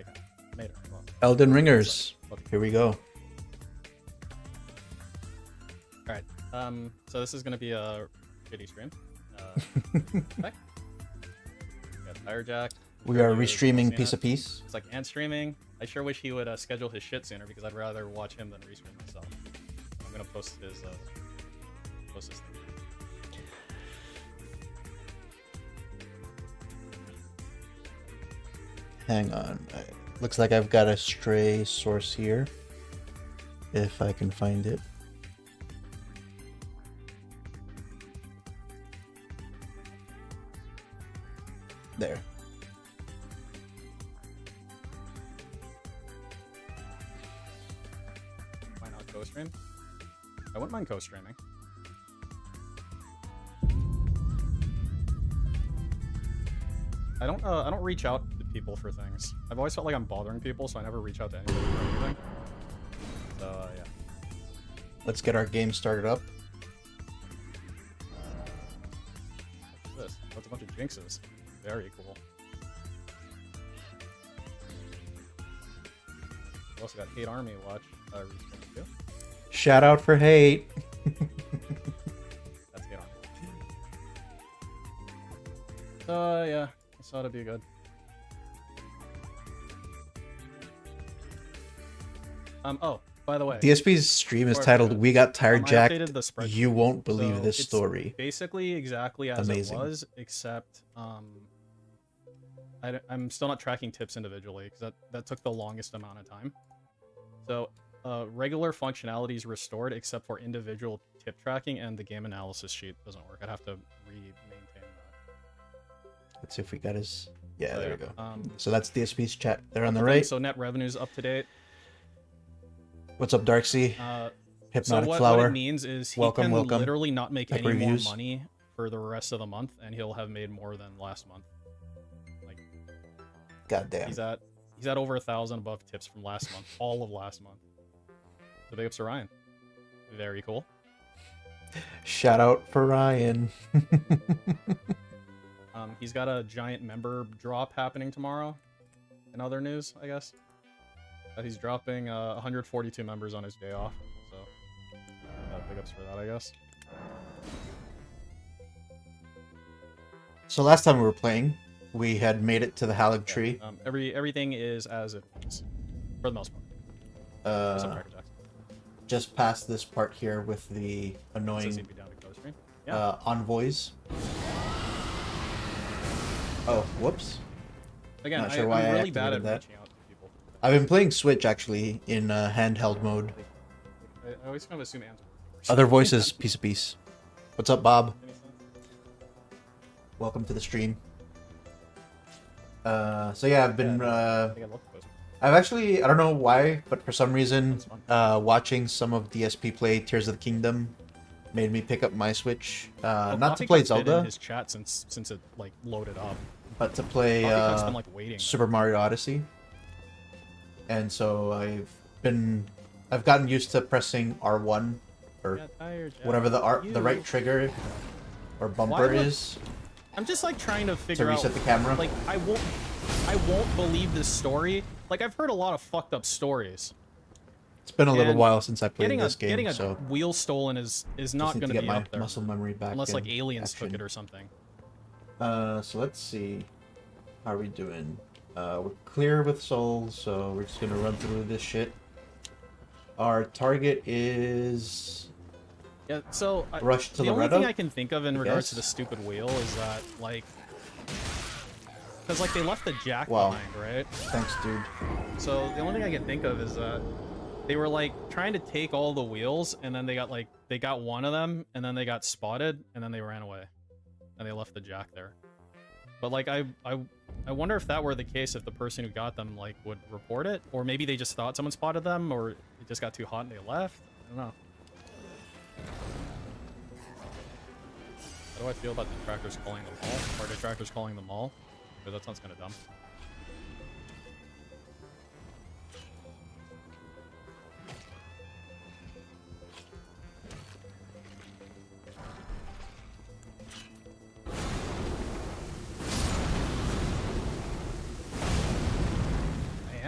they made it. Well, Elden Ringers. Here we go. All right. So this is gonna be a shitty stream. Okay. Got Tire Jack. We are restreaming piece of piece. It's like and streaming. I sure wish he would schedule his shit sooner because I'd rather watch him than restream myself. I'm gonna post his thing. Hang on. Looks like I've got a stray source here. If I can find it. There. Why not co-stream? I wouldn't mind co-streaming. I don't reach out to people for things. I've always felt like I'm bothering people, so I never reach out to anybody for anything. So yeah. Let's get our game started up. What's this? That's a bunch of jinxes. Very cool. We also got Hate Army watch restream too. Shout out for hate. That's Hate Army. Yeah, I thought it'd be good. Oh, by the way, DSP's stream is titled "We Got Tired Jacked." The you won't believe so this it's story. Basically, exactly as Amazing. it was, except I'm still not tracking tips individually because that took the longest amount of time. So regular functionality is restored except for individual tip tracking, and the game analysis sheet doesn't work. I'd have to re-maintain that. Let's see if we got his. Yeah, there we go. So that's DSP's chat. They're on the right. So net revenue's up to date. What's up, Darksea? Hypnotic so Flower. What it means is he welcome, can welcome. literally not make Like any reviews. more money for the rest of the month, and he'll have made more than last month. Like, goddamn. He's at over 1,000 above tips from last month, all of last month. So big ups to Ryan. Very cool. Shout out for Ryan. He's got a giant member drop happening tomorrow. In other news, I guess. He's dropping 142 members on his day off. So big ups for that, I guess. So last time we were playing, we had made it to the Halig tree. Everything is as it is, for the most part. Just past this part here with the annoying envoys. Oh, whoops. Again, Not sure why I'm I really bad at activated that. reaching out to people. I've been playing Switch actually in handheld mode. I always kind of assume answer. Other voices, piece of piece. What's up, Bob? Welcome to the stream. So yeah, I've been I've actually, I don't know why, but for some reason watching some of DSP play Tears of the Kingdom made me pick up my Switch. Not to play Zelda. In his chat since it like loaded up. But to play been, like, waiting, Super Mario Odyssey. And so I've gotten used to pressing R1 or whatever the right trigger or bumper is. I'm just like trying to figure out to reset the camera. Like I won't believe this story. Like I've heard a lot of fucked up stories. It's been a little while since I played this game, getting so a wheel stolen is not going to be up there. Muscle memory back unless like aliens took it or something. So let's see. How are we doing? We're clear with souls, so we're just gonna run through this shit. Our target is so rush to the only Loretto, thing I can think of in regards to the stupid wheel is that like because like they left the jack behind, right? Thanks, dude. So the only thing I can think of is that they were like trying to take all the wheels, and then they got one of them, and then they got spotted, and then they ran away, and they left the jack there. But like I wonder if that were the case, if the person who got them like would report it, or maybe they just thought someone spotted them, or it just got too hot and they left. I don't know. How do I feel about the tractors calling the mall? Or the tractors calling the mall? Because that sounds kind of dumb.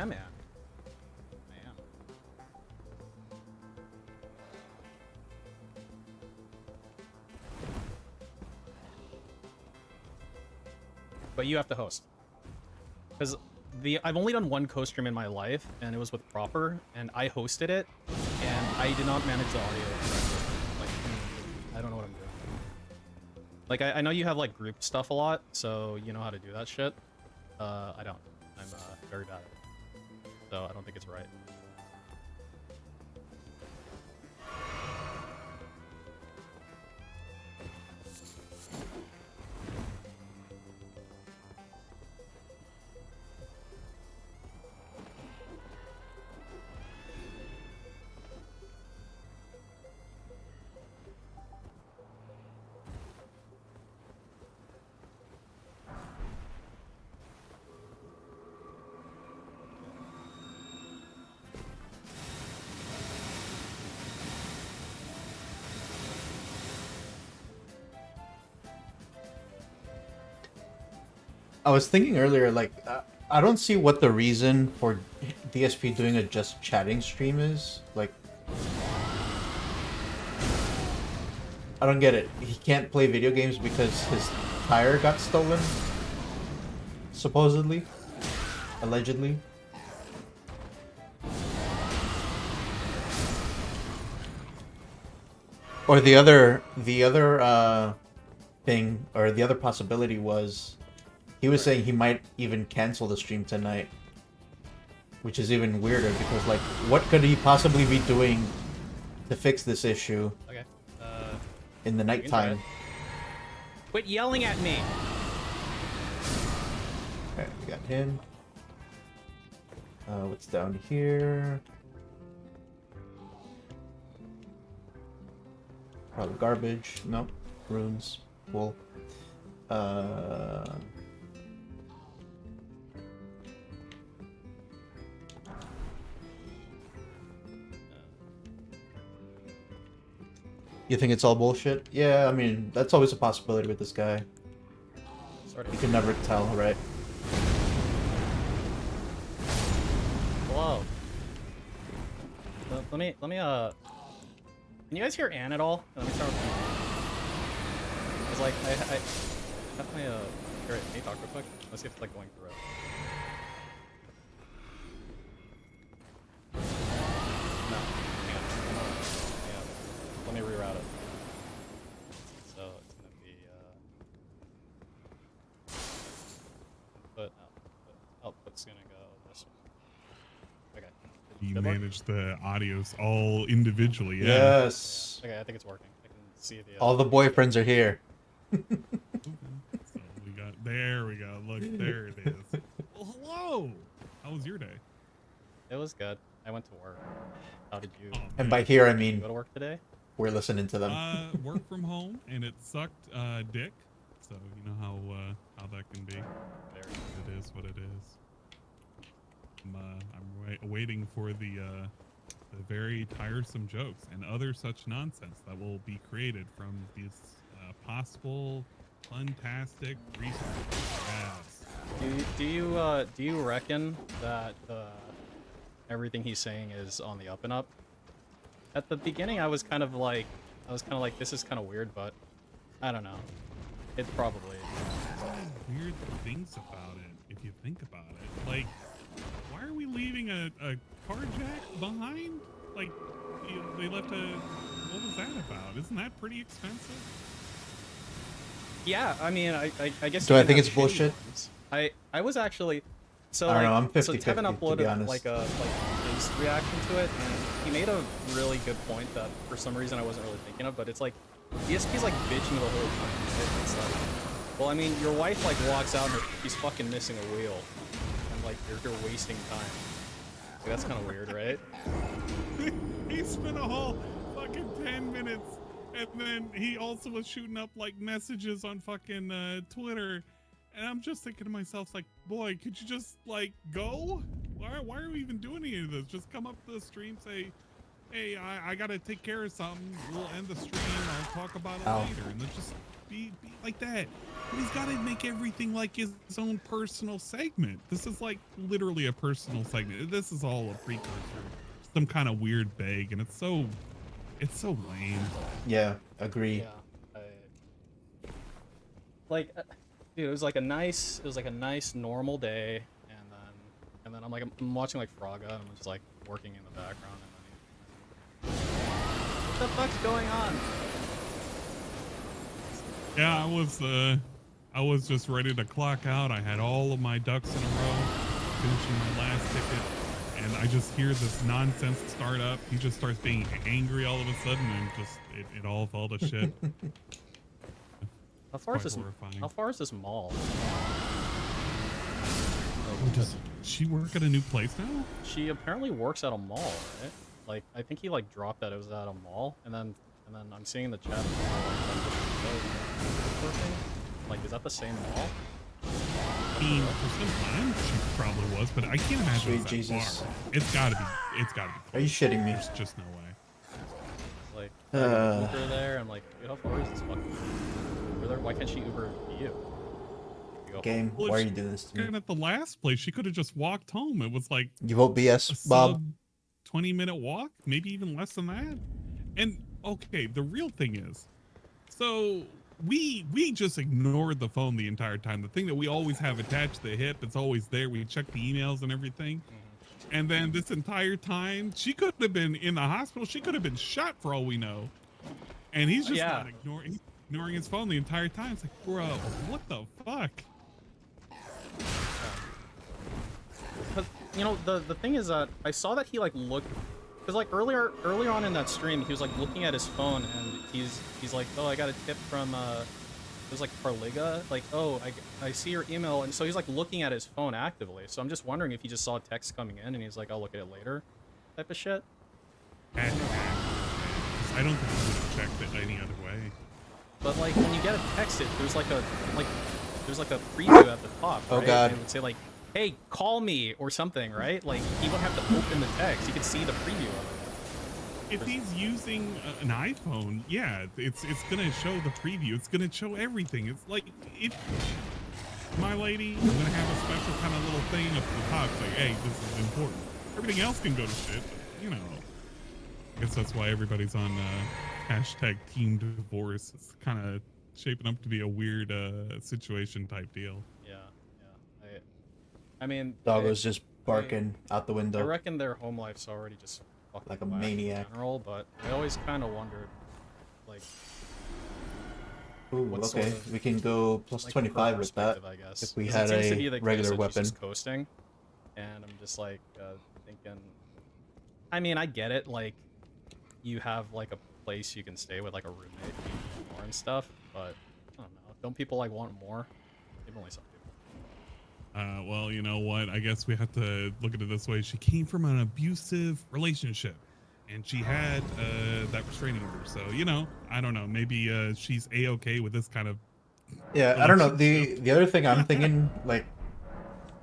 am, man. I am. But you have to host. Because I've only done one co-stream in my life, and it was with Proper, and I hosted it, and I did not manage the audio correctly. Like, I don't know what I'm doing. Like, I know you have, like, group stuff a lot, so you know how to do that shit. I don't. I'm very bad at it. So I don't think it's right. I was thinking earlier, like, I don't see what the reason for DSP doing a just chatting stream is. Like, I don't get it. He can't play video games because his tire got stolen? Supposedly? Allegedly? Or the other thing, or the other possibility was, he was saying he might even cancel the stream tonight. Which is even weirder, because, like, what could he possibly be doing to fix this issue? Okay. In the nighttime? Quit yelling at me! Okay, we got him. What's down here? Probably garbage. Nope. Runes. Cool. You think it's all bullshit? Yeah, I mean, that's always a possibility with this guy. You can never tell, right? Hello. Let me, can you guys hear Ann at all? Let me start with Cause like, I have my, here, can you talk real quick? Let's see if it's like going through it. No, hang on. Let me reroute it. So it's gonna be, output's gonna go this one. Okay. You manage the audios all individually, yeah. Yes. Yeah. Okay, I think it's working. I can see the all the boyfriends are here. Okay. So there we go. Look, there it is. Well, hello. How was your day? It was good. I went to work. How did you? And by here, I mean, you go to work today? We're listening to them. Work from home, and it sucked dick. So you know how that can be. It is what it is. I'm waiting for the very tiresome jokes and other such nonsense that will be created from these possible fantastic research. Yes. Do you reckon that everything he's saying is on the up and up? At the beginning, I was kind of like, this is kind of weird, but I don't know. It probably is. Weird things about it, if you think about it. Like, why are we leaving a car jack behind? Like, they left what was that about? Isn't that pretty expensive? Yeah, I mean, I guess. Do I think it's bullshit? Ones. I was actually, so I don't know, I'm 50-50, so Tevin uploaded to be honest. like his reaction to it, and he made a really good point that for some reason I wasn't really thinking of, but it's like DSP's like bitching the whole time. It's like, well, I mean, your wife like walks out and she's fucking missing a wheel, and like you're wasting time. Like, that's kind of weird, right? He spent a whole fucking 10 minutes, and then he also was shooting up like messages on fucking Twitter, and I'm just thinking to myself, like, boy, could you just like go? Why are we even doing any of this? Just come up to the stream, say, hey, I gotta take care of something. We'll end the stream. I'll talk about it later, and then just be like that. But he's got to make everything like his own personal segment. This is like literally a personal segment. This is all a precursor, some kind of weird bag, and it's so lame. Yeah, agree. Yeah. Dude, it was like a nice normal day, and then I'm watching like Fraga, and I'm just like working in the background, and then what the fuck's going on? Yeah, I was just ready to clock out. I had all of my ducks in a row, finishing my last ticket, and I just hear this nonsense start up. He just starts being angry all of a sudden, and just it all fell to shit. How far is this mall? Does she work at a new place now? She apparently works at a mall, right? Like, I think he like dropped that it was at a mall, and then I'm seeing in the chat. Like, is that the same mall? I mean, for some time she probably was, but I can't imagine it's that Jesus. far. It's gotta be. Are you shitting me? There's just no way. Like, Uber there. I'm like, dude, how far is this fucking Uber there? Why can't she Uber to you? Game, Well, why are you doing this to me? And at the last place, she could have just walked home. It was like You vote BS, Bob? 20-minute walk, maybe even less than that. And okay, the real thing is, so we just ignored the phone the entire time. The thing that we always have attached to the hip, it's always there. We check the emails and everything. And then this entire time, she could have been in the hospital. She could have been shot for all we know. And he's just not ignoring his phone the entire time. It's like, bro, what the fuck? But you know, the thing is that I saw that he like looked, because like earlier on in that stream he was like looking at his phone, and he's like, oh, I got a tip from it was like ℍ𝔸𝔹𝔼𝔼, like, oh, I see your email, and so he's like looking at his phone actively. So I'm just wondering if he just saw a text coming in and he's like, I'll look at it later, type of shit. I don't think he would have checked it any other way. But like when you get a text, there's like a preview at the top. Oh right? God. And it would say like, hey, call me or something, right? Like he wouldn't have to open the text. He could see the preview of it. If he's using an iPhone, yeah, it's gonna show the preview. It's gonna show everything. It's like, if my lady, I'm gonna have a special kind of little thing up at the top. It's like, hey, this is important. Everything else can go to shit, but, you know. I guess that's why everybody's on hashtag team divorce. It's kind of shaping up to be a weird situation type deal. Yeah. I mean, Doggo's just barking out the window. I reckon their home life's already just fucking like a whack maniac. in general, but I always kind of wondered, like, Ooh, what okay, sort of, we can go plus like, 25 with that. I guess. If we 'Cause had it seems to a be the case regular that she's weapon. just coasting, and I'm just like thinking. I mean, I get it. Like, you have like a place you can stay with, like a roommate, more and stuff. But I don't know. Don't people like want more? Maybe only some people. Well, you know what? I guess we have to look at it this way. She came from an abusive relationship, and she had that restraining order. So, you know, I don't know. Maybe she's A-okay with this kind of. Yeah, I don't know. The other thing I'm thinking, like,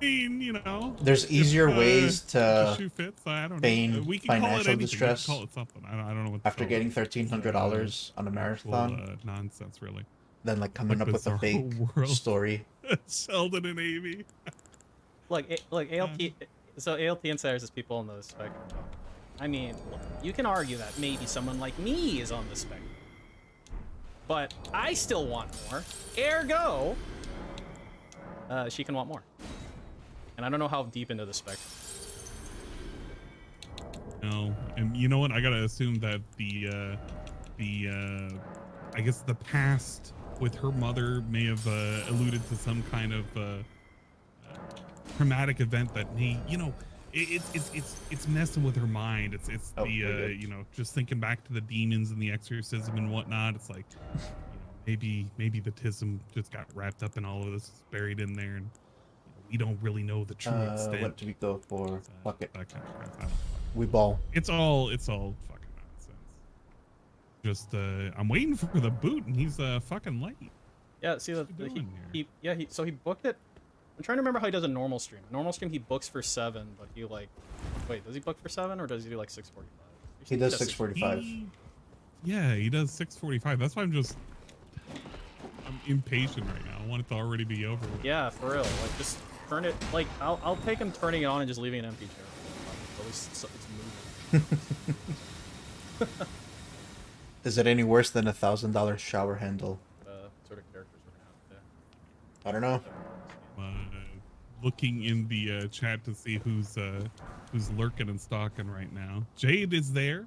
I mean, you know, there's easier ways to shoe fits. I don't feign know. We can call it financial anything. distress We can call it something. I don't know what. after getting $1,300 on a marathon Nonsense, really. than like coming Like up with a Bizarro fake World. story. Sheldon and Amy. Look, ALT. So ALT insiders is people on the spectrum. I mean, look, you can argue that maybe someone like me is on the spectrum, but I still want more. Ergo, she can want more. And I don't know how deep into the spectrum. No, and you know what? I gotta assume that I guess the past with her mother may have alluded to some kind of traumatic event that may, you know, it's messing with her mind. It's you know, just thinking back to the demons and the exorcism and whatnot. It's like, you know, maybe the tism just got wrapped up in all of this, buried in there, and we don't really know the true extent. What do we go for? Fuck it. That kind of crap. I don't know. We ball. It's all fucking nonsense. Just I'm waiting for the boot, and he's fucking late. Yeah, see, so he booked it. I'm trying to remember how he does a normal stream. Normal stream, he books for 7, but he like, wait, does he book for 7 or does he do like 6:45? He does 6:45. Yeah, he does 6:45. That's why I'm just. I'm impatient right now. I want it to already be over with. Yeah, for real. Like, just turn it. Like, I'll take him turning it on and just leaving an empty chair. At least it's moving. Is it any worse than $1,000 shower handle? Sort of characters we're gonna have I don't know. Looking in the chat to see who's lurking and stalking right now. Jade is there,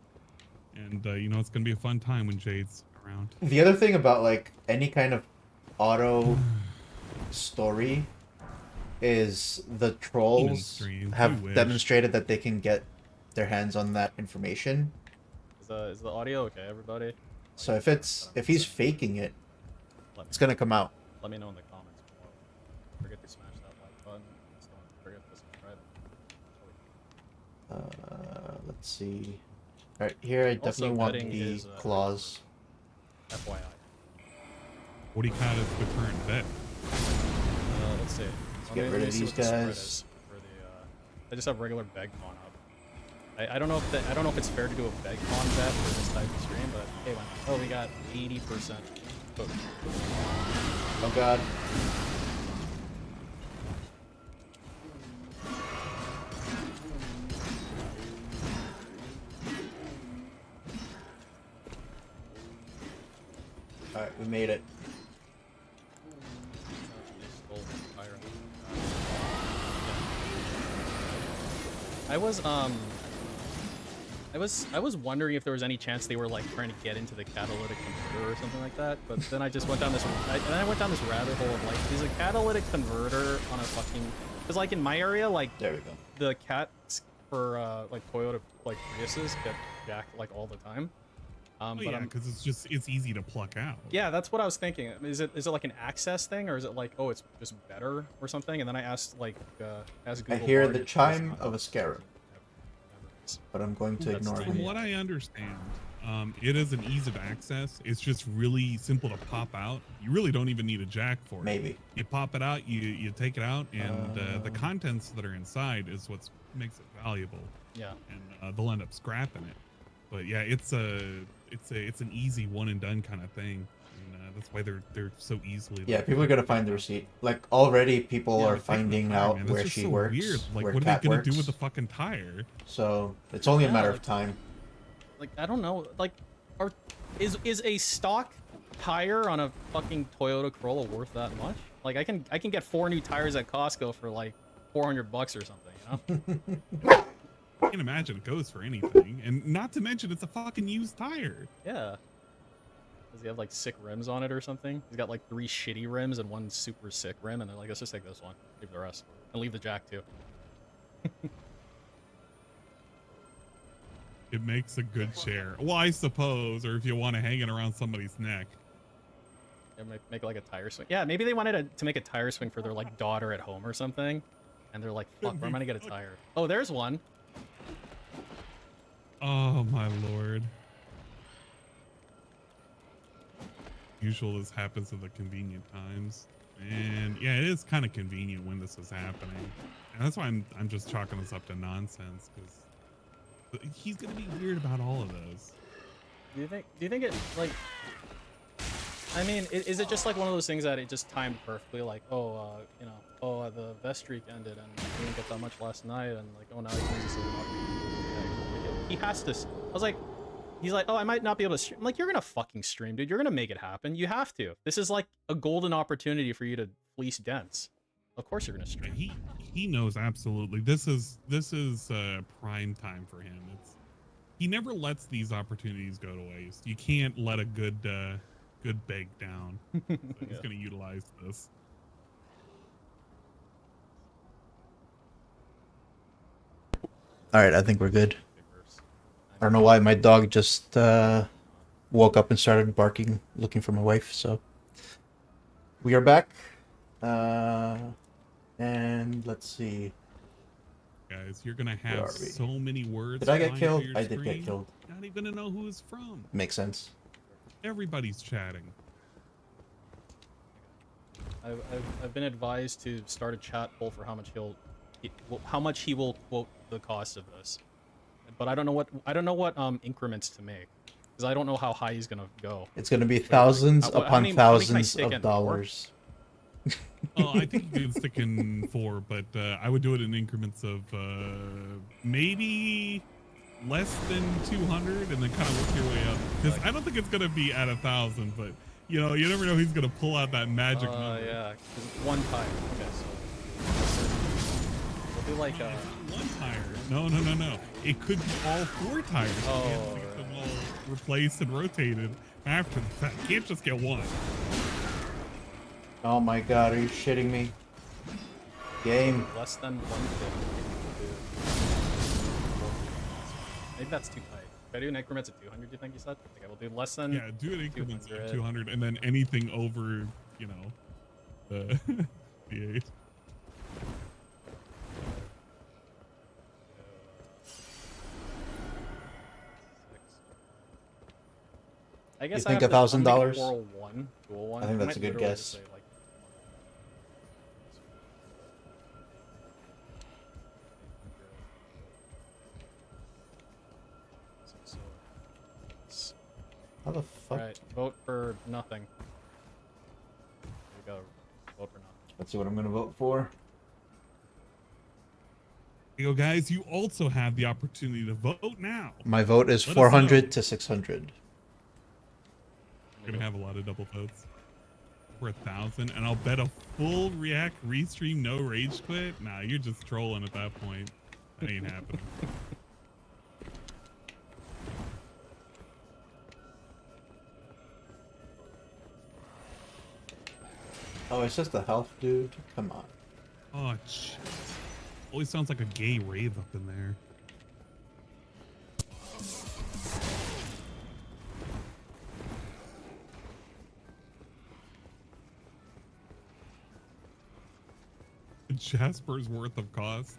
and you know it's gonna be a fun time when Jade's around. The other thing about like any kind of auto story is the trolls have demonstrated that they can get their hands on that information. Is the audio okay, everybody? So if he's faking it, it's gonna come out. Let me know in the comments below. Don't forget to smash that like button. Just don't forget to subscribe. Let's see. All right, here I definitely want the claws. FYI. What do you count as the current bet? Let's see. Let's get rid of these guys. I just have regular BegCon up. I don't know if it's fair to do a BegCon bet for this type of stream, but hey, oh, we got 80%. Oh god. Alright, we made it. I was wondering if there was any chance they were like trying to get into the catalytic converter or something like that, but then I just went down this rabbit hole of like, is a catalytic converter on a fucking, because like in my area, like there we go, the cats for like Toyota like Priuses get jacked like all the time. Yeah, because it's easy to pluck out. Yeah, that's what I was thinking. Is it like an access thing, or is it like, oh, it's just better or something? And then I asked like Google. I hear the chime of a scarab, but I'm going to ignore it. From what I understand, it is an ease of access. It's just really simple to pop out. You really don't even need a jack for it. Maybe you pop it out, you take it out, and the contents that are inside is what makes it valuable. Yeah, and they'll end up scrapping it. But yeah, it's an easy one and done kind of thing, and that's why they're so easily. Yeah, people are gonna find the receipt. Like already, people are finding out where she works. Weird. Like, where what Kat are they gonna works. do with the fucking tire? So it's only a matter of time. Like I don't know. Like, is a stock tire on a fucking Toyota Corolla worth that much? Like I can get 4 new tires at Costco for like $400 or something. You know. I can't imagine it goes for anything, and not to mention it's a fucking used tire. Yeah. Does he have like sick rims on it or something? He's got like 3 shitty rims and 1 super sick rim, and they're like, let's just take this one, leave the rest, and leave the jack too. It makes a good chair. Well, I suppose, or if you want to hang it around somebody's neck. Yeah, make like a tire swing. Yeah, maybe they wanted to make a tire swing for their like daughter at home or something, and they're like, fuck, where am I gonna get a tire? Oh, there's one. Oh my lord. Usual this happens at the convenient times. And yeah, it is kind of convenient when this is happening. And that's why I'm just chalking this up to nonsense, because he's gonna be weird about all of those. Do you think it like, I mean, is it just like one of those things that it just timed perfectly, like, oh, you know, oh, the vest streak ended and we didn't get that much last night, and like, oh, now he can just he has to. I was like, he's like, oh, I might not be able to stream. I'm like, you're gonna fucking stream, dude. You're gonna make it happen. You have to. This is like a golden opportunity for you to fleece dents. Of course you're gonna stream. He knows absolutely. This is prime time for him. He never lets these opportunities go to waste. You can't let a good beg down. So he's gonna utilize this. All right, I think we're good. I don't know why my dog just woke up and started barking, looking for my wife. So we are back, and let's see. Guys, you're gonna have so many words. Did I get killed? I did get killed. You're not even gonna know who it's from. Makes sense. Everybody's chatting. I've been advised to start a chat poll for how much he will quote the cost of this. But I don't know what increments to make, because Because I don't know how high he's gonna go. It's gonna be thousands how upon many can I thousands stick of in? dollars. Oh, I think you can stick in 4, but I would do it in increments of maybe less than 200, and then kind of work your way up. Because I don't think it's gonna be at 1,000, but you know, you never know who's gonna pull out that magic number. Yeah, 'cause it's one tire. Okay, so we'll do like one tire. No. It could be all 4 tires. Oh, You have to get them all replaced and rotated after the fact. You can't just get one. Oh my god, are you shitting me? Game. less than 150. Maybe that's too tight. If I do in increments of 200, do you think you said? Okay, we'll do less than. Yeah, do it in increments of 200. 200, and then anything over, you know, the the 8. I guess You think I have to- $1,000? I'll make Coral one, dual one. I think that's might a good literally guess. just say, like, How the fuck? Alright, vote for nothing. There you go. Vote for nothing. Let's see what I'm gonna vote for. You know, guys, you also have the opportunity to vote now. My vote is Let us 400 know. to 600. We're gonna have a lot of double votes. For 1,000, and I'll bet a full react restream no rage quit. Nah, you're just trolling at that point. That ain't happening. Oh, it's just a health dude? Come on. Oh, shit. Always sounds like a gay rave up in there. Jasper's worth of cost.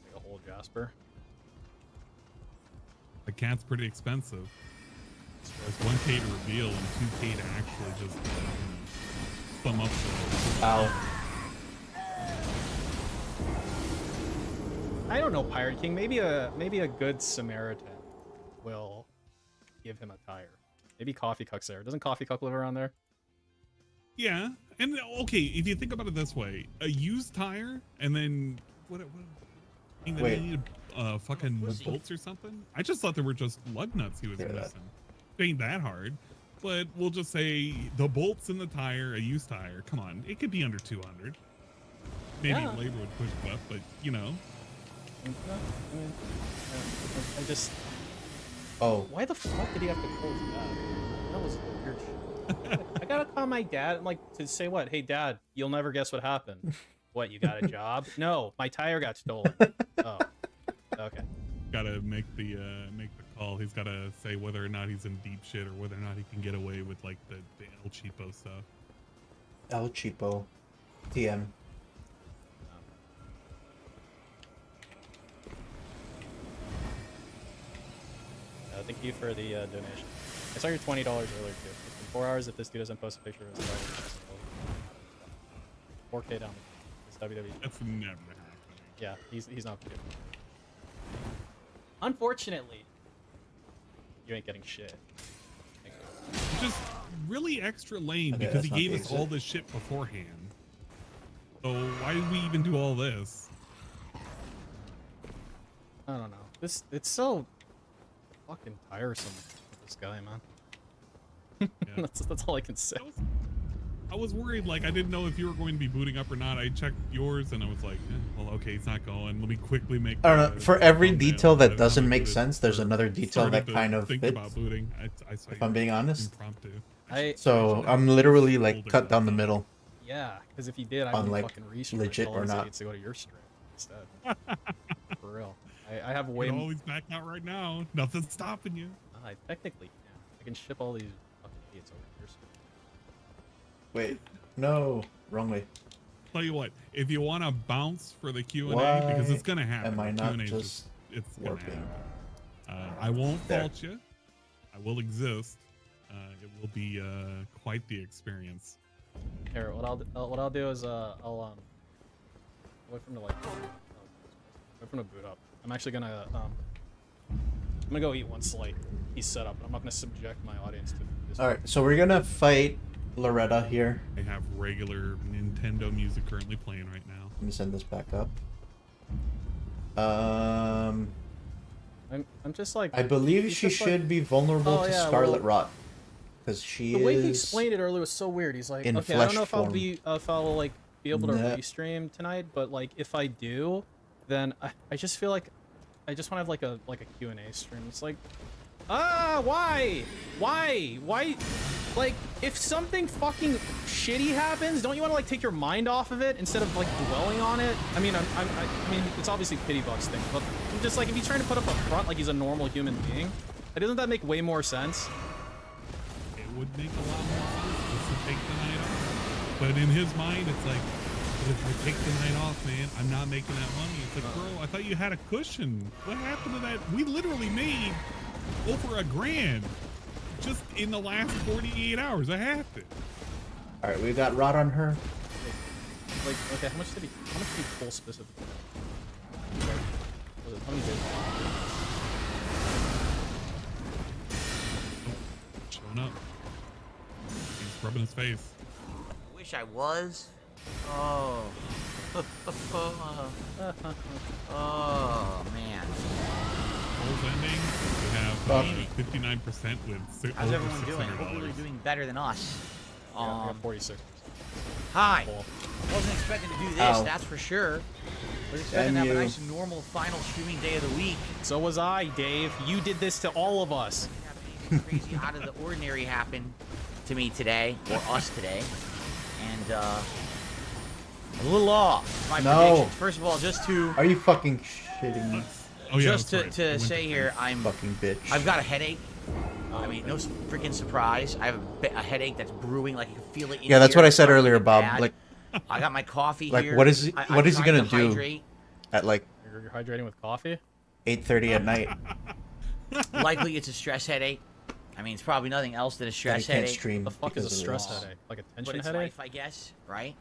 Like a whole Jasper. The cat's pretty expensive. There's 1K to reveal and 2K to actually just sum up the... Ow. I don't know, Pirate King. Maybe a good Samaritan will give him a tire. Maybe Coffee Cuck's there. Doesn't Coffee Cuck live around there? Yeah, and okay, if you think about it this way, a used tire, and then what and then Wait. they need fucking bolts or something. I just thought they were just lug nuts he was Yeah. missing. It ain't that hard, but we'll just say the bolts in the tire, a used tire. Come on, it could be under 200. Maybe Yeah. labor would push it up, but you know. I just. Oh. Why the fuck did he have to close that? That was weird shit. I gotta call my dad, like, to say what? Hey, Dad, you'll never guess what happened. What, you got a job? No, my tire got stolen. Oh, okay. Gotta make the call. He's gotta say whether or not he's in deep shit or whether or not he can get away with like the El Cheapo stuff. El Cheapo. TM. Thank you for the donation. I saw your $20 earlier too. It's been 4 hours if this dude doesn't post a picture of his tire. 4K down. It's WWE. That's never happening. Yeah, he's not good. Unfortunately, you ain't getting shit. Thank you. Just really extra lame Okay, because that's he not gave the us all exit. this shit beforehand. So why did we even do all this? I don't know. It's so fucking tiresome with this guy, man. Yeah. that's all I can say. I was worried, like I didn't know if you were going to be booting up or not. I checked yours and I was like, well, okay, it's not going. Let me quickly make. I don't know. For every thumbnail. detail I that don't doesn't know make if it sense, there's another detail started that to kind of think fits. about booting. I saw If I'm being honest. impromptu. So I'm literally like cut down the middle. Yeah, because if you did, I On, would like, fucking research legit all or these not. idiots to go to your stream instead. For real. I have way You're more. always back out right now. Nothing's stopping you. I technically can. I can ship all these fucking idiots over to your stream. Wait. No. Wrong way. Tell you what, if you want to bounce for the Q&A, Why because it's gonna happen. am I The not Q&A 's just it's gonna warping? happen. I won't There. fault you. I will exist. It will be quite the experience. Here, what I'll do is I'll wait for him to like wait for him to boot up. I'm actually gonna gonna go eat once like he's set up. I'm not gonna subject my audience to this. All right, so we're gonna fight Loretta here. I have regular Nintendo music currently playing right now. Let me send this back up. I'm just like. I believe she should be vulnerable to Scarlet Rot, because she the way he explained it earlier was so weird. He's like, okay, I don't know if I'll be like be able to restream tonight, but like if I do, then I just feel like I just want to have like a Q&A stream. It's like, why? Like, if something fucking shitty happens, don't you want to like take your mind off of it instead of like dwelling on it? I mean, I mean, it's obviously Pity Buck's thing, but I'm just like, if he's trying to put up a front like he's a normal human being, doesn't that make way more sense? It would make a lot more sense just to take the night off. But in his mind, it's like, if I take the night off, man, I'm not making that money. It's like, bro, I thought you had a cushion. What happened to that? We literally made over $1,000 just in the last 48 hours. I have to. All right, we got Rot on her. Like, okay, how much did he pull specifically? Was it, how many days? Showing up. He's rubbing his face. I wish I was. Oh. Oh, man. Polls ending. We have 59% with. How's everyone doing? Hopefully they're doing better than us. I got 46%. Hi. Wasn't expecting to do this, that's for sure. Was expecting to have a nice normal final streaming day of the week. So was I, Dave. You did this to all of us. Have anything crazy out of the ordinary happen to me today, or us today. And a little off my predictions. First of all, just to Are you fucking shitting me? Oh, yeah, just to say here, I'm fucking bitch. I've got a headache. I mean, no freaking surprise. I have a headache that's brewing. Like, you can feel it in Yeah, that's what I said It's earlier, really Bob. bad. Like, I got my coffee like here. what is he I'm trying gonna to do hydrate. at like You're hydrating with coffee? 8:30 at night? Likely it's a stress headache. I mean, it's probably nothing else than a stress Can't headache. stream. What the fuck is a because of stress this. headache? Like a But tension it's headache? life, I guess, right?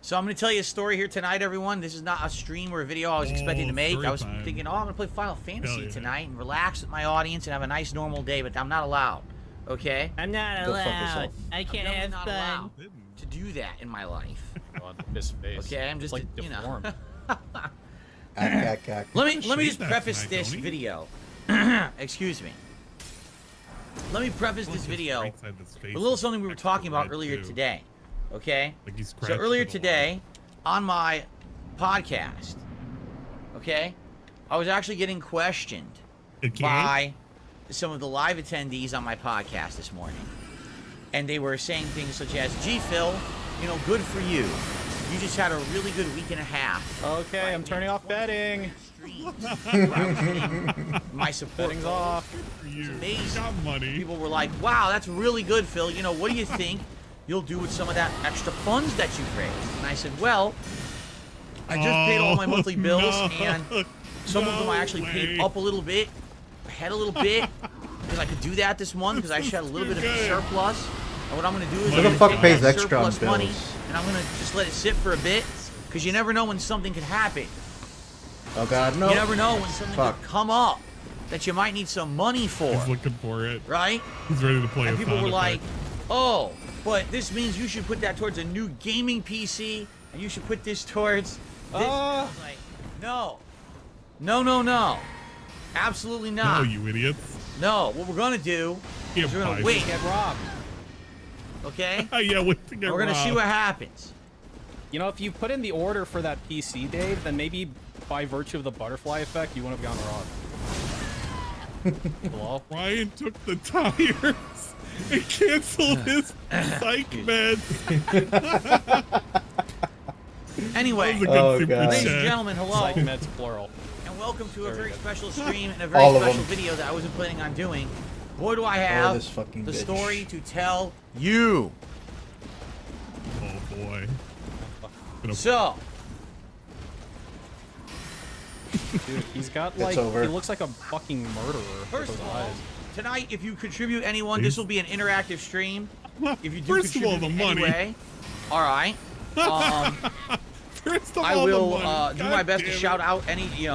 So I'm going to tell you a story here tonight, everyone. This is not a stream or a video I was expecting to make. I was thinking, I'm going to play Final Fantasy tonight and relax with my audience and have a nice normal day, but I'm not allowed, okay? I'm not Go fuck allowed. yourself. I can't I'm have not fun. allowed to do that in my life. God, his face. Okay, I'm just, it's like you know. deformed. Let me just that preface tonight, this don't he? video. Excuse me. Let me preface this video Right side of his face a little is something we were extra talking about red, earlier too. today. Okay? Like he's So scratched earlier it a lot. today, on my podcast, okay, I was actually getting questioned Okay. by some of the live attendees on my podcast this morning. And they were saying things such as, gee, Phil, you know, good for you. You just had a really good week and a half. Okay, Right? I'm turning off betting. Streams where I was getting my support Betting's off. For you. amazing. You got money. People were like, wow, that's really good, Phil. You know, what do you think you'll do with some of that extra funds that you've raised? And I said, well, I just paid all my monthly bills, and some of them I actually paid up a little bit, ahead a little bit, because I could do that this month, because I actually had a little bit of a surplus. And what I'm going to do is Who I'm the gonna fuck take pays that extra on surplus money, bills? and I'm going to just let it sit for a bit, because you never know when something could happen. Oh god, no. You never know when something could come up that you might need some money for, He's looking for it. right? He's ready to play And a people sound were like, effect. oh, but this means you should put that towards a new gaming PC, and you should put this towards this. I was like, no. No, no, no. Absolutely No, not. you idiots. No, what we're going to do Yeah, is we're going bye. to wait, Get robbed. okay? Yeah, wait to get And we're going to see robbed. what happens. You know, if you put in the order for that PC, Dave, then maybe by virtue of the butterfly effect, you wouldn't have gone robbed. Hello? Ryan took the tires and canceled his psych meds. Anyway, That was a good Oh, super God. ladies chat. and gentlemen, hello. Psych meds, plural. And welcome to a Very very good. special stream and a very All of special them. video that I wasn't planning on doing. Boy, do I have this fucking the bitch. story to tell you. Oh boy. Gonna- So, Dude, he's got It's like, over. he looks like a fucking murderer with first those of all, eyes. tonight, if you contribute anyone, this will be an interactive stream. If you do First of all, contribute the in any money. way, all right. First of I all, the will money. do God my best to damn shout it. out any, any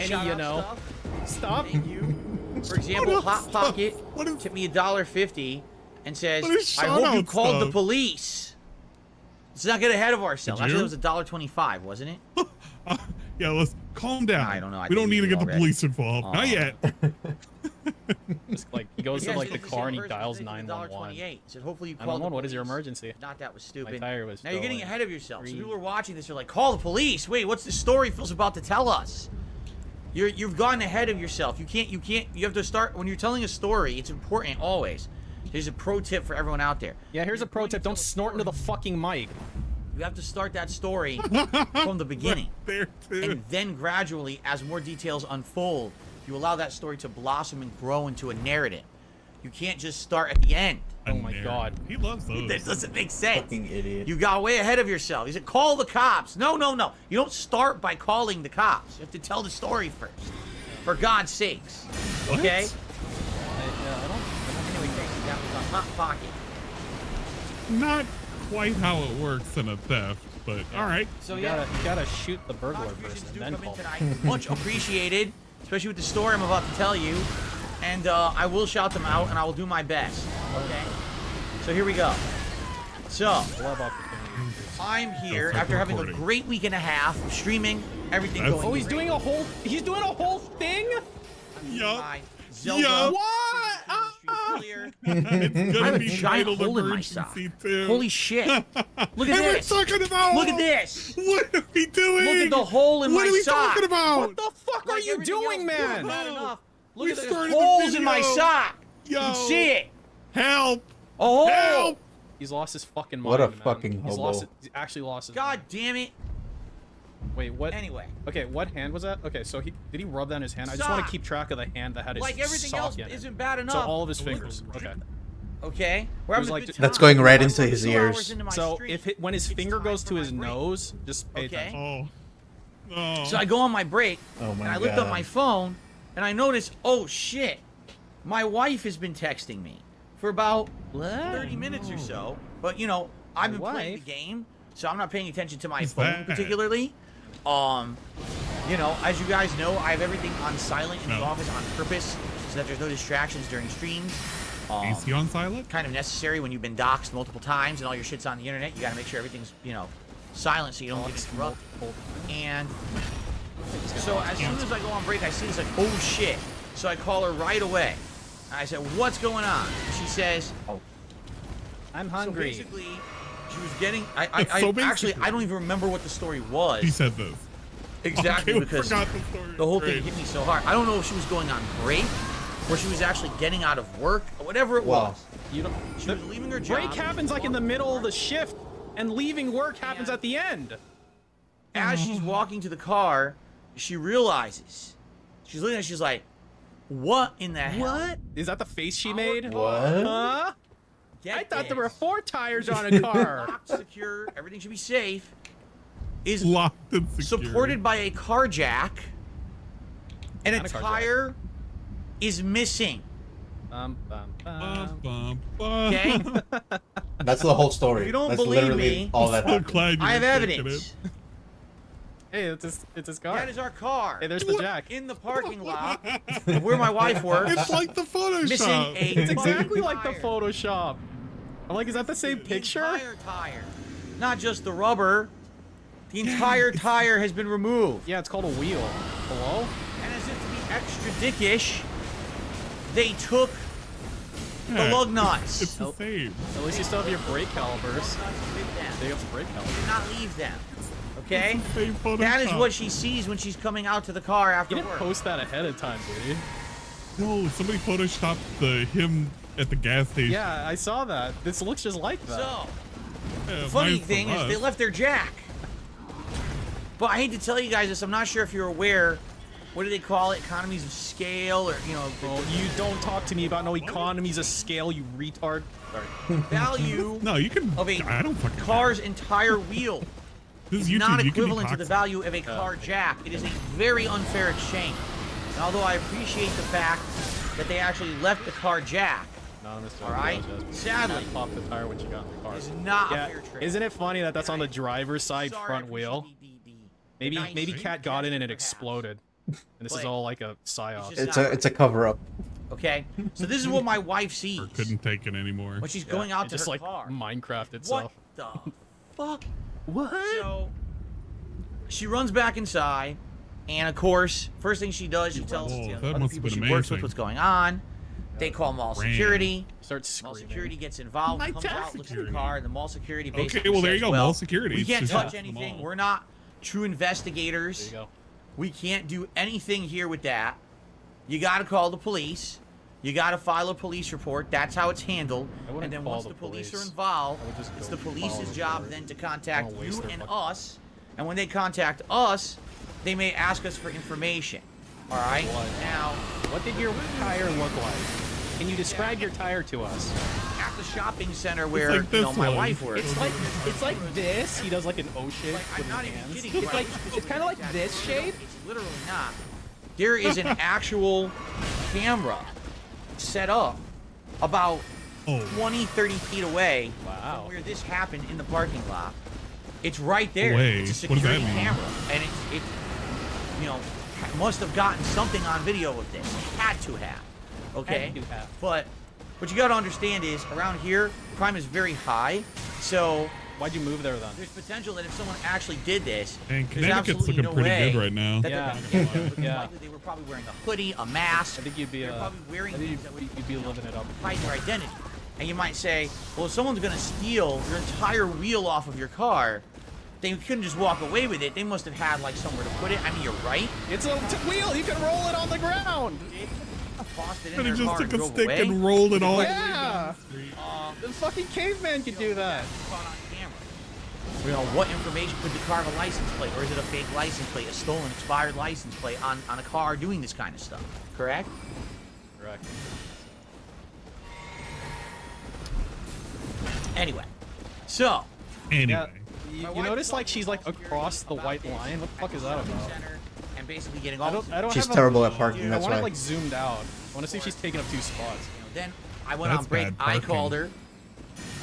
Shout out stuff. Stop. Thank you. For example, Hot Pocket tipped me $1.50 and says, "I hope you called the police." Let's not get ahead of ourselves. Actually, it was $1.25, wasn't it? Yeah, let's calm down. I don't know. We don't need to get the police involved. Not yet. Just like he goes to like the car and he dials 911. He said, "Hopefully you called 911. What is your emergency?" Not that was stupid. My tire was now you're getting going. ahead of yourself. So people are watching this. They're like, "Call the police." Wait, what's the story Phil's about to tell us? You've gone ahead of yourself. You can't. You have to start when you're telling a story. It's important always. Here's a pro tip for everyone out there. Yeah, here's a pro tip. Don't snort into the fucking mic. You have to start that story from the beginning. There too. And then gradually, as more details unfold, you allow that story to blossom and grow into a narrative. You can't just start at the end. Oh my god. He loves those. That doesn't make sense. Fucking idiot. You got way ahead of yourself. He said, call the cops. No. You don't start by calling the cops. You have to tell the story first. For God's sakes. What? Okay? I don't. Anyway, thanks. That was a hot pocket. Not quite how it works in a theft, but all right. So You yeah, gotta shoot the burglar contributions first do and then come in call. tonight. Much appreciated, especially with the story I'm about to tell you. And I will shout them out, and I will do my best. Okay? So here we go. So, Love opportunities. I'm here Start after having a recording. great week and a half of streaming, everything That's- going Oh, he's great. doing a whole. He's doing a whole thing. Yup. My Zelda. Yup. What? It's I gonna have a be giant titled hole in my sock. emergency too. Holy shit. Look at And we're this. talking about. Look at this. What are we doing? Look at the hole in What my are we sock. talking about? What the fuck are Like you everything doing, else, man? bad enough. Look We at the started the holes in my video. sock. Yo. You can see it. Help! A hole. Help! He's lost his fucking mind. What a man. fucking He's hobo. lost it. He's actually lost his. God damn it. Mind. Wait, what? Anyway. Okay, what hand was that? Okay, so did he rub down his hand? I just want Sock. to keep track of the hand that had his Like everything sock else in it. isn't bad enough. So all of his fingers. Okay. Okay. We're having was a like- good That's time. going right I into worked his 2 ears. hours into my So stream. if when his It's finger time goes for to my his break. nose, just pay Okay. attention. Oh. So I go on my break, Oh my and I looked up God. my phone, and I noticed, oh shit, my wife has been texting me for about 30 minutes or so. But you know, I've been playing the wife? game, so I'm not paying attention to my Who's phone that? particularly. You know, as you guys know, I have everything on silent in the No. office on purpose, so that there's no distractions during streams. Is he on silent? Kind of necessary when you've been doxxed multiple times and all your shit's on the internet. You got to make sure everything's, you know, silent so you don't get interrupted. And so as soon as I go on break, I see this like, oh shit. So I call her right away. I said, what's going on? She says, I'm so hungry. basically, she was getting, I So actually, basically- I don't even remember what the story was. He said this. Exactly, Okay, because forgot the story. the whole Great. thing hit me so hard. I don't know if she was going on break, or she was actually getting out of work, or whatever it Wow. was. You don't. She The was leaving her job. break happens like in the middle of the shift, and leaving work happens And- at the end. As she's walking to the car, she realizes. She's looking at it, she's like, what in the hell? What? Is that the face she made? What? Huh? Get I thought there were this. 4 tires on a car. Locked, secure, everything should be safe. Is Locked and secure. supported by a car jack, and a Not a car jack. tire is missing. Bum, bum, bum. Okay? That's the whole story. If you don't That's believe literally me- all that So happened. glad you I have were taking evidence. Hey, it's his car. That is our car. Hey, there's the jack. In the parking lot of where my wife it. works. It's like the Photoshop. Missing a It's exactly fucking like the tire. Photoshop. I'm like, is that the same The picture? entire tire. Not just the rubber. The entire tire has been removed. Yeah, it's called a wheel. Hello? And as if to be extra dickish, they took the Yeah, lug nuts. It's the same. At least you still have your brake calipers. Lug nuts with them. They got some brake Did calipers. not leave them. Okay? Same Photoshop. That is what she sees when she's coming out to the car after You didn't work. post that ahead of time, did you? No, somebody photoshopped him at the gas station. Yeah, I saw that. This looks just like that. So, Yeah, the funny mine's from thing is us. they left their jack. But I hate to tell you guys this. I'm not sure if you're aware. What do they call it? Economies of scale, or you know, Well, you don't talk to me about no economies of scale, you retard. Sorry. value No, you can. of a I don't fucking. car's entire wheel This is is YouTube. not you can be equivalent to the toxic. value of a car jack. It is a very unfair exchange. And although I appreciate the fact that they actually left the car jack, No, Mr. all right, sadly, Pop the tire when you got in the car. it's not Yeah, a fair trade. isn't it funny that that's on the And I- driver's side Sorry, I front appreciate wheel? the Maybe nice maybe Cat got in and it perhaps. exploded. And this is But all like a psyop. it's just- It's a cover up. Okay, so this is what my wife sees Or couldn't take it anymore. when she's going out to just her like car. Minecraft itself. What the fuck? What? So she runs back inside, and of course, first thing she does, she tells Whoa, that other must people have she been works with amazing. what's going on. They call mall Ran. security. Starts Mall screaming. security gets involved, My comes out, looks at the security. car, and the mall security basically Okay, well there you says, go, well, mall security. we It's can't just touch the anything. mall. We're not true There investigators. you go. We can't do anything here with that. You got to call the police. You got to file a police report. That's how it's handled. I wouldn't And then call once the the police are police. involved, I would just it's go the follow police's the job report. then to I contact don't waste you their and fucking- us. And when they contact us, they may ask us for information. All right? What? Now, What did your tire look like? Can you describe your tire to us? at the shopping center where like this my one. wife works. It's like this. He does like an O shape Like, I'm with not his even hands. kidding. It's like it's kind of like this shape. It's literally not. There is an actual camera set up about Oh. 20, 30 feet away Wow. from where this happened in the parking lot. It's right there. Away? It's a What does that security mean? camera, and it must have gotten something on video of this. It had to have. Okay. Had to have. But what you got to understand is around here, crime is very high. So Why'd you move there then? there's potential that if someone actually did this, And there's Connecticut's absolutely looking no pretty way good right now. that Yeah. they're gonna get one. Yeah. Likely they were probably wearing a hoodie, a mask. I think you'd be They're probably wearing I think things that would you'd be living it up. hide their identity. And you might say, well, if someone's gonna steal your entire wheel off of your car, they couldn't just walk away with it. They must have had like somewhere to put it. I mean, you're right. It's a wheel. You can roll it on the ground. Tossed it in Could their have just car took and a drove stick away. and rolled it all. Yeah. The fucking caveman could do that. Caught on camera. You know, what information could the car have a license plate, or is it a fake license plate, a stolen, expired license plate on a car doing this kind of stuff? Correct? Correct. Anyway, so Anyway. Yeah. You notice like she's like across the white line. What the fuck is that about? And basically getting I all. don't She's have terrible a, at parking, I that's want why. it like zoomed out. I want to see if she's taking up 2 spots. Then I went That's on break. bad I parking. called her,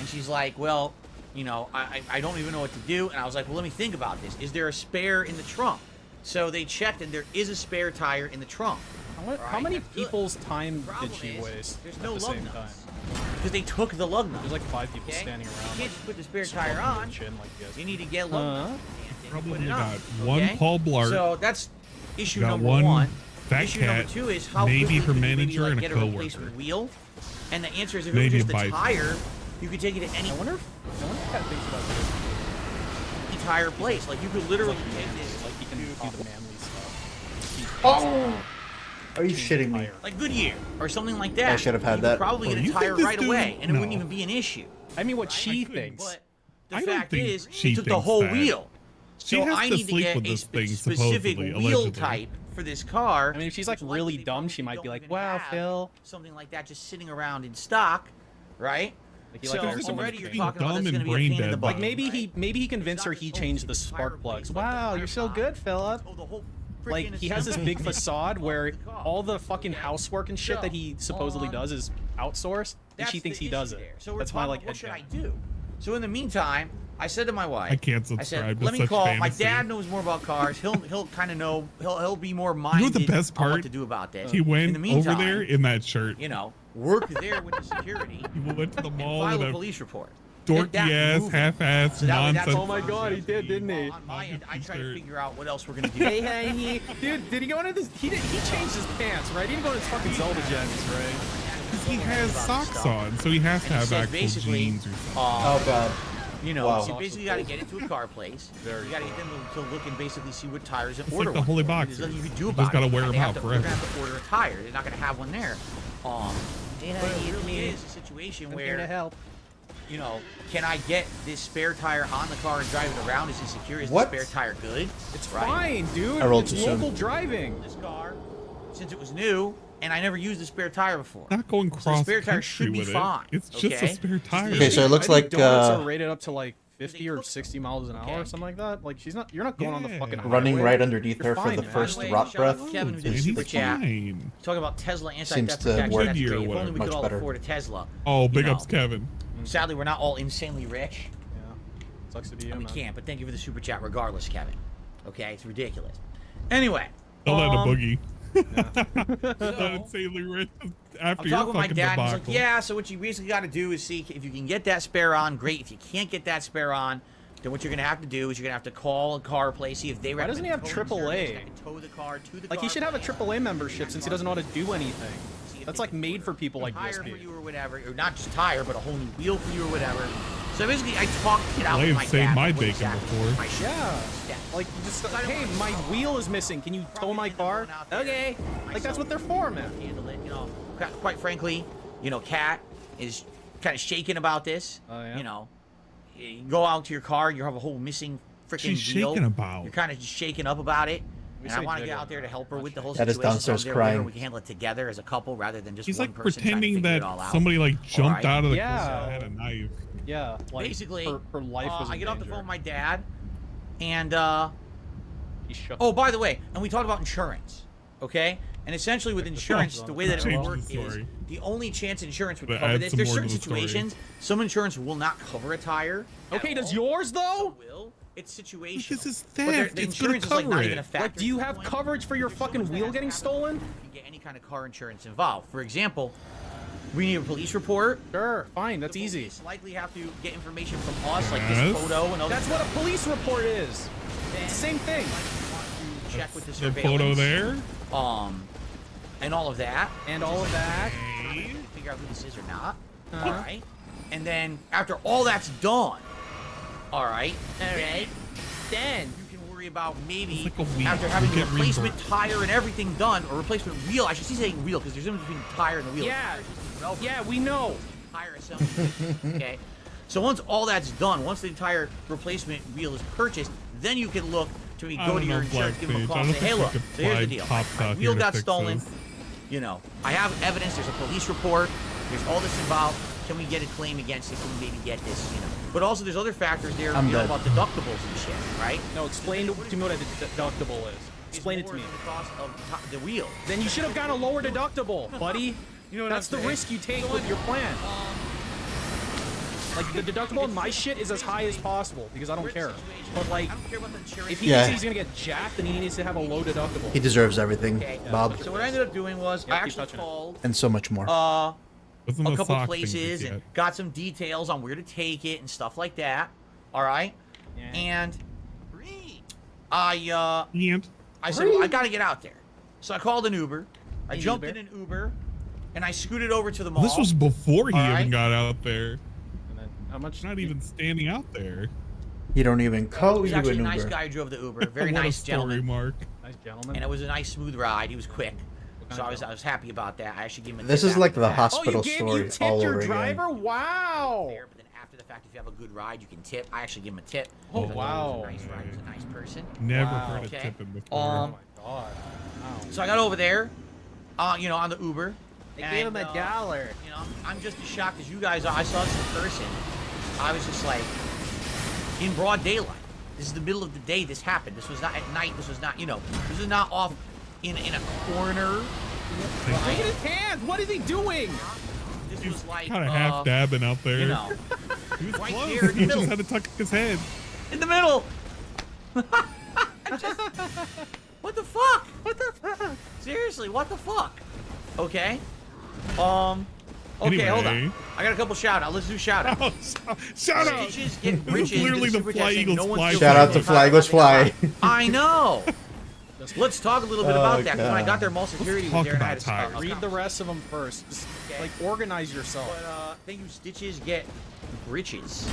and she's like, "Well, I don't even know what to do." And I was like, "Well, let me think about this. Is there a spare in the trunk?" So they checked, and there is a spare tire in the trunk. How Alright, many that's good. people's time Problem did she is, waste there's at no the lug same time? nuts because they took the lug nuts. There's like 5 people Okay? standing around. You can't like, just put the spare tire smoking on. their chin like you guys. You need to get lug nuts. And then Probably put it only on, got one okay? Paul Blart. So that's issue Got number one one. fat Issue cat, number two is how maybe quickly her could you manager like, and a get a coworker. replacement wheel. And the answer is if Maybe it a was just a bison. tire, you could take it to any I wonder if Cat thinks about this. tire place. Like you could literally take this. Like he can do the manly stuff. Oh! Are you shitting me? Like Goodyear or something like that. I should have had you that. Could probably Oh, get a you think tire this right dude- away, and it wouldn't no. even be an issue. I mean, what she couldn't. thinks. But the I don't fact think is, she they took the thinks whole that. wheel. She So has I to need to sleep get with a this thing, specific supposedly, wheel allegedly. type for this car. I mean, if she's like which really likely they dumb, probably she might be don't like, even "Wow, have Phil." something like that just sitting around in stock, right? Like, you So like to hear someone already you're think. talking about dumb that's and going to be a brain pain in the dead, butt. Like maybe right? he convinced her he changed the spark plugs. Wow, you're so good, Philip. Oh, the whole Like freaking he has this big assembly facade where of the car. all the fucking housework and shit that he supposedly on. does is outsourced, and That's she thinks the he does issue it. there. So we're That's my talking like about what should I headcanon. do? So in the meantime, I said to my wife, I can't I said, subscribe to let me such call. My fantasy. dad knows more about cars. He'll kind of know. He'll be more minded the best on what part? to do about this. He in went the meantime, over there in that shirt. You know, work there with the security He went to the and mall file with a a police report. Get that dorky ass, moving. half-ass So that way that's nonsense. Oh my god, he did, didn't he? On my end, I try to T-shirt. figure out what else we're gonna do. Hey, dude, did he go into this? He changed his pants, right? He didn't go into his fucking Zelda gens, right? He has socks on, so he has to And he have said actual basically, jeans or something. Oh god. You know, Wow. so you basically got to get into a car place. Very You got to get them to look and basically see what tires and It's order like the one holy for them. boxers. There's nothing you can do You about just gotta it. wear And them they have out to- forever. They're gonna have to order a tire. They're not gonna have one there. But it really is a situation I'm here to where, help. you know, can I get this spare tire on the car and drive it around? Is it secure? Is What? the spare tire good? It's Right. fine, dude. I rolled It's too soon. local driving. This car, since it was new, and I never used the spare tire before. Not going So the cross spare tire country should be with fine. it. It's just okay? a spare tire. Okay, so it looks I think like, donuts are rated up to like 50 or took 60 miles an hour or Okay. something like that. Like you're not going on the Yeah. fucking running highway. right underneath You're her for fine, the man. first By the way, rot shout out breath. to Kevin who did Man, the he's super chat. fine. Talking about Tesla Seems anti-theft to protection. work That's great. If much only we could all better. afford a Tesla. Oh, you big know. ups, Kevin. Sadly, we're not all insanely rich. Yeah. Sucks to be you, And we man. can't, but thank you for the super chat regardless, Kevin. Okay, it's ridiculous. Anyway. Don't let a um, boogie. Started sailing right after I'm your talking with my fucking dad, and he's debacle. like, yeah, so what you basically got to do is see if you can get that spare on, great. If you can't get that spare on, then what you're going to have to do is you're going to have to call a car place, see if they Why doesn't he have recommend towing AAA? service that can tow the car to the Like, he car should have a place. AAA membership since he doesn't know how to do anything. See if That's they like can made for people like tire for BSP. you or whatever, or not just tire, but a whole new wheel for you or whatever. So basically, I talked it out Well, with I've my saved dad. my what bacon exactly before. my shit Yeah. is. Yeah. Like, you just, I don't hey, want my to- wheel is missing. Can you tow my car? Okay. Like, that's what they're for, man. Handle it, you know. Quite frankly, you know, Kat is kind of shaking about this. Oh, yeah? You know, you go out to your car, you have a whole missing freaking She's wheel. shaking about. You're kind of just shaking up about it. We And I say want to get jiggle, out there to help her not with the whole That is situation. downstairs so I'm there with her, crying. we can handle it together as a couple rather than just He's one like person trying to pretending figure that it all out. somebody like jumped Alright. out of the Yeah. car and had a knife. Yeah. Like, Basically, her life was I in get off the danger. phone with my dad, and He shook. oh, by the way, and we talked about insurance, okay? And essentially with insurance, the way that it Change would the work is story. the only chance insurance would But cover add this. some There's more certain to the story. situations, some insurance will not cover a tire. at Okay, does all. yours, though? Some will. It's situational. This is But theft. the It's gonna insurance is like not cover even a it. factor. Like, do you at have this point. coverage for your If fucking someone's wheel gonna getting have stolen? You can get any kind of car insurance involved. For example, we need a police report. Sure, fine, that's The easy. police likely have to get information from us, like Yes. this photo and other That's what a police report is. Then It's the same thing. you might want to check with the The surveillance. photo there. And all of that. And all of that. Okay. Figure out who this is or not. Uh-huh. All right. And then after all that's done, all right, then you can worry about maybe It's like a wheel. after having You the get replacement reimbursed. tire and everything done, or replacement wheel. I should say wheel because there's a difference between the tire and the wheel. Yeah. No, Yeah, we know. tire assembly. Okay. So once all that's done, once the entire replacement wheel is purchased, then you can look to I go don't to your know, insurance, give them a Blackpage. call, I and don't say, hey, think we look, could so here's the fly deal. cops My out wheel here to got fix stolen. this. You know, I have evidence. There's a police report. There's all this involved. Can we get a claim against it? Can we maybe get this? You know, but also there's other factors there. I'm you know dead. about deductibles and shit, right? No, explain to me what a deductible is. Explain it to me. It's more than the cost of the wheel. Then you should have gotten a lower deductible, buddy. You know what That's I'm the saying? risk you take with your plan. Like, the deductible on my shit is as high as possible because I don't care. But, like, I don't care about the insurance. if he Yeah. thinks he's gonna get jacked, then he needs to have a low deductible. He deserves everything, Okay. Bob, So what I ended up doing was Yeah, I keep actually touching it. called and so much more. Wasn't a the couple sock thing places just and yet. got some details on where to take it and stuff like that. All right. Yeah. And I And I said, well, I gotta get out there. So I called an Uber. I An jumped Uber? in an Uber, and I scooted over to the mall. this was before he All even right. got out there. And then how much? He's not even standing out there. You don't even He call was you actually a an nice Uber. guy who drove the Uber. Very What a nice story, gentleman. Mark. Nice gentleman. And it was a nice smooth ride. He was quick. kind So of I was happy about that. I actually gave him a This tip is like after the fact. hospital you story tipped all your over again. driver? Wow. There, but then after the fact, if you have a good ride, you can tip. I actually gave him a tip. Oh, because I thought wow. It was a nice ride. He was a nice person. Never Wow. heard a Okay. tipping before. Oh my god. Wow. So I got over there, you know, on the Uber. They and, gave him $1. You know, I'm just as shocked as you guys are. I saw this in person. I was just like, in broad daylight. This is the middle of the day. This happened. This was not at night. This was not, you know, this is not off in a corner. Look at his hands. What is he doing? This He's was like, kind of half dabbing out there. you know, He was right close. here in the He just middle. had to tuck his head. in the middle. What the fuck? What the fuck? Seriously, what the fuck? Okay. Okay, hold on. Anyway. I got a couple shout outs. Let's do shout outs. Oh, shout out! Stitches get This is bridges. literally the Super Fly Chat saying Eagles no one's fly. feeling Shout out to it. Fly Eagles Fly. I know. Let's talk a little bit Oh, about that. 'Cause when I God. got there, mall security was talk there, and I had about tires. a Read the rest of them first. Just, Okay. like, organize yourself. But thank you, Stitches get britches.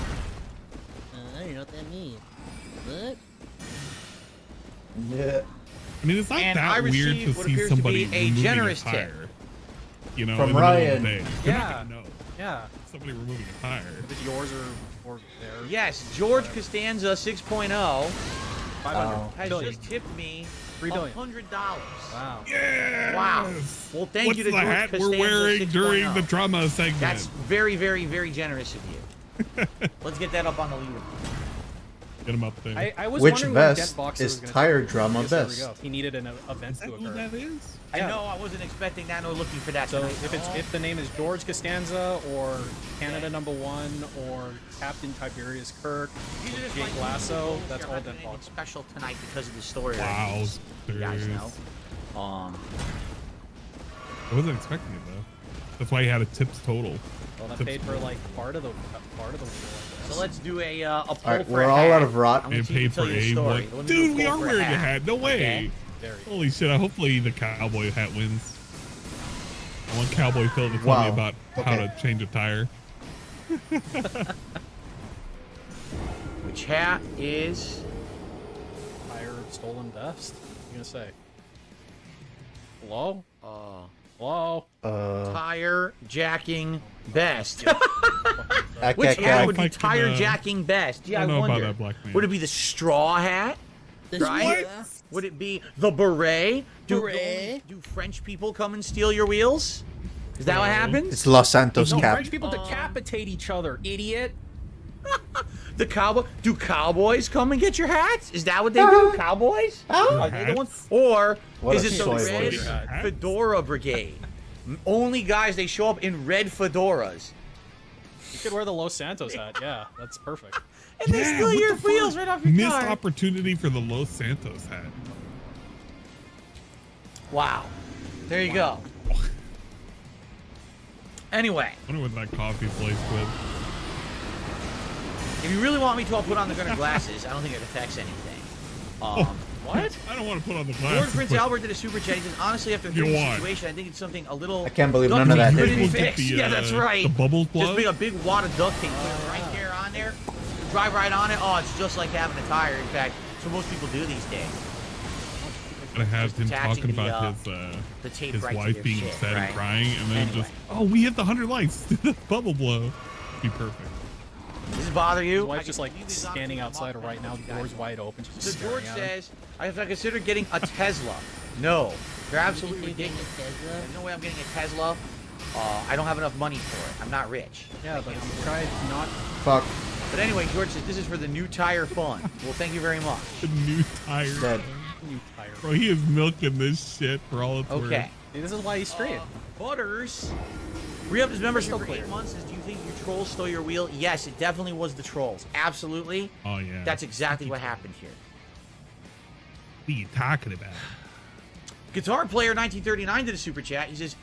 I don't know what that means. What? Yeah. I mean, it's not And that I weird to received what see appears to somebody be a removing generous a tire. tip. You know, From in the middle of Ryan. the day. They're not Yeah. gonna know. Yeah. Somebody removing a tire. If it's yours or theirs. Yes, George Costanza 6.0 500. Wow. has Billion. just tipped me $3 billion. $100. Wow. Yes! Wow. Well, thank What's you to the George hat we're Costanza wearing during 6.0. the drama segment? That's very, very, very generous of you. Let's get that up on the leader. Get him up there. I was Which wondering when vest Dent Boxer is was gonna tire take it. drama Yes, there we vest? go. He needed an event Is that to who occur. that is? I Yeah. know, I wasn't expecting that nor looking for that So tonight. if the name is George Costanza or Canada #1 or Captain Tiberius Kirk These are or just Jake like Lasso, rules. that's They're all not Dent doing anything Boxer. special tonight because of the story. Wow. You guys know. I wasn't expecting it though. That's why he had a tips total. Well, that paid for like part of the wheel. So let's do a poll Alright, for we're a all hat. out of rot. I'm gonna It see you paid tell for you a a story. what? Let me do Dude, we poll are for wearing a hat. No way. Okay. Very Holy shit! Hopefully the cowboy hat wins. I want Cowboy Phil to tell Wow. me about how to change a tire. Which hat is? Tire stolen vest. What are you gonna say? Hello? Uh, Hello? tire jacking best. Ack, Which ack, hat ack. would be If I could, tire jacking best? Yeah, I I don't know about wonder. that, black man. Would it be the straw hat? Right? Would it be the beret? Beret? Do French people come and steal your wheels? Is that what happens? It's Los Santos No, cap. French people decapitate each other, idiot. The cowboy? Do cowboys come and get your hats? Is that what they do? Cowboys? Are they the ones? Or What is a it the soy red voice. fedora brigade? Only guys, they show up in red fedoras. You could wear the Los Santos hat. Yeah, that's perfect. And they steal what your the fuck? wheels right off your Missed car. opportunity for the Los Santos hat. Wow. There you go. Anyway, I wonder what that coffee's laced with. if you really want me to, I'll put on the gunner glasses. I don't think it affects anything. What? I don't want to put on the Lord glasses. Prince but Albert did a super chat. He says, honestly, after You hearing the want. situation, I think it's something a little... I can't believe duct none of that tape hit couldn't me. Get fix. the, Yeah, that's right. The bubble Just plug. bring a big wad of duct tape, put it right there on there, drive right on it. Oh, it's just like having a tire. In fact, it's what most people do these days. I have him attaching talking about the tape his right to wife their being shit, upset right? and crying, and then Anyway. just, oh, we hit the 100 likes. Bubble blow. Be perfect. Does this bother you? His wife's I just can like leave these on standing for a outside month right now, and let you doors guys wide open. She's know. just So George staring at him. says, if I consider getting a Tesla. No, they're absolutely You think you're ridiculous. getting a Tesla? There's no way I'm getting a Tesla. I don't have enough money for it. I'm not rich. Yeah, but I'm trying not. Fuck. But anyway, George says this is for the new tire fund. Well, thank you very much. The new tire. Dead. New tire. Bro, he is milking this shit for all it's Okay. See, this is why he's straight. Butters. Re-up his membership Crystal for 8 clear. months. Says, do you think your trolls stole your wheel? Yes, it definitely was the trolls. Absolutely. worth. Oh, yeah. That's exactly what happened here. What are you talking about? Guitar Player 1939 did a super chat. He says,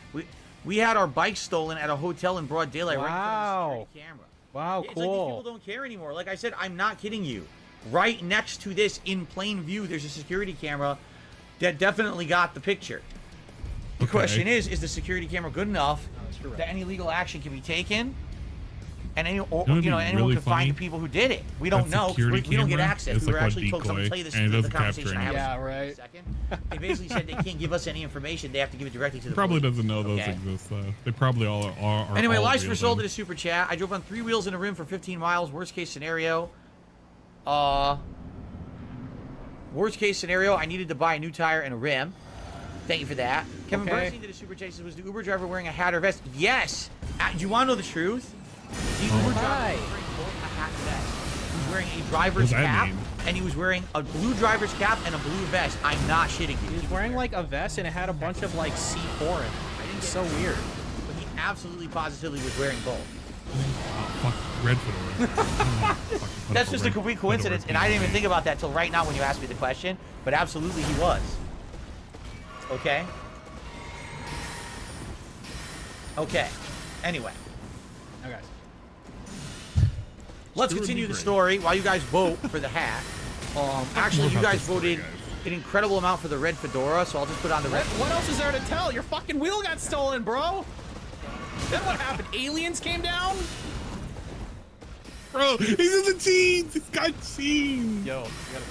we had our bike stolen at a hotel in broad daylight right in front of the Wow. security camera. Wow, It's like these people cool. don't care anymore. Like I said, I'm not kidding you. Right next to this, in plain view, there's a security camera that definitely got the picture. The Okay. question is the security camera good enough you're right. that any legal action can be taken? And any, or, Know what'd you know, be anyone really can find funny? the people who did it. We don't That know. 'Cause We security don't get camera access. is We were like a actually told, someone decoy, play this and it the doesn't conversation I capture have Yeah, right. a second. They basically said they can't give us any information. They have to give it directly to the Probably police. doesn't know those Okay. exist, though. They probably all are Anyway, all Lives real for Soul then. did a super chat. I drove on 3 wheels in a rim for 15 miles. Worst case scenario. Worst case scenario, I needed to buy a new tire and a rim. Thank you for that. Kevin Okay. Bernstein did a super chat. He says, was the Uber driver wearing a hat or vest? Yes. Do you want to know the truth? The Uber driver Hi. was wearing both a hat and vest. He was wearing a driver's What does that cap, mean? and he was wearing a blue driver's cap and a blue vest. I'm not shitting you. He was wearing like a vest and it had a bunch of like C4 in it. It's so weird. But he absolutely positively was wearing both. Oh, fuck, red fedora. That's just a complete coincidence, and I didn't even think about that till right now when you asked me the question. But absolutely, he was. Okay. Okay. Anyway, Now, guys. let's Stuart continue the Negri. story while you guys vote for the hat. Actually, More you about guys this story, voted guys. an incredible amount for the red fedora, so I'll just put on the red. What else is there to tell? Your fucking wheel got stolen, bro. Then what happened? Aliens came down? Bro, he's in the jeans. He's got jeans. Yo, you gotta.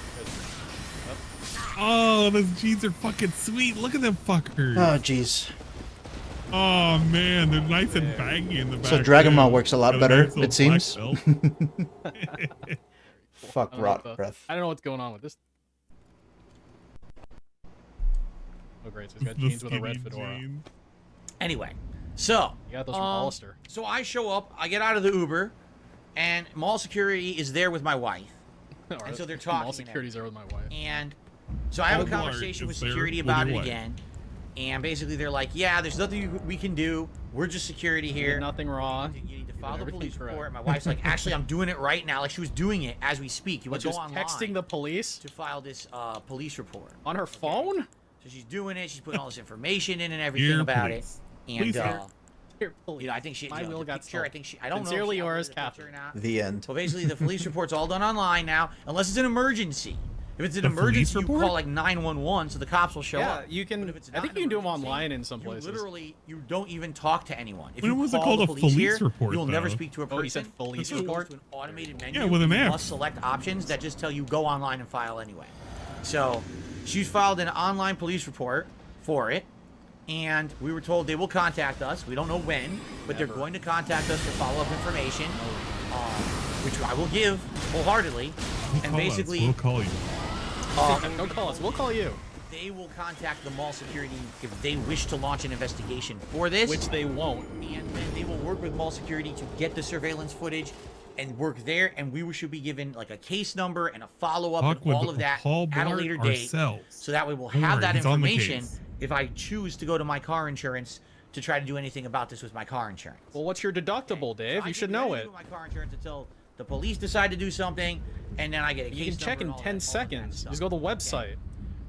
Oh, those jeans are fucking sweet. Look at them fuckers. Oh, jeez. Oh, man. They're nice and baggy in the back. So Dragon too. Ball works a lot Got a better, nice little it seems. black belt. Fuck I don't know rot what the- breath. I don't know what's going on with this. Oh, great. So he's got The jeans with a red skinny fedora. jeans. Anyway, so You got those from Hollister. So I show up, I get out of the Uber, and mall security is there with my wife. Alright. so they're All talking and security's there with my wife. And so I have a Walmart conversation with is there security with about your it wife. again. And basically they're like, yeah, there's nothing we can do. We're just security You here. did nothing wrong. You need to did file the everything police correct. report. My wife's like, actually, I'm doing it right now. Like she was doing it as we speak. You But would go just online texting the police to file this police report. on her phone? So she's doing it. She's putting all this information in and everything Here, about please. it. Please, And here. Here, please. you know, I think she. My you know, wheel the got picture, stolen. I think she. I don't know. Sincerely if she yours, uploaded the picture or Captain. not. The end. So basically, the police report's all done online now, unless it's an emergency. If it's an The police emergency, you report? call like 911, so the cops will show Yeah, up. you can. But if it's I not think an you can do them emergency, online in some you places. literally, you don't even talk to anyone. If When you was it call called the a police police here, report, you'll never though? speak to a person. Oh, you said police It goes report? to an automated menu. Yeah, with an You app. must select options that just tell you go online and file anyway. So, she's filed an online police report for it, and we were told they will contact us. We don't know when, but they're going to contact us for follow-up information, which I will give wholeheartedly. We'll And call basically, us. We'll call you. Don't call us. We'll call you. they will contact the mall security if they wish to launch an investigation for this. Which they won't. And then they will work with mall security to get the surveillance footage and work there. And we should be given like a case number and a follow-up Talk and with all of that Paul at a Blart later date. ourselves. So that way we'll Don't have worry, that he's on the information case. if I choose to go to my car insurance to try to do anything about this with my car insurance. Well, what's your deductible, Okay? Dave? So I You should can know do it. my car insurance until the police decide to do something, and then I get a You case can check number in and all 10 that seconds. stuff. Just go to the website.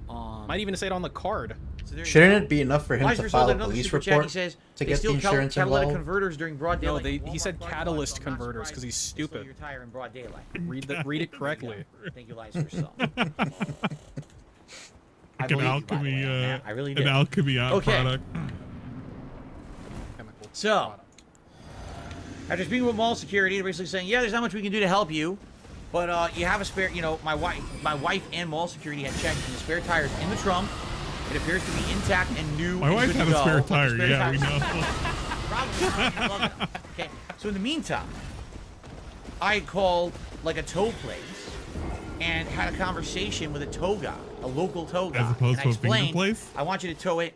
Okay? Might even say it on the card. So there you Shouldn't go. it be enough for him Elijah to Rizal file did a another police super chat. report He says to they get the steal insurance catalytic involved? converters during broad No, daylight. he said Walmart parking catalyst lots, so I'm not converters, 'cause he's surprised they stole stupid. your tire in broad daylight. Read it correctly. Thank you, Elijah Rizal. I Like an believe you, by the alchemy, way, Matt. I really an did. alchemy Okay. product. Chemical So, product. after speaking with mall security, they're basically saying, yeah, there's not much we can do to help you, but you have a spare. You know, my wife and mall security had checked, and the spare tire's in the trunk. It appears to be intact and new. My and wife good had to a go, spare but the tire. spare Yeah, we tire- know. Probably. Okay. So in the meantime, I called like a tow place and had a conversation with a tow guy, a local tow guy. As opposed and I to a finger explained, place? I want you to tow it,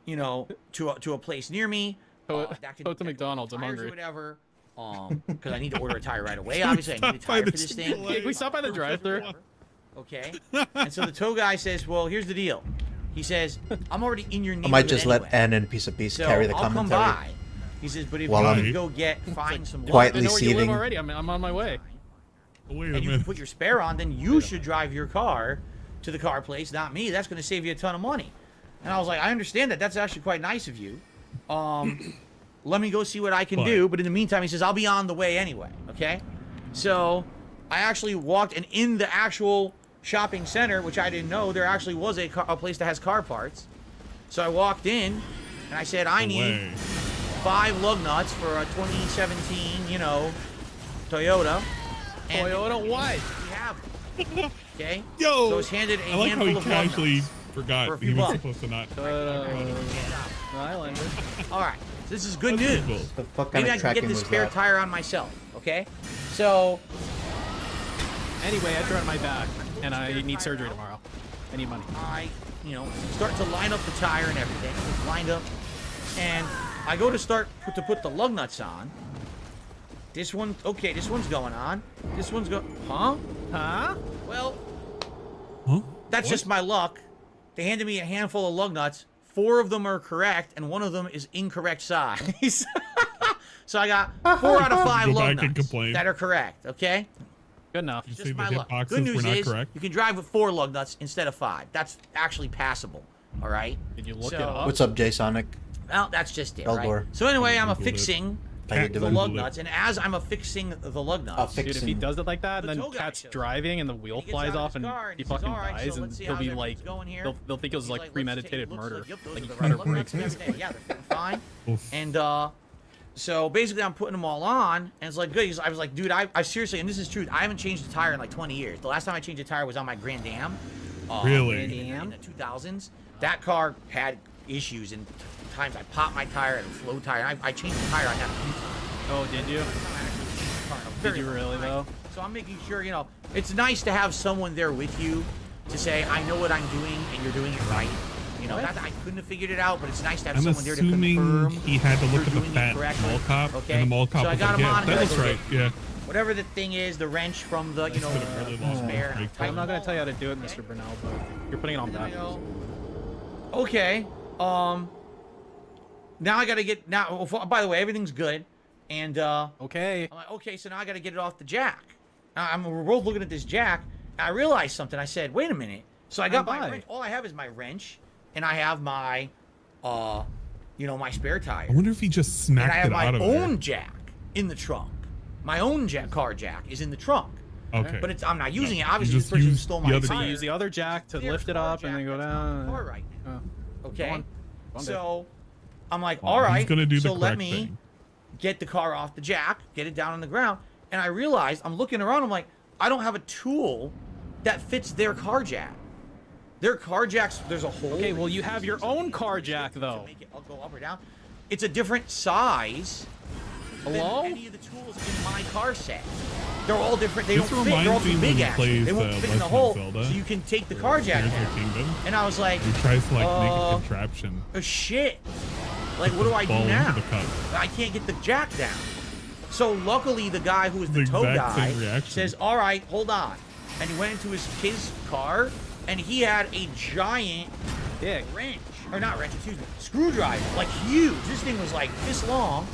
you know, to a place near me. Tow it- that can- tow it to that can McDonald's, I'm tires or hungry. whatever. Because I need to order a tire right away. Obviously, I need a Stop by tire for the this thing. Chick-fil-A. Hey, can we stop by the drive-thru? Okay. And so the tow guy says, "Well, here's the deal." He says, "I'm already in your I neighborhood might just anyway. let N and Piece of Piece So carry the I'll come commentary. by." He says, "But if While you I'm can go find some quietly I know where you live seething. already. I'm on my way. Wait a and you can minute. put your spare on, then you should drive your car to the car place, not me. That's going to save you a ton of money." And I was like, "I understand that. That's actually quite nice of you. Let me go see what I can do." But in the meantime, he says, "I'll be on the way anyway." Okay. So I actually walked, and in the actual shopping center, which I didn't know, there actually was a place that has car parts. So I walked in, and I said, "I need Away. 5 lug nuts for a 2017, you know, Toyota." And Toyota, what? we have them. Okay? Yo! So it's handed a I like how handful he of lug casually nuts. forgot For a he few was bucks. supposed to not. Islander. All right. So this is good That's news. cool. The fuck kind Maybe of I can tracking get this was spare that? tire on myself. Okay? So Anyway, I hurt my back, and I need surgery tomorrow. I need money. I, you know, start to line up the tire and everything. It's lined up. And I go to start to put the lug nuts on. This one, okay, this one's going on. This one's huh? Huh? Well, Huh? that's What? just my luck. They handed me a handful of lug nuts. 4 of them are correct, and 1 of them is incorrect size. So I got 4 out of 5 Go lug back and nuts complain. that are correct, okay? Good enough. You say Just the my luck. hitboxes Good news were not is correct? you can drive with 4 lug nuts instead of 5. That's actually passable, all right? Did you look So- it up? What's up, J-Sonic? Well, that's just it, Eldor. right? So anyway, I'm Googled it. affixing How you the doing? lug Googled it. nuts, and as I'm affixing the lug nuts, Affix- Dude, if he fixing- does it like that, The and tow then guy Cat's shows up. driving and the wheel he gets flies out of off his and car he he says, fucking "All right, dies, so and let's see he'll how be everything's like, going here." they'll think it was He's like let's premeditated take- looks murder. like, yep, those Like are he the tried to right lug break nuts and everything. Yeah, they're fitting fine. Oof. And so basically, I'm putting them all on, and it's like good. I was like, dude, I seriously, and this is true. I haven't changed a tire in like 20 years. The last time I changed a tire was on my Grand Am. Really? In the 2000s. That car had issues, and times I popped my tire and a flow tire. I changed the tire on that a few times. Oh, did you? Did you really, though? So I'm making sure, you know, it's nice to have someone there with you to say, I know what I'm doing, and you're doing it right. You know, What? not that I couldn't have figured it out, but it's nice to have I'm someone there to assuming confirm he had to look you're at the doing it fat correctly. mall cop, Okay? and the mall cop So I was got like, him yeah, on, that and looks I was right, like, yeah. whatever the thing is, the wrench from the, you know, That's been a really long spare. break tight I'm not gonna ball. tell you how to do it, Mr. Brunel, but you're putting it on And then I backwards. go, okay. Now I gotta get by the way, everything's good, and Okay. I'm like, okay, so now I gotta get it off the jack. We're both looking at this jack. And I realized something. I said, wait a minute. So I got my wrench. All I have is my wrench, and I have my, my spare tire. I wonder if he just And I snacked have it my out of own there. jack in the trunk. My own car jack is in the trunk. Okay. But I'm not using it. You Obviously, just this person used stole the my other tire. jack. You use the other jack to lift it up and then go down. Car right now. Go Okay. on. Go on, So I'm like, Well, all right. he's gonna do the so let correct me thing. get the car off the jack, get it down on the ground, and I realized I'm looking around. I'm like, I don't have a tool that fits their car jack. Their car jacks, there's a hole. Okay, well, you have your own car jack, though. I'll go up or down. It's a different size Hello? than any of the tools in my car set. They're all different. They This don't fit. They're all reminds me too when big, he actually. They plays, won't fit in the Legend of hole, Zelda. so you can take the car jack Tears of down. the Kingdom. And I was like, He tries to like make a contraption. oh, shit. Like, what do I do Fall into now? the cup. I can't get the jack down. So luckily, the guy who was the The tow exact guy same reaction. says, all right, hold on. And he went into his car, and he had a giant Dick. wrench. Or not wrench, excuse me. Screwdriver. Like, huge. This thing was like this long.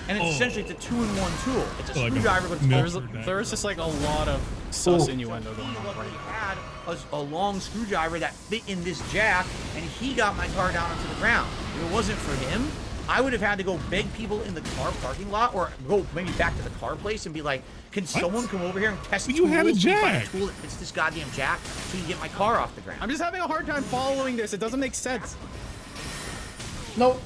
And it's essentially, it's a 2-in-1 tool. It's a Like a screwdriver, but it's nip. also There's just like a lot of sus innuendo going on luckily right had a long screwdriver that fit in this jack, and he got my car down onto the ground. If it wasn't for him, I would have had to go beg people in the car parking lot, or go maybe back to the car place and be like, can someone come over here and test But tools? you had a Can you find jack. tool that fits this goddamn jack so you can get my car off the ground. I'm just having a hard time following this. It doesn't make sense. Nope.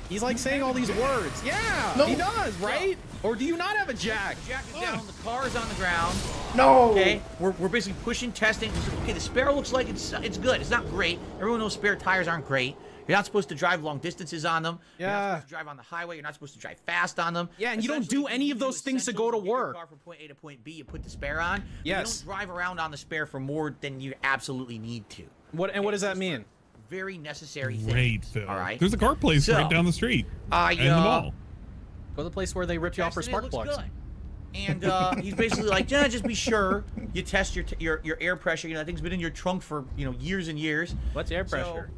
He's like saying all these words. Yeah, No. he does, right? Or do you not have a jack? The jack is down, the car is on the ground. No. Okay, we're basically pushing, testing. Okay, the spare looks like it's good. It's not great. Everyone knows spare tires aren't great. You're not supposed to drive long distances on them. You're not Yeah. supposed to drive on the highway. You're not supposed to drive fast on them. Yeah, and you don't Essentially, do any of those things to go to essentials, you get your work. Car from point A to point B, you put the spare on. But Yes. You don't drive around on the spare for more than you absolutely need to. What does that mean? Very necessary thing. Great, Phil. All right. There's a car place So, right down the street. I and the mall. Go to the place where they ripped you off for tested it, spark looks plugs. good. And he's basically like, yeah, just be sure you test your air pressure. You know, that thing's been in your trunk for years and years. What's air So, pressure?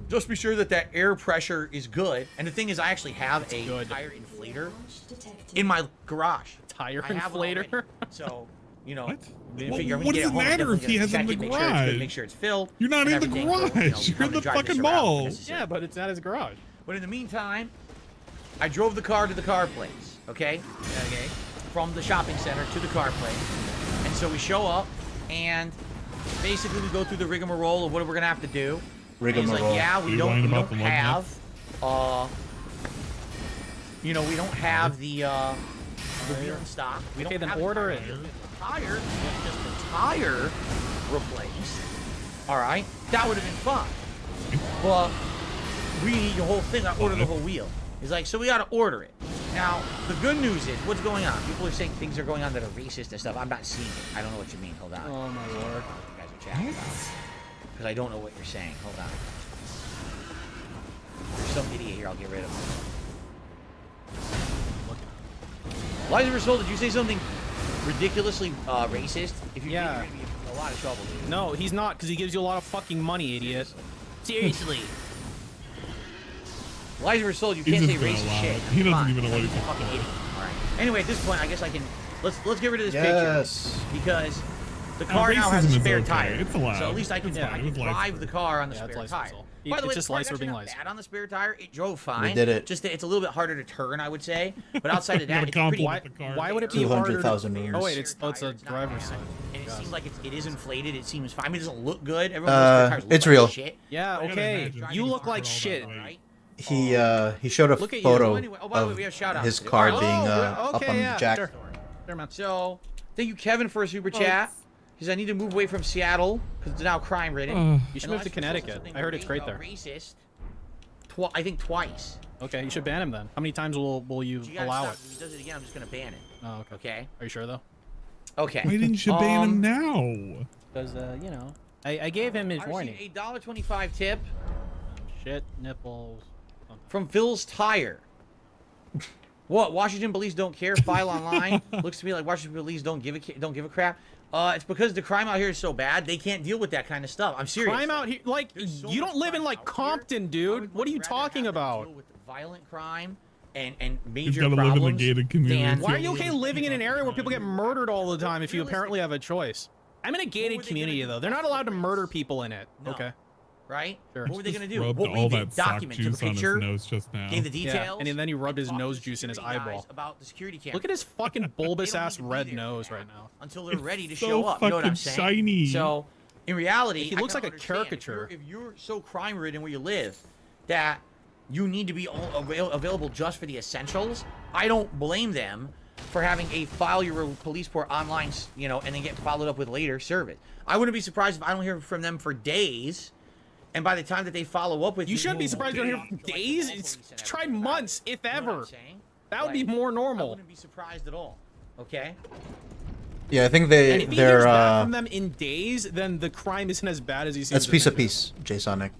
just be sure that air pressure is good. And the thing is, I actually have a good. tire inflator in my garage. Tire I have one inflator? already. So, What? we Well, figure when what we does get it home, matter we're if he definitely has it in gonna the check Make sure it's good, garage? make sure it's filled. You're not and in the everything. We'll, garage. You're in probably the drive this fucking around if mall. necessary. Yeah, but it's at his garage. But in the meantime, I drove the car to the car place, okay? Okay. From the shopping center to the car place. And so we show up, and basically we go through the rigmarole of what we're going to have to do. And he's Rigmarole. like, yeah, we You don't lying about the lug have, we don't have the wheel in stock. We Okay, don't then have the order tire. it. The tire, just the tire replaced. All right, that would have been fun. But we need the whole thing. I ordered the whole wheel. He's like, so we got to order it. Now, the good news is, what's going on? People are saying things are going on that are racist and stuff. I'm not seeing it. I don't know what you mean. Hold on. Oh my lord. You guys are chatting about it. Because I don't know what you're saying. Hold on. There's some idiot here. I'll get rid of him. Liza Versol, did you say something ridiculously racist? If you Yeah. did, you're going to be in a lot of trouble, dude. No, he's not, because he gives you a lot of fucking money, idiot. Seriously. Liza Versol, you He's can't say just gonna racist allow shit. it. He doesn't Come on. even know what he's You're a talking fucking about. idiot. All right. Anyway, at this point, I guess I can. Let's get rid of this Yes. picture because the car now has a racism is spare okay. tire. It's allowed. So at least I can, Yeah, I it can was drive licensed. the car on the Yeah, it's spare tire. licensed. By the way, It's just the car's licer actually being not lice. bad on the spare tire. It drove fine. did it. Just that it's a little bit harder to turn, I would say. But outside of that, gotta it's pretty. compliment the car. Why would it be harder? 200,000 meters. Oh wait, it's a Spare tire, not driver's bad. side. And it Yes. seems like it is inflated. It seems fine. I mean, it doesn't look good. Everyone knows spare tires look it's like real. Shit. Yeah, I gotta okay. imagine You he's look like all that shit. way. Right? He showed a Look at you. photo Anyway, oh, by the way, we have of shout-outs his today. car Oh, being okay, up on yeah, the jack. sure. Sure, man. So, thank you, Kevin, for a super chat. He says, I need to move away from Seattle because it's now crime-ridden. You should And move to last Connecticut. something I heard it's great there. Racist. I think twice. Okay, you should ban him then. How many times will you You gotta allow stop. it? If he does it again, I'm just gonna ban it. Oh, okay. Okay. Are you sure though? Okay. Why didn't you ban him now? Because I gave him his I warning. received a $1.25 tip Shit, nipples. from Phil's Tire. What? Washington police don't care. File online. Looks to me like Washington police don't give a crap. It's because the crime out here is so bad they can't deal with that kind of stuff. I'm serious. Crime out here, like There's so you much don't live in crime like out here. Compton, I dude. would What are you rather talking have them about? deal with violent crime and major He's gotta problems live in the gated community. than- Why are you okay living in an area where people get murdered all the time if you apparently have a choice? I'm in a gated community though. They're not allowed to murder people in it. No. Okay. Right? Sure. What were they gonna do? Rubbed What all we did? that sock Document, took a juice on his picture, nose just now. gave the Yeah, details, and then he rubbed his talked to nose the juice in his security guys eyeball. about the security camera. Look at his fucking bulbous They don't ass need to be red there nose now right now. until they're ready to so show up. You know what I'm fucking saying? shiny. So, in reality, He I looks kinda like a understand. caricature. If you're so crime-ridden where you live that you need to be available just for the essentials, I don't blame them for having a file your police report online, you know, and then get followed up with later service. I wouldn't be surprised if I don't hear from them for days, and by the time that they follow up with You shouldn't be surprised you don't hear from like, days. call It's police and try everything. months, if You know what I'm ever. saying? That would be Like, more I normal. wouldn't be surprised at all. Okay? Yeah, I think And they if he hears they're back from them in days, then the crime isn't as bad as he seems. that's to piece of think. piece, jsonic.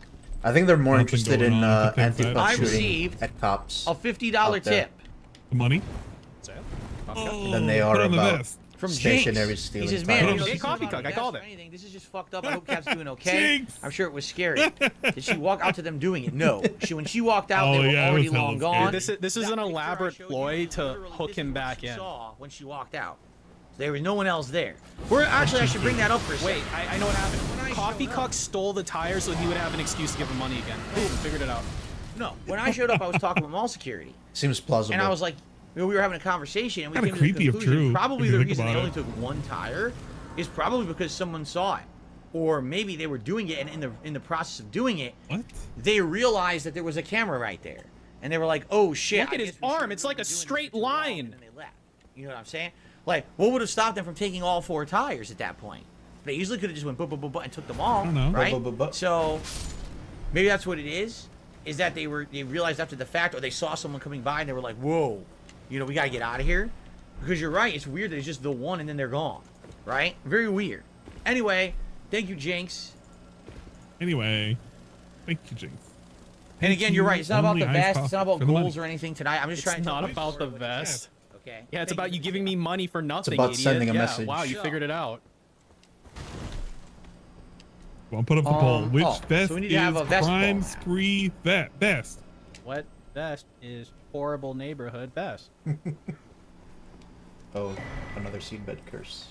I think they're more Nothing interested going in on with the things that- anti-cop I shooting received at cops A $50 Out there. tip The money? So, than they put are on the about vest. from stationary Jinx. stealing. He says, man, firearms. you know, Hey, this is coffee not cook, a I called vest or it. anything. This is just fucked up. I hope Cap's doing okay. Jinx. I'm sure it was scary. Did she walk out to them doing it? No. When she walked out, Oh, they were yeah, it already was hella long scary. gone. This is That an picture I elaborate showed ploy you, to literally, hook this him is what back she in. saw when she walked out. There was no one else there. We're actually, I should bring that up for a second. Wait, I know what happened. When I Coffee showed up- Cuck stole the tires so he would have an excuse to give him money again. Boom, figured it out. No. When I showed up, I was talking with mall security. Seems plausible. And I was like, you know, we were having a conversation, and we Kinda came to the creepy if conclusion true, probably if you the think reason they about only it. took one tire is probably because someone saw it, or maybe they were doing it, and in the process of doing it, What? they realized that there was a camera right there, and they were like, "Oh shit!" Look at I his guess we arm, should've it's really like a been doing this straight for too long," line. And then they left. You know what I'm saying? Like, what would have stopped them from taking all 4 tires at that point? They easily could have just went boop boop boop boop and took them all, I don't know. right? Boop, boop, boop, boop. So maybe that's what it is. Is that they realized after the fact, or they saw someone coming by and they were like, "Whoa, you know, we gotta get out of here." Because you're right, it's weird that it's just the one and then they're gone, right? Very weird. Anyway, thank you, Jinx. Anyway, thank you, Jinx. And again, you're right. It's not about the Only iced vest. It's not coffee about for the money. goals or anything tonight. I'm just It's trying to. not tell you about the what it vest. is. Okay. Yeah, it's Thank about you giving me money for nothing, about idiot. sending a Yeah, message. wow, you So- figured it out. Well, put up the poll. Which oh, vest so we need to have is a vest crime poll. spree best? What best is horrible neighborhood best? Oh, another seedbed curse.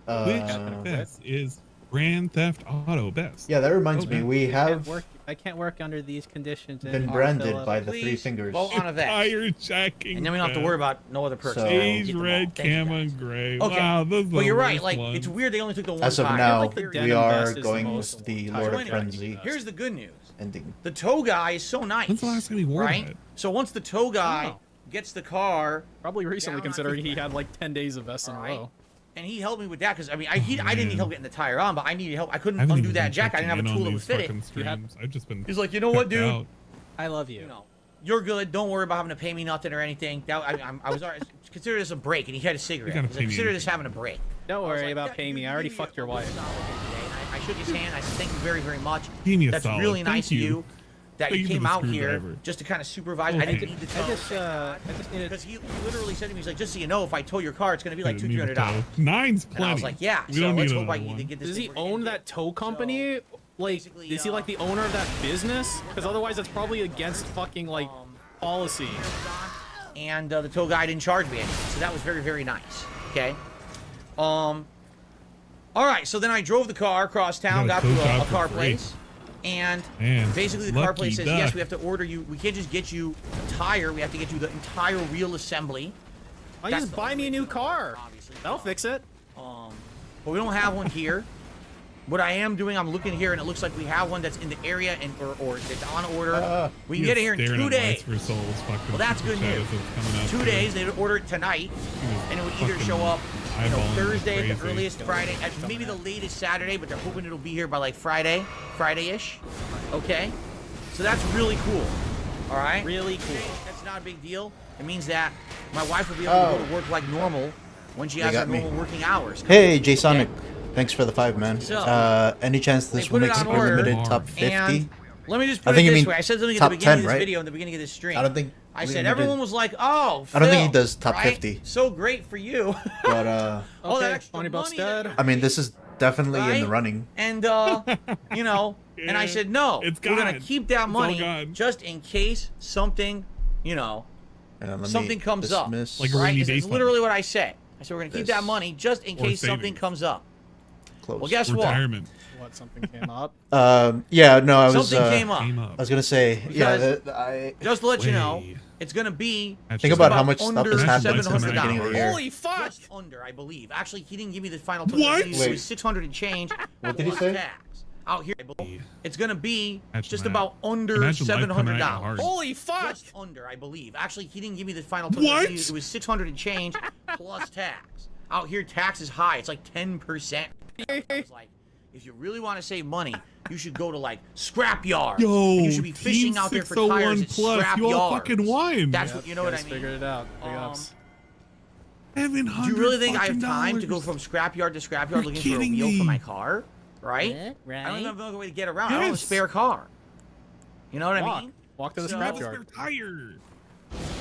Which vest is Grand Theft Auto best? Yeah, that reminds me. Okay. We have I can't work under these conditions. been branded by the 3 Please fingers. vote on a vest. Tire jacking. And then we don't have to worry about no other perks. So- Beige, Get them all. red, Thank you, camo, guys. and gray. Okay. Wow, those are But the you're right. worst Like, ones. it's weird they only took the one As of tire. now, like the we denim are vest is the going most with the tire Lord of anyway, Frenzy Here's the good news. ending. The tow guy is so nice. When's the last time he wore right? that? So once the tow guy Oh. gets the car, Probably recently, Down on considering he his had like 10 days of vests in a Alright. row. and he helped me with that because I mean I didn't need man. help getting the tire on, but I needed help. I couldn't I haven't undo even that been jack. I didn't have a checking in tool on that would these fit it. fucking streams. I've just been He's like, you know what, checked dude? out. I love you. You know, you're good. Don't worry about having to pay me nothing or anything. That, I was already consider this a break, and he had a cigarette. gotta He's pay like, me consider this anything. having a break. Don't I was worry like, about "Yeah, paying me. I already fucked your wife. solid today." And I shook his hand. I said, thank you very, very much. Give me a That's solid. really Thank nice you. of you that Thank you you for came the out here screwdriver. just to kind of supervise. I Okay. didn't need to tow. I just needed. Because he literally said to me, he's like, just so you know, if I tow your car, it's going to be like Didn't need a $200-$300. tow. Nine's And plenty. I was like, yeah. We So don't let's need hope I another can one. get this. Does he thing own working. that tow company? Like, basically, is he like the owner of that business? Because otherwise, that's probably against fucking like policy. And the tow guy didn't charge me anything, so that was very, very nice. Okay. All right. So then I drove the car across town, You got got a to tow job a for car free. place, and Man, basically the car lucky place says duck. yes, we have to order you. We can't just get you a tire. We have to get you the entire wheel assembly. Why don't you That's just the buy me a new car? Obviously. That'll fix it. But we don't have one here. What I am doing, I'm looking here, and it looks like we have one that's in the area and or it's on order. We can He get it is here in staring 2 at days. Lights for Souls fucking Well, that's super good chat news. as it's coming up 2 to days, they'd order it tonight, and it would either fucking show up, eyeballing Thursday at the crazy. earliest, Friday, at maybe the latest Saturday, but they're hoping it'll be here by like Friday-ish. Okay, so that's really cool. All right, Really cool. that's not a big deal. It means that my wife will be able to go to work like normal when she has her got me. normal working hours. Hey, jsonic. Thanks for the 5, man. So, Any chance this they will put it make on super order, limited top 50? And let me just I put think it you this mean way. I said something at top the beginning 10, of this right? video, in the beginning of this stream. I don't think I said limited. everyone was like, "Oh, I don't think he Phil, does top right? 50. So great for you." But All that Okay, extra funny buff's money that dead. you're I mean, this is definitely in the Right? running. And you know, and I said no. It's we're gonna gone. keep that It's all money gone. just in case something, you know, And let me something comes up. dismiss- Like a Right? rainy 'Cause day it's fund. literally what I said. I said we're gonna keep This. that money just in Or case something savings. comes up. closed. Well, guess what? Retirement. What, something came up? Yeah, no, I was. Something came up. I was gonna say, yeah, Because- I Just to let you know, Way. it's gonna be That's think just about about how much stuff under has happened since the $700. beginning of the year. Holy fuck! just under, I believe. Actually, he didn't give me the final What? total. It Wait. was 600 and change. What did he plus say? tax. Out here, it's gonna be That's just mad. about under Imagine life coming at you $700. hard. Holy fuck! Just under, I believe. Actually, he didn't give me the final total. What? It was 600 and change plus tax. Out here, tax is high. It's like 10%. I was like, if you really want to save money, you should go to like scrap yards. Yo, And you should be fishing out there for tires at 601 plus. scrap You all yards. fucking won. That's what you know what I Guys mean. figured it out. Big ups. Do you really think I have time to go from scrapyard to scrapyard You're looking for a kidding weel me. for my car? Right? Yeah, right. I don't even know a way to get around. I don't have a Yes. spare car. You know what I Walk. mean? Walk to the So- scrapyard. Tire.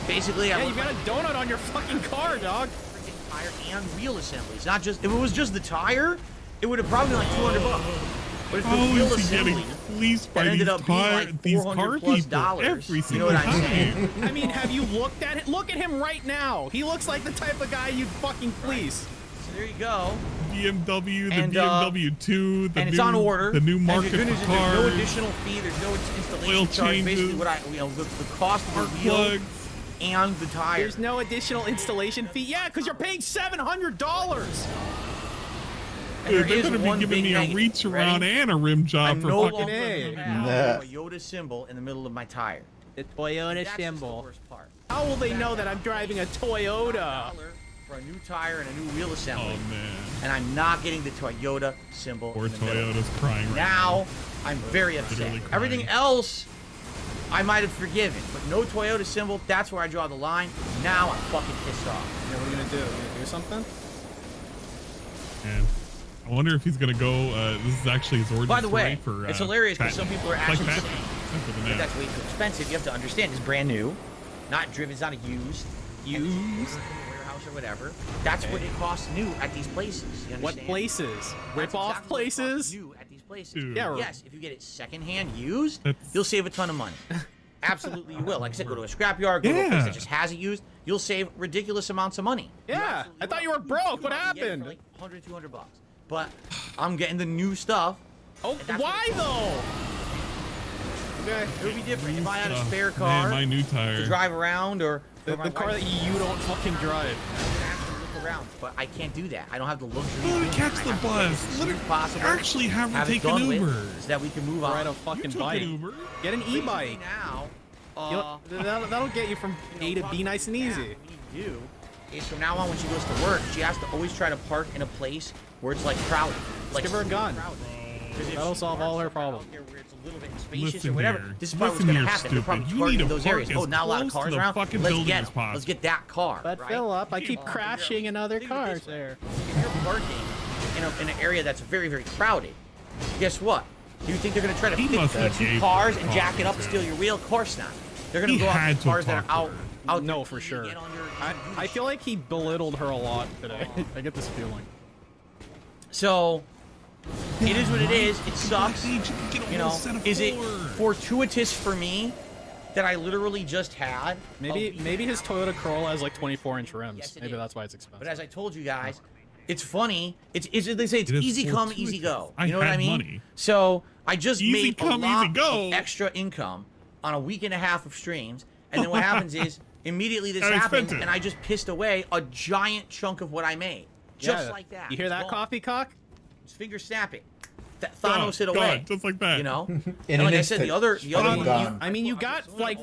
Basically, I Yeah, you want got a donut on your fucking car, dog. freaking tire and wheel assemblies. Not just if it was just the tire, it would have probably been like $200. But if the How wheel is he assembly getting fleeced by that ended these up being like these $400 car plus people dollars, every you know single what I'm saying? time? I mean, have you looked at it? Look at him right now. He looks like the type of guy you'd fucking fleece. So there you go. BMW, the And, BMW 2, the And new, it's on order. the new And market the good news for is there's no cars, additional fee. There's no installation Oil charge. Basically, changes. what the cost of spark the wheel plugs. and the tire. There's no additional installation fee. Yeah, because you're paying $700. And there Dude, they're is gonna be one giving big me a negative. reach Ready? around and a rim job I'm for no fucking. longer A. going to have Nah. a Toyota symbol in the middle of my tire. The Toyota That's just the symbol. worst part. How will they know that I'm driving a Toyota? For a new tire and a new wheel Oh assembly. man, And I'm not getting the Toyota symbol poor in the middle. Toyota's crying right Now, I'm very upset. Literally crying. Everything else, I might have forgiven. But no Toyota symbol, that's where I draw the line. Now I'm fucking pissed off. Yeah, what are you gonna do? You gonna do something? And I wonder if he's gonna go. This is actually his origin By the way, story for. it's hilarious because some people are Like actually that. saying Except for the that nap. that's way too expensive. You have to understand, it's brand new, not driven, it's not a used. Used? Warehouse or whatever. That's what it costs new at these places. You What understand? places? That's Rip off exactly what it costs places? New at these places. Dude. Yeah, Yes, if you get it secondhand used, That's- you'll save a ton of money. Absolutely, you will. Like I said, go to a scrapyard, go to a place Yeah. that just has it used. You'll save ridiculous amounts of money. You Yeah, absolutely I thought will. you were broke. What probably get it happened? For like 100, 200 bucks. But I'm getting the new stuff. Oh, that's why what- though? Okay. It would be different if I had a Oh, spare man, car my new tire. to drive around or The my car wife- that you don't fucking drive. I can actually look around, but I can't do that. I don't have the luxury. of Let doing me catch that. the I have to bus. get it as Let soon her as possible. actually have her have it take an done with, Uber. so that we can move on. Ride a You fucking took bike. an Uber. Get an Basically e-bike. now. That'll get you from A to B nice and easy. What we need to do is from now on when she goes to work, she has to always try to park in a place where it's like crowded. Like give her a super gun. crowded. 'Cause if That'll she solve all parks her somewhere out problems. there where it's a little bit spacious Listen or whatever, here. this is probably what's Listen going to here, happen. They're probably stupid. You parking need in to those park areas. as Oh, not a lot of close to cars the around. fucking Let's building get as possible. let's get that car. But right? fill up. I keep Oh, crashing in other think of it cars this way. there. If you're parking in an area that's very, very crowded, guess what? Do you think they're going to try to He fit must have two gave cars her and jack it up and coffee, steal too. your wheel? Of course not. They're going He to go had after to cars that are talk to out. her. Out No, there for to sure. get on your- I feel like he belittled her a lot today. I get this feeling. So, it is what it is. It sucks. Hey, get a You whole know, set of is it four. fortuitous for me that I literally just had? Maybe his Toyota Corolla has like 24-inch rims. Yes, it Maybe is. that's why it's expensive. But as I told you guys, it's funny. It's they say it's It is easy come, fortuitous. easy go. I You know what I had mean? money. So I just Easy made come, a lot easy go. of extra income on a week and a half of streams, and then what happens is immediately this I happens, spent it. and I just pissed away a giant chunk of what I made, just Yeah. like that. You hear It's that, gone. coffee cock? It's finger snapping. That Gone, Thanos it gone, away. just like that. You know. In And an like I said, the instant. other Fucking gone. I mean, you got like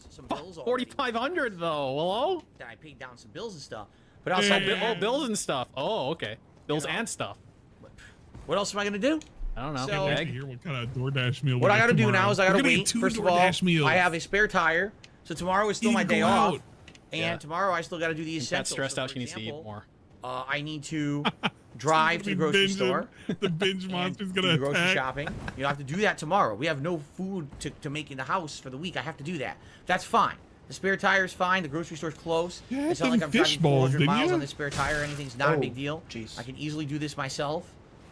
Some bills already 4,500 though. Hello? that I paid down some bills and stuff. But outside, Yeah. Oh, bills and stuff. Oh, okay. Bills know? and stuff. what else am I gonna do? I don't know. So- Can't wait to Egg? hear what kind of DoorDash meal. we What I get gotta do tomorrow. now is I We're gotta gonna get wait. 2 First of all, DoorDash meals. I have a spare tire, so tomorrow is still You my need to day go off. out. And Yeah. tomorrow I still gotta do the Got essentials. stressed So, out. for She needs to eat example, more. I need to drive to the grocery Binging. store. The binge and monster's do gonna the grocery attack. shopping. You have to do that tomorrow. We have no food to make in the house for the week. I have to do that. That's fine. The spare tire is fine. The grocery store's close. You had It's not like them I'm fish driving balls, 400 didn't miles you? on the spare tire or anything. It's not a Oh, big deal. jeez. I can easily do this myself.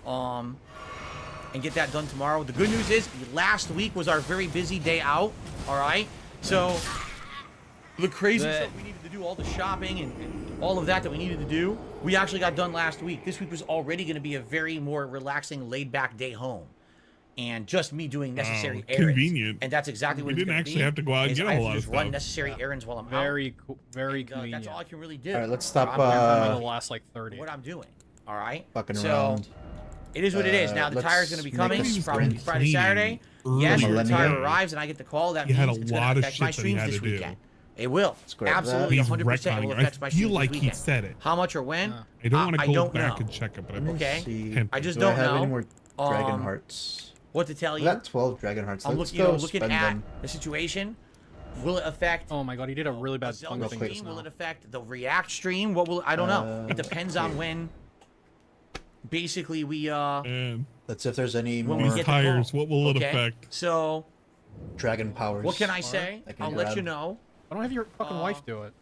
And get that done tomorrow. The good news is last week was our very busy day out. All right. So the crazy stuff we needed to do, all the shopping and all of that we needed to do, we actually got done last week. This week was already going to be a very more relaxing, laid-back day home. And just me doing necessary errands. Convenient. And that's exactly what we didn't actually have to go out and get a whole lot of stuff. Run necessary errands while I'm out. Very convenient. That's all I can really do. All right, let's stop. I'm the last like 30. What I'm doing. All right. Fucking so, around. It is what it is. Now the tire's going to be coming probably Friday, Saturday. Yes, when the tire arrives and I get the call, that means it's going to affect my streams this weekend. It will. Absolutely, 100% it will affect my streams this weekend. Said it. How much or when? I don't want to go back and check it, but okay. I just Do I don't have know. any more Dragon Hearts? What to tell I you? got 12 Dragon Hearts. I'm Let's looking spend at them. the situation. Will it affect? Oh my god, he did a really bad Zelda thing. stream? Will it affect the React stream? What will I don't know. It depends on when. Basically, we Let's see if there's any when more we get tires. The what will it affect? So, Dragon powers. what can I say? I'll let you know. Why don't have your fucking wife do it?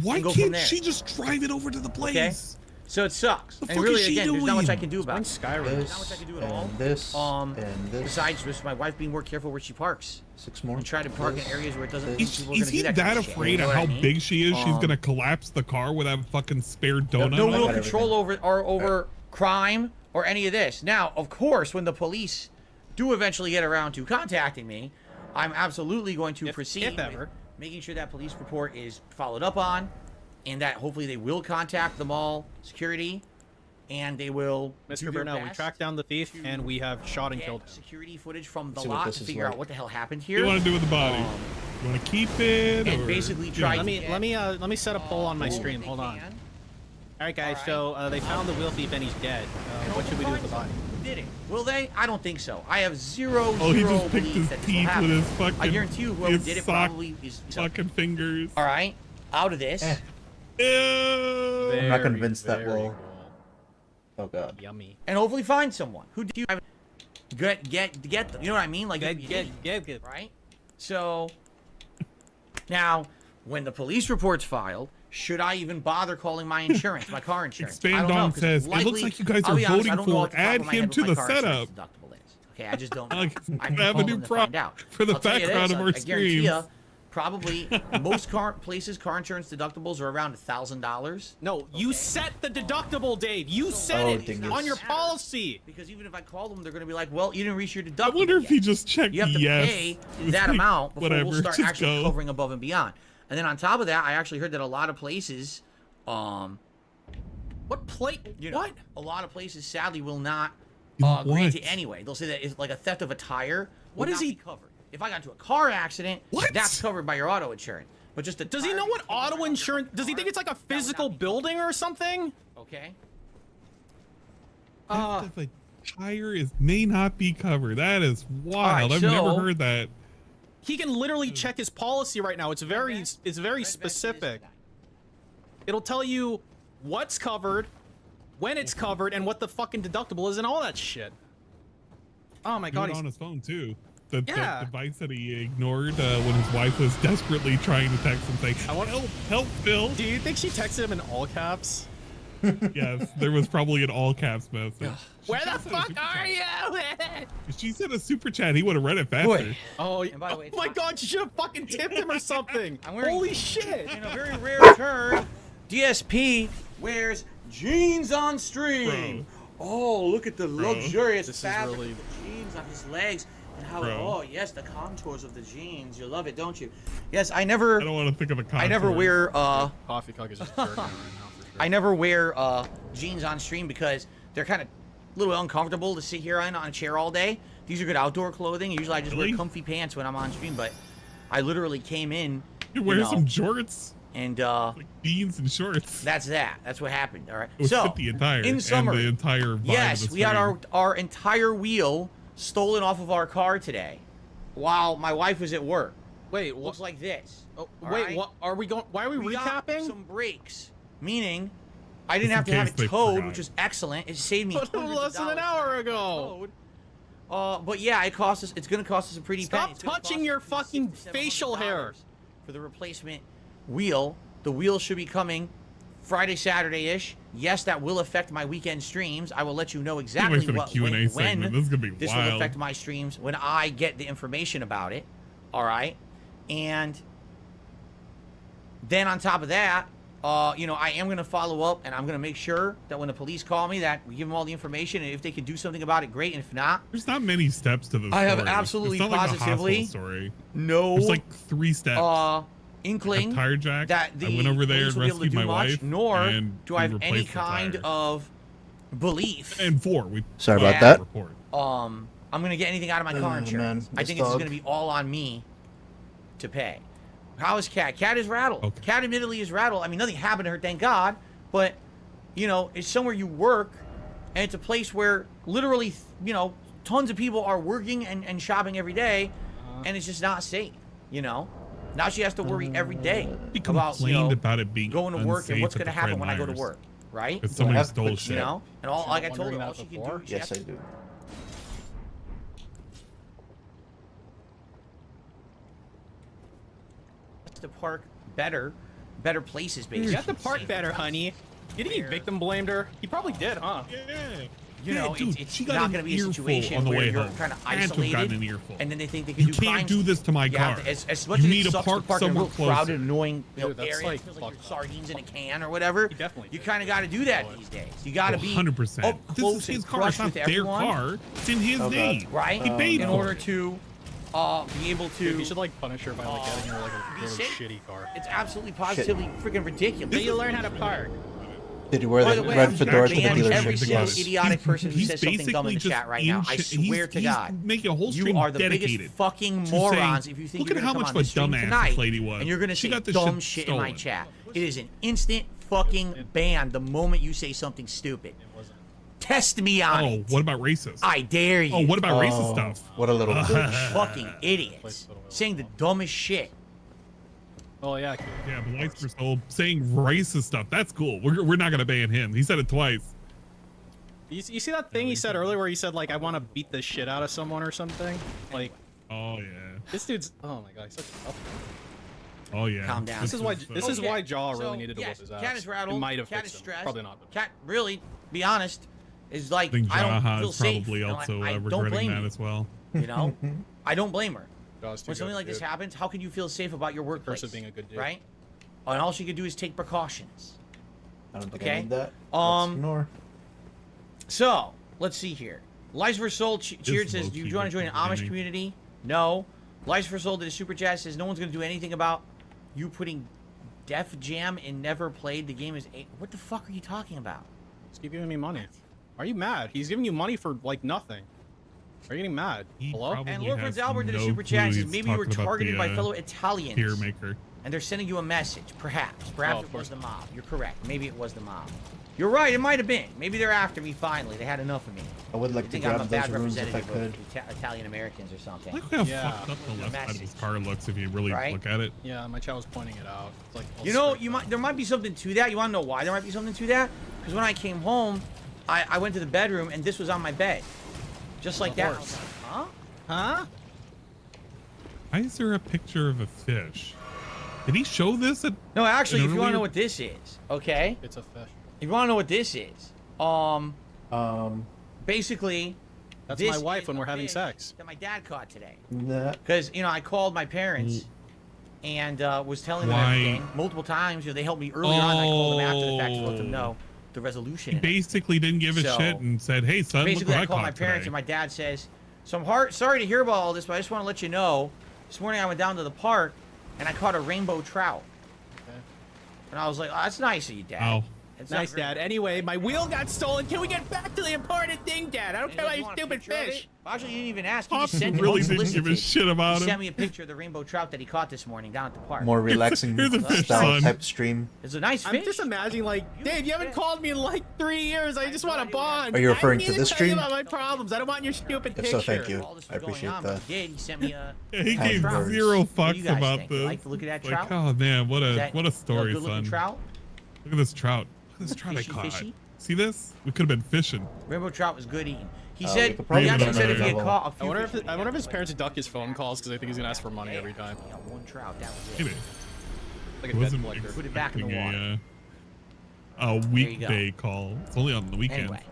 Why go from can't there. she just drive it over to the place? Okay. So it sucks. The And fuck really, is she again, there's not much I doing? can do about it. Skyrim. There's not much I can do at all. And this. And this. Besides, just my wife being more careful where she parks. 6 more. And try to park in areas where it doesn't. Is people are he gonna do that that kind of shit, afraid you know of what how I mean? big she is? She's gonna collapse the car with that fucking spare donut. No on real it? control over crime or any of this. Now, of course, when the police do eventually get around to contacting me, I'm absolutely going to proceed with making sure that police report is followed up on, and that hopefully they will contact the mall security, and they will. Mr. Burnell, we tracked down the thief and we have shot and killed him. Security footage from the See what lot this to is figure like. out what the hell happened What here. do you want to do with the body? You want to keep it? And or, basically try. Let me set a poll on my stream. Hold on. All right, guys. So they found the wheel thief and he's dead. What should we do with the body? Did it? Will they? I don't think so. I have zero he zero just picked belief his that this will teeth happen. with his fucking. I guarantee you, whoever his did it sock probably is. Fucking fingers. All right, out of this. Ew. I'm not convinced that Very will. cool. Oh god. Yummy. And hopefully find someone who do you have get them. You know what I mean? Like Get. right. So now, when the police report's filed, should I even bother calling my insurance, my car insurance? I don't know, Expandon 'cause says, it looks likely- like you guys I'll are be honest, I voting don't know for off the top add of my him head to what the my car insurance setup. deductible is. Okay, I just don't know. Like, I can have a call new them to prop find out. for the I'll tell you background this, of our I guarantee streams. you, probably most car insurance deductibles are around $1,000. No, you set the deductible, Dave. You set Oh, it dingus. on your policy. Because even if I call them, they're going to be like, well, you didn't reach your I deductible wonder if yet. he just checked You have to yes. pay It's that like, amount before whatever, we'll start just actually go. covering above and beyond. And then on top of that, I actually heard that a lot of places, What plate? you know, What? a lot of places sadly will not What? grant it anyway. They'll say that it's like a theft of a tire. What would is not he- be covered? If I got into a car accident, What? that's covered by your auto insurance. But just a Does he tire know what being taken auto right off your insurance? Does he car, think it's like a that would not physical be covered. building or something? Okay. Theft of a tire may not be covered. That is wild. right, I've never so- heard that. He can literally check his policy right now. It's very specific. It'll tell you what's covered, when it's covered, and what the fucking deductible is, and all that shit. Oh my He god, was he's on his phone too. The Yeah. device that he ignored when his wife was desperately trying to text him saying, help, Phil. Do you think she texted him in all caps? Yes, there was probably an all caps message. Where She the sent a fuck super are chat. you? If she sent a super chat, he would have read it faster. Boy. Oh, And by the way, it's my not- god, you should have fucking tipped him or something. I'm wearing- Holy shit. In a very rare turn, DSP wears jeans on stream. Oh, look at the luxurious This is fabric really- of the jeans on his legs. And how, Bro. oh, yes, the contours of the jeans. You love it, don't you? Yes, I I never don't want to think of a contour. I never wear, Coffee cuck is just jerking right now for sure. I never wear jeans on stream because they're kind of a little uncomfortable to sit here on a chair all day. These are good outdoor clothing. Usually I just Really? wear comfy pants when I'm on stream, but I literally came in, You wear you know, some jorts, and like jeans and shorts. that's that. That's what happened, all right? It would So, fit the entire, in summary, and the entire vibe yes, of the we had stream. our entire wheel stolen off of our car today while my wife was at work. Wait, what? Looks like this. Oh, all wait, right? what are we going? Why are we got recapping? some brakes, meaning I didn't Just have to in have case it they towed, forgot. which was excellent. It saved me But hundreds of less than an dollars hour to ago. towed. But yeah, it cost us. It's gonna cost us a pretty penny. Stop It's gonna touching cost your us between fucking $600 to facial hair. $700 for the replacement wheel. The wheel should be coming Friday, Saturday-ish. Yes, that will affect my weekend streams. I will let you know Can't exactly wait for the what Q&A when segment. This is gonna be this wild. will affect my streams when I get the information about it. All right, and Then on top of that, you know, I am going to follow up, and I'm going to make sure that when the police call me that we give them all the information, and if they can do something about it, great, and if not... There's not many steps to this I have story. absolutely It's not like a positively hospital story. no... There's like 3 steps. Inkling tire jack. that the I went over there police and will be able to rescued do my much, wife, nor and do I have we any replaced the kind tire. of belief. And 4. We Sorry Yeah. about that. report. I'm gonna get anything out of my car Man, insurance. I this think this is dog. gonna be all on me to pay. How is Cat? Cat is rattled. Okay. Cat admittedly is rattled. I mean, nothing happened to her, thank God. But you know, it's somewhere you work, and it's a place where literally, you know, tons of people are working and shopping every day, and it's just not safe. You know, now she has to worry every day He about complained about it being going to work and unsafe what's at gonna the happen Fred when I go to Meyers. work, right? Because somebody have stole quick shit. You know, and all You're like not I told her, wondering all that she can before? do. She Yes, has I do. to park better places, basically. You have to park better, honey. You think he victim blamed her? He probably did, huh? Yeah. You know, dude, it's she got not an going to be a earful situation on the where way you're home. kind of Had to have gotten isolated, an earful. and then they think they can You do can't crimes. do this to my You have car. to- as much You as need it to sucks park to park in a somewhere real crowded, closer. annoying Dude, that's area, like it feels like you're fucked up. sardines in a can or whatever. He definitely You did. kind of got to do that these days. You got to be 100%. up This close is his and car. It's crush not with their everyone, car. It's in his Oh, God. name. right? He paid in for order it. to be able to. Dude, you should like punish her by like getting her like a be really safe. shitty car. It's absolutely positively freaking ridiculous. You learn how to park. Did you wear By the the way, red I'm fedora to the banning dealership. every dealership? single Yes. idiotic person who He's says something dumb in the basically chat right now. I just swear to he's God, making a whole you stream are the dedicated biggest fucking to morons saying, if you think look you're at gonna how come much on of a this stream dumbass tonight this lady was. and you're gonna She say got this dumb shit shit in my stolen. chat. It is an instant fucking ban the moment you say something stupid. Test me on Oh, it. what about racist? I dare you. Oh, what about racist stuff? What a little bitch. fucking idiots saying the dumbest shit. Oh yeah. Yeah, but Lights for Soul saying racist stuff. That's cool. We're not gonna ban him. He said it twice. You see that thing he said earlier where he said like I want to beat the shit out of someone or something? Like Oh yeah. this dude's oh my god, he's such a tough. Oh yeah. Calm down. This is why Okay, why Jaw really so, needed to yes, whoop his ass. Cat is rattled. It might have Cat is fixed him. stressed. Probably not. Cat, really, be honest, is like I think I don't Jaha feel is safe. probably and also I don't regretting blame that you. as well. You know, I don't blame her. Jaw's too When something good, like this dude. happens, how can you feel safe about your workplace? of being a good dude. right? And all she could do is take precautions. I don't think Okay. I need that. Um, Let's ignore. So let's see here. Lies for Soul cheered says, "Do you low-key want to join an Amish beginning. community?" No. Lies for Soul did a super chat says, "No one's gonna do anything about you putting Def Jam and never played. The game is what the fuck are you talking about?" Just keep giving me money. Are you mad? He's giving you money for like nothing. Are you getting mad? He Hello? probably And Lord has Prince Albert did a no super chat. clue Says he's maybe you were talking about targeted the, by fellow Italians, Peer maker. and they're sending you a message. Perhaps of it was course. the mob. You're correct. Maybe it was the mob. You're right. It might have been. Maybe they're after me. Finally, they had enough of me. I would I like to think I'm a grab bad those rooms if I representative could. of Italian Americans or something. Look how Yeah. fucked up the left side of his Message. car looks if you really Right? look at it. Yeah, my chat was pointing it out. It's like all You know, scraped up. there might be something to that. You want to know why there might be something to that? Because when I came home, I went to the bedroom and this was on my bed, just like Of that. course. Huh? Huh? Why is there a picture of a fish? Did he show this at No, actually, if you want to know earlier- what this is, okay? It's a fish. If you want to know what this is, basically, That's this my wife is when a we're having fish sex. that my dad caught today. Nah. Because I called my parents and was telling them Why? everything multiple times. They helped me earlier on. I called them after the fact to let them know the resolution. He in it. basically didn't give a So, shit and said, "Hey son, look Basically, what I I called caught my parents, today." and my dad says, "So I'm sorry to hear about all this, but I just want to let you know. This morning I went down to the park, and I caught a rainbow trout." Okay. And I was like, "Oh, that's nice of you, Dad." Ow. It's not Nice, very- Dad. Anyway, my wheel got stolen. Can we get back to the important thing, Dad? I don't And care about you your want a stupid picture of fish. it? Actually, you didn't even ask. You Pops just sent it really didn't give a unsolicited. shit about He him. sent me a picture of the rainbow trout that he caught this morning down at the park. More relaxing Here's a fish, style son. type stream. It's a nice I'm fish. just imagining, like, Dave, you haven't called me in like 3 years. I just want to bond. Are you referring I to need this tell you stream? about my problems. I don't want your stupid If picture. so, thank you. All this was I going appreciate on, that. but he did. He sent me a. Yeah, he Kind gave words. zero What do you fucks guys about think? You this. like to look at that Like, trout? oh man, what Is a that what a story, good-looking son. trout? Look at this trout. Look at this trout Fishy, I caught. fishy? See this? We could have been fishing. Rainbow trout was good eating. He we said could probably he actually do said if he had another caught a I few wonder fish, if his parents duck his phone calls because they think he's gonna ask for money every time. Yeah, one trout. That was it. Maybe. Like I a debt wasn't collector. Put it back in the expecting a you go. weekday call. It's only on the weekend. Anyway.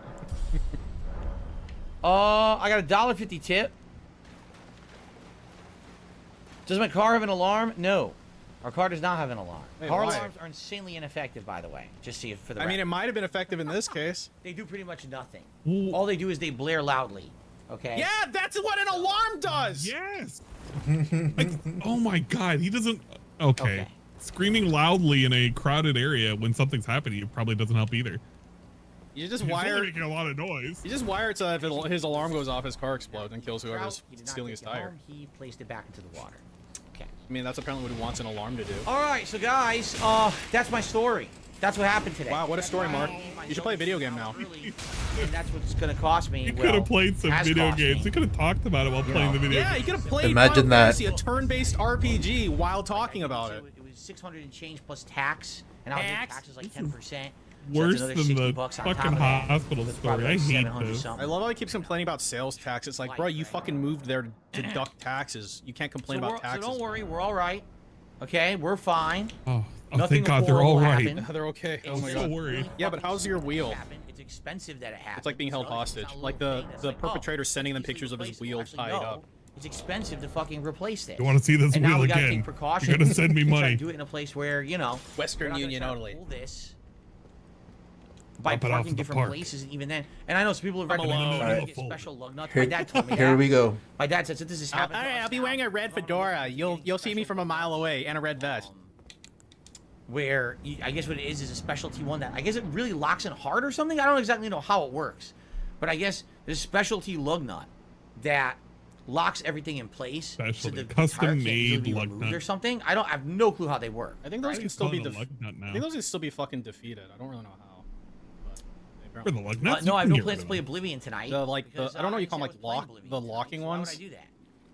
I got a $1.50 tip. Does my car have an alarm? No. Our car does not have an alarm. Wait, Car why? alarms are insanely ineffective, by the way. Just see it for the I mean, record. it might have been effective in this case. They do pretty much nothing. Ooh. All they do is they blare loudly. Okay? Yeah, that's what an alarm does. Yes. Like, oh my God, he doesn't. Okay. Okay. Screaming loudly in a crowded area when something's happening, it probably doesn't help either. You just He's only wire. making a lot of noise. You just wire it so that if his alarm goes off, his car explodes and kills whoever's He did not stealing take his it tire. home. He placed it back into the water. Okay. I mean, that's apparently what he wants an alarm to do. All right, so guys, that's my story. That's what happened today. Wow, what a That's story, why Mark. I made my You should play a video game now. early, and that's what's gonna cost me. He well, could have played some has video cost games. me. He could have talked about it while You playing know. the video Yeah, game. you could have played Imagine Final that. Fantasy, a turn-based RPG, while talking about it. It was 600 and change plus tax, and I was Tax? taxes like 10%. Worse so that's than another the $60 on top fucking of that. hospital That's story. probably I like hate 700 this. something. I love how he keeps complaining about sales tax. It's like, bro, you fucking moved there to deduct taxes. You can't complain about taxes. So don't worry, we're all right. Okay, we're fine. Oh, Nothing thank God they're horrible all right. happened. They're okay. Oh I'm my so god. worried. Yeah, but how's your wheel? It's expensive that it happened. It's like being held It's not hostage. it's not a Like little the thing that's the like, oh, perpetrator sending them easily pictures of his replaceable. wheel Actually, tied no. up. It's expensive to fucking replace this. You want to see this and now wheel we gotta again? take precautions. You're gonna send me and try to money. do it in a place where, you know, Western we're not gonna Union try to only. pull this by Drop it off parking at the different park. places, and even then. And I know some people have recommended alone. you Alright. get special lug nuts. Here, My dad told me here that. we go. My dad said, so this is happening. Alright, I'll be wearing a red fedora. You'll see me from a mile away and a red vest. Where I guess what it is a specialty one that I guess it really locks in hard or something. I don't exactly know how it works, but I guess there's a specialty lug nut that locks everything in place. Specialty. the Custom tire can't easily made be lug removed or nut. something. I have no clue how they work. I think those Why can are still be you calling it a lug nut I now? think those can still be fucking defeated. I don't really know how. But they For the apparently- lug nuts? No, You I have can no get plans rid to of play them. Oblivion tonight. The, like, because, I don't know what you said call I them, was like, playing lock- Oblivion the tonight, locking so why would ones? I do that?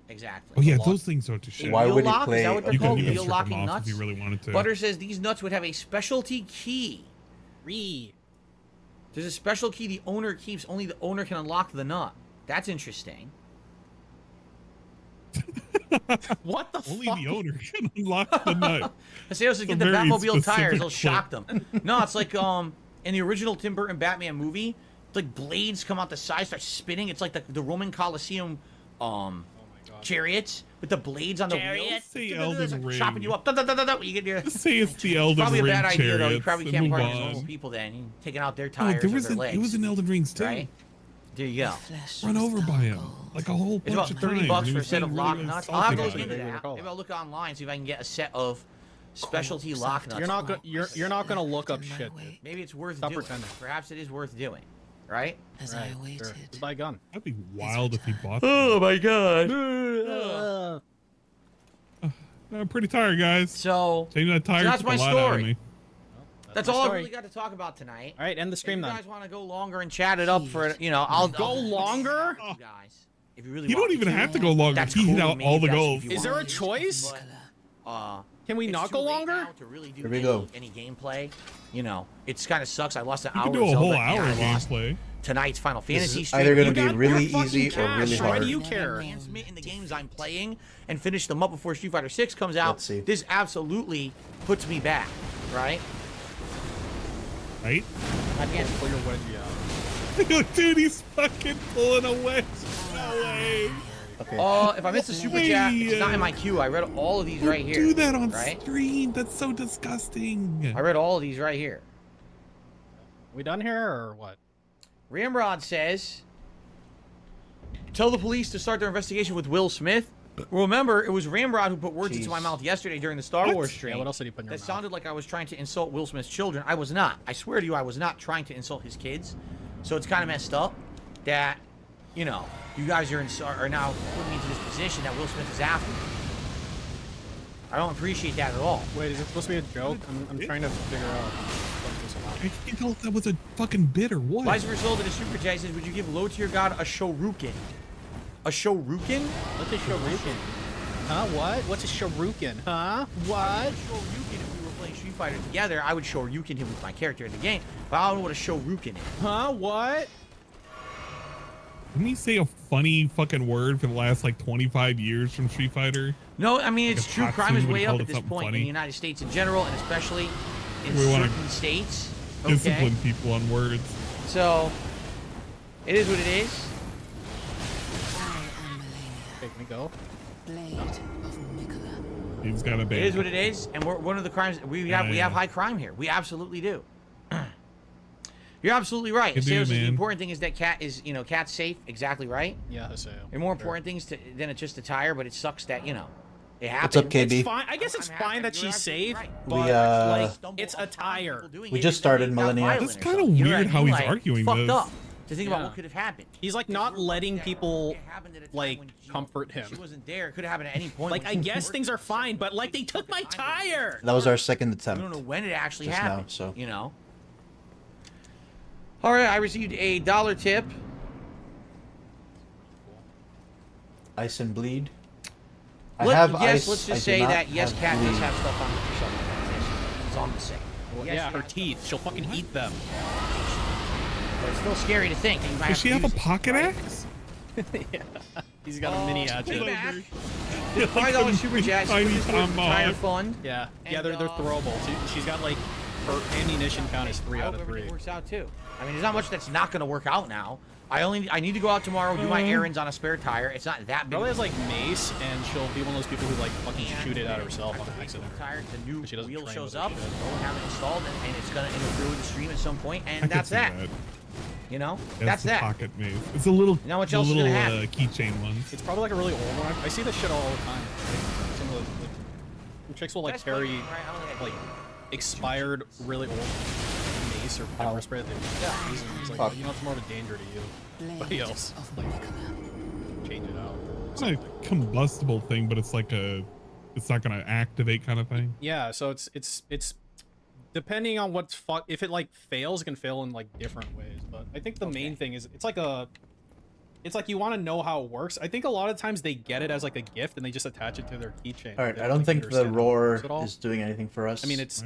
Exactly. Oh yeah, The those things are to shit. Why wheel would he lock, is play? that what they're You called? can Wheel strip them locking off nuts? if you really wanted to. Butter says these nuts would have a specialty key. There's a special key the owner keeps. Only the owner can unlock the nut. That's interesting. What the Only fuck? the owner can unlock the nut. Haseos says, get the very Batmobile tires. specific They'll shock them. No, it's like in the original Tim Burton Batman movie, it's like blades come out the side, start spinning. It's like the Roman Colosseum chariots with the blades on the wheels. Say It's Elden like Ring. chopping you up. You get your... Just say it's the Elden Probably a Ring bad idea, though. You chariots probably and can't move partner with normal on. people then. You're taking out their Oh, tires there or was their an, legs. it was in Elden Rings too. Right? There you go. Run over by him like a whole It's bunch about of times. $30 and he for a was set of being lock really nuts. I'll have to look insulting into about it. that. Maybe I'll look online, see if I can get a set of specialty lock nuts. You're not gonna look up shit, dude. Maybe it's worth Stop doing. pretending. Perhaps it is worth doing. Right? As Right, I waited. sure. Just buy a gun. That'd be wild if he bought them. Oh my god. I'm pretty tired, guys. So Taking that tire that's took my a lot out of story. me. that's my all I story. really got to talk about tonight. All right, end the If stream you then. guys want to go longer and chat it up for, I'll Go longer? You guys, if you really You want don't even to. have to go longer. That's He cool hit with out me, all the guys, if goals. you Is want. there a choice? Can we It's not too go late longer? now to really do Here we go. any gameplay. It's kind of sucks. I lost an You hour. can do of a Zelda, whole and hour I lost gameplay. tonight's Final Fantasy is stream. either gonna You be got really your fucking easy or really cash. Why hard. do you care? Advancement in the games I'm playing and finish them up before Street Fighter 6 comes out. Let's see. This absolutely puts me back, right? Right? I can't. Pull your wedgie out. Dude, he's fucking pulling a wedge. No way. Okay. If I missed a super chat, it's not in my queue. I read all of these Don't right here. do that on right? stream. That's so disgusting. I read all of these right here. We done here or what? Ramrod says, tell the police to start their investigation with Will Smith. Remember, it was Ramrod who put words into my Jeez. mouth yesterday during the Star What? Wars stream. Yeah, what else did he put in your That mouth? sounded like I was trying to insult Will Smith's children. I was not. I swear to you, I was not trying to insult his kids. So it's kind of messed up that, you guys are now putting me into this position that Will Smith is after me. I don't appreciate that at all. Wait, is it supposed to be a joke? I'm trying to figure out what this allowed. I can't tell if that was a fucking bit or what. Vice versa, the super chat says, would you give low tier god a Shoryuken? A Shoryuken? What's a shuriken? Huh? What? What's a shuriken? Huh? What? Shoryuken, if we were playing Street Fighter together, I would Shoryuken him with my character in the game, but I don't know what a Shoryuken is. Huh? What? Didn't he say a funny fucking word for the last like 25 years from Street Fighter? No, I mean, Like it's a true. Tatsu Crime is would've way up called at it this something point in funny. the United States in general, and especially in We wanna certain states. Okay? Discipline people on words. So, it is what it is. I am Melania, Okay, can we go? blade of Nicola. He's got a ban. It is what it is, and we're one of the crimes we have high crime here. We absolutely do. You're absolutely right. The important thing is that cat is, cat's safe. Exactly right. Yeah, I say. There are more important things than it's just a tire, but it sucks that, it What's happens. up, KB? It's fine. I guess it's fine that she's safe, but it's a tire. We just started Millennia. That's kind of weird how he's arguing fucked this. up to think about what could have happened. He's like not letting people comfort him. She wasn't there. It could have happened at any point. Like, I guess things are fine, but like they took my tire. That was our second We attempt. don't know when it actually Just happened. now, so. All right, I received a $1 tip. Ice and bleed. Let's ice. just say that yes, cat does have stuff on her. That's all I'm gonna say. Well, yeah, her teeth. She'll fucking eat them. But it's still scary to think. Does she have a pocket axe? Yeah. He's got a mini hatchet. The $5 super chat. Tire fund. Yeah, they're throwable. She's got like her ammunition count is 3 out of 3. It works out too. I mean, there's not much that's not gonna work out now. I need to go out tomorrow, do my errands on a spare tire. It's not that big. Probably has like mace, and she'll be one of those people who like fucking shoot it at herself on accident. The new She doesn't wheel train shows with up, it. go and have it installed, and it's gonna interfere with the stream at some point, and that's that. That's the that. Pocket maze. It's a little, Now what else is gonna happen? keychain one. It's probably like a really old one. I see this shit all the time. Like, some of the chicks will like carry like expired, really old mace or pepper spray that they use, and it's like, it's more of a danger to you. Somebody else, like, change it out. It's not a combustible thing, but it's like it's not gonna activate kind of thing. Yeah, so it's depending on what's if it like fails, it can fail in like different ways. But I think the main thing is it's like you want to know how it works. I think a lot of times they get it as like a gift and they just attach it to their keychain. All right, I don't think the roar is doing anything for us. I mean, it's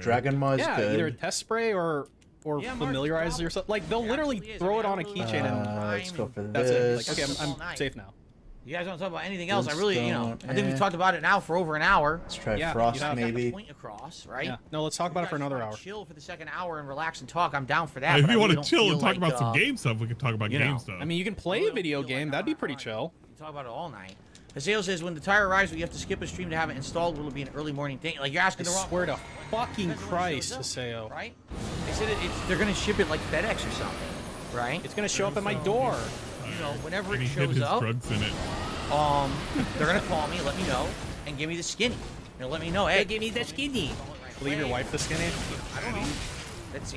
Dragon Maw is good. Either a test spray or familiarize yourself. Like they'll literally throw it on a keychain and let's go for that's this. it. Like, okay, I'm safe now. You guys don't talk about anything else. I really, I think we've talked about it now for over an hour. Let's try Frost maybe. Point across, right? Yeah. No, let's talk about it for another hour. Chill for the second hour and relax and talk. I'm down for that. If you want to chill and talk about some game stuff, we can talk about game stuff. I mean, you can play a video game. That'd be pretty chill. You can talk about it all night. Haseo says, when the tire arrives, we have to skip a stream to have it installed. Will it be an early morning thing? Like, you're asking the wrong. I swear to fucking Christ, Haseo. Right? They said they're going to ship it like FedEx or something, right? It's going to show up at my door. Whenever it shows up, drugs in it. they're going to call me, let me know, and give me the skinny. They'll let me know, hey, give me the skinny. Leave your wife the skinny? I don't know. That's,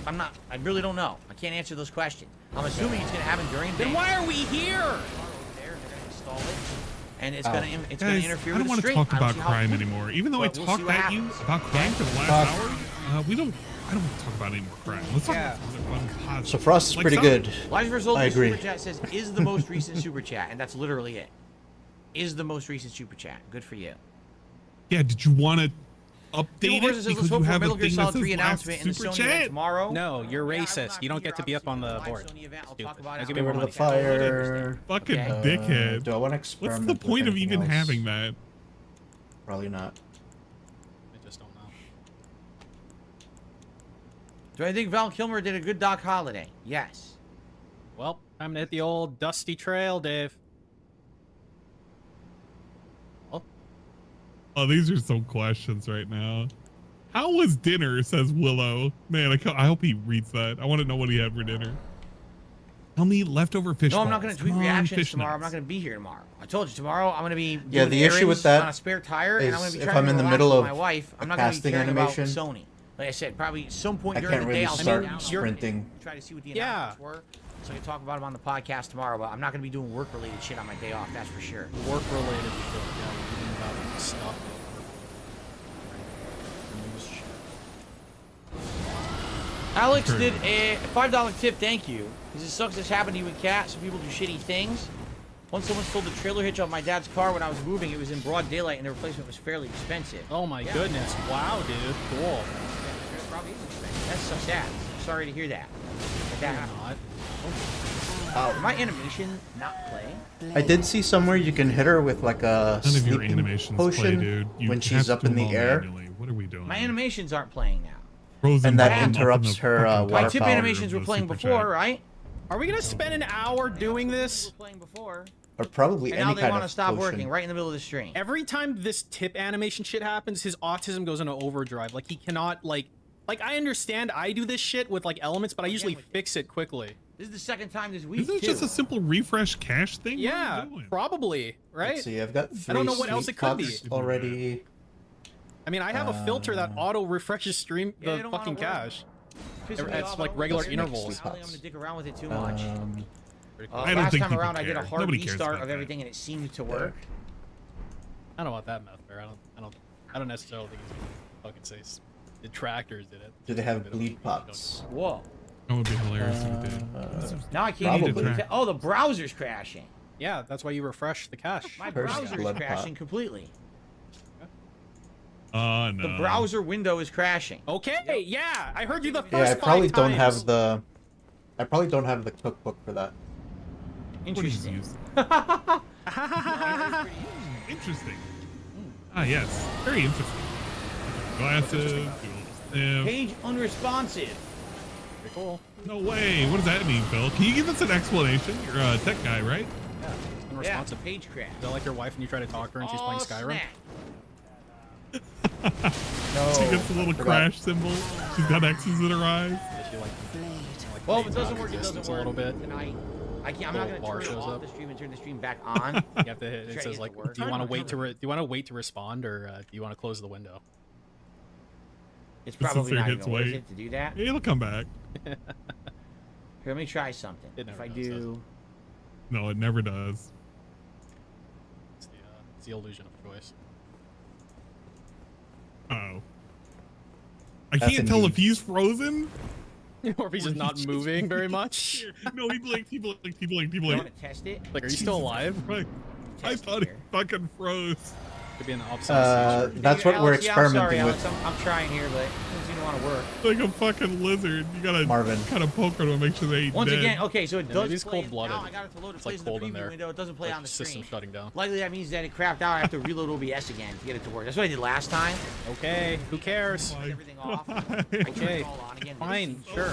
I'm not, I really don't know. I can't answer those questions. I'm assuming it's going to happen during the day. Then why are we here? And it's gonna interfere with the stream. I don't want to talk about crime anymore. Even though I talked at you about crime for the last hour, I don't want to talk about any more crime. Let's talk about something positive. So Frost is pretty good. I agree. Super chat says, is the most recent super chat, and that's literally it. Is the most recent super chat. Good for you. Yeah, did you want to update it because you have a thing that says last super chat? Tomorrow. No, you're racist. You don't get to be up on the board. Let's give me the fire. Fucking dickhead. Do I want to experiment? What's the point of even having that? Probably not. I just don't know. Do I think Val Kilmer did a good Doc Holiday? Yes. Well, time to hit the old dusty trail, Dave. Oh, these are some questions right now. How was dinner, says Willow. Man, I hope he reads that. I want to know what he had for dinner. Tell me leftover fish No, I'm balls. not going to tweet reactions tomorrow. I'm not going to be here tomorrow. I told you, tomorrow I'm going to be doing the issue with that on a spare tire, and I'm going to be if trying I'm to in the relax middle with of my wife. I'm a not going to be casting caring animation, about Sony. Like I said, probably some point I during can't the day really I'll start sit down, sprinting. try to see what the announcements were. So I can talk about them on the podcast tomorrow, but I'm not going to be doing work-related shit on my day off, that's for sure. Work-related shit, yeah, we're reading about stuff. Alex did a $5 tip, thank you. He says, sucks this happened to you and Cat, some people do shitty things. Once someone stole the trailer hitch off my dad's car when I was moving, it was in broad daylight and the replacement was fairly expensive. Oh my goodness, wow, dude, cool. Yeah, it probably is expensive. That's so sad. Sorry to hear that. But that happened. Did my animation not play? I did see somewhere you can hit her with like a None of your sleeping animations potion play, dude. when she's up in the air. What are we doing? My animations aren't playing now. Frozen And that Bottom up in interrupts the her fucking My waterfowl. tip animations were playing Super before, chat. right? Are we gonna spend an hour doing this? We were playing before. Or probably And any now they kind want to of stop potion. working right in the middle of the stream. Every time this tip animation shit happens, his autism goes into overdrive. Like he cannot like I understand I do this shit with like elements, but I usually fix it quickly. This is the second time this week. Isn't it just a simple refresh cache thing? What Yeah, are you doing? probably, right? Let's see, I've got 3 I don't know what else sweet it could pots be. already. I mean, I have a filter that auto refreshes stream Yeah, they the don't fucking wanna work. cache. Pissing me It's off, like I don't regular want to intervals. I don't think I'm gonna dick around with it too much. Pretty cool. I don't Last think time people around, I did a care. hard Nobody cares restart about of that. everything, and it seemed to work. I don't know about that meth fair. I don't necessarily think it's gonna fucking say detractors did it. Do they have bleed pots? Whoa! That would be hilarious if it did. Now I can't even. Probably. Oh, the browser's crashing. Yeah, that's why you refresh the cache. My First browser is blood crashing pot. completely. No. The browser window is crashing. Okay, yeah, I heard you the first Yeah, I probably 5 don't times. have the. I probably don't have the cookbook for that. Interesting. Interesting. Ah, yes. Very interesting. Glasses. Page unresponsive. Pretty cool. No way. What does that mean, Phil? Can you give us an explanation? You're a tech guy, right? Yeah, Yeah, unresponsive. page crash. Is that like your wife and you try to talk to her and she's playing Skyrim? Snap. She gets a little forgot. crash symbol. She's got X's in her eyes. Yeah, she like Well, if it fades out doesn't of work, it doesn't existence work. a little bit. Tonight, I'm not Little gonna bar turn it shows off up. the stream and turn the stream back on. You have to hit. Try It to says get like, to work. do you want to wait to do you want to wait to respond or do you want to close the window? It's Since probably it not hits even worth wait. it to do that. Hey, it'll come back. Here, let me try something. It If never I does, does do, No, it never does. It's the illusion of choice. Uh-oh. I That's can't tell indeed. if he's frozen. Or if he's just not moving very much. No, he blinked, he blinked, he blinked, he I blinked. want to test it. Like, are you still alive? Right. I Test it thought he here. fucking froze. Could be an obsolete seizure. That's what we're Alex, yeah, I'm sorry, experimenting Alex. with. I'm trying here, but it doesn't seem to want to work. Like a fucking lizard. You gotta Marvin. kind of poke her to make sure they ain't Once dead. again, okay, so it Yeah, does maybe it's play. cold-blooded. Now I got it to load. It It's, like, plays in the cold in preview there. window. It doesn't play Like, on the system stream. shutting down. Likely that means that it crapped out. I have to reload OBS again to get it to work. That's what I did last time. Okay, who cares? Why? Turn everything off. I Why? turned Okay, it all on again. fine, sure.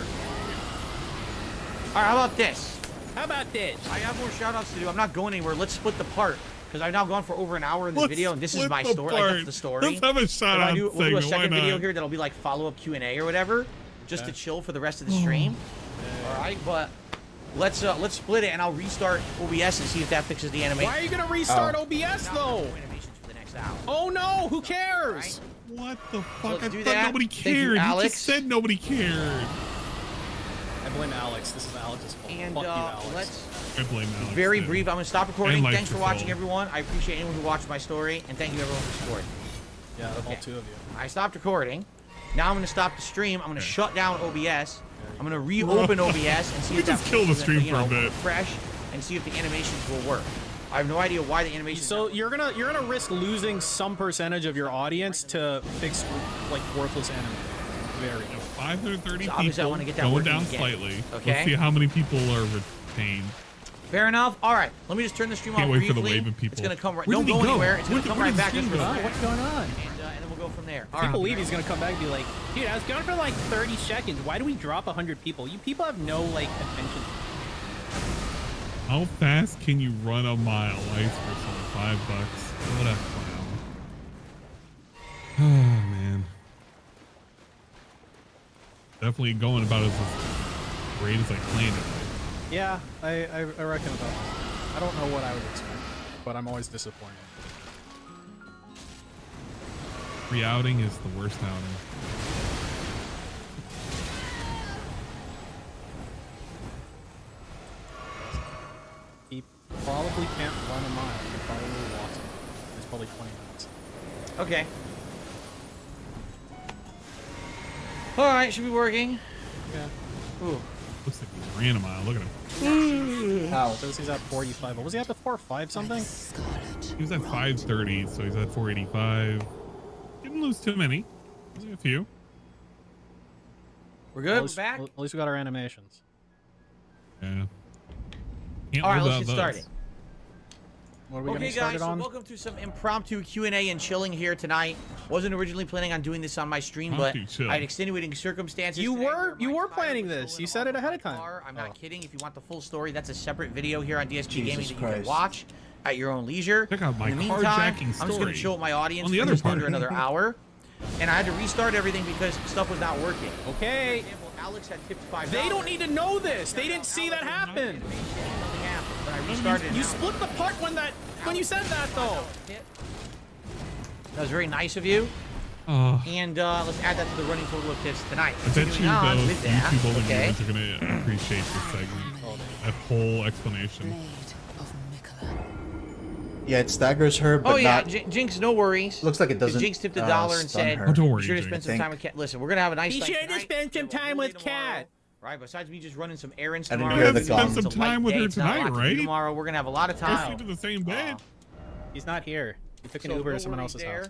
All right, how about this? How about this? I have more shoutouts to do. I'm not going anywhere. Let's split the part because I've now gone for over an hour in this Let's video, and this is split my the story. Like, part. that's the story. Let's have a shout If I out do, we'll do a segment. Why second video not? here that'll be like follow-up Q&A or whatever, just to chill for the rest of the stream. All right, but let's split it, and I'll restart OBS and see if that fixes the animation. Why are you gonna restart Oh. OBS Now, though? animations for the next hour. Oh no, who cares? What the fuck? let's I do thought that. nobody Thank you, cared. You Alex. just said nobody cared. I blame Alex. This is Alex's fault. And Fuck you, Alex. let's I blame Alex. very too. brief. I'm gonna stop recording. And life Thanks for is watching, full. everyone. I appreciate anyone who watched my story, and thank you everyone for support. Yeah, all Okay. 2 of you. I stopped recording. Now I'm gonna stop the stream. I'm gonna shut down OBS. I'm gonna reopen OBS and see We if that just kill the fixes it, stream you for a know, bit. Refresh and see if the animations will work. I have no idea why the animations. So you're gonna risk losing some percentage of your audience to fix like worthless anime. Very. 530 So obviously I people wanna get that going working down again. slightly. Okay. Let's see how many people are retained. Fair enough. All right. Let me just turn the stream Can't off wait for briefly. the wave of people. It's gonna come right. Where Don't did he go go? anywhere. It's Where gonna did- come where right did back the just stream for go? a second. What's going on? And then we'll go from there. All I can't right. believe he's gonna come back and be like, dude, I was gone for like 30 seconds. Why do we drop 100 people? You people have no like attention. How fast can you run a mile? Ice for some $5. What a clown. Oh man. Definitely going about as great as I planned it. Yeah, I reckon about that. I don't know what I would expect, but I'm always disappointed. Re-outing is the worst outing. He probably can't run a mile. He probably walks it. It's probably 20 minutes. Okay. All right. Should be working. Yeah. Ooh. Looks like he ran a mile. Look at him. Ow. Says he's at 45. What was he at before? 5 something? He was at 530, so he's at 485. Didn't lose too many. Losing a few. We're At good. We're least, back. at least we got our animations. Yeah. Can't All right. live Let's get without those. started. What are we Okay, getting started guys, so on? welcome to some impromptu Q&A and chilling here tonight. Wasn't originally planning on doing this on my stream, but Chill. I had extenuating circumstances. You today were where my tire planning was this. stolen You said it off ahead my of time. car. I'm Oh. not kidding. If you want the full story, that's a separate video here on DSP Gaming Jesus that you can Christ. watch at your own leisure. Check out my In the meantime, carjacking I'm just going story. to show my audience On the for other just part. under another hour. And I had to restart everything because stuff was not working. Okay. For example, Alex had tipped $5. They don't need to know this. They didn't see that happen. Nothing happened, but I restarted. You now. split the part when you said that though. That was very nice of you. And let's add that to the running total of tips tonight. I bet you Continuing on those with that, YouTube only okay. viewers are gonna appreciate this segment. That whole explanation. Yeah, it staggers her, but Oh yeah, not. Jinx, no worries. Looks like it doesn't. Jinx tipped $1 and stun said, her. Oh, don't worry, "You should have Jinx. spent some Think. time with Cat." Listen, we're gonna have a nice. He night should have tonight. spent some We have a time whole with day tomorrow, Cat. Right, besides me just running some errands I didn't tomorrow. hear the it's gong. Spend some a light time with day, her it's not a lot tonight, to do right? Tomorrow we're gonna have a lot of They're time. sleeping in the same bed. He's not here. He took an So Uber no to someone worries else's there. house.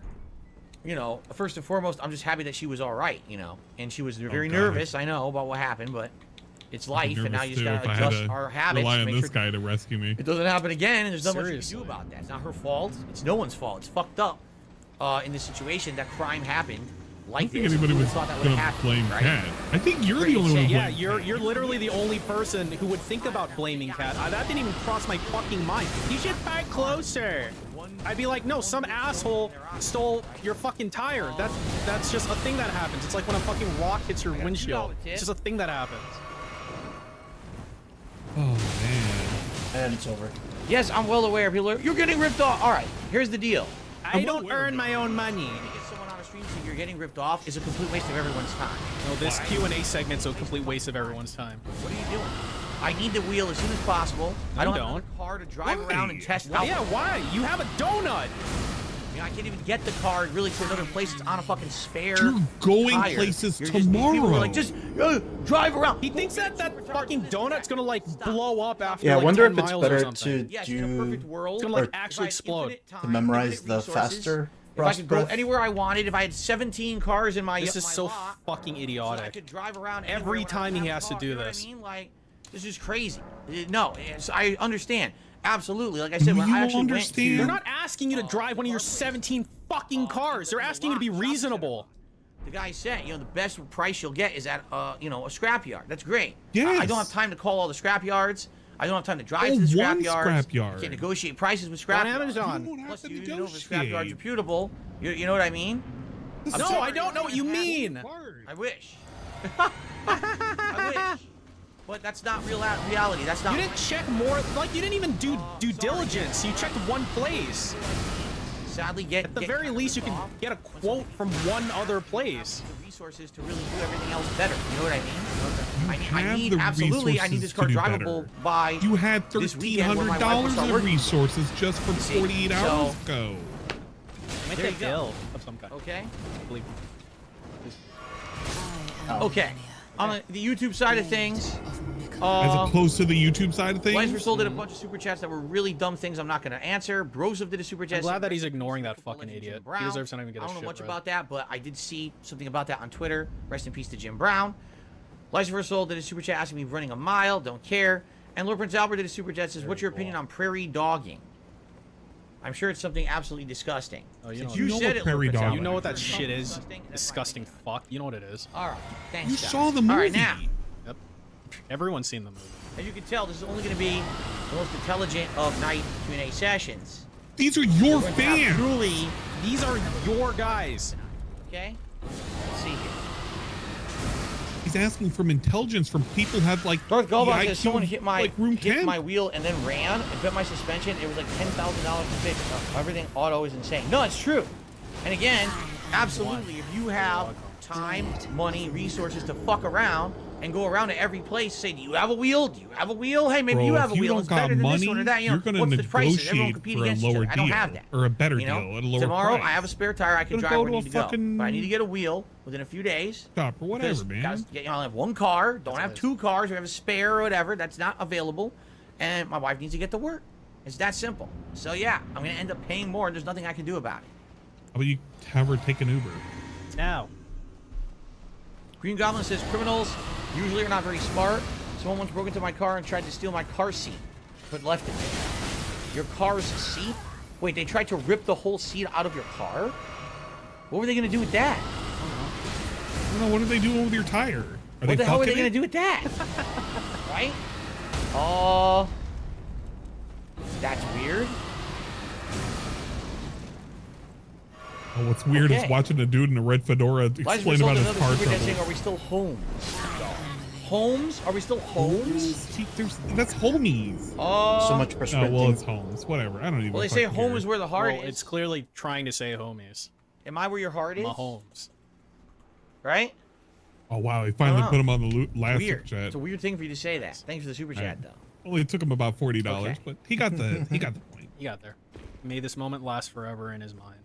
You know, first and foremost, I'm just happy that she was all right. You know, and she was very God. nervous. I know about what happened, but it's life, and now you just Nervous, too, gotta if I had adjust to our habits. rely to on make this sure guy to rescue me. it doesn't happen again, and there's not much you can Seriously. do about that. It's not her fault. It's no one's fault. It's fucked up. In this situation, that crime happened I like don't think this. anybody Who was thought that would gonna happen, blame right? Cat. I think you're Pretty the only one insane. who Yeah, blames you're literally the only person who would think about blaming Cat. That didn't even cross my fucking mind. You should park closer. I'd be like, no, some asshole stole your fucking tire. That's just a thing that happens. It's like when a fucking rock hits your windshield. It's just a thing that happens. Oh man. And it's over. Yes, I'm well aware. People are, you're getting ripped off. All right, here's the deal. I don't earn my own money. To get someone on a stream saying you're getting ripped off is a complete waste of everyone's time. No, this Q&A segment's a complete waste of everyone's time. What are you doing? I need the wheel as soon as possible. No, I don't you have don't. a car to drive Why? around and test Well, out. yeah, why? You have a donut. I mean, I can't even get the car really to another place. It's on a fucking spare. You're going tire. places You're just- people tomorrow. are like, just drive around. He thinks that fucking donut's gonna like blow up after Yeah, I like wonder 10 if it's miles or better something. to Yes, in a perfect do world, It's gonna like or actually explode. to memorize the faster. If I could go breath. anywhere I wanted, if I had 17 cars in my This is my so lot, fucking so I idiotic. could drive around Every everywhere when I time he have a has to car, do you know what this. I mean? Like, this is crazy. No, I understand. Absolutely. Like I said, when You I actually went understand? to... They're not asking you to drive one of your 17 fucking cars. They're asking you to be reasonable. The guy said, you know, the best price you'll get is at, you know, a scrapyard. That's great. Yes. I don't have time to call all the scrapyards. I don't have time to drive Oh, to the one scrapyards. scrapyard. I can't negotiate prices with On scrapyards. Amazon. You won't have Plus, to you know, if a scrapyard's negotiate. reputable, you know what I mean? No, I don't know what you mean. I wish. I wish. But that's not reality. That's not. You didn't check more. Like, you didn't even do due diligence. You checked one place. Sadly, get At the very least, you can get a quote from one other place. the resources to really do everything else better. You know what I mean? You I have need the absolutely. I need this resources car to do drivable better. by. You had this weekend when my wife will $1,300 start in working. resources just from See, 48 hours so- ago. Make There a you go. bill of some kind. Okay. Believe Okay. On the YouTube side of things, As opposed to the YouTube side of Lights things. were sold did a bunch of super chats that were really dumb things I'm not going to answer. Brosov did a super chat. I'm glad saying, that he's ignoring that Football fucking legend idiot. Jim Brown. He deserves to not even get I a don't know shit much read. about that, but I did see something about that on Twitter. Rest in peace to Jim Brown. Lights were sold did a super chat asking me running a mile. Don't care. And Lord Prince Albert did a super chat says, "What's your opinion on prairie dogging?" I'm sure it's something absolutely disgusting. Oh, you Since know you what said it, prairie Lord Prince dogging Albert. You know what that It's shit is? disgusting, and that's Disgusting why fuck. You know what it is. All right. Thanks, You guys. saw the movie. All right, now. Yep. Everyone's seen the movie. As you can tell, this is only going to be the most intelligent of night Q&A sessions. These are your We're going to have fans. Truly, These are your guys. okay? Let's see here. He's asking from intelligence from people who have like Darth the Golbach IQ says someone hit my like room hit 10. my wheel and then ran and bent my suspension. It was like $10,000 to fix. Everything auto is insane. No, it's true. And again, absolutely, if you have time, money, resources to fuck around and go around to every place, say, "Do you have a wheel? Do you have a wheel? Hey, maybe Bro, you have a if you wheel. don't It's got better than this money, one or that. You you're know, gonna what's the prices? Everyone negotiate compete for a against each lower other. I don't have deal, that. or a better You know, deal at a lower tomorrow price. I have a spare tire. I can Gonna drive go where I to need a to go. fucking But I need to get a wheel within a few days. Stop or whatever, Because man. gotta get, you know, I have one car, don't have two cars, we have a spare or whatever, that's not available, and my wife needs to get to work. It's that simple. So yeah, I'm gonna end up paying more, and there's nothing I can do about it. How about you have her take an Uber? Now. Green Goblin says criminals usually are not very smart. Someone once broke into my car and tried to steal my car seat, but left it there. Your car's seat? Wait, they tried to rip the whole seat out of your car? What were they gonna do with that? I don't know. What are they doing with your tire? What the hell are they gonna do with that? Right? Oh, that's weird. Oh, what's weird is watching a dude in a red fedora explain about his car trouble. Are we still Holmes? Holmes? Are we still Holmes? That's homies. So much for Oh, sprinting. well, it's Holmes. Whatever. I don't even. Well, they say fucking home care. is where the heart Well, is. it's clearly trying to say homies. Am I where your heart is? Mahomes. Right? Oh wow, he finally put him on the last Weird. super chat. It's a weird thing for you to say that. Thanks for the super chat, though. Well, it took him about $40, Okay. but he got the point. He got there. May this moment last forever in his mind.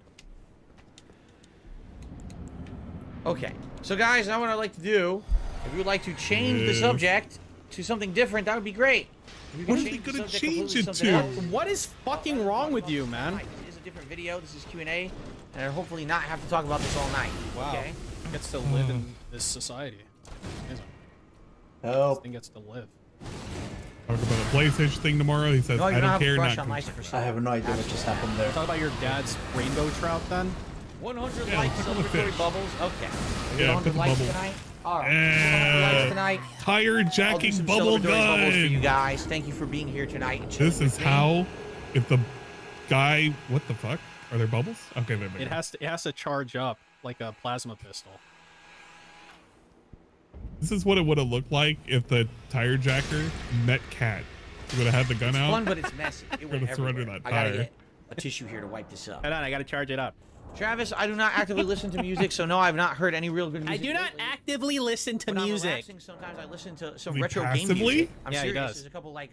Okay. So, guys, now what I'd like to do, if you would like to change the subject to something different, that would be great. If you What can are they change the gonna subject change completely it something to? else. What is fucking wrong with you, man? This is a different video. This is Q&A, and I'll hopefully not have to talk about this all night. Wow. Okay? Gets to live in this society. This Help. thing gets to live. Talk about a PlayStation thing tomorrow. He says, No, you I don't don't have care. a crush Not on concerned. Lysa for I have no idea what just happened there. Talk about your dad's rainbow trout then. 100 Yeah, likes, pick up a celebratory fish. bubbles. Okay. Yeah, 100 pick a likes bubble. tonight. All right. 100 likes tonight. Tire I'll do jacking some bubble celebratory bubbles for you gun. guys. Thank you for being here tonight. and chilling This is with me. how, if the guy, what the fuck? Are there bubbles? Okay, there. It has to charge up like a plasma pistol. This is what it would have looked like if the tire jacker met Cat. He would have had the gun It's out. fun, but it's messy. It went Gonna surrender everywhere. that I gotta tire. get a tissue here to wipe this up. Hold on, I gotta charge it up. Travis, I do not actively listen to music, so no, I've not heard any real good I music. do not lately. actively listen to When I'm music. relaxing, sometimes I listen to some He retro game passively? music. I'm Yeah, he serious. does. There's a couple like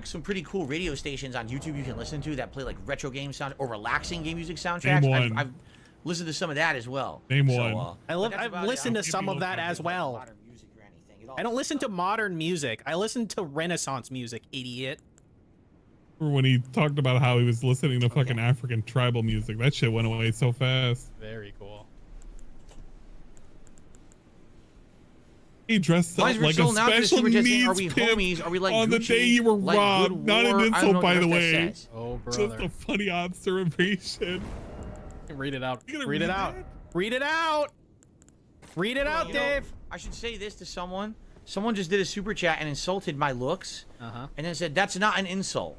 some pretty cool radio stations on YouTube you can listen to that play like retro game sound or relaxing game music soundtracks. Name one. I've listened to some of that as well. Name So, one. but that's I've about it. listened I to don't some give of you that a as well. modern music or anything. It all I don't listen to modern music. I listen to Renaissance music, idiot. Or when he talked about how he was listening to fucking African tribal music. That shit went away so fast. Very cool. He dressed Why up is like a Rich now just special super just saying, needs are we pimp homies? Are we like on the Gucci? day you were Like robbed. good Not war? an I don't insult, know by what the that way. says. Oh, Just brother. a funny observation. Read it out. You gonna Read it read out. that? Read it out. Read it out, You know, Dave. I should say this to someone. Someone just did a super chat and insulted my looks, and then said, "That's not an insult."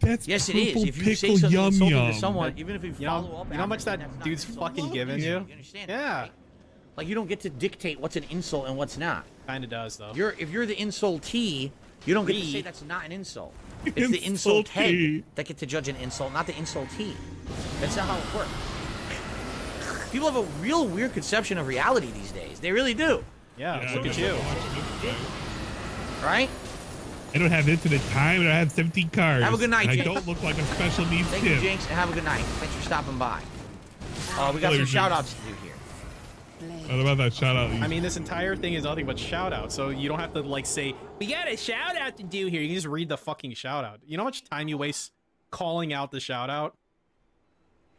That's Yes, it is. purple If you say pickle something yum insulting yum. to someone, even if you You know- follow up, you know how much after, that that's not dude's an insult. fucking giving you? You understand? Yeah. That, right? Like you don't get to dictate what's an insult and what's not. Kinda does though. If you're the insultee, you don't get to say Read. that's not an insult. It's the insult head Insultee. that get to judge an insult, not the insultee. That's not how it works. People have a real weird conception of reality these days. They really do. Yeah, Yeah, look I at guess you. I'll watch it. Right? I don't have infinite time and I have 17 cars. Have a good night, and I Jake. don't look like a special needs Thank you, kid. Jinx, and have a good night. Thanks for stopping by. We got Later, some Jinx. shout outs to do here. What about that shout out? I mean, this entire thing is nothing but shout out, so you don't have to like say, we got a shout out to do here. You can just read the fucking shout out. You know how much time you waste calling out the shout out?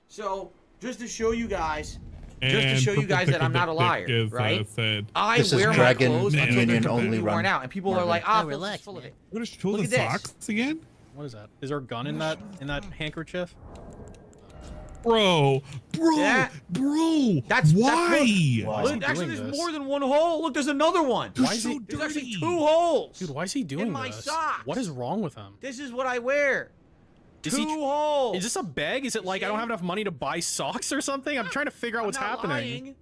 So, just to show you guys, just to And show you Purple guys that Pickle I'm not a Dick liar, is, right? Said, I This is wear my Dragon clothes until they're Minion completely only worn run. out, and people are Marvin. like, Oh, Phil's relax, full of man. it. what is show Look the at this. socks again? What is that? Is there a gun in that handkerchief? Bro, Yeah. bro, That's- why? Why? is he Look, actually, doing there's this? more than one hole. Look, there's another one. You're Why is so he- There's actually dirty. 2 holes. Dude, why is he doing my this? socks. What is wrong with him? This is what I wear. Is 2 he tr- holes. Is this a beg? Is it like I don't have enough money to buy socks or something? I'm trying to figure out what's I'm not happening. lying.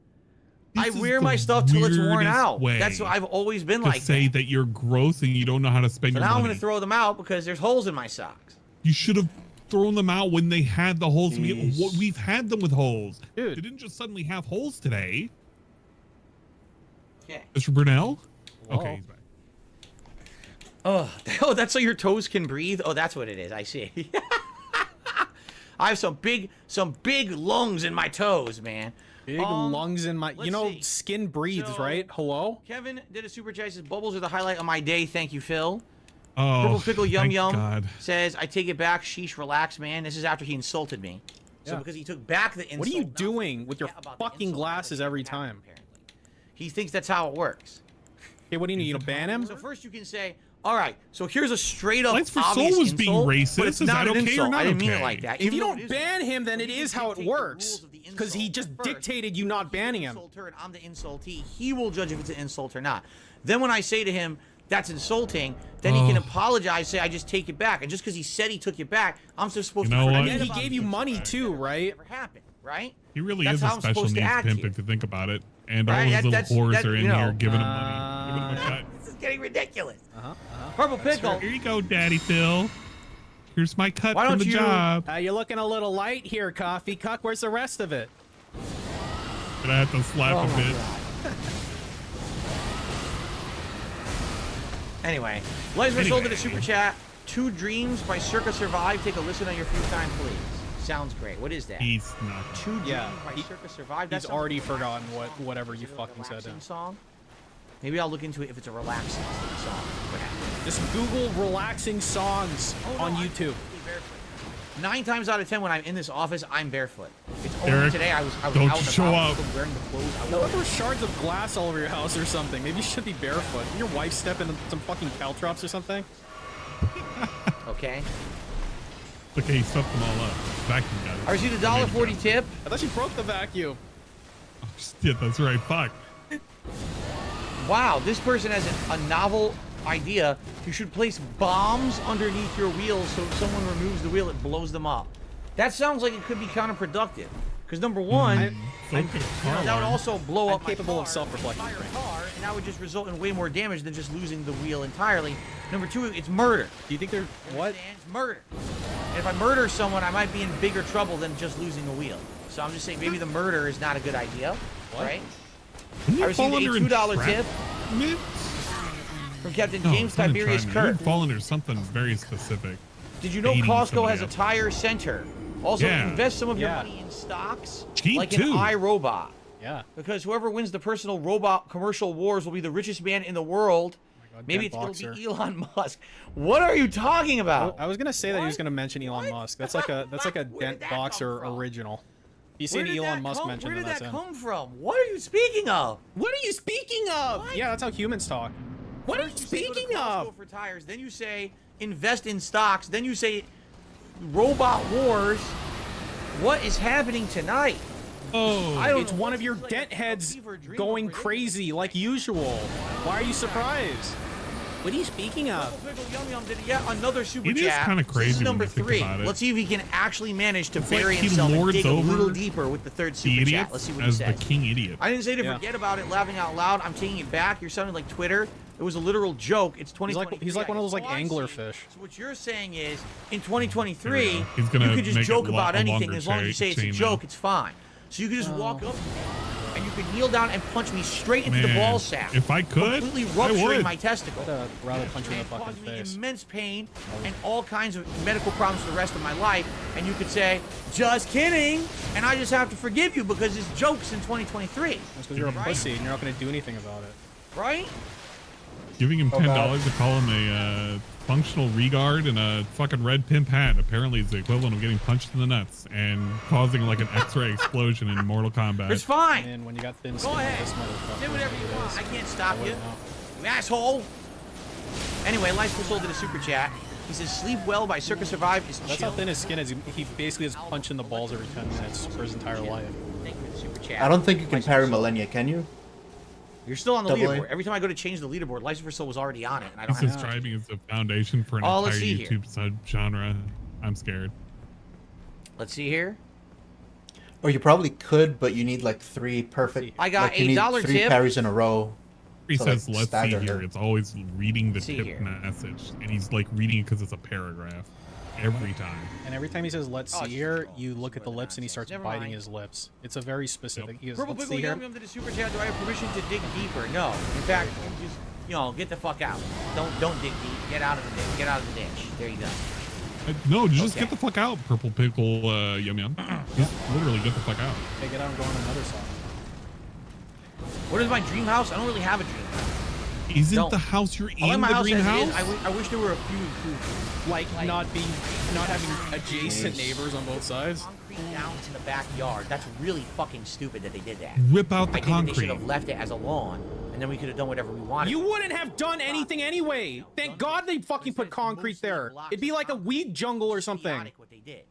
This I is wear the my stuff till it's worn weirdest out. way That's what I've always been to like. say that you're gross and you don't know how to spend So your now I'm money. gonna throw them out because there's holes in my socks. You should have thrown them out when they had the holes. Jeez. We've had them with holes. Dude. They didn't just suddenly have holes today. Okay. Mr. Brunel? Whoa. Okay, he's back. Oh, that's so your toes can breathe. Oh, that's what it is. I see. I have some big lungs in my toes, man. Big lungs in my. You let's know, see. skin breathes, So- right? Hello? Kevin did a super chat. Says bubbles are the highlight of my day. Thank you, Phil. Oh, Purple pickle yum thank yum God. says I take it back. Sheesh, relax, man. This is after he insulted me. So Yeah. because he took back the insult. What are you not doing with your forget about the fucking insult, glasses that every happened, time? Apparently, he thinks that's how it works. Okay, what do you need? You to ban him? So first you can say, All right, so here's a straight up Lights for obvious Soul was being insult, racist. but it's Is not that an okay or insult. not I didn't mean it okay? like that. If Even you though don't it is ban wrong. him, then it You is can how it dictate the works. rules of the Because he insult just first. dictated you not banning him. Insulter and I'm the insultee. He will judge if it's an insult or not. Then when I say to him, that's insulting, then he can apologize, say, I just take it back. And just because he said he took it back, I'm still supposed You to know forget what? And he about gave it. you money too, right? Never happened, right? He really That's is a how I'm special supposed to needs act pimp here. if you think about it. And Right, all his little that's- whores that- are in you know, here giving him money. Giving him a cut. This is getting ridiculous. Purple Pickle. Here you go, Daddy Phil. Here's my cut Why from don't the you- job. You're looking a little light here, Coffee Cuck. Where's the rest of it? Gonna have to slap a bit. Anyway, Lights were sold to the Anyway. super chat. 2 Dreams by ℍ𝔸𝕋𝔼𝕎𝔸ℎ. Take a listen on your free time, please. Sounds great. What is that? He's not. 2 Dreams Yeah, by ℍ𝔸𝕋𝔼𝕎𝕑. He's already forgotten whatever you fucking said to Relaxing him. song. Maybe I'll look into it if it's a relaxing song. Perhaps. Just Google relaxing songs on I'm YouTube. completely barefoot. 9 times out of 10 when I'm in this office, I'm barefoot. It's only Eric, today I was don't out and show about, up. still wearing the clothes I No, wore. there were shards of glass all over your house or something. Maybe you should be barefoot. Did your wife step into some fucking caltrops or something? Okay. Okay, he swept them all up. Vacuum got it. I received a $1.40 tip. I thought you broke the vacuum. Oh, shit, that's right. Fuck. Wow, this person has a novel idea. You should place bombs underneath your wheels so if someone removes the wheel, it blows them up. That sounds like it could be counterproductive. Because number one, So could a car that would alarm. also blow I'm up my capable of car, self-reflecting. entire car, and that would just result in way more damage than just losing the wheel entirely. Number two, it's murder. Do you think they're what? Understand? It's murder. And if I murder someone, I might be in bigger trouble than just losing a wheel. So I'm just saying maybe the murder is not a good idea, right? Wouldn't you I received fall a under $2 tip entrapment? from Captain No, James it's not Tiberius entrapment. Kirk. You'd fall under something very specific. Did you know Baiting Costco somebody has a up. tire center? Also, Yeah. invest some of your Yeah. money in stocks, Cheap, like too. an iRobot. Yeah. Because whoever wins the personal robot commercial wars will be the richest man in the world. God, Maybe dead it'll boxer. be Elon Musk. What are you talking about? I was gonna say that he was What? gonna mention Elon What? Musk. That's like a Where dent did that boxer come from? original. If you see Where an did Elon that Musk come- mentioned, Where then did that's that him. come from? What are you speaking of? What are you speaking of? What? Yeah, that's how humans talk. What are you First you say go to speaking Costco of? for tires, then you say invest in stocks, then you say robot wars. What is happening tonight? Oh, I don't It's know. one What of your seems like dent a heads fever dream going of crazy like usual. Why are you surprised? What are you speaking of? Pickle Yum Yum did yet another super It is chat. kinda This crazy is when number you think 3. about it. Let's see if he can actually manage to It's like bury he himself and lords dig a little over deeper with the third the super chat. idiots Let's see what he as the says. king idiot. I didn't say to Yeah. forget about it, laughing out loud. I'm taking it back. You're sounding like Twitter. It was a literal joke. It's 2023. He's like one of those, like, Oh, I see. anglerfish. So what you're saying is, in 2023, There we go. He's gonna you could just make it joke about a anything longer as long as you say it's a chain joke. now. It's fine. So you could just walk up and you could kneel down and punch me straight into the Man, ball sack. if I could, completely I rupturing would. my testicle. I'd rather punch you in the And fucking cause me face. immense pain and all kinds of medical problems for the rest of my life. And you could say, just kidding. And I just have to forgive you because it's jokes in 2023. That's because you're a Right. pussy and you're not gonna do anything about it. Right? Giving him Oh, $10 to call him a functional regard and a fucking red pimp hat apparently is the equivalent of getting punched in the nuts and causing like an X-ray explosion in Mortal Kombat. It's fine. And when you got thin Go skin like ahead. this motherfucker. Say whatever you want. I can't stop you. wouldn't know. You asshole. Anyway, Lights was sold to the super chat. He says, sleep well by ℍ𝔸𝕋𝔼𝕑 is That's chill. how thin his skin is. He basically is punching the balls every 10 minutes for his entire life. Thank you for the super chat. I don't think you can parry Millennia, can you? You're still on the Double A. leaderboard. Every time I go to change the leaderboard, License for Soul was already on it, and I don't This have is to. driving as the foundation for an Oh, entire let's see here. YouTube sub-genre. I'm scared. Let's see here. Or you probably could, but you need like 3 perfect. I got like, you a need $1 3 tip. parries in a row. He So, like, says, let's see stagger here. her. It's always reading the Let's see tip here. message. And he's like reading it because it's a paragraph. Every time. And every time he says, let's Oh, see it's here, just you look at the lips and he starts Never biting mind. his lips. It's a very specific. He goes, Purple let's Pickle see here. Yum Yum did a super chat. Do I have permission to dig deeper? No. In fact, you just, get the fuck out. Don't dig deep. Get out of the ditch. Get out of the ditch. There you go. No, just Okay. get the fuck out, Purple Pickle Yum Yum. Just literally get the fuck out. Hey, get out and go on another song. What is my dream house? I don't really have a dream house. Isn't Don't. the house you're I like in my the house dream as it house? is. I wish there were a few improvements. Like not having adjacent Jeez. neighbors on both sides. Concrete down to the backyard. That's really fucking stupid that they did that. Rip out the I think that they should concrete. have left it as a lawn and then we could have done whatever we wanted. You wouldn't have done anything anyway. Thank God they fucking put concrete there. It'd be like a weed jungle or something. What they did.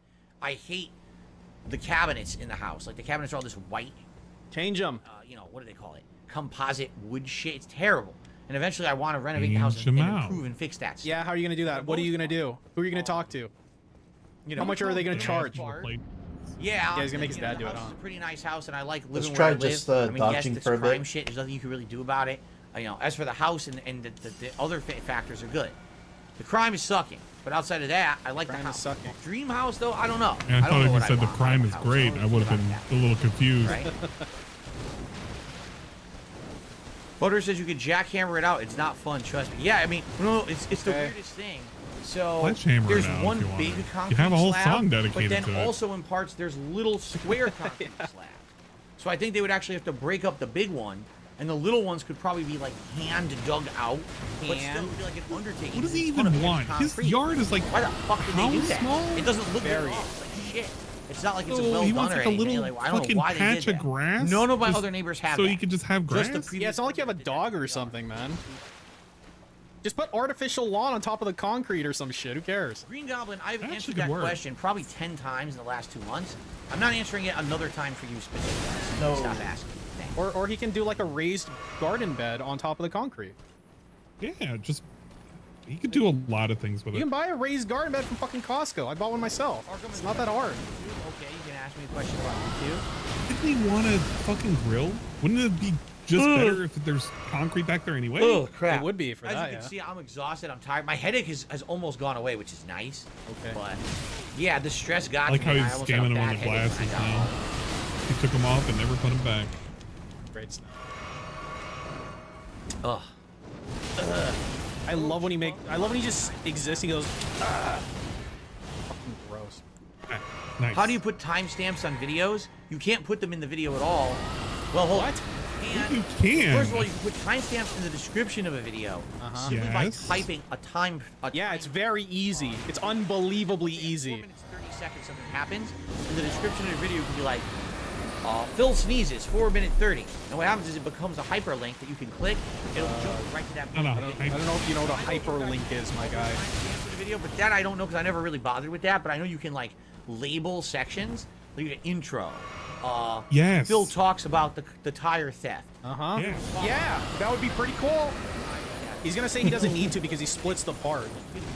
I hate the cabinets in the house. Like the cabinets are all this white. Change them. You know, what do they call it? Composite wood shit. It's terrible. And eventually I want to renovate the house and improve and fix that stuff. Yeah, how are you gonna do that? What are you gonna do? Who are you gonna talk to? You know, how much are they gonna charge? Yeah, he's gonna make his dad do it. It's a pretty nice house, and I like living Let's where I try live. just I mean, yes, dodging this for a crime bit. shit. There's nothing you can really do about it. You know, as for the house and the other factors are good. The crime is sucking, but outside of that, I like the Crime is house. sucking. Dream house, though, I don't know. And I don't thought know if you what said the want crime out of is a house. great, I would have been a little confused. Right? Butter says you could jackhammer it out. It's not fun, trust me. Yeah, I mean, no, it's the weirdest thing. So Sledgehammer there's it out one if you want. big You concrete have a whole slab, song dedicated but then to it. also in parts there's little square concrete slabs. So I think they would actually have to break up the big one, and the little ones could probably be like hand dug out, but still it would be like an undertaking. What does he There's a ton even of big want? His concrete. yard is like Why the fuck did how they do that? small? It doesn't look Very. very off. Like shit. It's not like it's a Oh, well he done wants or like a anything. little Like, I don't know fucking why they patch did of that. grass. None of my Just other neighbors have so that. you could just have grass. Just the previous Yeah, it's not like you have a dog or something, man. Just put artificial lawn on top of the concrete or some shit. Who cares? Green Goblin, I've That answered could that work. question probably 10 times in the last 2 months. I'm not answering it another time for you specifically. No. Stop asking. Thanks. Or he can do like a raised garden bed on top of the concrete. Yeah, just he could do a lot of things with You it. can buy a raised garden bed from fucking Costco. I bought one myself. It's not that hard. Okay, you can ask me a question about YouTube. Didn't he want a fucking grill? Wouldn't it be just better if there's concrete back there anyway? Oh, crap. It would be for As that, you can yeah. see, I'm exhausted. I'm tired. My headache has almost gone away, which is nice. Okay. But, yeah, the stress got I like to how me. and he's I almost had a scamming him bad on the headache when glasses I got now. home. He took them off and never put them back. Great stuff. Ugh. I love when he just exists. He goes, ah. Fucking gross. Ah, nice. How do you put timestamps on videos? You can't put them in the video at all. Well, hold What? And You can. First of all, you can put timestamps in the description of a video simply by Yes. typing a time. Yeah, it's very easy. It's unbelievably 4 easy. minutes, 30 seconds, something happens. In the description of the video, you can be like, Phil sneezes, 4 minute 30. And what happens is it becomes a hyperlink that you can click. It'll jump right to that. No, no, I don't know if you know what a hyperlink is, my guy. Timestamps for the video, but that I don't know because I never really bothered with that. But I know you can like label sections. Like an intro. Yes. Phil talks about the tire theft. Uh-huh. Yeah. Yeah, that would be pretty cool. He's gonna say he doesn't need to because he splits the part,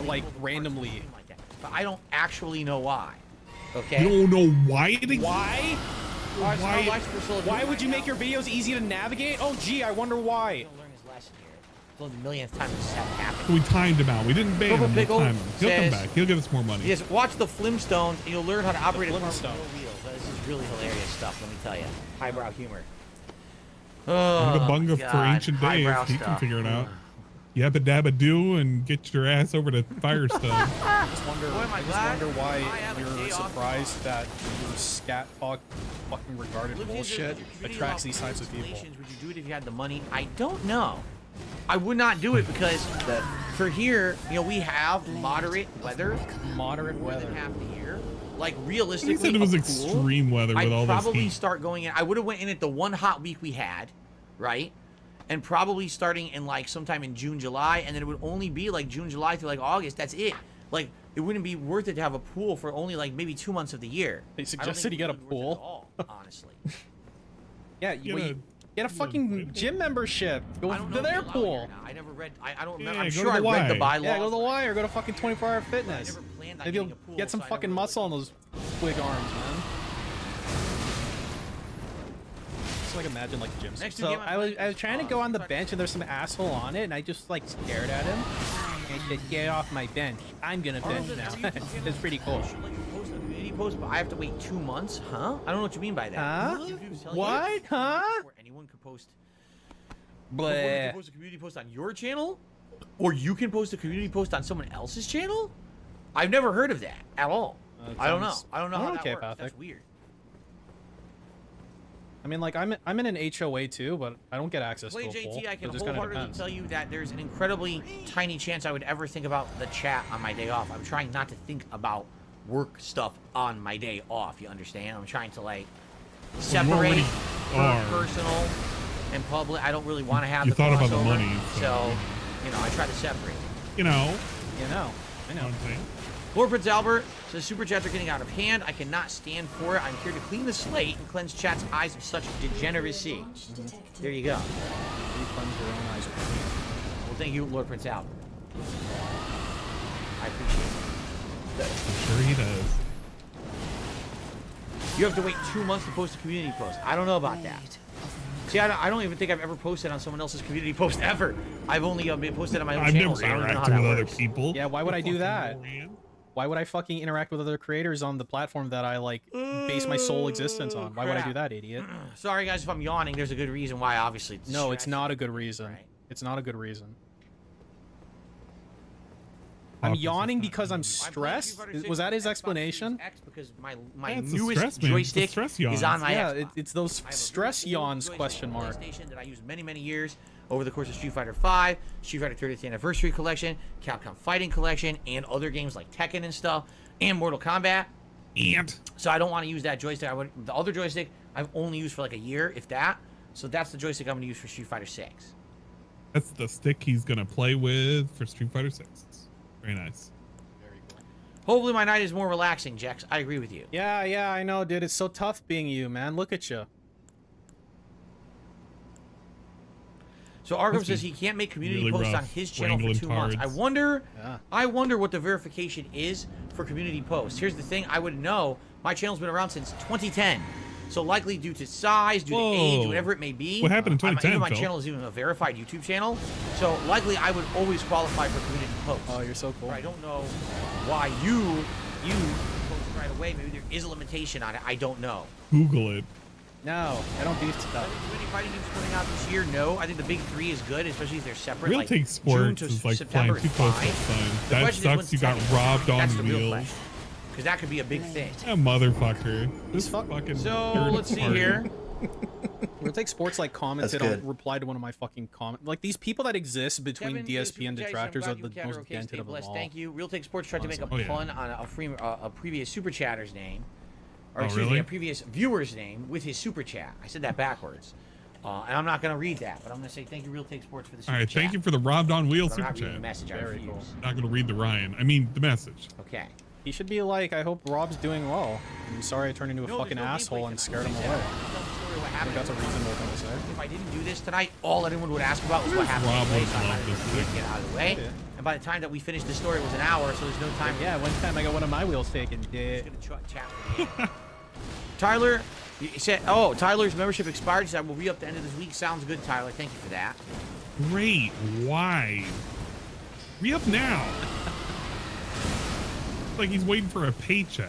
like, randomly. Something like that. But I don't actually know why. Okay. You don't know why they Why? Why- Why would you make your videos easy to navigate? Oh, gee, I wonder why. He'll learn his lesson here. It's only the millionth time this has happened. So we timed him out. We didn't ban Purple him. We Pickle timed him. He'll come says- back. He'll give us more money. Yes, watch the Flintstones and you'll learn how to operate a car with Flintstone. no wheels. This is really hilarious stuff, let me tell you. Highbrow humor. Bunga Oh, bunga for God. ancient days. Highbrow He can stuff. figure it out. Yabba dabba do and get your ass over to Firestone. I just wonder, Boy, am I I just glad wonder why I have a you're day off surprised that your scat talk fucking regarded Olivia says, bullshit "Would you community attracts allow these types of people. installations? Would you do it if you had the money? I don't know. I would not do it because for here, you know, we have moderate weather Moderate more weather. than half the year. Like realistically, He said it was a pool, extreme weather with I'd all this probably heat. start going in. I would have went in at the one hot week we had, right? And probably starting in like sometime in June, July, and then it would only be like June, July through like August. That's it. Like it wouldn't be worth it to have a pool for only like maybe 2 months of the year. They I don't suggested think you get a it would be worth it pool. at all, honestly. Yeah, Get you a- get a fucking gym membership. Go I don't know to if their you're allowed here pool. or not. I never read. I don't remember. Yeah, I'm go sure to I the read the Y. bylaws. Yeah, go to the Y or go to fucking 24-hour I fitness. never planned on Maybe getting you'll a pool, get some so I fucking never muscle on really those twig arms, man. Just like imagine like gym. Next So game I'm I was playing is, trying to go on the bench and there's some asshole on it and I just like stared at him and said, "Get off my bench. I'm gonna bench now." It's pretty cool. Like you post a community post, but I have to wait 2 months, huh? I don't know what you mean by that. Huh? YouTube's telling What? you Huh? Before anyone could post. Before you Bleh. can post a community post on your channel, or you can post a community post on someone else's channel. I've never heard of that at all. That I don't know. sounds- I don't know how that okay, works. That's Patrick. weird. I mean, like I'm in an HOA too, but I don't get access Play to a pool. JT, I So can it just kinda wholeheartedly depends. tell you that there's an incredibly tiny chance I would ever think about the chat on my day off. I'm trying not to think about work stuff on my day off. You understand? I'm trying to like separate already are. personal and public. I don't really want to have You the thought about the crossover, money, so you know I try to separate. You know. You know. I Know know. what I'm saying? Lord Prince Albert says super chats are getting out of hand. I cannot stand for it. I'm here to clean the slate and cleanse chat's eyes of such degeneracy. There you go. You cleanse your own eyes. Well, thank you, Lord Prince Albert. I appreciate it. I'm sure he does. You have to wait 2 months to post a community post. I don't know about that. See, I don't even think I've ever posted on someone else's community post ever. I've only been posted on my own I've channel, never so I don't even know how interacted that with other works. people. Yeah, why would I do Fucking that? moron. Why would I fucking interact with other creators on the platform that I like base my sole existence on? Why would I do that, idiot? Sorry, guys, if I'm yawning. There's a good reason why, obviously. No, it's stress. not a good reason. Right. It's not a good reason. I'm Opposite yawning side. because I'm I'm playing stressed? Street Fighter Was that 6 his on Xbox explanation? Series X because my Yeah, it's a newest stress, man. It's a joystick stress is yawn. on my Yeah, Xbox. it's those I have a stress really old yawns, joystick question from mark. PlayStation that I used many, many years over the course of Street Fighter 5, Street Fighter 30th Anniversary Collection, Capcom Fighting Collection, and other games like Tekken and stuff, and Mortal Kombat. And So I don't want to use that joystick. The other joystick I've only used for like a year, if that. So that's the joystick I'm going to use for Street Fighter 6. that's the stick he's gonna play with for Street Fighter 6. Very nice. Hopefully my night is more relaxing, Jex. I agree with you. Yeah, I know, dude. It's so tough being you, man. Look at you. So Arkham Must says be he can't make community really posts on rough his channel for wrangling 2 months. tards. Yeah. I wonder what the verification is for community posts. Here's the thing, I wouldn't know. My channel's been around since 2010. So likely due to size, due to age, Whoa. whatever it may be. What happened in 2010, Even my Phil? channel is even a verified YouTube channel. So likely I would always qualify for community posts. Oh, you're so cool. But I don't know why you post right away. Maybe there is a limitation on it. I don't know. Google it. No, I don't do Are stuff. there too many fighting games coming out this year? No. I think the big three is good, especially if they're separate. Real like Take June Sports to is like September flying too is close to fine. the sun. The That question is sucks. when's You got Tekken? robbed on That's the real wheels. question. Because that could be a big thing. That motherfucker. This fuck- fucking. So third let's see party. here. Real Take Sports like commented That's on, good. replied to one of my fucking comments. Like these people that exist between Kevin, DSP and Super Jason, detractors I'm are glad the you encountered. most Okay, dented stay of them blessed. all. Thank you. Real Take Sports tried to make a Oh, yeah. pun on a previous super chatter's name, or Oh, excuse me, really? a previous viewer's name with his super chat. I said that backwards, and I'm not going to read that, but I'm going to say thank you, Real Take Sports, for the super All right, chat. thank you for the robbed on wheels But I'm super not reading the chat. message. I Very refuse. cool. Not gonna read the Ryan. I mean the message. Okay. He should be like, I hope Rob's doing well. I'm sorry I turned into a No, fucking there's no asshole gameplay and tonight. scared him Like away. that. I'll tell the story of what I think happened. that's a reasonable thing to say. If I didn't do this tonight, all anyone would ask about was what happened Rob anyway, would so I love might this as well thing. get out of the way. Yeah. And by the time that we finished the story, it was an hour, so there's no time. Yeah, one time I got one of my wheels taken. Just gonna chat with the end. Tyler, you said, oh, Tyler's membership expired. He said, we'll re-up the end of this week. Sounds good, Tyler. Thank you for that. Great. Why? Re-up now. Like he's waiting for a paycheck.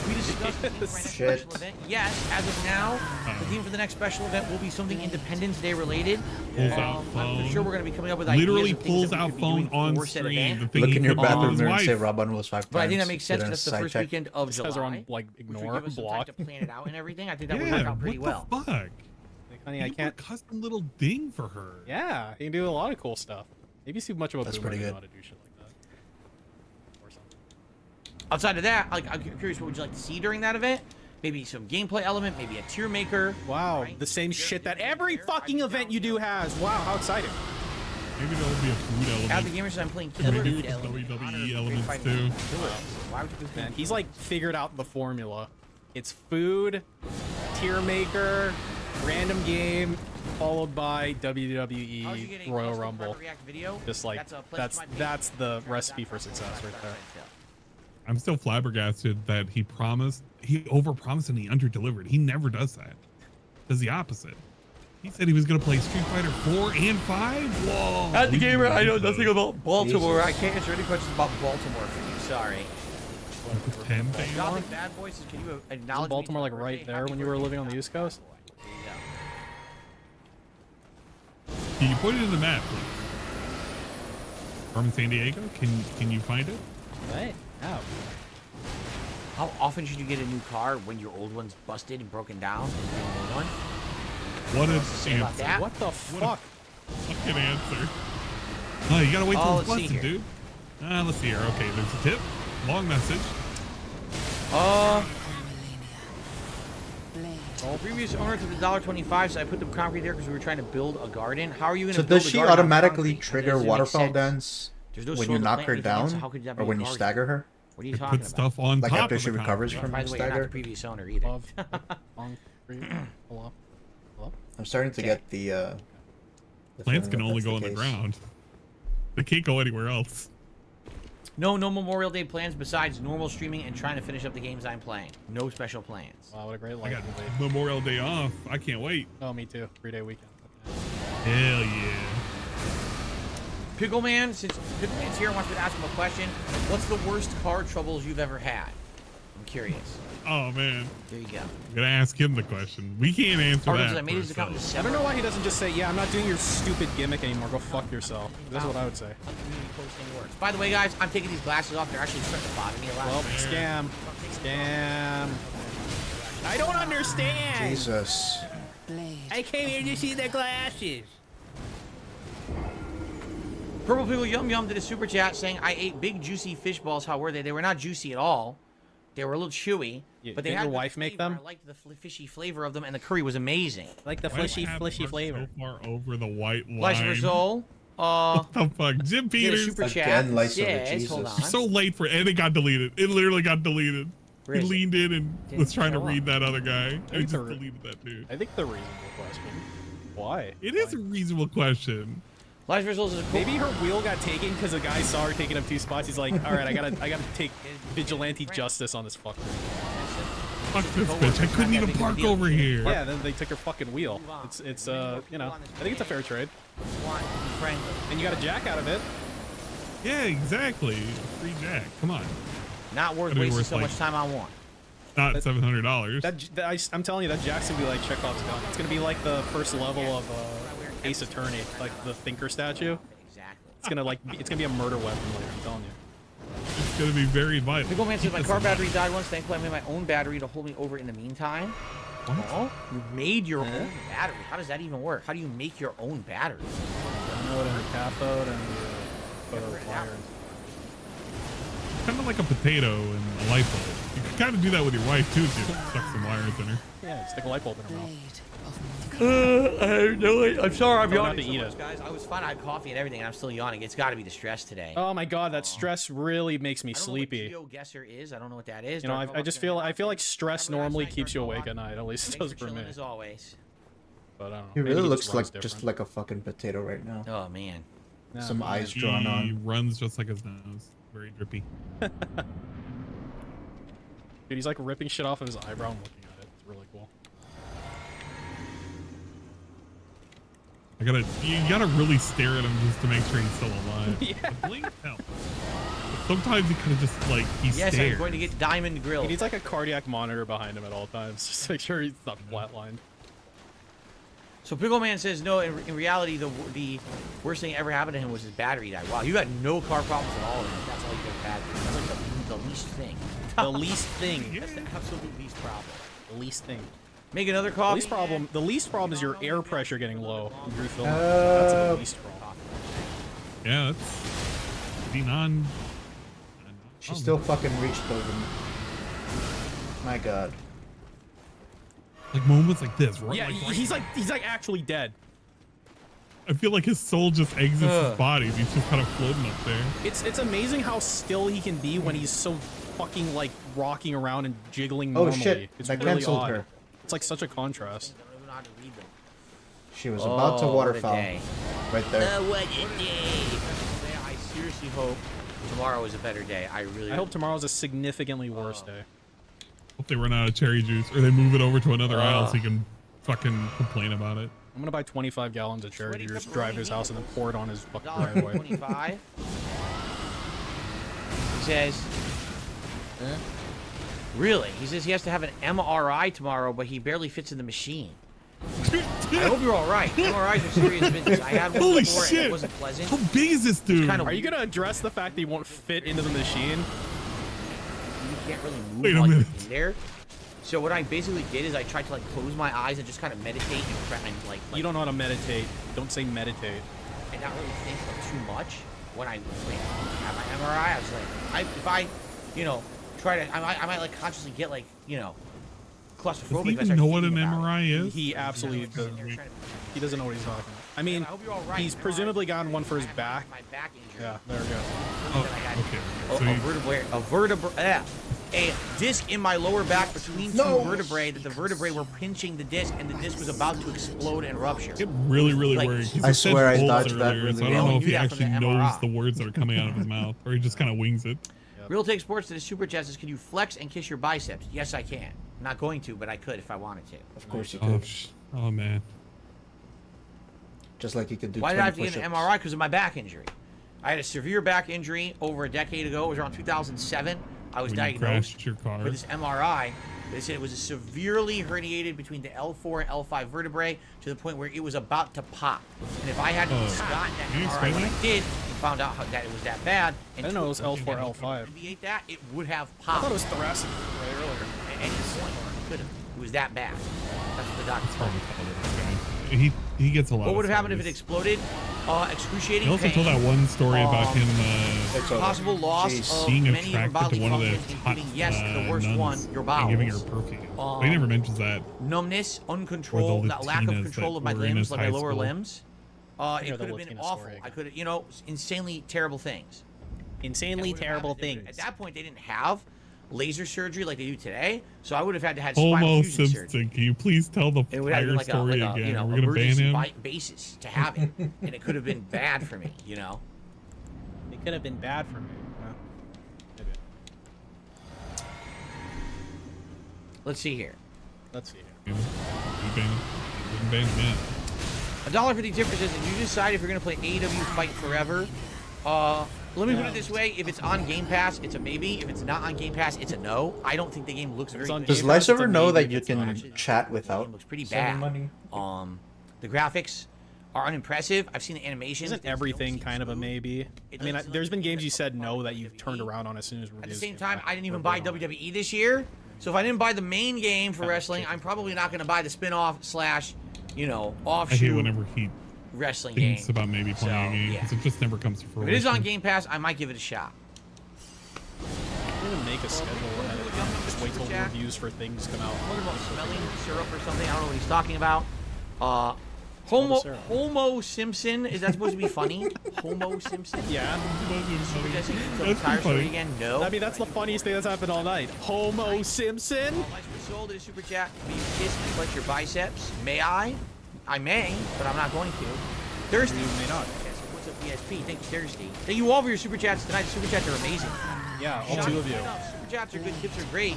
We discussed the theme for my next Shit. special event. Yes, as of now, the theme for the next special event will be something Independence Day related. Pulls out I'm phone. pretty sure we're going to be coming up with Literally ideas of things pulls that we out could be phone doing on for said screen. event. The thing Look he in your put on bathroom his mirror and say wife. Rob on Wheels 5 times. But I think that makes sense Get a because that's the side first check. weekend of These July. guys are on, like, which ignore, would give us some time block. to plan it out and everything. I think that would Yeah, work out pretty what well. the fuck? Like, honey, I You put can't. a custom little ding for her. Yeah, he can do a lot of cool stuff. Maybe he's too much of a That's boomer pretty to know good. how to do shit like that. Or something. Outside of that, like, I'm curious, what would you like to see during that event? Maybe some gameplay element, maybe a tier maker. Wow, right? the same Is there- shit is that there every there? fucking I'd be event down you for do that. has. Wow, how exciting. Maybe there'll be a food As the element. gamer says, I'm playing Maybe Killer do Food some Element. in honor of WWE the elements great too. fighting Killer. Why would you do Man, he's like figured out the formula. It's food, tier maker, random game, followed by How would you get WWE a Royal custom Rumble. private React video? Just like That's a pledge to my page. that's the recipe for success right there. I'm still flabbergasted that he overpromised and he underdelivered. He never does that. Does the opposite. He said he was gonna play Street Fighter 4 and 5. Whoa! At the gamer, I know nothing about about Baltimore. I can't answer any questions about Baltimore for you. Sorry. 10 thing. Dropping Bad Boys says, can you acknowledge Isn't me Baltimore to like my right birthday? there Happy when you were birthday, living on the Bad East Coast? Boy. There you go. Can you put it in the map, please? Carmen San Diego. Can you find it? Right. How? How often should you get a new car when your old one's busted and broken down? And you get a new one? What an say about answer. that? What the fuck? Fucking answer. Oh, you gotta wait till Oh, it's let's see busted, here. dude. Let's see here. Okay, there's a tip. Long message. The previous owner took the $1.25, so I put the concrete there because we were trying to build a garden. How are you going to So build does a she garden on automatically concrete? trigger That doesn't make waterfall sense. dance There's no when soil you to knock plant her anything in, so down how could that or be when a you garden? stagger her? What are you It talking puts about? stuff on Like top after of she the recovers concrete. from By the way, you're not stagger? the previous owner either. Love concrete. Hello. Hello. I'm starting to get the Plants feeling can that only that's go the on the case. ground. They can't go anywhere else. No Memorial Day plans besides normal streaming and trying to finish up the games I'm playing. No special plans. Wow, what a great I life. got to lead. Memorial Day off. I can't wait. Oh, me too. 3-day weekend. Hell yeah. Pickleman, since Pickleman's here, wants me to ask him a question. What's the worst car troubles you've ever had? I'm curious. Oh man. There you go. I'm gonna ask him the question. We can't answer Arnold says, that. I made his account in I December. don't know why he doesn't just say, yeah, I'm not doing your stupid gimmick anymore. Go fuck yourself. That's what I would say. How community posting works. By the way, guys, I'm taking these glasses off. They're actually starting to bother me a lot. Well, scam. Scam. I don't understand. Jesus. I came here to see the glasses. Purple Pickle Yum Yum did a super chat saying, I ate big juicy fish balls. How were they? They were not juicy at all. They were a little chewy. Yeah, but they didn't had your good wife make flavor. them? I liked the fishy flavor of them, and the curry was amazing. Like the Why do fleshy, I have fleshy ours flavor. So far over the white Lice line. Rizol, What the fuck, Jim did a Peters? super Again, chat. lice over Says, Jesus. hold on. You're so late for it, and it got deleted. It literally got deleted. Where He is it? leaned in and Didn't was trying to show read up. that other guy, and he It's just a- deleted that dude. I think the reasonable question. Why? It is a reasonable question. Lice Rizol is a cool. Maybe her wheel got taken because a guy saw her taking up 2 spots. He's like, all right, I gotta take vigilante justice on this fucker. Fuck this bitch. I couldn't even park over here. Yeah, then they took her fucking wheel. It's you know, I think it's a fair trade. Want to be friendly. And you got a jack out of it. Yeah, exactly. Free jack. Come on. Not worth That'd be wasting worth, so like- much time on one. Not $700. I'm telling you, that jack's gonna be like Chekhov's gun. It's gonna be like the first level of Ace Attorney, like the Thinker statue. Exactly. It's gonna be a murder weapon later. I'm telling you. It's gonna be very vital. Pickle Man says, Keep my this car in mind. battery died once. Thankfully, I made my own battery to hold me over in the meantime. Oh, you made your own battery. How does that even work? How do you make your own battery? Anode and the cathode and the wires. Kind of like a potato and a light bulb. You can kind of do that with your wife too, if you stuck some wires in her. Yeah, stick a light bulb in her mouth. I'm sorry, I'm Tell her yawning not to so eat much, it. guys. I was fine. I had coffee and everything, and I'm still yawning. It's got to be the stress today. Oh my god, that stress really makes me I don't sleepy. know what GeoGuessr is. I don't know what that is. You know, Dark I just Robot feel Gonna I feel like Have stress Have a nice normally night, keeps you Dark awake Robot. at night. At least it Thanks does for for me. chilling as always. But I don't know. He maybe really just looks like runs just different. like a fucking potato right now. Oh man. Yeah, Some man. eyes He drawn on. runs just like his nose. Very drippy. Dude, he's like ripping shit off of his eyebrow and looking at it. It's really cool. You gotta really stare at him just to make sure he's still alive. Yeah. The blink helps. Sometimes he kind of just like he Yes, stares. I'm going to get diamond grill. He needs like a cardiac monitor behind him at all times, just to make sure he's not flatlined. So Pickle Man says no. In reality, the worst thing ever happened to him was his battery died. Wow, you got no car problems at all. That's all you got bad. That's like the least thing. The least thing. That's the absolute least problem. The least thing. Make another The coffee. least problem is your air pressure getting low. When you're filming. That's the least problem. Yeah, that's being on. She still fucking reached over me. My god. Like moments like this, right? Yeah, he's like actually dead. I feel like his soul just exits his body. He's just kind of floating up there. It's amazing how still he can be when he's so fucking like rocking around and jiggling Oh, normally. shit. It's I really canceled odd. her. It's like such a contrast. I don't even know how to read them. She was about to Oh, what a waterfowl. day. Right there. What a day. I seriously hope tomorrow is a better day. I really I hope tomorrow's a significantly worse day. Hope they run out of cherry juice or they move it over to another aisle so he can fucking complain about it. I'm gonna buy 25 gallons of cherry Sweaty juice, pepperoni drive to his house, and then pour it on his fucking driveway. $1.25. He says, really? He says he has to have an MRI tomorrow, but he barely fits in the machine. I hope you're all right. MRIs are serious business. I had one Holy before and shit. it wasn't pleasant. How big is this dude? kind of Are you gonna address the fact that he won't fit into the machine? You can't really move Wait a while you're minute. in there. So what I basically did is I tried to like close my eyes and just kind of meditate and try and like You don't know how to meditate. Don't say meditate. and not really think like too much. When I had my MRI, I was like, if I, you know, try to, I might like consciously get like, you know, claustrophobic. Does he if I even start know what an thinking about it. MRI is? He absolutely doesn't. He doesn't know what he's talking about. I mean, I hope you're all right. he's presumably gotten one for his back. My back injury. Yeah, there we go. Oh, okay. So A disc in my lower back between two vertebrae that the vertebrae were pinching the disc, and the disc was about to explode and rupture. it really, really Like, worried. I swear I dodged that Earlier, really so I don't well. know if You he knew that from actually the knows MRI. the words that are coming out of his mouth, or he just kind of wings it. Real Take Sports to the super chat says, "Can you flex and kiss your biceps?" Yes, I can. I'm not going to, but I could if I wanted to. Of course you Oh, could. oh man. Just like you could do. Why did I have to 20 get an push-ups. MRI? Because of my back injury. I had a severe back injury over a decade ago. It was around 2007. I was When you diagnosed crashed your car. with this MRI. They said it was severely herniated between the L4 and L5 vertebrae to the point where it was about to pop. And if I hadn't gotten that Can you MRI explain when I that? did, and found out that it was that bad, and I didn't know it was took L4, and L5. alleviate that, it would have I popped. thought it was thoracic right earlier. At any point, it could have. It was that bad. That's what the doctor told me. He gets a lot. What of would have happened if it stories. exploded? Excruciating He also pain. told that one story about him It's over. Possible loss Jeez. of being many of your attracted bodily to one of the functions, hot including, yes, the worst nuns one, your and giving her bowels. perfume. But he never mentions that. Numbness, Or uncontrol, the that lack of Latinas control that of my were in limbs, his like my high lower school. limbs. hear It the could have been Latina awful. story again. I could have, insanely terrible things. Insanely That would've terrible happened. things. At that point, they didn't have laser surgery like they do today, so I would have had to have spinal Homo fusion surgery. Simpson, can you please tell the It would have entire been like a, story like a again? you know, We're gonna ban emergency him. basis to have it, and it could have been bad for me, you know. It could have been bad for me. Yeah. Maybe. Let's see here. Let's see here. We ban him yet. $1.50 difference says, if you decide if you're gonna play AEW Fight Forever, let me put it this way: if it's on Game Pass, it's a maybe. If it's not on Game Pass, it's a no. I don't think the game looks very on good. Does Game Pass, Lice ever it's a know maybe that you if it's not. can chat The without game looks pretty sending bad. money? The graphics are unimpressive. I've seen the animations. Isn't Things don't everything seem kind of a smooth. maybe? It I mean, doesn't look there's been like games you it's said a no that WWE. you've turned around on as soon as reviews. At the same came time, back. I didn't even We're buy good on it. WWE this year. So if I didn't buy the main game for Kinda wrestling, chicken. I'm probably not going to buy the spin-off slash, I hate offshoot whenever he wrestling game. thinks about maybe playing a game, yeah. 'cause it just never comes to If fruition. it is on Game Pass, I might give it a shot. Don't even make a schedule ahead of time. Just wait till Jack. reviews for things come out. What about smelling syrup or something? I don't know what he's talking about. Homo Simpson. Is that supposed to be funny? Homo Simpson? Yeah. Super Jesse, so That's tire pretty story funny. again? No. I mean, that's the funniest thing that's happened all night. Homo Simpson? Lights for Soul did a super chat. Will you kiss and flex your biceps? May I? I may, but I'm not going to. Thirsty. You may not. Yes, what's up, ESP? Thank you, Thirsty. Thank you all for your super chats tonight. The super chats are amazing. Yeah, all two of you. Super chats are good. Tips are great.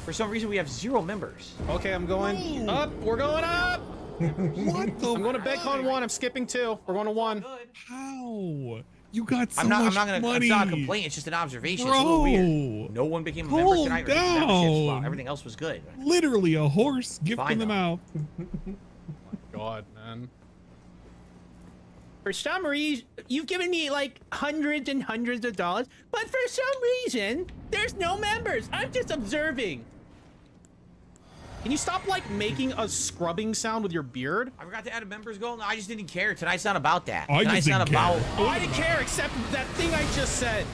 For some reason, we have 0 members. Okay, I'm going up. We're going up. What the? I'm going to BegCon 1. I'm skipping 2. We're going to 1. Good. How? You got so I'm not much gonna. money. It's not a complaint. It's just an observation. It's a little weird. Bro. No one became a member Calm tonight or received memberships while down. everything else was good. Literally a horse gift Fine, in the though. mouth. God, man. For some reason, you've given me like hundreds and hundreds of dollars, but for some reason, there's no members. I'm just observing. Can you stop like making a scrubbing sound with your beard? I forgot to add a members goal. No, I just didn't care. Tonight's not about that. I just Tonight's not didn't care. about. Oh, I didn't care except that thing I just said.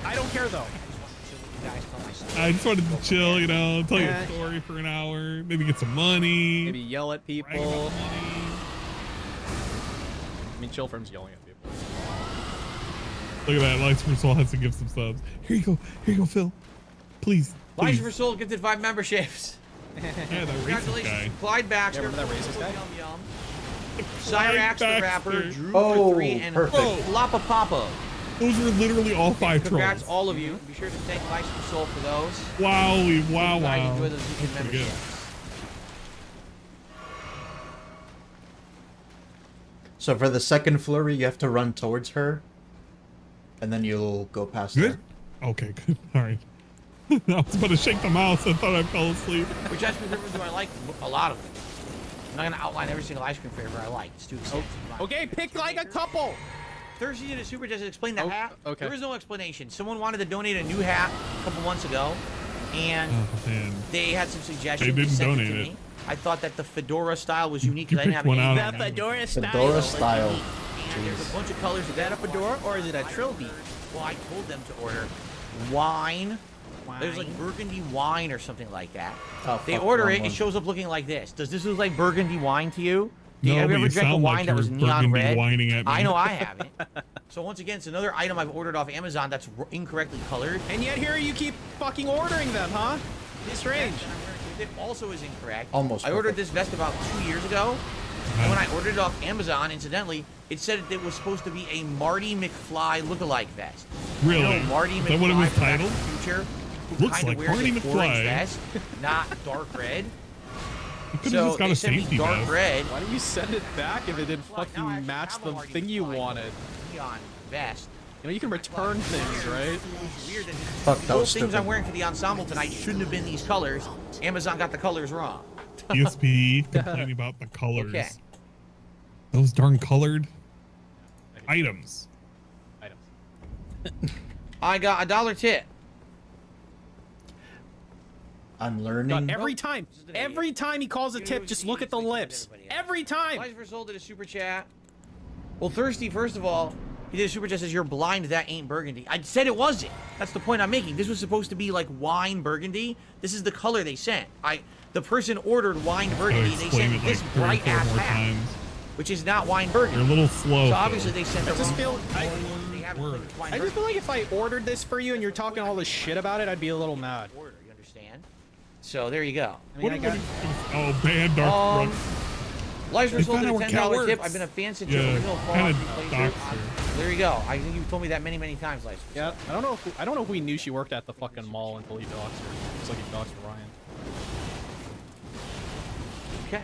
I don't care though. I just wanted to chill, tell you Yeah. a story for an hour, maybe get some money. Maybe yell at brag about people. money. I mean, chill from's yelling at people. Look at that. Lights for Soul has to give some subs. Here you go, Phil. Please. Lights please. for Soul gifted 5 memberships. Yeah, that racist Congratulations, guy. Clyde Baxter. Yeah, remember that racist guy? Yum Yum. Cyrax the rapper, Baxter. Drew Oh, for 3, and perfect. Lapa Papa. Those were literally all 5 Congrats, trolls. all of you. Be sure to thank Lights for Soul for those. Wowie, wow, You guys wow. enjoy those weekend That's pretty good. memberships. So for the second flurry, you have to run towards her, and then you'll go past Good? her. Okay, good. All right. I was about to shake the mouse. I thought I fell asleep. Which ice cream flavors do I like? A lot of them. I'm not going to outline every single ice cream flavor I like. It's too expensive. Okay, pick like a couple. Thirsty did a super just explain the Oh, hat. okay. There is no explanation. Someone wanted to donate a new hat a couple months ago, and Oh, man. they had some suggestions. They didn't sent donate to it. me. I thought that the fedora style was unique You because I didn't picked have one any. out. The fedora style. Fedora style. And there's a bunch of colors. Is that a fedora or is it a trilby? Well, I told them to order wine, There's like burgundy wine or something like that. Oh, They fuck, order wrong it, one. it shows up looking like this. Does this look like burgundy wine to you? No, Have you but ever drank a sound wine like that was you're neon burgundy red? whining at me. I know I haven't. So once again, it's another item I've ordered off Amazon that's incorrectly colored. And yet here you keep fucking ordering them, huh? It's strange. It also is incorrect. Almost I ordered perfect. this vest about 2 years ago, and when I ordered it off Amazon, incidentally, it said it was supposed to be a Marty McFly lookalike vest. Really? You know, Marty Is McFly that what it was from Back to titled? the Future, who Looks kinda like wears Marty a orange McFly. vest, not dark red. You could have So just got they a sent me safety dark vest. red. Why didn't you send it back if it didn't Well, now I fucking match have a the Marty thing you McFly wanted? Neon vest. You know, you can return things, right? It's weird that Fuck, that those was things stupid. I'm wearing for the ensemble tonight shouldn't have been these colors. Amazon got the colors wrong. ESP complaining about the colors. Okay. Those darn colored items. Items. I got $1 tip. I'm God, learning. every time he calls a tip, just look at the lips. Every time. Liza Soul did a super chat. Well, Thirsty, first of all, he did a super chat says, you're blind, that ain't burgundy. I said it wasn't. That's the point I'm making. This was supposed to be like wine burgundy. This is the color they sent. The person ordered wine burgundy. They explain sent it this like 3 or 4 bright ass more hat, times. which is not wine You're a burgundy. little slow. So obviously they sent the I just wrong feel, They haven't Word. put wine I just burgundy. feel like if I ordered this for you and you're talking all this shit about it, I'd be a little mad. Order, you understand? So there you go. I mean, I got, Oh, band dark. Liza Soul did a found out $10 what tip. works. I've been a fan since Yeah, your original kinda Fallout doxed playthrough. her. There you go. I think you've told me that many, many times, Liza. yeah, I don't know if we knew she worked at the fucking mall until he doxed her. It's like he doxed Ryan. Okay.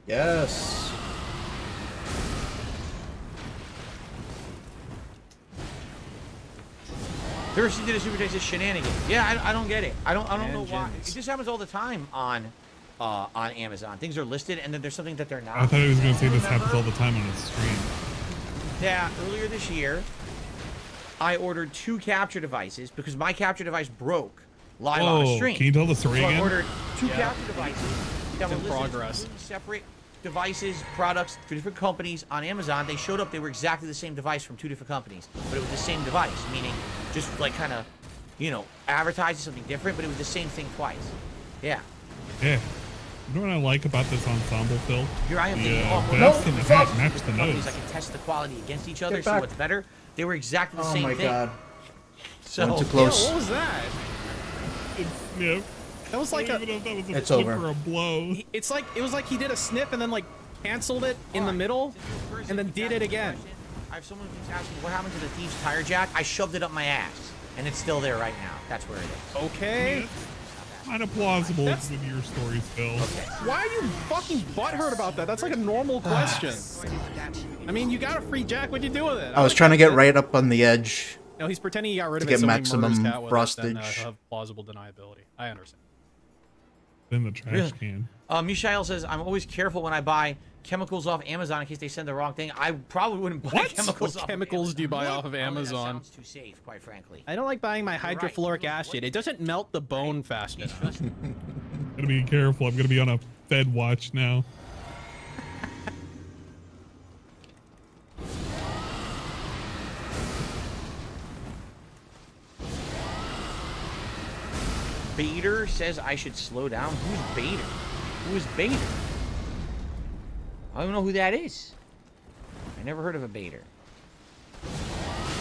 Yes. Thirsty did a super chat says shenanigans. Yeah, I don't get it. I don't know why. Tangents. It just happens all the time on Amazon. Things are listed and then there's something that they're not. I thought he was going to say this happens all the time on his stream. Yeah, earlier this year, I ordered 2 capture devices because my capture device broke live on a Whoa, stream. can you tell the story So I again? ordered 2 Yeah. capture devices that were in listed progress. as completely separate devices, products for different companies on Amazon. They showed up, they were exactly the same device from 2 different companies, but it was the same device, meaning just like kind of, you know, advertising something different, but it was the same thing twice. Yeah. Yeah. You know what I like about this ensemble, Phil? Here I am thinking, Yeah, oh, vest and the hat fuck. match Just the companies, nose. I can test the quality against each other, Get see back. what's better. They were exactly the Oh same my thing. god. So Went too Yo, close. what was that? Yeah. That was I like don't a. even know if that was a It's flip over. or a blow. It's like it was like he did a sniff and then like canceled it in the middle, and then did it again. I have someone who's asking what happened to the thieves tire jack. I shoved it up my ass, and it's still there right now. That's where it is. Okay. Kind of plausible That's- with your stories, Phil. Why are you fucking butthurt about that? That's like a normal question. I mean, you got a free jack. What'd you do with it? I was trying to get right up on the edge. No, he's pretending he got rid To of get it so maximum he murders cat with it, then, frostage. have plausible deniability. I understand. In the trash Really? can. Mishael says, I'm always careful when I buy chemicals off Amazon in case they send the wrong thing. I probably wouldn't buy What? chemicals What off chemicals of do you buy Amazon. off of That Amazon? sounds too safe, quite frankly. I don't like buying my You're right. hydrofluoric acid. It doesn't melt the bone fast enough. Gotta be careful. I'm gonna be on a Fed watch now. Bader says I should slow down. Who's Bader? Who is Bader? I don't know who that is. I never heard of a Bader.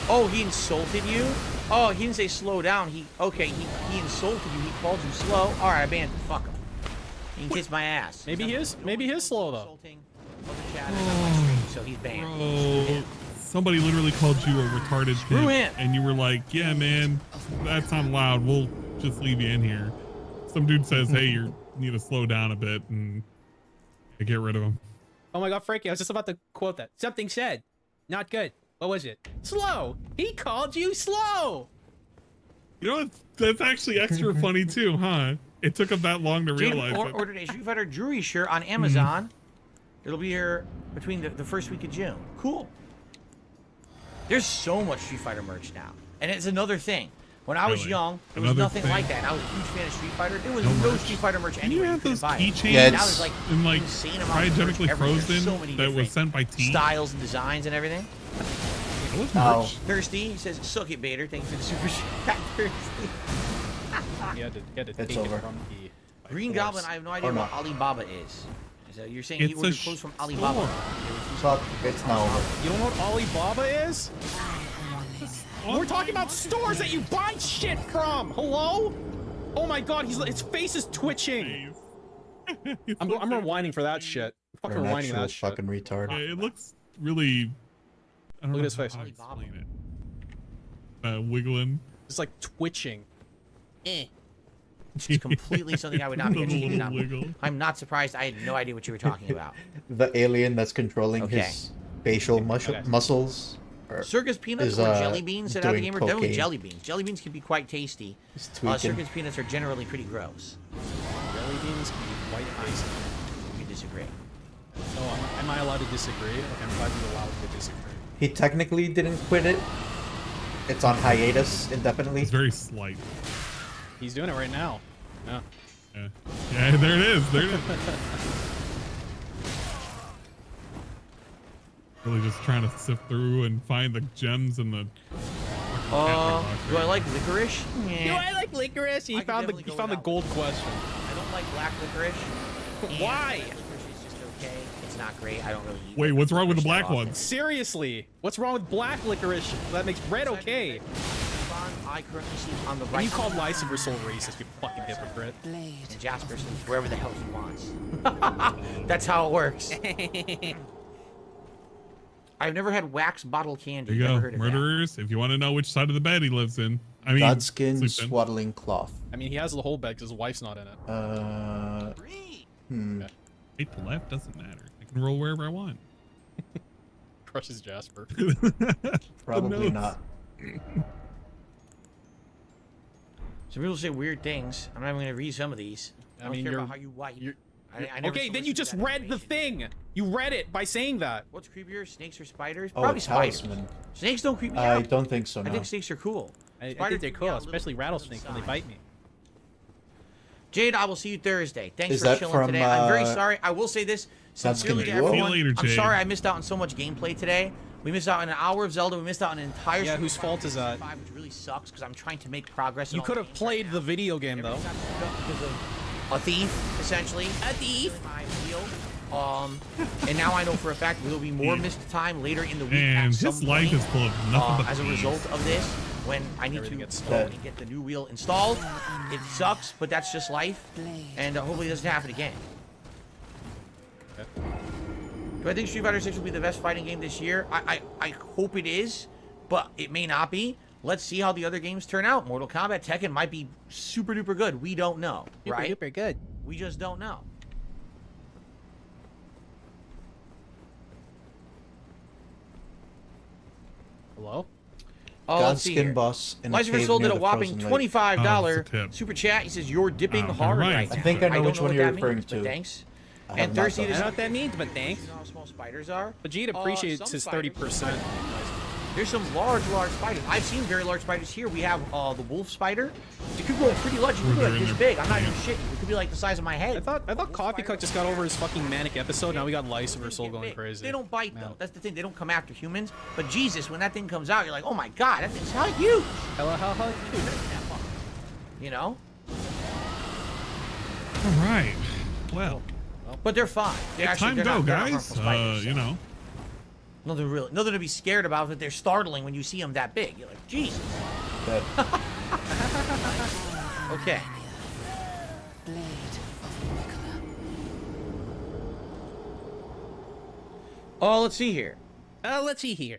Oh, he insulted you? Oh, he didn't say slow down. He insulted you. He called you slow. All right, I banned him. Fuck him. He can kiss my ass. Maybe he is slow though. Insulting other chatters on my stream, so he's banned. Oh, somebody literally called you a retarded Screw pimp, him. and you were like, "Yeah, man, that's not loud. We'll just leave you in here." Some dude says, "Hey, you need to slow down a bit," and I get rid of him. Oh my god, Frankie, I was just about to quote that. Something said. Not good. What was it? Slow. He called you slow. You know what? That's actually extra funny too, huh? It took him that long to realize Jaden it. ordered a Street Fighter jewelry shirt on Amazon. It'll be here between the first week of June. Cool. There's so much Street Fighter merch now. And it's another thing. When I was Really? young, there was Another nothing thing? like that. And I was a huge fan of Street Fighter. There was No no merch? Street Fighter merch Didn't you anywhere. have couldn't those buy it. keychains Yeah, Now there's like in like insane amount of merch cryogenically everywhere. There's frozen so many that was different sent by T? styles and designs and everything. What Ow. merch? Thirsty, he says, suck it, Bader. Thank you for the super chat, Thirsty. He had to It's take over. it from the by Green force. Goblin, I have no idea Or what not. Alibaba is. So you're saying he It's a ordered clothes from Alibaba? Fuck, it's now over. You don't know what Alibaba is? We're talking about stores that you buy shit from. Hello? Oh my god, his face is twitching. I'm rewinding for that shit. You're Fucking an rewinding actual that shit. fucking retard. Yeah, it looks really. I don't Look know at his face. how to explain it. Wiggling. It's like twitching. It's completely something I would not be interested in. Wiggle. I'm not surprised. I had no idea what you were talking about. The alien that's controlling Okay. his facial Okay. muscles. Circus peanuts Is, or jelly beans at doing Gamer? Definitely cocaine. jelly beans. Jelly beans can be quite tasty. He's tweaking. Circus peanuts are generally pretty gross. Jelly beans can be quite tasty. You disagree. Oh, am I allowed to disagree? Okay, I'm glad you're allowed to disagree. He technically didn't quit it. It's on hiatus indefinitely. It's very slight. He's doing it right now. Yeah. Yeah, there it is. There it is. Really just trying to sift through and find the gems in the. Do I like licorice? Do I like licorice? He I could found definitely go the without gold question. I don't like black licorice. And Why? white licorice is just okay. It's not great. I don't really eat Wait, what's wrong with the licorice black that often. ones? Seriously, what's wrong with black licorice? That makes red okay. I currently sleep on the And right. you called ℍ𝔸𝕋𝔼𝕎 racist, you fucking hypocrite. And Jasper sleeps wherever the hell he wants. That's how it works. I've never had wax bottle candy. There you Never go, heard of murderers. If you want to know which side of the bed he lives in, I mean, Godskin sleeps in. swaddling cloth. I mean, he has the whole bed because his wife's not in it. Right to left doesn't matter. I can roll wherever I want. Crushes Jasper. Probably notes. not. Some people say weird things. I'm not even going to read some of these. I don't mean, care you're- about how you wipe. you're- I never Okay, then you solicited just that read the information. thing. You read it by saying that. What's creepier, snakes or spiders? Oh, Probably it's spiders. talisman. Snakes don't creep me I out. don't think so, I no. think snakes are cool. I Spiders think they're freak me cool, out a little especially bit because of the rattlesnakes when they size. bite me. Jade, I will see you Thursday. Thanks Is for that chilling from, today. I'm very sorry. I will say this That's sincerely to gonna be- everyone. See you later, I'm Jade. sorry I missed out on so much gameplay today. We missed out on an hour of Zelda. We missed out on an entire. Yeah, Super whose fault is that? 5, which really sucks because I'm trying to make progress. in You all could the have games played right the now. video game though. Everything got screwed up because of a thief, essentially. A thief. My wheel. And now I know for a fact there will be more missed time later in the week. And at some his life point, is full of nothing but as a thieves. result of this, when I need Everything to gets go stolen. and get the new wheel installed, it sucks, but that's just life. And hopefully it doesn't happen again. Okay. Do I think Street Fighter 6 will be the best fighting game this year? I hope it is, but it may not be. Let's see how the other games turn out. Mortal Kombat, Tekken might be super duper good. We don't know, right? Super good. We just don't know. Hello? Oh, let's see Godskin here. boss in a Liza cave Soul near did a the whopping frozen lake. $25 Oh, it's a tip. super chat. He says, you're dipping Oh, hard right. right I now. think I know don't which one what you're that referring means, but to. thanks. I have And not Thirsty done I don't know that. what that means, but thanks. You know how small spiders are? Vegeta appreciates some his spiders- 30%. There's some large spiders. I've seen very large spiders here. We have the wolf spider. It could grow pretty large. It could be like this big. I'm not even shitting. It could be like the size of my head. I thought Coffee Cup just got over his fucking manic episode. Now we got Lycifer Soul going crazy. They don't bite Man. though. That's the thing. They don't come after humans. But Jesus, when that thing comes out, you're like, oh my god, that thing's hella huge. Hella. You know? All right. Well, But they're fine. They're time they're go, not guys. harmful spiders, You so. know. Nothing to be scared about. But they're startling when you see them that big. You're like, Jesus. That- Okay. Oh, let's see here. Let's see here.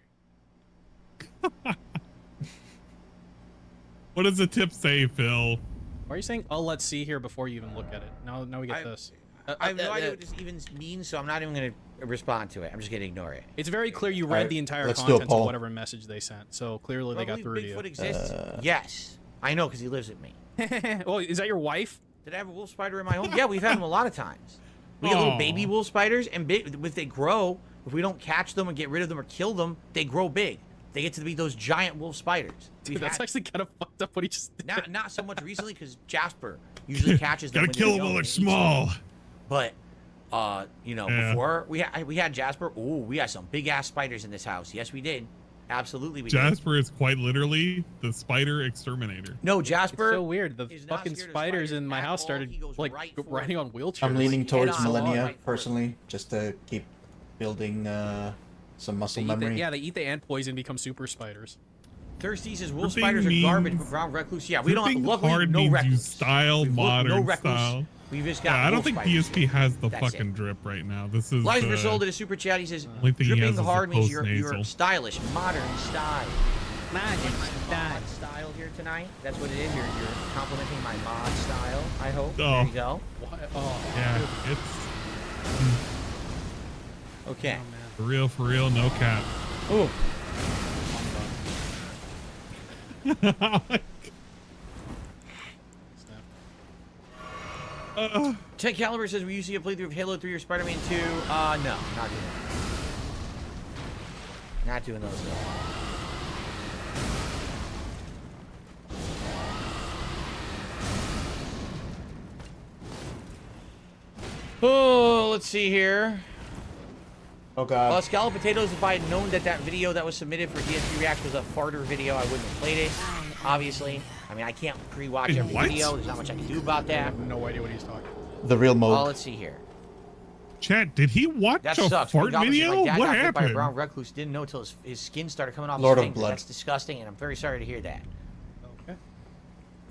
What does the tip say, Phil? Why are you saying, oh, let's see here before you even look at it? Now we get this. I have no idea what this even means, so I'm not even going to respond to it. I'm just going to ignore it. It's very clear you read Alright, the entire let's do a contents of poll. whatever message they sent. So clearly they got through to Bigfoot you. exists? Yes. I know, because he lives with me. Oh, is that your wife? Did I have a wolf spider in my home? Yeah, we've had them a lot of times. We get little Aw. baby wolf spiders, and if they grow, if we don't catch them and get rid of them or kill them, they grow big. They get to be those giant wolf spiders. Dude, We've that's had- actually kind of fucked up what he just did. not so much recently, because Jasper usually catches them. Gotta when kill they're them young while they're and eats small. them. But Yeah. before we had Jasper, we had some big ass spiders in this house. Yes, we did. Absolutely, we Jasper is quite literally the spider exterminator. No, It's Jasper. so weird. The is not fucking scared of spiders spiders in my at house all. started He goes like right for riding it. on wheelchairs. I'm leaning towards on, Millennia right for it. personally, just to keep building some muscle They eat the, memory. yeah, they eat the ant poison and become super spiders. Thirsty says wolf Dripping spiders are garbage, means- but brown recluse. Yeah, we don't. Dripping Luckily, hard no means recluse. you style We've looked- modern no recluse. style. We've just got. Yeah, I don't wolf think spiders. PSP has the That's fucking it. drip right now. This is Life Resold in a super chat. He says, only thing he has dripping is the hard means you're post-nasal. stylish, modern style. Modern style. Mod style here tonight. That's what it is. You're complimenting my mod style. I hope. There Oh. you go. What? Oh, Yeah, it's Okay. oh man. for real, no cap. Oh. Snap. 10 Caliber says, will you see a playthrough of Halo 3 or Spider-Man 2? No, not doing that. Not doing those though. Oh, let's see here. Oh god. Scallop Potatoes, if I had known that that video that was submitted for DSP React was a farter video, I wouldn't have played it. Obviously. I mean, I can't pre-watch every What? video. There's not much I can do about I that. have no idea what he's talking about. The real Oh, mode. let's see here. Chat, did he watch That a sucks. fart My video? dad What got bit by a happened? brown recluse. Didn't know until his skin started coming off Lord his of fingers. Blood. That's disgusting, and I'm very sorry to hear that. Okay.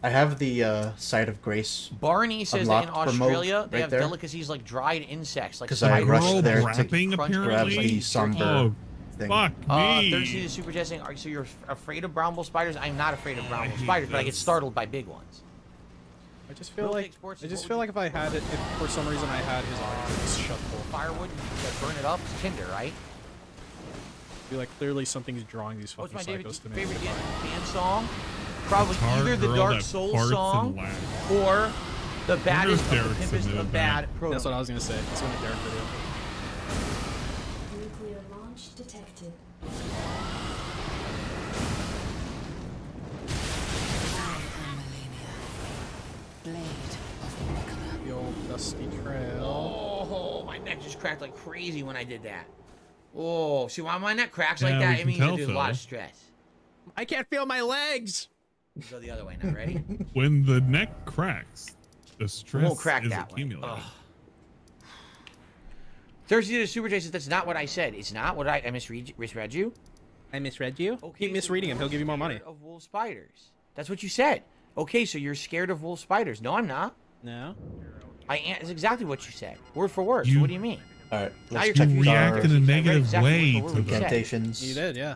I have the site of grace Barney says that in Unlocked for mode Australia they right have there. delicacies like dried insects, like 'Cause I spiders. rushed Girl there to rapping, crunch grab apparently. the somber Oh, thing. fuck me. Thirsty is super testing. So you're afraid of brown bull spiders? I'm not afraid of brown I bull hate spiders, but I get this. startled by big ones. I just feel Real like Take Sports I is just what feel would like if I had it, if for some reason I had his arms shut full, Firewood, you burn it up. It's tinder, right? I'd be like clearly something's drawing these What's fucking my David psychos to me. favorite fan song? Probably Guitar either the girl Dark that Souls farts song and laughs. or the baddest of the Derek's pimpest into of that. bad pro. That's what I was gonna say. It's in the Derek video. Nuclear launch detected. The old dusty trail. Oh, my neck just cracked like crazy when I did that. Oh, see why my neck cracks like Yeah, that? we It can means tell, there's a lot Phil. of stress. I can't feel my legs. Go the other way now. Ready? When the neck cracks, the stress won't crack is that way. accumulated. Ugh. Thursday to Super J says that's not what I said. It's not what I misread you. I misread you. Okay, Keep misreading him. He'll give you more money. scared of wolf spiders. That's what you said. Okay, so you're scared of wolf spiders. No, I'm not. No. It's exactly what you said, word for word. So You- what do you mean? Alright, Now let's you're check You confusing. our react in a I read negative exactly way word for to word what you them. said. incantations. You did, yeah.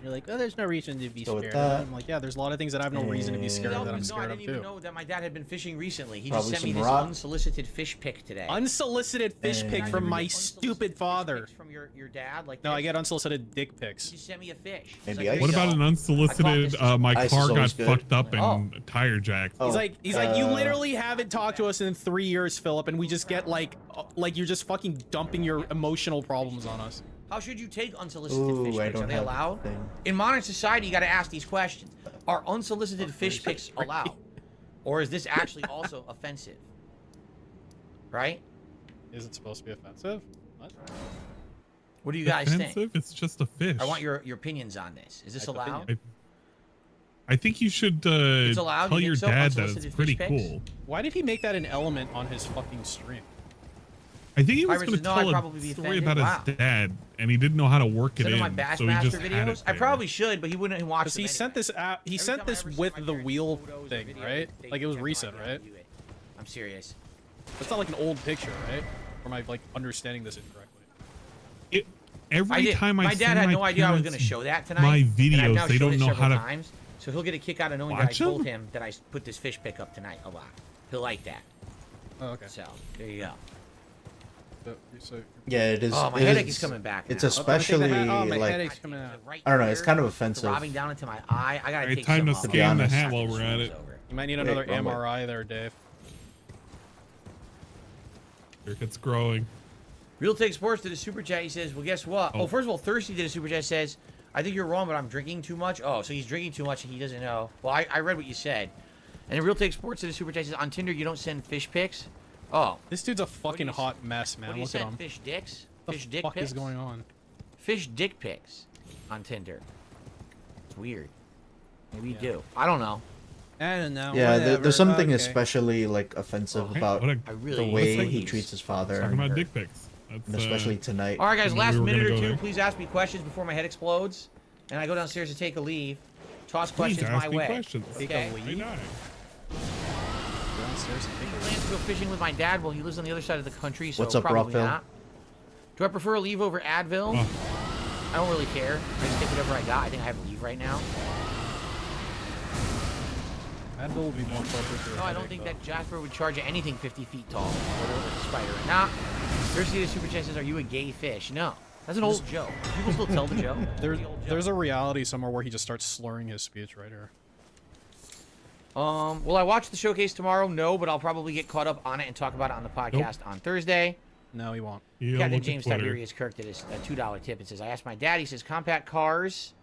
You're like, oh, there's no reason to be So with scared that- of. I'm like, yeah, there's a lot of things that I have no reason to be scared of that I'm No, I scared of didn't even too. know that my dad had been fishing recently. He Probably just sent me some this rock. unsolicited fish pic today. Unsolicited fish And- pic from my Unsolicited stupid fish father. pics from your dad, like No, I this. get unsolicited dick pics. He sent me a fish. He's Maybe like, ice? "Here What you about go." an I unsolicited, caught this- my Ice is car got always good. fucked up Oh. and tire jacked? He's like, you Uh, literally haven't talked to us in 3 years, Philip, and we just get like you're just fucking dumping your emotional problems on us. How should you take unsolicited Ooh, fish I pics? Are don't they have allowed? the thing. In modern society, you got to ask these questions. Are unsolicited fish pics allowed? Or is this actually also offensive? Right? Is it supposed to be offensive? What? What do you guys think? Offensive? It's just a fish. I want your opinions on this. Is this Type allowed? opinion. I think you should allowed, tell you your think so? dad that Unsolicited it's pretty fish pics? cool. Why did he make that an element on his fucking stream? I think he was Pirates going to says, "No, I'd tell probably be a story offended." about Wow. his dad, and he didn't know how to work it Send in, him my so he just Bassmaster had videos? it I there. probably should, but he wouldn't watch Because them he sent anyway. this out. He Every sent time I this ever with send the my wheel parents photos or thing, videos, right? they Like it was have no recent, idea how to right? do it. I'm serious. It's not like an old picture, right? Or am I like understanding this incorrectly? Every time my I dad send had my no idea I was going to parents show that tonight. my and I've videos, now they shown don't it know several how to times, so he'll get a kick out of knowing that I watch 'em? told him that I put this fish pick up tonight a lot. He'll like that. Oh, okay. So there you go. So Yeah, it is. Oh, my it headache is coming back. It's now. especially Oh, my like headache's coming out. Right I don't know. It's here, kind of it's offensive. throbbing down into my eye. I gotta Alright, take time some to off. scan the hat After while this we're at one's it. over. You might need Wait, another Rumble. MRI there, Dave. It's growing. Real Take Sports did a super chat. He says, "Well, guess what? Oh, Oh. first of all, Thirsty did a super chat. Says, I think you're wrong, but I'm drinking too much. Oh, so he's drinking too much and he doesn't know. Well, I read what you said. And then Real Take Sports did a super chat. Says, on Tinder you don't send fish pics. Oh, This dude's a fucking you- hot mess, man. what do you Look at send? him. Fish dicks? What Fish the dick fuck pics? is going on? fish dick pics on Tinder. It's weird. Maybe you do. I don't know. I don't know. Yeah, whatever. there's something Okay. especially like offensive about What a, I really the way please. he treats his father, talking and about dick pics. That's, especially tonight. All right, guys. We Last were minute gonna or go two. there. Please ask me questions before my head explodes, and I go downstairs to take a leave. Toss Please questions ask my me way. questions. Okay. I die. Downstairs and take a Plans to go fishing with my dad. Well, he lives on the other side of the country, so What's up, probably Rockville? not. Do I prefer a leave over Advil? Oh. I don't really care. I just take whatever I got. I think I have a leave right now. Advil will be more appropriate for a No, I don't headache, think though. that Jasper would charge you anything 50 feet tall, whether it was a spider or not. Thirsty to Super Chat says, "Are you a gay fish?" No, that's an old joke. People still tell the joke. There's a reality somewhere where he just starts slurring his speech right here. Will I watch the showcase tomorrow? No, but I'll probably get caught up on it and talk about it on the podcast on Thursday. No, he won't. Yeah, Captain look at James Twitter. Tiberius Kirk did a $2 tip. It says, "I asked my dad. He says compact cars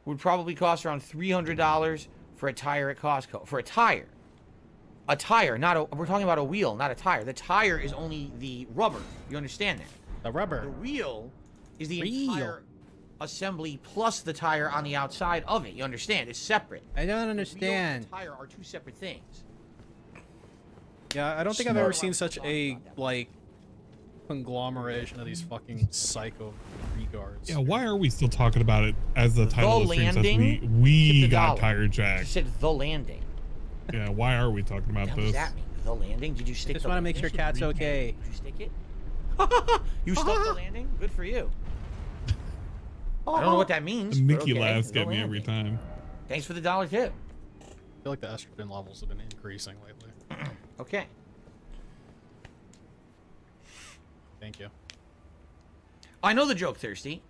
would probably cost around $300 for a tire at Costco. For a tire, not a. We're talking about a wheel, not a tire. The tire is only the rubber. You understand that? The The rubber. wheel is the Wheel. entire assembly plus the tire on the outside of it. You understand? It's separate. I don't The wheel and understand. the tire are two separate things. Yeah, I don't think I've ever seen such a like conglomeration of these fucking psycho regards. Yeah, why are we still talking about it as the title of the stream says landing, we tip the got dollar. tire You jacked? said the landing. Yeah, why are we talking about What does this? that mean? The landing? Did you stick? Just the want to make landing? sure Cat's okay. Did you stick it? You stuck the landing? Good for you. I don't know what that means. The but Mickey okay, laughs the get me every landing. time. Thanks for the $1 tip. I feel like the estrogen levels have been increasing lately. Okay. Thank you. I know the joke, Thirsty.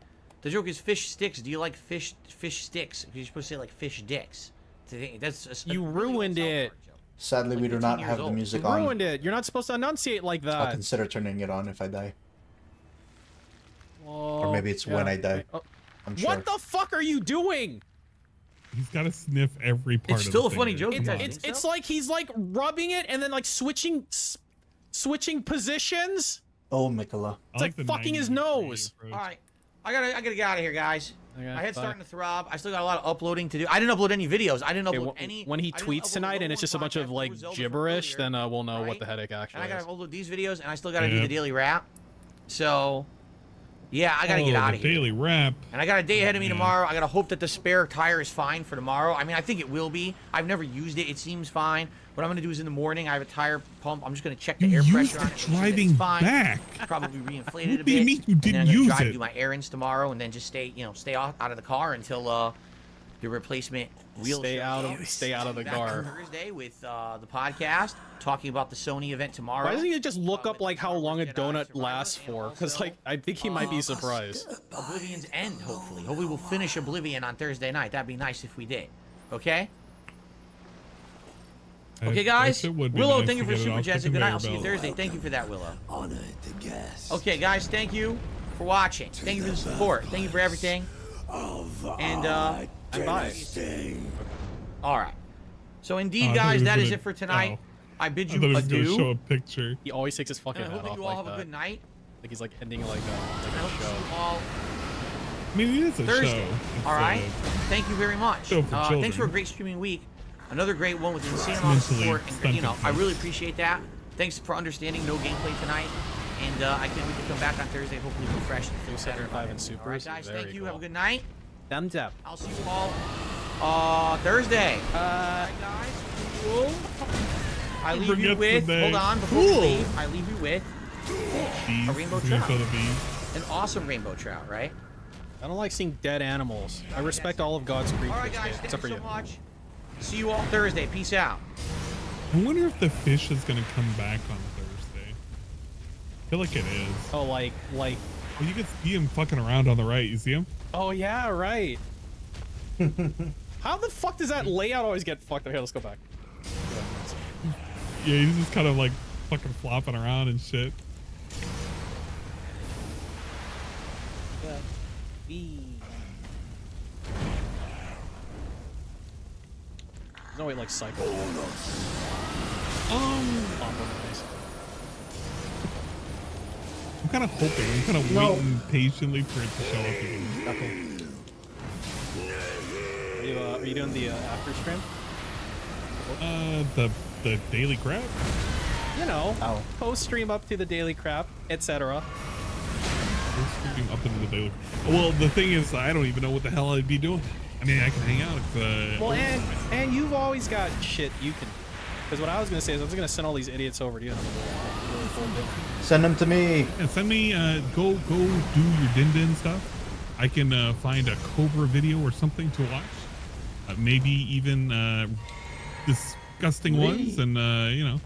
The joke is fish sticks. Do you like fish sticks? You're supposed to say like fish dicks. That's a You really old ruined South it. Park joke. Sadly, Like we do 15 not years have the old. music You on. ruined it. You're not supposed to enunciate like I'll that. consider turning it on if I die, or Well, maybe it's when yeah. I die. Oh, I'm sure. what the fuck are you doing? He's got to sniff every part It's of still the a funny finger. joke. Come It's- on. It's like he's like rubbing it and then like switching positions. Oh, Mikola. I like the fucking his 90s nose. approach. All right. I gotta get out of here, guys. Okay, My head's bye. starting to throb. I still got a lot of uploading to do. I didn't upload any videos. I didn't Okay, upload wh- any. when he I didn't tweets upload tonight the and it's just a bunch of podcast like with Zelda from gibberish, earlier, then we'll know what right? the headache actually And I is. gotta upload these videos, and I still gotta do Yeah. the daily wrap. So, yeah, I gotta get out of here. Daily wrap. And I got a day ahead of me Yeah. tomorrow. I gotta hope that the spare tire is fine for tomorrow. I mean, I think it will be. I've never used it. It seems fine. What I'm gonna do is in the morning, I have a tire pump. I'm just gonna check the You air used pressure it on it. make sure that driving it's fine. back. Probably reinflated a What do you bit. mean you and then didn't I'm gonna use drive it? do my errands tomorrow, and then just stay out of the car until the replacement wheel. Stay shows out up. of the Back car. on Thursday with the podcast talking about the Sony event tomorrow. Why doesn't he just look up with like how long a Jedi donut Survivor, lasts and for? Because also, like I think he might be surprised. Oblivion's End, hopefully. Hopefully we'll finish Oblivion on Thursday night. That'd be nice if we did. Okay? Okay, guys. It would be Willow, nice thank you to for get it super off the chats. Good night. I'll see you conveyor Thursday. Thank you for that, Willow. Honored the guest. Okay, guys, thank you for watching. Thank you for the support. Thank you for everything. And bye. All right. So indeed, Oh, I thought guys, he was that is gonna- it for tonight. oh. I bid I you thought he was going to show adieu. a picture. He always takes his fucking And I hat hope that off you all like have a that. good night. Like he's like ending like And I a hope to see show. you all I mean, it is a Thursday. show. All right. It's, Thank you very much. show for Thanks for a children. great streaming week. Another great one with an insane amount of Mentally support. And, you know, I stunted. really appreciate that. Thanks for understanding no gameplay tonight. And I can't wait to come back on Thursday, hopefully refreshed and feel better. 275 and All right, supers. guys. Very Thank you. cool. Have a good night. Thumbs up. I'll see you all Thursday. All right, guys. Cool. I leave you forgets the with. day. Hold on. Before we Cool. leave, I leave you with bees. A rainbow He's gonna trout. show the bees. an awesome rainbow trout, right? I don't like seeing dead animals. I respect all of God's creatures, All right, guys. Thank except for you so you. much. See you all Thursday. Peace out. I wonder if the fish is going to come back on Thursday. I feel like it is. Oh, like. Well, you can see him fucking around on the right. You see him? Oh yeah, right. How the fuck does that layout always get fucked? Okay, let's go back. Yeah, he's just kind of like fucking flopping around and shit. No way, like cycle. Compromise. I'm kind of hoping. I'm kind of waiting patiently for it to show up again. Okay. Are you doing the after stream? The daily crap. You know, Ow. post stream up to the daily crap, etc. Up into the daily. Well, the thing is, I don't even know what the hell I'd be doing. I mean, I can hang out if. Well, and you've always got shit you can. Because what I was gonna say is I was gonna send all these idiots over to you. Send them to me. And send me. Go do your din stuff. I can find a Cobra video or something to watch. Maybe even disgusting ones, and you know,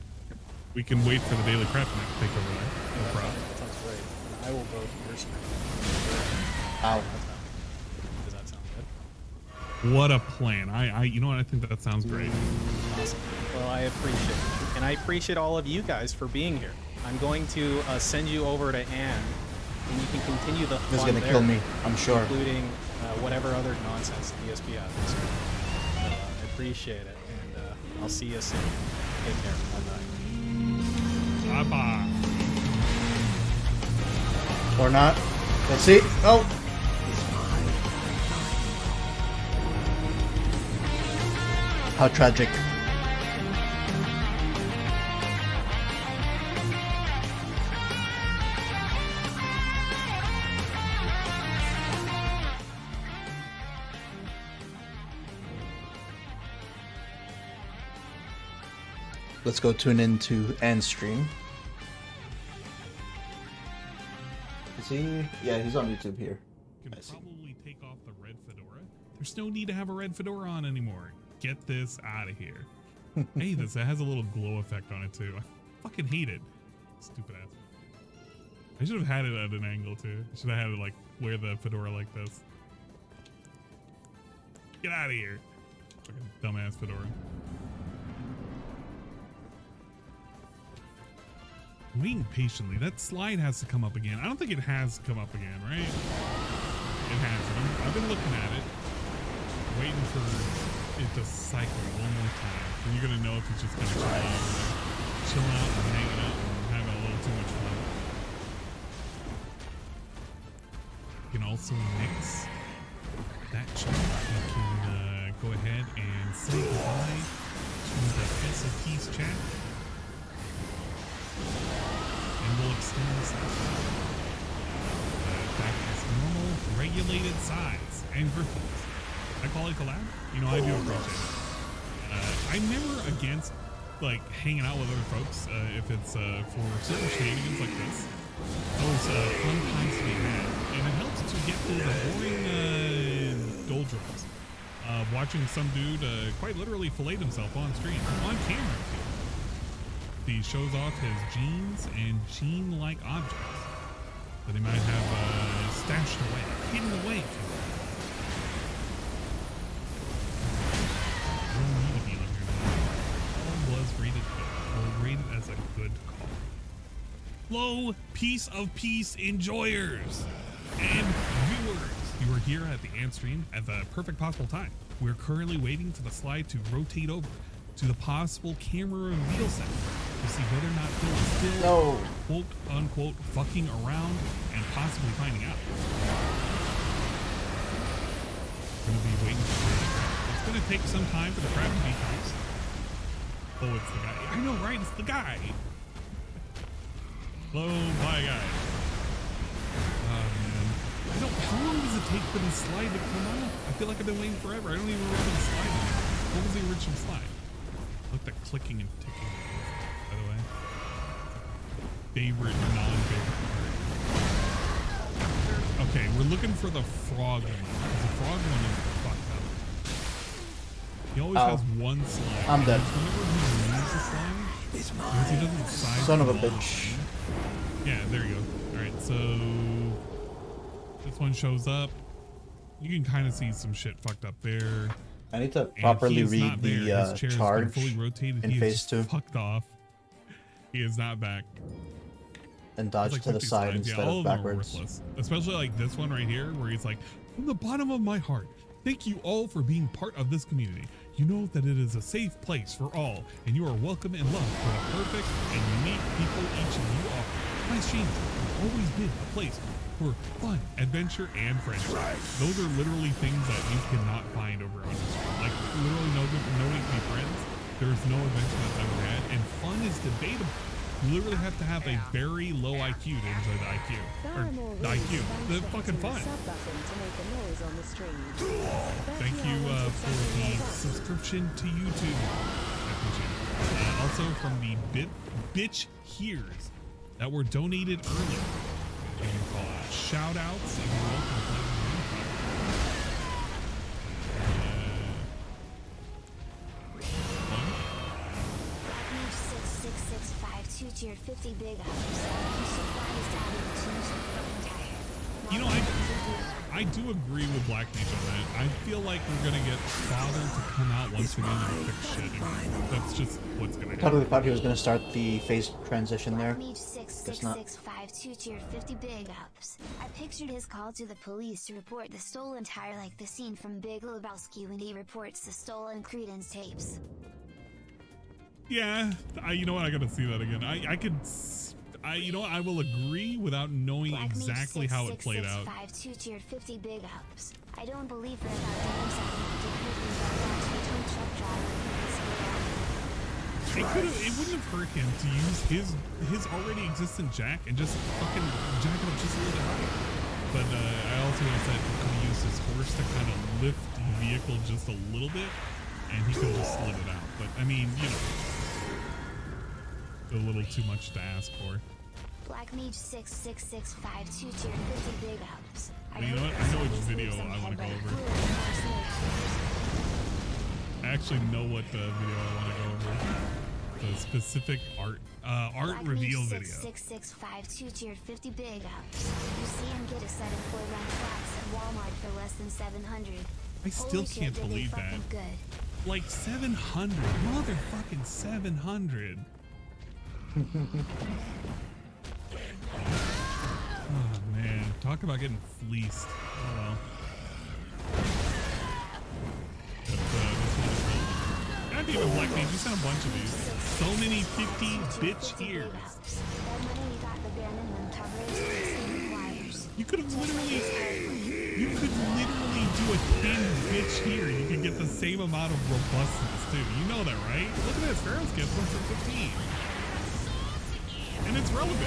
we can wait for the daily crap and I can take over there. No problem. That sounds great. And I will go to your stream. Ow. Does that sound good? What a plan. You know what? I think that sounds great. Awesome. Well, I appreciate it. And I appreciate all of you guys for being here. I'm going to send you over to Anne, and you can continue the fun He's gonna there, kill me, I'm sure. including whatever other nonsense DSP has. So, I appreciate it, and I'll see you soon. Take care. Bye-bye. Bye-bye. Or not. Let's see. Oh. How tragic. Let's go tune into Anne's stream. Is he? Yeah, he's on YouTube here. Can probably take off the red fedora. There's no need to have a red fedora on anymore. Get this out of here. Hey, it has a little glow effect on it too. I fucking hate it. Stupid ass. I should have had it at an angle too. I should have had it like wear the fedora like this. Get out of here. Fucking dumbass fedora. Waiting patiently. That slide has to come up again. I don't think it has come up again, right? It hasn't. I've been looking at it, waiting for it to cycle one more time. And you're gonna know if it's just gonna chill out and hanging out and having a little too much fun. You can also mix that chat. You can go ahead and say goodbye to the SFP's chat. And we'll extend this back as normal, regulated size and griffins. I call it collab. You know, I do appreciate it. I'm never against like hanging out with other folks if it's for certain shenanigans like this. Those fun times to be had, and it helps to get through the boring doldrums of watching some dude quite literally fillet himself on stream, on camera too. He shows off his genes and gene-like objects that he might have stashed away, hidden away from him. Don't need to be on here now. All was rated good, or rated as a good call. Hello, piece of peace enjoyers and viewers. You are here at the Ant stream at the perfect possible time. We're currently waiting for the slide to rotate over to the possible camera reveal center to see whether or not Phil is still quote unquote fucking around and possibly finding out. We're gonna be waiting for it. It's gonna take some time for the crab to be closed. Oh, it's the guy. I know, right? It's the guy. Hello, bye guys. Oh man. How long does it take for the slide to come on? I feel like I've been waiting forever. I don't even remember the slide anymore. What was the original slide? I like the clicking and ticking, by the way. Favorite, non-favorite part. Okay, we're looking for the frog one. The frog one is fucked up. He always has one slide. I'm dead. Whenever he removes the slide, because he doesn't size Son of a them all. bitch. Yeah, there you go. Alright, so this one shows up. You can kind of see some shit fucked up there. I need to properly read the charge rotated. in phase 2 fucked off. He is not back. and dodge like to the 50 side slides. instead all of them are backwards. worthless. Especially like this one right here, where he's like, from the bottom of my heart, thank you all for being part of this community. You know that it is a safe place for all, and you are welcome and loved for the perfect and unique people each of you are. Spice Change has always been a place for fun, adventure, and friendship. Those are literally things that you cannot find over on the street. Like, literally knowing to be friends, there's no adventure that's ever had, and fun is debatable. You literally have to have a very low IQ to enjoy the IQ. Or the IQ. The fucking fun. Thank you for the subscription to YouTube. I appreciate it. Also from the bitch hears that were donated earlier. You can call out shout outs if you're welcome to play Your 50 big ups. You know, I do agree with Black Mage on that. I feel like we're gonna get Father to come out once again and fix shit again. That's just what's gonna happen. Totally thought he was gonna start the phase transition there. Mage Guess not. 6665 tier 50 big ups. I pictured his call to the police to report the stolen tire like the scene from Big Lebowski when he reports the stolen Credence tapes. Yeah, you know what? I gotta see that again. You know what? I will agree without knowing exactly how it played out. 2 tier 50 big ups. I don't believe for about damn second It wouldn't have hurt him to use his already existent jack and just fucking jack it up just a little bit higher. But I also said he could have used his horse to kind of lift the vehicle just a little bit, and he could have just slid it out. But I mean, you know. A little too much to ask for. Black Mage 6665 2 tier 50 big ups. Well, you know what? I know which video I want to go over. I actually know what video I want to go over. The specific art reveal video. 6665 2 tier 50 big ups. You see him get a set of 4 run flats at Walmart for less than 700. I still can't believe that. Good. Like 700, motherfucking 700. Oh man, talk about getting fleeced. Oh well. Not even Black Mage, you sent a bunch of these. So many 50 bitch ears. You could literally do a 10 bitch here. You could get the same amount of robustness too. You know that, right? Look at this, Pharaoh's gets 1 for 15. And it's relevant.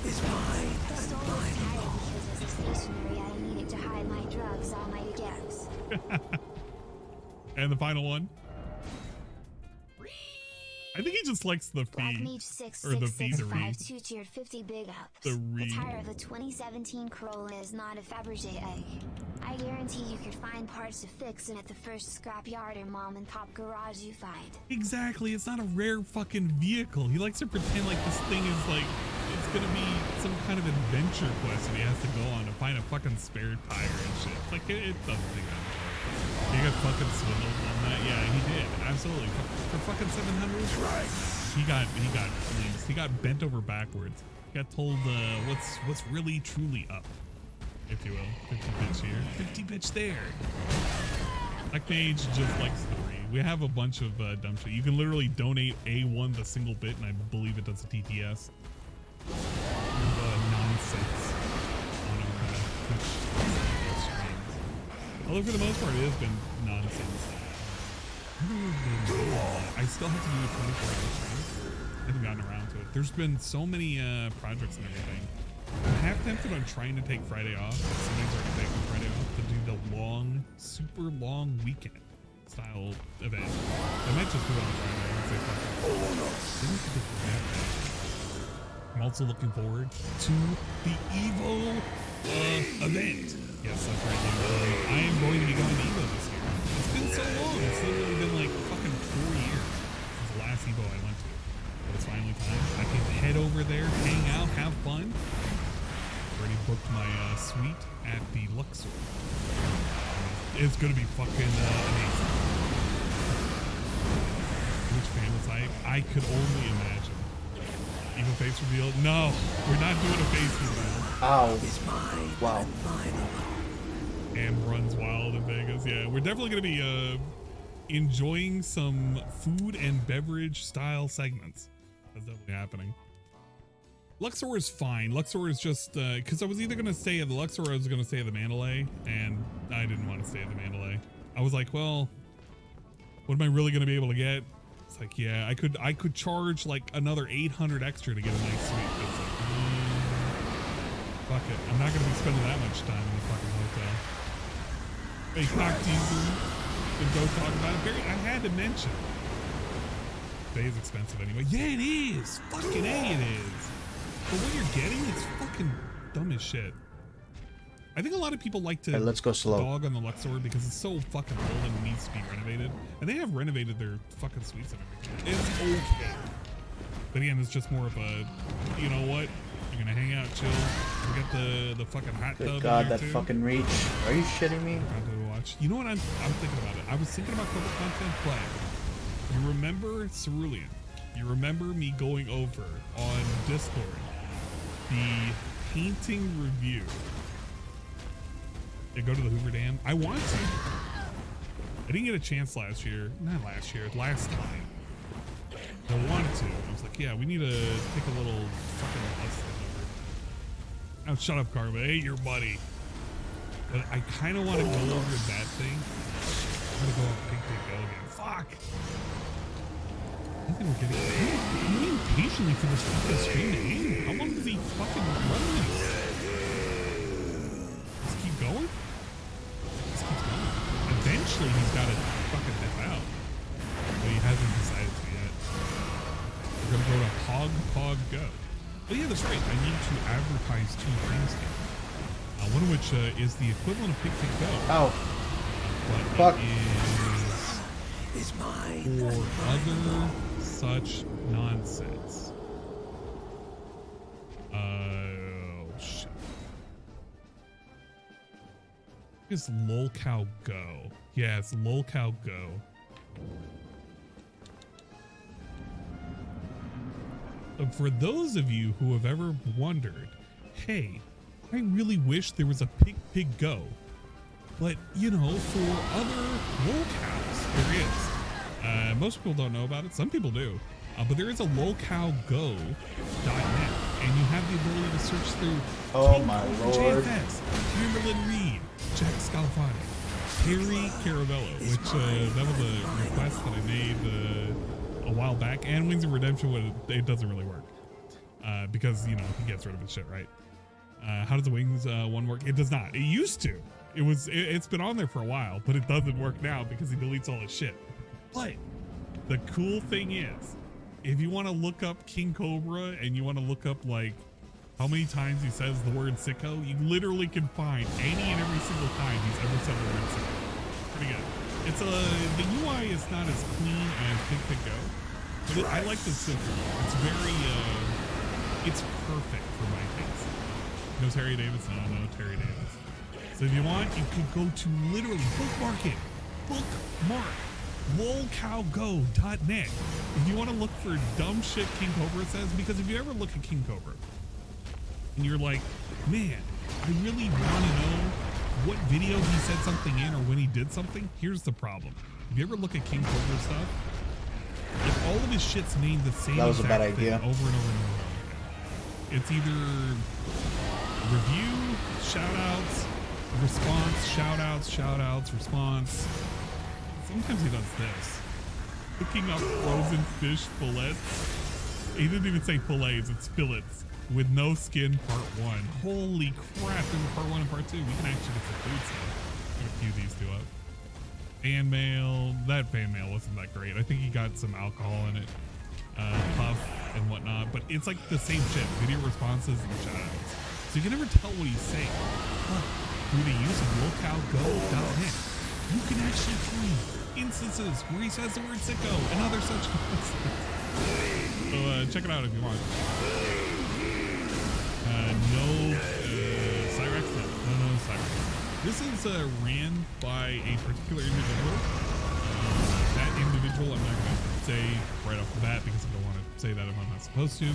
It's mine. That's mine. Because as a stationary, I needed to hide my drugs, almighty gaps. And the final one. I think he just likes the fee. Or the fee to read. 2 tier 50 big ups. The read. The tire of the 2017 Corolla is not a Fabergé egg. I guarantee you could find parts to fix it at the first scrapyard or mom and pop garage you find. Exactly, it's not a rare fucking vehicle. He likes to pretend like this thing is like, it's gonna be some kind of adventure quest that he has to go on to find a fucking spare tire and shit. Like, it doesn't think that. He got fucking swindled on that. Yeah, he did. Absolutely. For fucking 700? Right. He got fleeced. He got bent over backwards. He got told what's really truly up, if you will. 50 bitch here, 50 bitch there. Black Mage just likes the read. We have a bunch of dumb shit. You can literally donate A1 the single bit, and I believe it does a TTS. Nonsense on our Twitch streams. Although for the most part, it has been nonsense. I still have to do a 24-hour stream. I haven't gotten around to it. There's been so many projects and everything. I'm half tempted on trying to take Friday off. Somebody's already taking Friday off to do the long, super long weekend style event. I might just do it on Friday and say fuck it. I'm also looking forward to the Evo event. Yes, that's right. I am going to be going to Evo this year. It's been so long. It's literally been like fucking 4 years since the last Evo I went to. But it's finally time. I can head over there, hang out, have fun. Already booked my suite at the Luxor. It's gonna be fucking amazing. Which fan was I could only imagine. Even face reveal? No, we're not doing a face reveal. Ow. It's mine. Wow. And runs wild in Vegas. Yeah, we're definitely gonna be enjoying some food and beverage style segments. That's definitely happening. Luxor is fine. Luxor is just because I was either gonna stay at the Luxor or I was gonna stay at the Mandalay, and I didn't want to stay at the Mandalay. I was like, well, what am I really gonna be able to get? It's like, yeah, I could charge like another 800 extra to get a nice suite. It's like, fuck it. I'm not gonna be spending that much time in the fucking hotel. Hey, Cock Teaser, and go talk about it. Barry, I had to mention. Day is expensive anyway. Yeah, it is. Fucking A, it is. But what you're getting, it's fucking dumb as shit. I think a lot of people like to let's go slow. dog on the Luxor because it's so fucking old and needs to be renovated. And they have renovated their fucking suites and everything. It's okay. But again, it's just more of a, you know what? You're gonna hang out, chill. We got the fucking hot tub. Good God, that too. fucking reach. Are you shitting me? Watch. You know what I'm thinking about it. I was thinking about corporate content play. You remember ℍ𝔸𝕋𝔼𝔸ℚ? You remember me going over on Discord the painting review? Yeah, go to the Hoover Dam. I want to. I didn't get a chance last year. Not last year. Last time. I wanted to. I was like, yeah, we need to take a little fucking bus over. Oh, shut up, Karma. Hey, your buddy. But I kind of want to go over that thing. I'm gonna go on Pig Go again. Fuck. I think we're getting. I'm waiting patiently for this fucking stream to end. How long does he fucking run this? Let's keep going. Let's keep going. Eventually, he's got to fucking dip out, but he hasn't decided to yet. We're gonna go to Hog Go. Oh yeah, that's right. I need to advertise 2 things here. One of which is the equivalent of Pig Go. Ow. But Fuck. it is for other such nonsense. Oh shit. It's ℍ𝔸𝕋 Go. Yeah, it's ℍ𝔸𝕋 Go. For those of you who have ever wondered, hey, I really wish there was a Pig Go, but you know, for other lolcows, there is. Most people don't know about it. Some people do, but there is a lolcowgo.net, and you have the ability to search through. Oh my lord! JFS, Kimberlyn Reed, Jack Scalafani, Terry Caravello, which that was a request that I made a while back, and Wings of Redemption. It doesn't really work because you know he gets rid of his shit, right? How does the Wings one work? It does not. It used to. It's been on there for a while, but it doesn't work now because he deletes all his shit. But the cool thing is, if you want to look up King Cobra and you want to look up like how many times he says the word sicko, you literally can find any and every single time he's ever said the word sicko. Pretty good. It's the UI is not as clean as Pig Go, but I like the simple. It's very it's perfect for my taste. No Terry Davis? No Terry Davis. So if you want, you could go to literally bookmark it. Bookmark ℍ𝔸𝕋.net. If you want to look for dumb shit King Cobra says, because if you ever look at King Cobra and you're like, man, I really want to know what video he said something in or when he did something, here's the problem. If you ever look at King Cobra stuff, if all of his shit's named the same that was a bad exact thing idea. over and over and over. It's either review, shoutouts, response, shoutouts, response. Sometimes he does this. Cooking up frozen fish fillets. He didn't even say fillets, it's fillets. With no skin, part 1. Holy crap, in part 1 and part 2, we can actually get some food stuff. I'm gonna queue these 2 up. Fan mail, that fan mail wasn't that great. I think he got some alcohol in it. Puff and whatnot, but it's like the same shit. Video responses and shoutouts. So you can never tell what he's saying. But through the use of ℍ𝔸𝕋.net, you can actually find instances where he says the word sicko and other such nonsense. So check it out if you want. No Cyrex? No Cyrex. This is ran by a particular individual. That individual I'm not going to say right off the bat because I don't want to say that if I'm not supposed to.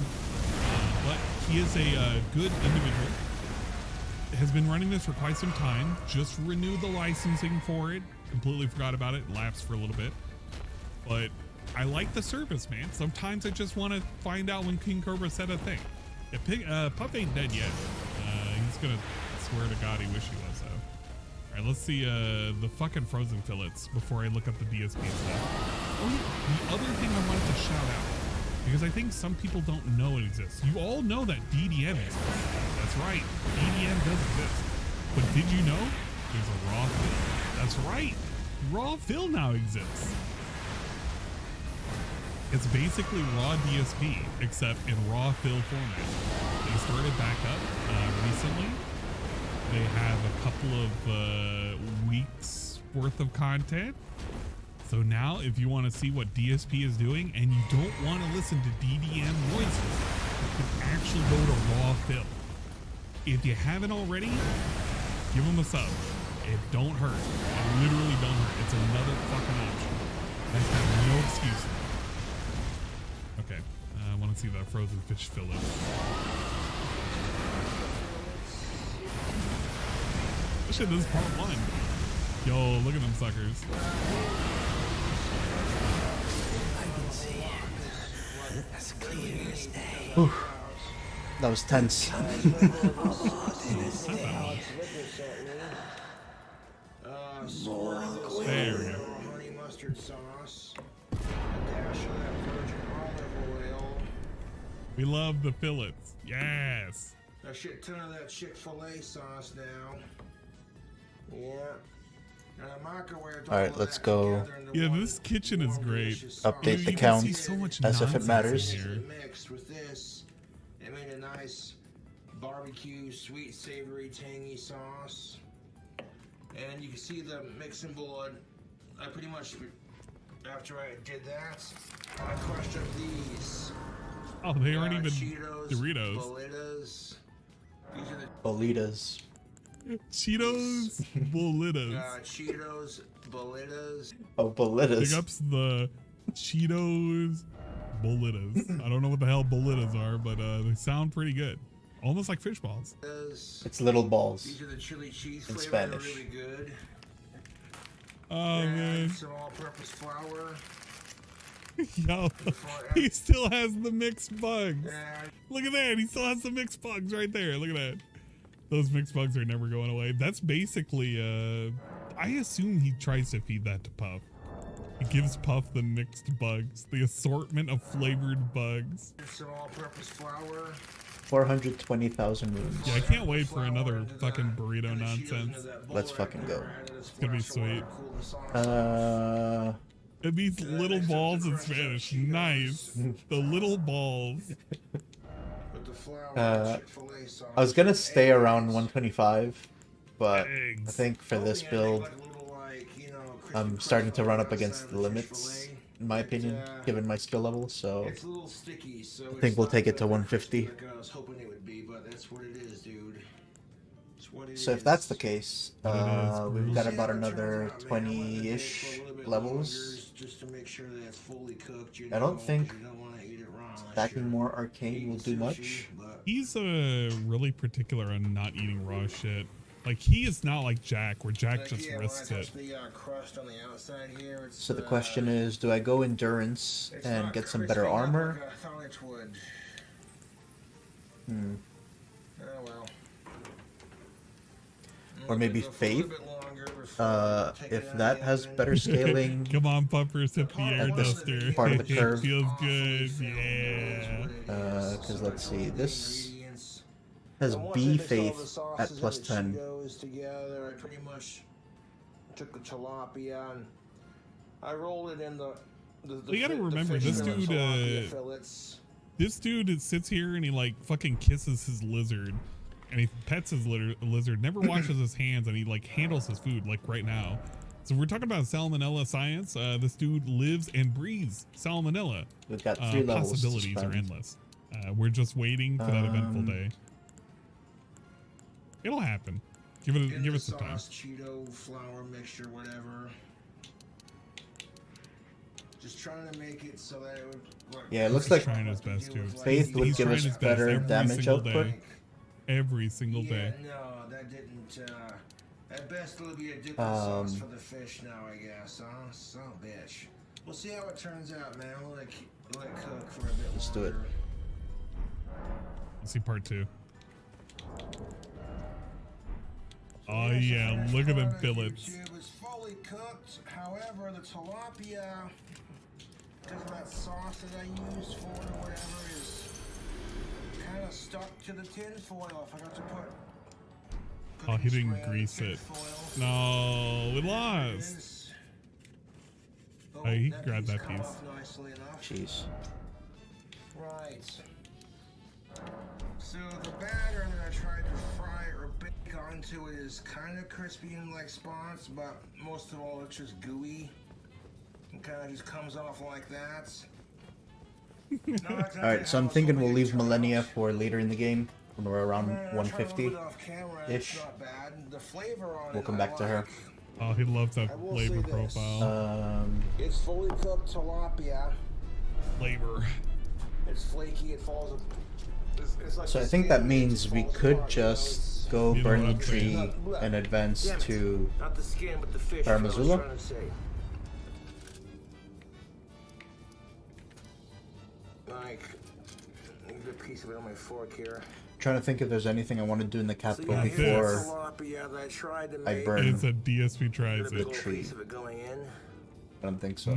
But he is a good individual. Has been running this for quite some time. Just renewed the licensing for it. Completely forgot about it. Lapsed for a little bit. But I like the service, man. Sometimes I just want to find out when King Cobra said a thing. Puff ain't dead yet. He's gonna swear to God he wish he was, though. All right, let's see the fucking frozen fillets before I look up the DSP stuff. Oh, yeah, the other thing I wanted to shout out, because I think some people don't know it exists. You all know that DDM exists. That's right, DDM does exist. But did you know there's a raw fill? That's right, raw fill now exists. It's basically raw DSP, except in raw fill format. They started back up recently. They have a couple of weeks worth of content. So now if you want to see what DSP is doing and you don't want to listen to DDM noises, you can actually go to raw fill. If you haven't already, give them a sub. It don't hurt. It literally don't hurt. It's another fucking option. They have no excuse. Okay, I want to see that frozen fish fillet. This shit, this is part 1. Yo, look at them suckers. I can see it. As clear as day. Whew. That was tense. There we go. Honey mustard sauce. A dash of that virgin olive oil. We love the fillets. Yes. A shit ton of that Chick-fil-A sauce now. Yeah. And I microwaved all Alright, of let's that go. together into Yeah, one this kitchen is warm, great. delicious sauce. Update You the can count see so much as if it nonsense in matters. here. Mixed with this, it made a nice barbecue, sweet, savory, tangy sauce. And you can see the mixing blood. I pretty much, after I did that, I crushed up these. Oh, they aren't even Cheetos, Doritos. Bolitas. These are the Bolitas. Cheetos, Bolitas. Cheetos, Bolitas. Oh, Bolitas. Big ups the Cheetos, Bolitas. I don't know what the hell Bolitas are, but they sound pretty good. Almost like fish balls. It's little balls. These are the chili cheese In flavor. Spanish. They're really good. Oh, And man. some all-purpose flour. Yo, he still has the mixed bugs. And Look at that. He still has the mixed bugs right there. Look at that. Those mixed bugs are never going away. That's basically, I assume he tries to feed that to Puff. He gives Puff the mixed bugs, the assortment of flavored bugs. some all-purpose flour. 420,000 moons. Yeah, I can't wait for another fucking burrito nonsense. Let's fucking go. It's gonna be sweet. And these little except balls the in crunch of Spanish. Cheetos. Nice. The little balls. With the flour, Chick-fil-A sauce. I was gonna stay Eggs. around 125, but I Eggs. think for this build, I'm starting to run up against the limits, in my opinion, given my skill level, so It's a little sticky, so I think we'll take it to 150. like I was hoping it would be, but that's what it is, dude. It's what it So if is. that's the case, we've got See about how it turns another out, man. I wanted to bake 20-ish for a little bit levels. longer just to make sure that it's fully cooked, you I don't know, think 'cause you don't wanna eat it raw unless stacking you're more arcane will do eating much. sushi, but- He's really particular on not eating raw shit. Like, he is not like Jack, where Jack Like, just yeah, risks when I it. touch the crust on the outside here, it's, So the question is, do I go endurance it's and not get some better crisping up armor? like I thought it would. Hmm. Oh well. Or maybe Go for a little faith? bit longer before taking it If out that of the has oven. better scaling, Come on, Puffers, hit the air At this duster. part of the curve. It feels good, yeah. because let's see, this Ingredients. has And once I B mixed all the faith at sauces plus and the 10. Cheetos together, I pretty much took the tilapia and I rolled it in the You gotta the remember, fish this and the dude, tilapia fillets. This dude sits here and he, like, fucking kisses his lizard. And he pets his lizard, never washes his hands, and he, like, handles his food, like, right now. So we're talking about salmonella science. This dude lives and breathes salmonella. We've got 3 levels to Possibilities are spend. endless. We're just waiting for that eventful day. It'll happen. Give In it some time. sauce, Cheeto, flour mixture, whatever. Just trying to make it so that it would work. Yeah, it looks He's like trying his best too. Faith would He's give trying us his best better every damage single output. day. Every single day. Yeah, no, that didn't. At best, it'll be a dipping sauce for the fish now, I guess. Huh? Son of a bitch. We'll see how it turns out, man. We'll let it cook for a bit Let's do it. longer. Let's see part 2. Oh yeah, look at them fillets. It's fully cooked. However, the tilapia, because of that sauce that I used for it or whatever, is kind of stuck to the tin foil. I forgot to put. Oh, he cooking didn't spray on grease tin it. foil. No, we lost. Oh, Hey, he grabbed that come piece. off nicely enough. Jeez. Right. So the batter that I tried to fry or bake onto it is kind of crispy in like spots, but most of all it's just gooey. It kind of just comes off like that. Alright, so I'm thinking we'll leave Millennia for later in the game, when we're around 150-ish. We'll come back to her. Oh, he loves that flavor profile. It's fully cooked tilapia. Flavor. It's flaky, it falls. It's like So I the think that skin means we falls could apart, just go You know burn what the I'm saying? tree and advance to Not the skin, but the fish. ℍ𝔸𝕋𝔼𝕸𝔼? Trying to say. Like, there's a piece of it on my fork here. Trying to think if there's anything I want to do in the capital yeah, before tilapia that I tried to I make. burn. It's a DSP tries Get a big it. old tree. piece of it going in. I don't think so.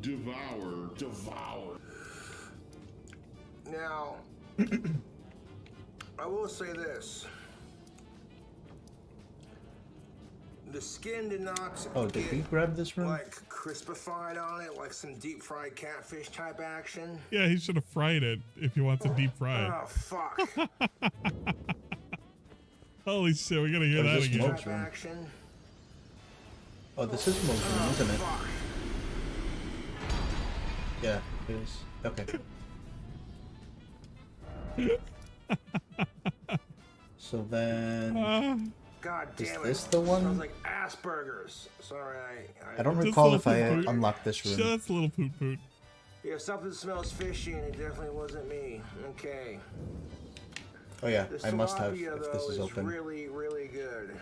Devour. Now, I will say this. The skin did not Oh, did get, we grab this room? like crispified on it, like some deep fried catfish type action. Yeah, he should have fried it if he wants it deep fried. Oh fuck! Holy shit, we gotta hear Or that just again. more- Type action. Oh, this is Mo's room, isn't it? Fuck. Yeah, it is. Okay. So then, God Is damn it! this the one? Smells like Asperger's. Sorry, I don't Just recall a if I little poot. unlocked this room. Just a little poot poot. If something smells fishy, and it definitely wasn't me. Okay. Oh yeah, This I must have tilapia, if this though, is open. really, really good.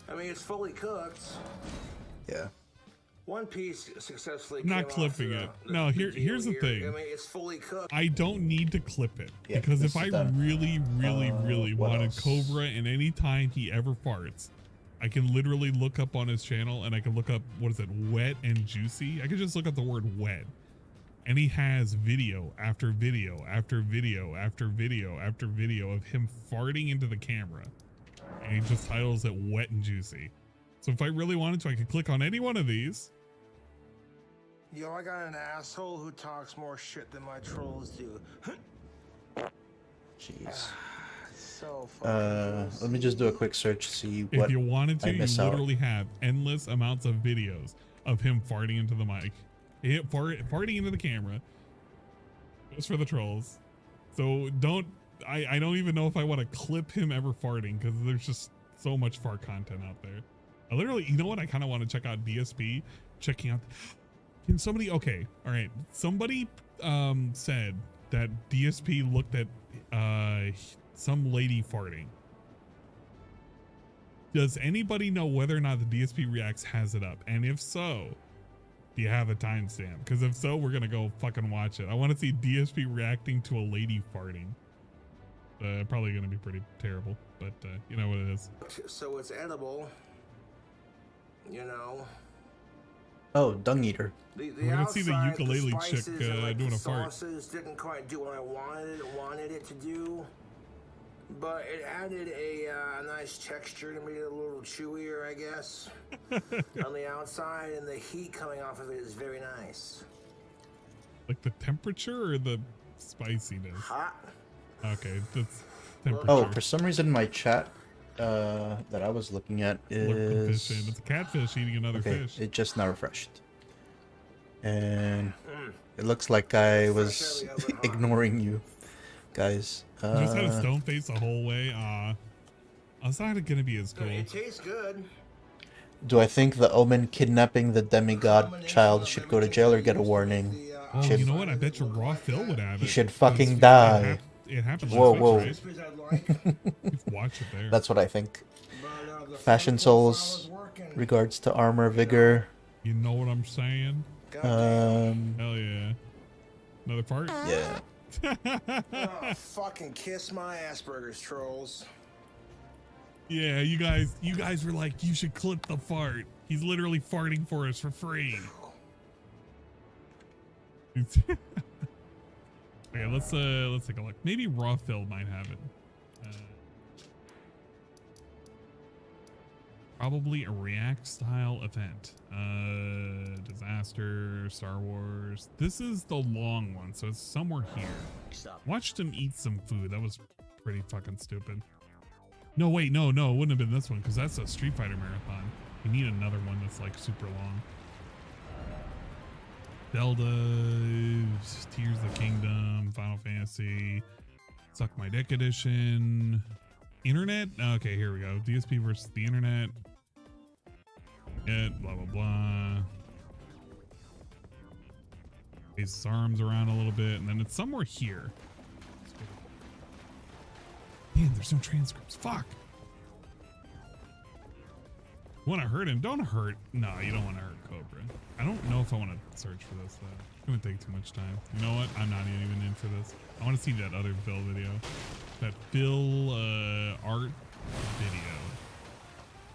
I mean, it's fully cooked. Yeah. One piece successfully. I'm not came clipping off it. the No, deal here's the here. thing. I mean, it's fully cooked. I don't need to clip it Yeah, because this if I is done. really What wanted else? Cobra, and any time he ever farts, I can literally look up on his channel and I can look up, what is it, wet and juicy. I could just look up the word wet, and he has video after video after video after video after video of him farting into the camera, and he just titles it wet and juicy. So if I really wanted to, I could click on any one of these. Yo, I got an asshole who talks more shit than my trolls do. Jeez. So fucking Let me just do a quick search, see If what you wanted to, I you miss out. literally have endless amounts of videos of him farting into the mic. Farting into the camera. Just for the trolls. So I don't even know if I want to clip him ever farting, because there's just so much fart content out there. I literally, you know what? I kind of want to check out DSP, checking out. Can somebody, okay, all right. Somebody said that DSP looked at some lady farting. Does anybody know whether or not the DSP Reacts has it up? And if so, do you have a timestamp? Because if so, we're gonna go fucking watch it. I want to see DSP reacting to a lady farting. Probably gonna be pretty terrible, but you know what it is. So it's edible. You know. Oh, Dung Eater. The We're gonna see the outside, ukulele the chick, spices and, like, doing the a fart. sauces didn't quite do what I wanted it to do, but it added a nice texture to made it a little chewier, I guess, on the outside, and the heat coming off of it is very nice. Like the temperature or the spiciness? Hot. Okay, that's temperature. Oh, for some reason my chat that I was looking at Look the is fish in. It's a catfish eating another okay. fish. It just now refreshed, and it looks like I was ignoring you guys. Just had a stone face the whole way. It's not gonna be as cool. It tastes good. Do I think the Omen kidnapping the demigod child should go to jail or get a warning? Oh, Should- you know what? I bet your raw Phil would have it. He should 'cause fucking die. It happened. Whoa, last whoa. week, right? You've watched it there. That's what I think. But The Fashion flavor profile Souls, is working. regards to armor, vigor. You know what I'm saying? Hell yeah. Another part? Yeah. Oh, fucking kiss my Asperger's, trolls. Yeah, you guys were like, you should clip the fart. He's literally farting for us for free. Okay, let's take a look. Maybe Raw Phil might have it. Probably a React style event. Disaster, Star Wars. This is the long one, so it's somewhere here. Watched him eat some food. That was pretty fucking stupid. No, wait, no, it wouldn't have been this one because that's a Street Fighter marathon. We need another one that's like super long. Zelda, Tears of the Kingdom, Final Fantasy, Suck My Dick Edition, Internet. Okay, here we go. DSP versus the Internet. Blah blah blah. Raise his arms around a little bit, and then it's somewhere here. Man, there's no transcripts. Fuck. You want to hurt him? Don't hurt. No, you don't want to hurt Cobra. I don't know if I want to search for this though. It's gonna take too much time. You know what? I'm not even in for this. I want to see that other Phil video. That Phil art video.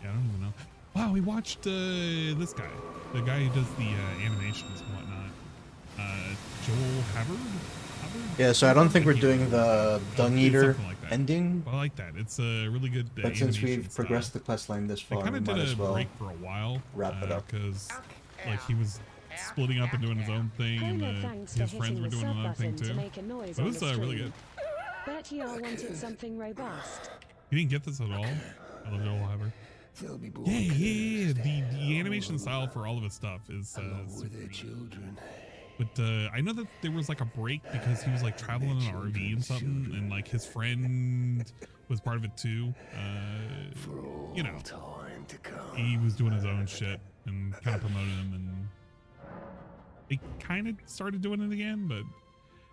Yeah, I don't even know. Wow, we watched this guy. The guy who does the animations and whatnot. Joel Hubbard? Yeah, so I don't think we're doing the Dung Eater like ending. I like that. It's a really good But since we've progressed the quest line this far, I kind we of might did as a well break for a while. wrap it up. Because like he was splitting up and doing his own thing, and his friends were doing another thing too. It was really good. Bet you all wanted something robust. You didn't get this at all? I love Joel Hubbard. Yeah. The animation style for all of his stuff is super neat. But I know that there was like a break because he was like traveling in an RV and something, and like his friend was part of it too. You know, he was doing his own shit and kind of promoted him, and they kind of started doing it again. But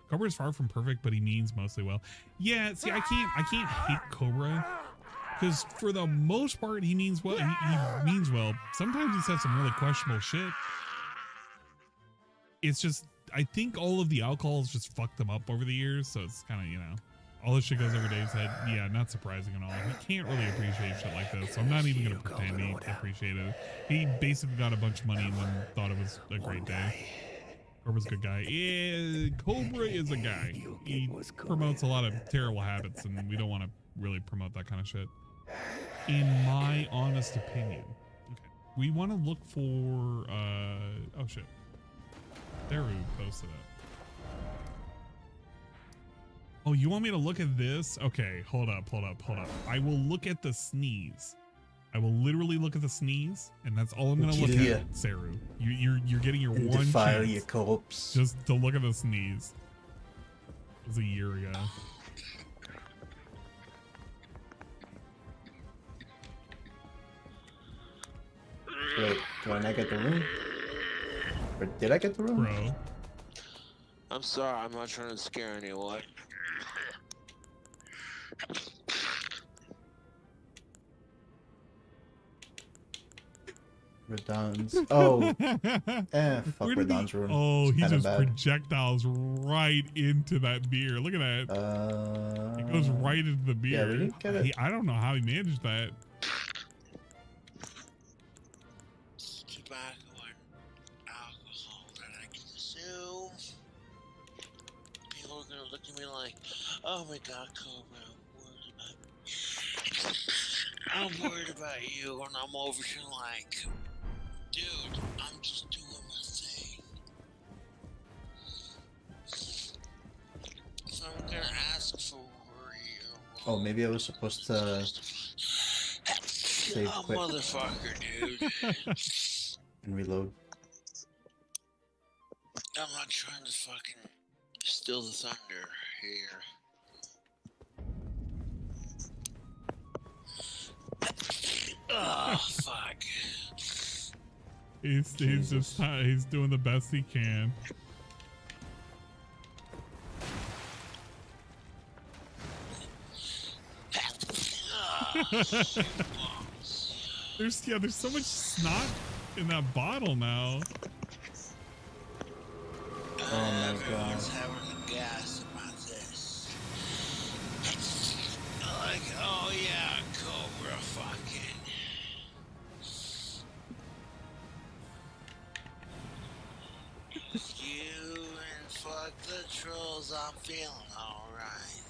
Cobra is far from perfect, but he means mostly well. Yeah, see, I can't hate Cobra because for the most part he means well. He means well. Sometimes he says some really questionable shit. It's just, I think all of the alcohol has just fucked them up over the years. So it's kind of, you know, all this shit goes over Dave's head. Yeah, not surprising at all. He can't really appreciate shit like this. So I'm not even going to pretend he appreciated it. He basically got a bunch of money and then thought it was a great day. Cobra's a good guy. Yeah, Cobra is a guy. He promotes a lot of terrible habits, and we don't want to really promote that kind of shit. In my honest opinion. Okay. We want to look for, oh shit. There we posted it. Oh, you want me to look at this? Okay, hold up. I will look at the sneeze. I will literally look at the sneeze, and that's all I'm gonna look at, Saru. You're getting your one chance your corpse. just to look at the sneeze. It was a year ago. Wait, do I not get the room? Or did I get the room? Bro. I'm sorry, I'm not trying to scare anyone. Radon's. Oh. Fuck Radon's room. Oh, he just bad. projectiles right into that beer. Look at that. It goes right into the beer. Yeah, we didn't get it. I don't know how he managed that. Tobacco and alcohol that I consume. People are gonna look at me like, oh my god, Cobra, I'm worried about you, and I'm over here like, dude, I'm just doing my thing. So I'm gonna ask for you. Oh, maybe I was supposed to save quick Motherfucker, dude. and reload. I'm not trying to fucking steal the thunder here. Oh, fuck. He's doing the best he can. There's so much snot in that bottle now. Oh my god. Everyone's having a gas about this. Like, oh yeah, Cobra fucking. You and fuck the trolls, I'm feeling alright.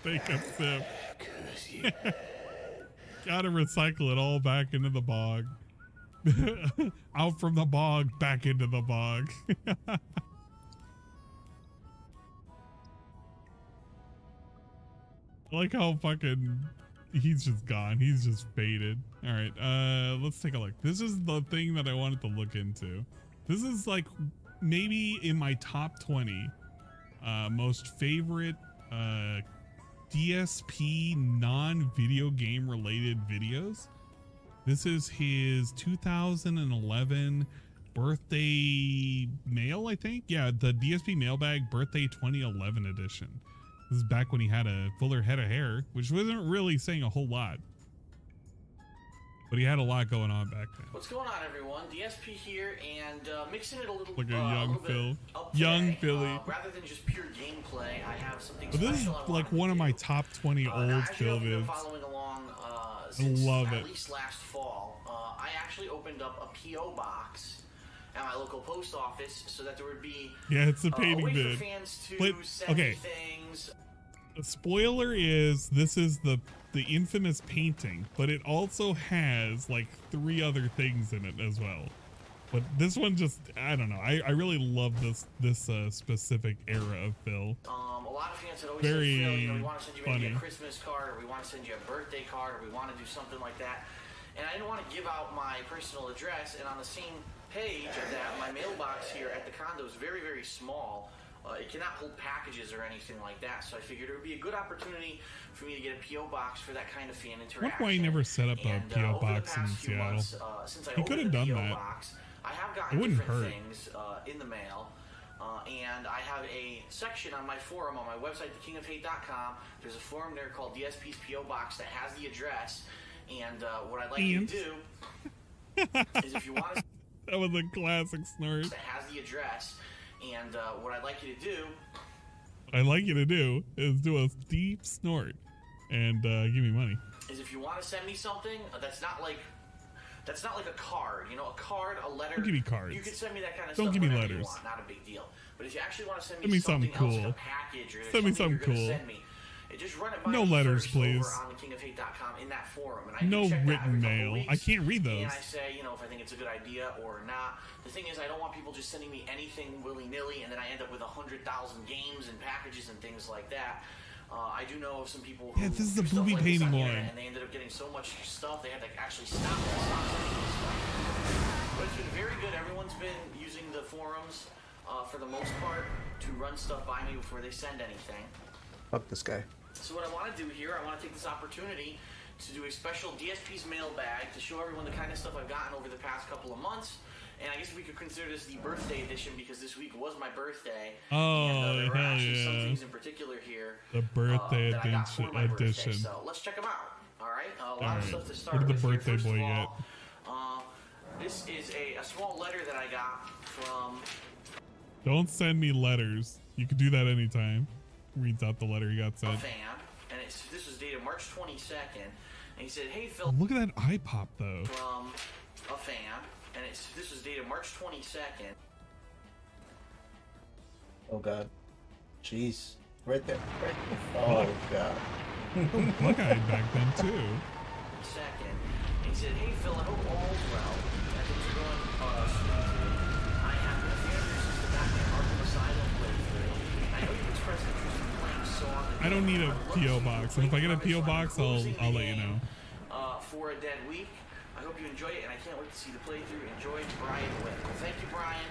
Take a sip. Gotta recycle it all back into the bog. Out from the bog, back into the bog. I like how fucking he's just gone. He's just faded. All right, let's take a look. This is the thing that I wanted to look into. This is like maybe in my top 20 most favorite DSP non-video game related videos. This is his 2011 birthday mail, I think. Yeah, the DSP mailbag birthday 2011 edition. This is back when he had a fuller head of hair, which wasn't really saying a whole lot. But he had a lot going on back then. What's going on, everyone? DSP here, and mixing it a little. Like a young little Phil. bit up Young today. Philly. Rather than just pure gameplay, I have something But this is special I like wanted one to of my do. top 20 Now, old as you Phil have been vids. following along since love at it. least last fall, I actually opened up a P.O. box at my local post office so that there would be Yeah, it's a a painting way vid. for fans to But, send okay. me things. The spoiler is this is the infamous painting, but it also has like 3 other things in it as well. But this one just, I don't know. I really love this specific era of Phil. A lot of fans had always Very said, Phil, you know, we want to send you maybe funny. a Christmas card, or we want to send you a birthday card, or we want to do something like that. And I didn't want to give out my personal address, and on the same page of that, my mailbox here at the condo is very, very small. It cannot hold packages or anything like that, so I figured it would be a good opportunity for me to get a P.O. box for that kind of fan I interaction. wonder why he never set up a And, P.O. over the box in past few Seattle. months, since I He could opened have the done P.O. that. box, I have It gotten wouldn't different hurt. things in the mail. And I have a section on my forum on my website, ℍ𝔸𝔋𝔼ℍ.com. There's a forum there called DSP's P.O. Box that has the address. And what I'd like you to do is if you want to... That was a classic snort. That has the address. And what I'd like you to do... What I'd like you to do is do a deep snort and give me money. Is if you want to send me something that's not like a card, you know, a card, a letter. Don't give me cards. You can send me that kind of Don't stuff give me whenever letters. you want, not a big deal. But if you actually want to send Send me me something something else in cool. a package, or Send me something you're gonna cool. send me, just run it by No me letters, first please. over on ℍ𝔸𝔋𝔼ℍ.com in that forum. And I No do check that written every couple mail. weeks, I can't read those. And I say, you know, if I think it's a good idea or not. The thing is, I don't want people just sending me anything willy-nilly, and then I end up with 100,000 games and packages and things like that. I do know of some people who Yeah, this is a do stuff booby like this painting on the one. internet, and they ended up getting so much stuff they had to actually stop sending me stuff. But it's been very good. Everyone's been using the forums for the most part to run stuff by me before they send anything. Fuck this guy. So what I want to do here, I want to take this opportunity to do a special DSP's mailbag to show everyone the kind of stuff I've gotten over the past couple of months. And I guess we could consider this the birthday edition because this week was my birthday. Oh, and there were hell actually some yeah. things in particular here The birthday that I got for my birthday. edition. So let's check them out. All right, a lot All of right. stuff to start What did with the here. birthday First boy of all, this is a small letter that I got from... Don't send me letters. You can do that anytime. Reads out the letter he got a sent. fan, and this was dated March 22nd, and he said, "Hey Phil." Oh, look at that eye pop though. From a fan, and this was dated March 22nd. Oh god. Jeez. Right there. Right there. Oh god. Buckeye back then too. Second, and he said, "Hey Phil, I hope all's well. I think you're going smoothly. I have been a fan of yours since the Batman Arkham Asylum playthrough. I know you've expressed interest in playing Saw. I don't need a PO box, and if I get a PO box, I'll let you know. For a dead week. I hope you enjoy it, and I can't wait to see the playthrough. Enjoy, Brian Witt." Well, thank you, Brian.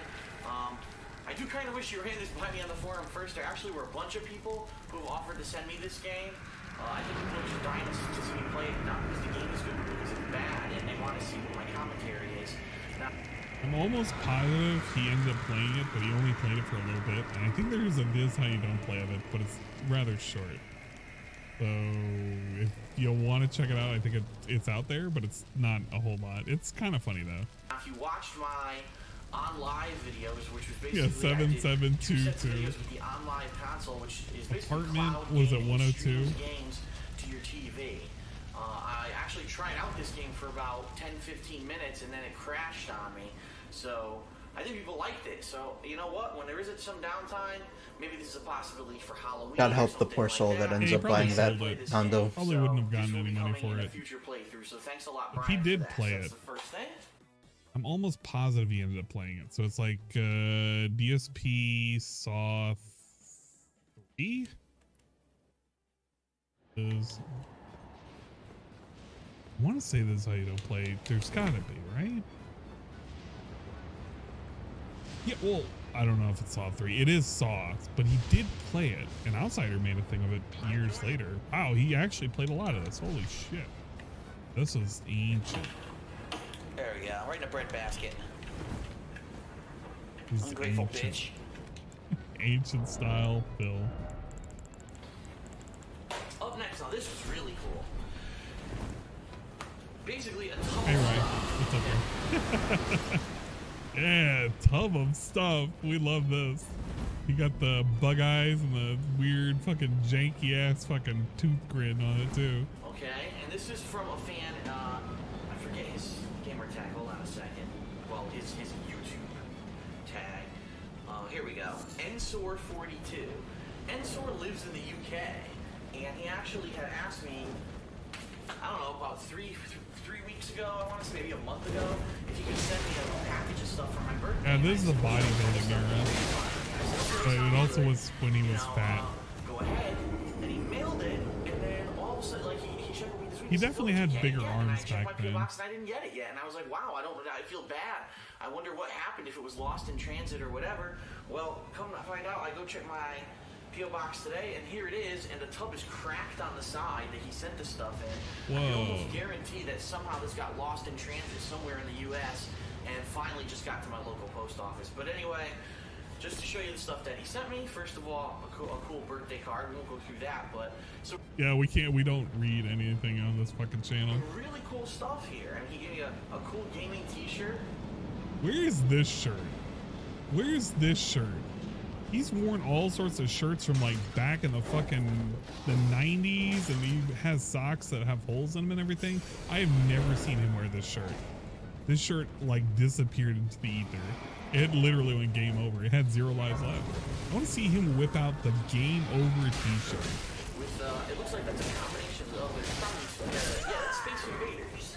I do kind of wish you ran this by me on the forum first. There actually were a bunch of people who have offered to send me this game. I think people are just dying to see me play it, not because the game is good, but because it's bad, and they want to see what my commentary is. Now, I'm almost positive he ended up playing it, but he only played it for a little bit. And I think there's a This How You Don't Play of it, but it's rather short. So if you'll want to check it out, I think it's out there, but it's not a whole lot. It's kind of funny though. If you watched my on live videos, which was basically Yeah, 7722. with the on live console, which is basically Apartment cloud was at gaming, 102. streams games to your TV. I actually tried out this game for about 10-15 minutes and then it crashed on me. So I think people liked it. So you know what? When there isn't some downtime, maybe this is a possibility for Halloween. God help the poor soul that ends up buying that condo. Probably wouldn't have gotten any money for it. So thanks a lot, If Brian, he did for that. play So it, that's the first thing. I'm almost positive he ended up playing it. So it's like ℍ𝔸𝕋𝔼𝔸ℚ is. I want to say this is how you don't play. There's gotta be, right? Yeah, well, I don't know if it's Saw 3. It is Saw, but he did play it. An outsider made a thing of it years later. Wow, he actually played a lot of this. Holy shit. This was ancient. There we go. Right in a bread basket. This is Ungrateful ancient. bitch. Ancient style Phil. Up next, now this was really cool. Basically, a tub Hey, of Ryan. stuff. What's up, bro? Yeah, tub of stuff. We love this. You got the bug eyes and the weird fucking janky ass fucking tooth grin on it too. Okay, and this is from a fan, I forget his gamer tag, hold on a second. Well, his YouTube tag. Here we go. ℍ𝔸𝕋𝔼𝕎𝔸ℏ. ℍ𝔸 lives in the UK, and he actually had asked me, I don't know, about three weeks ago, I want to say maybe a month ago, if he could send me a package of stuff for my birthday. Yeah, this is the bodybuilding era. But it also was when he was fat. Go ahead, and he mailed it, and then all of a sudden, like, he checked with me this week. He said, definitely "Phil, had did you get it bigger yet?" And arms I checked back my PO then. box and I didn't get it yet, and I was like, wow, I feel bad. I wonder what happened, if it was lost in transit or whatever. Well, come to find out, I go check my PO box today, and here it is, and the tub is cracked on the side that he sent the stuff in. I can Whoa. almost guarantee that somehow this got lost in transit somewhere in the U.S. and finally just got to my local post office. But anyway, just to show you the stuff that he sent me, first of all, a cool birthday card. We won't go through that, but so Yeah, we don't read anything on this fucking channel. really cool stuff here. And he gave me a cool gaming t-shirt. Where is this shirt? Where is this shirt? He's worn all sorts of shirts from like back in the fucking the 90s, and he has socks that have holes in them and everything. I have never seen him wear this shirt. This shirt like disappeared into the ether. It literally went game over. It had 0 lives left. I want to see him whip out the game over t-shirt. With it looks like that's a combination of there's probably that's Space Invaders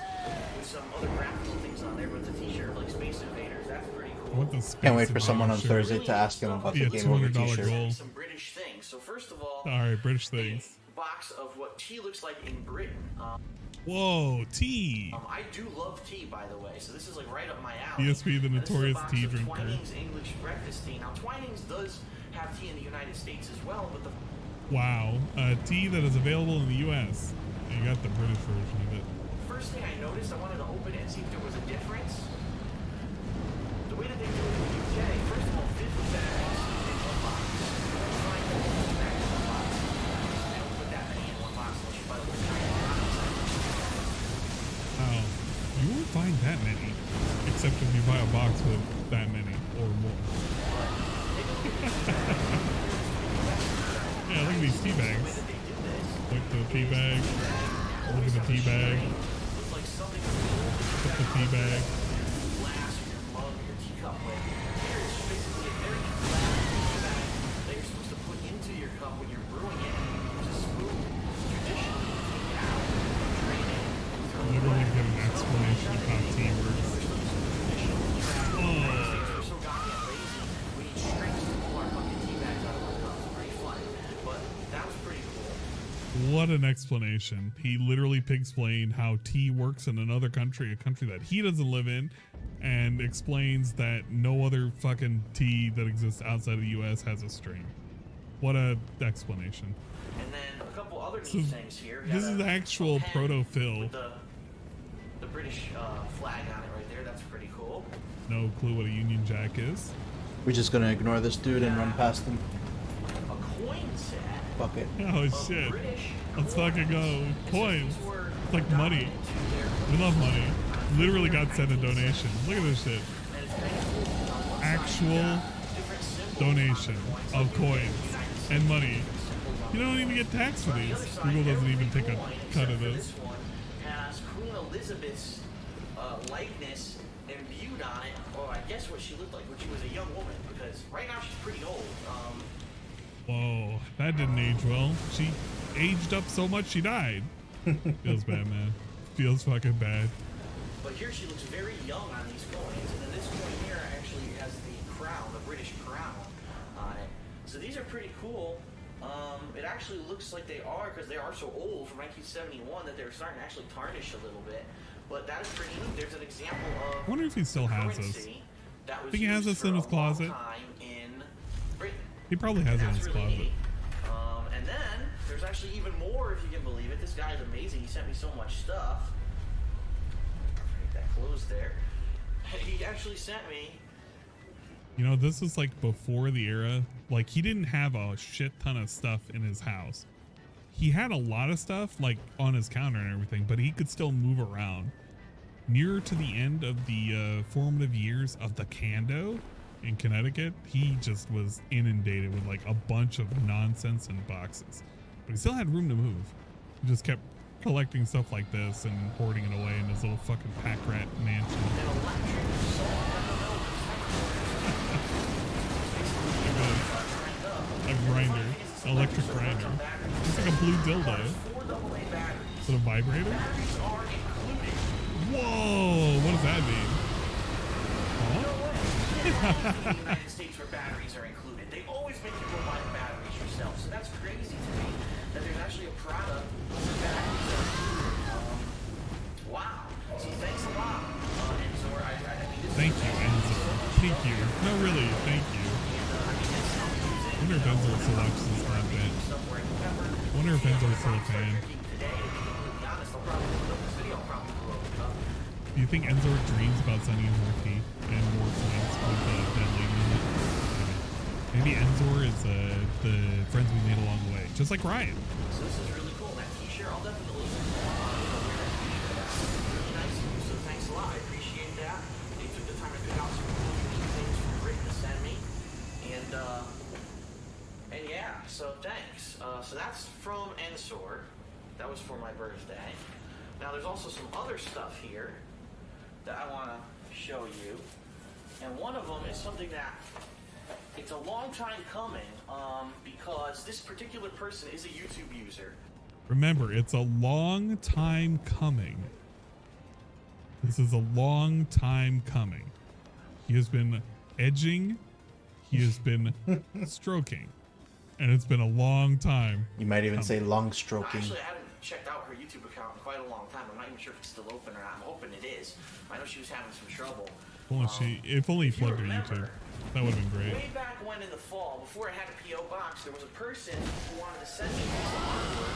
with some other graphical things on there, but it's a t-shirt like Space Invaders. That's pretty cool. I want the Space Can't wait for someone on Invaders shirt. Thursday to ask him about Yeah, the Game Over $200 t-shirt. goal. Some British things. So first of all, Alright, British things. a box of what tea looks like in Britain. Whoa, tea. I do love tea, by the way, so this is like right up my alley. ESP, the Now, this is a notorious box tea of drinker. Twinings English breakfast tea. Now, Twinings does have tea in the United States as well, but the Wow, tea that is available in the U.S. You got the British version of it. first thing I noticed, I wanted to open it and see if there was a difference. The way that they do it in the UK, first of all, 50 bags in one box. Trying to put 50 bags in one box. They don't put that many in one box unless you buy a little tiny box. Oh, you won't find that many, except if you buy a box with that many or more. Yeah, look at these tea bags. Look at the tea bag. Look at the tea bag. Look at the tea bag. Glass or your mug or your teacup with. Here it's basically a very flat tea bag that you're supposed to put into your cup when you're brewing it. Use a spoon. Traditionally, you take it out, drain it, and throw it Literally away. get an explanation of how tea works. Oh. We're so goddamn lazy. We need strings to pull our fucking tea bags out of our cups. Pretty fun. But that was pretty cool. What an explanation. He literally pig-explained how tea works in another country, a country that he doesn't live in, and explains that no other fucking tea that exists outside of the U.S. has a string. What a explanation. And then a couple other neat So things here. this is actual proto-Phil. The British flag on it right there. That's pretty cool. No clue what a Union Jack is. We're just gonna ignore this dude and run past him. A coin set. Fuck it. Oh shit. Let's fucking go. Coins. It's like money. We love money. Literally got sent a donation. Look at this shit. Actual donation of coins and money. You don't even get taxed for these. Google doesn't even take a cut of this. This one has Queen Elizabeth's likeness imbued on it, or I guess what she looked like when she was a young woman, because right now she's pretty old. Whoa, that didn't age well. She aged up so much she died. Feels bad, man. Feels fucking bad. But here she looks very young on these coins, and then this coin here actually has the crown, the British crown on it. So these are pretty cool. It actually looks like they are, because they are so old, from 1971, that they're starting to actually tarnish a little bit. But that is pretty neat. There's an example of I wonder if he still has this. I think he has this in his closet. He probably has it in his closet. And then there's actually even more, if you can believe it. This guy is amazing. He sent me so much stuff. Make that close there. He actually sent me. You know, this is like before the era. Like, he didn't have a shit ton of stuff in his house. He had a lot of stuff like on his counter and everything, but he could still move around. Nearer to the end of the formative years of the Kando in Connecticut, he just was inundated with like a bunch of nonsense in boxes, but he still had room to move. He just kept collecting stuff like this and hoarding it away in his little fucking pack rat mansion. A grinder, electric grinder. It's like a blue dildo. Is it a vibrator? Whoa, what does that mean? In the United States where batteries are included. They always make you go buy the batteries yourself. So that's crazy to me that there's actually a product where batteries are included. Wow. So thanks a lot, Enzor. I mean, this thank you, Enzor. Thank you. No, really, thank you. I wonder if Enzor still watches this content. I wonder if Enzor's still a fan. Do you think Enzor dreams about sending him more teeth and more coins with that lady in it? Maybe Enzor is the friends we made along the way, just like Ryan. So this is really cool. That t-shirt, I'll definitely wear that t-shirt. That's really nice of you, so thanks a lot. I appreciate that. They took the time to pick out some really unique things for Britain to send me. And yeah, so thanks. So that's from Enzor. That was for my birthday. Now there's also some other stuff here that I want to show you, and one of them is something that it's a long time coming, because this particular person is a YouTube user. Remember, it's a long time coming. This is a long time coming. He has been edging, he has been stroking, and it's been a long time. You might even say long stroking. Actually, I haven't checked out her YouTube account in quite a long time. I'm not even sure if it's still open or not. I'm hoping it is. I know she was having some trouble. If only he plugged her YouTube. That would have been great. Way back when in the fall, before I had a P.O. box, there was a person who wanted to send me some artwork.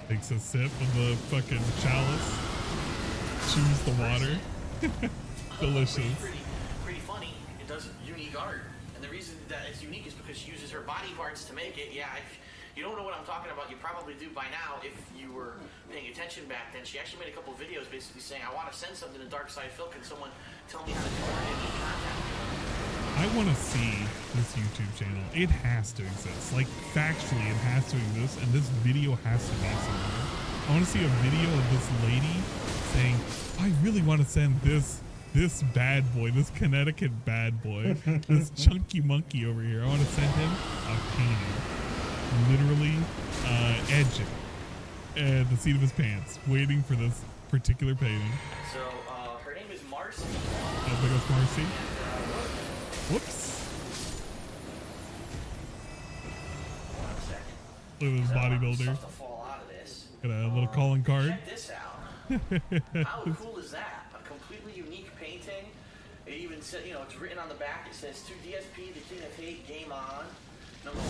Takes a sip of the fucking chalice. Chews the water. Delicious. Pretty funny. It does unique art. And the reason that it's unique is because she uses her body parts to make it. Yeah, if you don't know what I'm talking about, you probably do by now if you were paying attention back then. She actually made a couple videos basically saying, I want to send something to Dark Side Phil. Can someone tell me how to do it? Contact me. I want to see this YouTube channel. It has to exist. Like, factually, it has to exist, and this video has to be somewhere. I want to see a video of this lady saying, I really want to send this bad boy, this Connecticut bad boy, this chunky monkey over here. I want to send him a painting. Literally edging at the seat of his pants, waiting for this particular painting. So, her name is Marcy. How big is Marcy? Whoops. Look at this bodybuilder. Got a little calling card. Check this out. How cool is that? A completely unique painting. It even said, you know, it's written on the back. It says, to DSP, the King of Hate, game on. Number 1,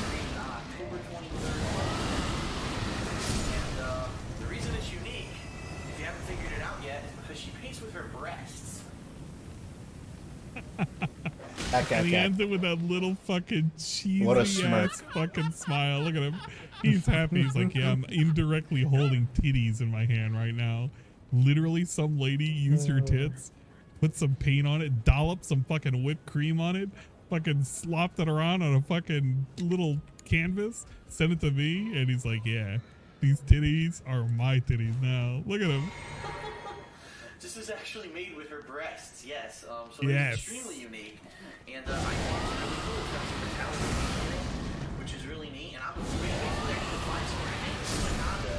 created on October 23rd. And And he ends it with that little fucking cheesy What a smirk. ass fucking smile. Look at him. He's happy. He's like, yeah, I'm indirectly holding titties in my hand right now. Literally, some lady used her tits, put some paint on it, dolloped some fucking whipped cream on it, fucking slopped it around on a fucking little canvas, sent it to me, and he's like, yeah, these titties are my titties now. Look at him. This is actually made with her breasts, yes. So Yes. it's extremely unique. And I think it's really cool. It's got some metallic, which is really neat. And I'm basically actually find somewhere to hang this in my condo.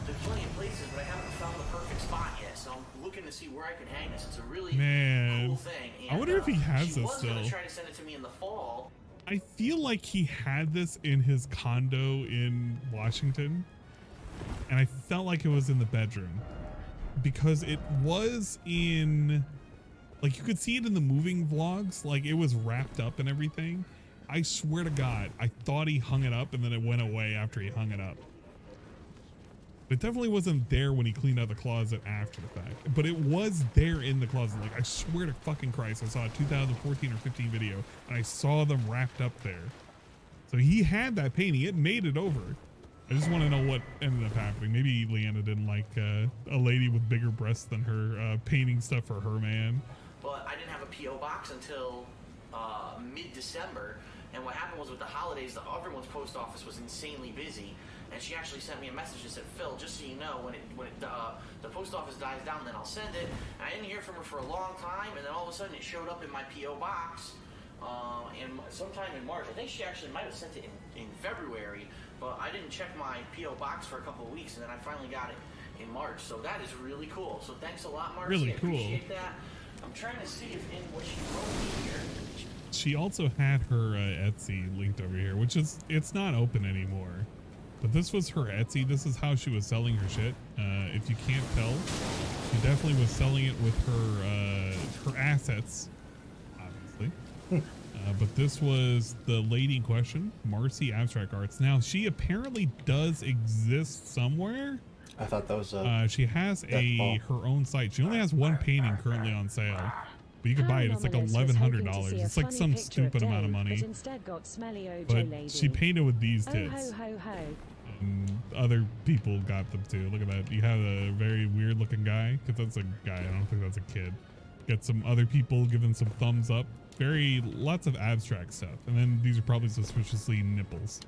There's plenty of places, but I haven't found the perfect spot yet. So I'm looking to see where I can hang this. It's a really cool thing. And, I wonder if he has this still. She was going to still. try to send it to me in the fall. I feel like he had this in his condo in Washington, and I felt like it was in the bedroom because it was in, like, you could see it in the moving vlogs, like it was wrapped up and everything. I swear to God, I thought he hung it up and then it went away after he hung it up. It definitely wasn't there when he cleaned out the closet after the fact, but it was there in the closet. Like, I swear to fucking Christ, I saw a 2014 or 15 video and I saw them wrapped up there. So he had that painting. It made it over. I just want to know what ended up happening. Maybe Leanna didn't like a lady with bigger breasts than her painting stuff for her man. But I didn't have a P.O. box until mid-December. And what happened was with the holidays, everyone's post office was insanely busy. And she actually sent me a message that said, Phil, just so you know, when the post office dies down, then I'll send it. And I didn't hear from her for a long time, and then all of a sudden it showed up in my P.O. box and sometime in March. I think she actually might have sent it in February, but I didn't check my P.O. box for a couple of weeks, and then I finally got it in March. So that is really cool. So thanks a lot, Marcy. Really I cool. appreciate that. I'm trying to see if in what she wrote me here. She also had her Etsy linked over here, which is, it's not open anymore. But this was her Etsy. This is how she was selling her shit. If you can't tell, she definitely was selling it with her assets, obviously. But this was the lady in question, Marcy Abstract Arts. Now, she apparently does exist somewhere. I thought that was she has her own site. She only has one painting currently on sale. But you can buy it. It's like $1,100. It's like some stupid amount of money. But she painted with these tits. And other people got them too. Look at that. You have a very weird looking guy, because that's a guy. I don't think that's a kid. Get some other people giving some thumbs up. Lots of abstract stuff. And then these are probably suspiciously nipples.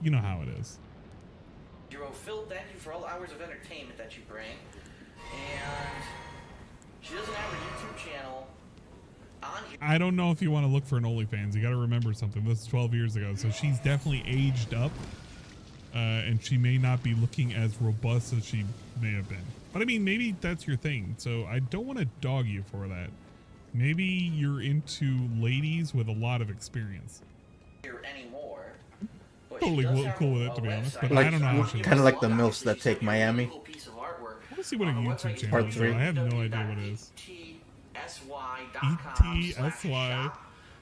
You know how it is. Phil, thank you for all the hours of entertainment that you bring. And she doesn't have a YouTube channel on here. I don't know if you want to look for an OnlyFans. You got to remember something. This is 12 years ago, so she's definitely aged up. And she may not be looking as robust as she may have been. But I mean, maybe that's your thing. So I don't want to dog you for that. Maybe you're into ladies with a lot of experience. Anymore, totally cool with it, to be honest. But like, I don't know how she kind of like the MILFs that take Miami. I want to see what a YouTube channel Part is. 3. I have no idea what it is. ETSY.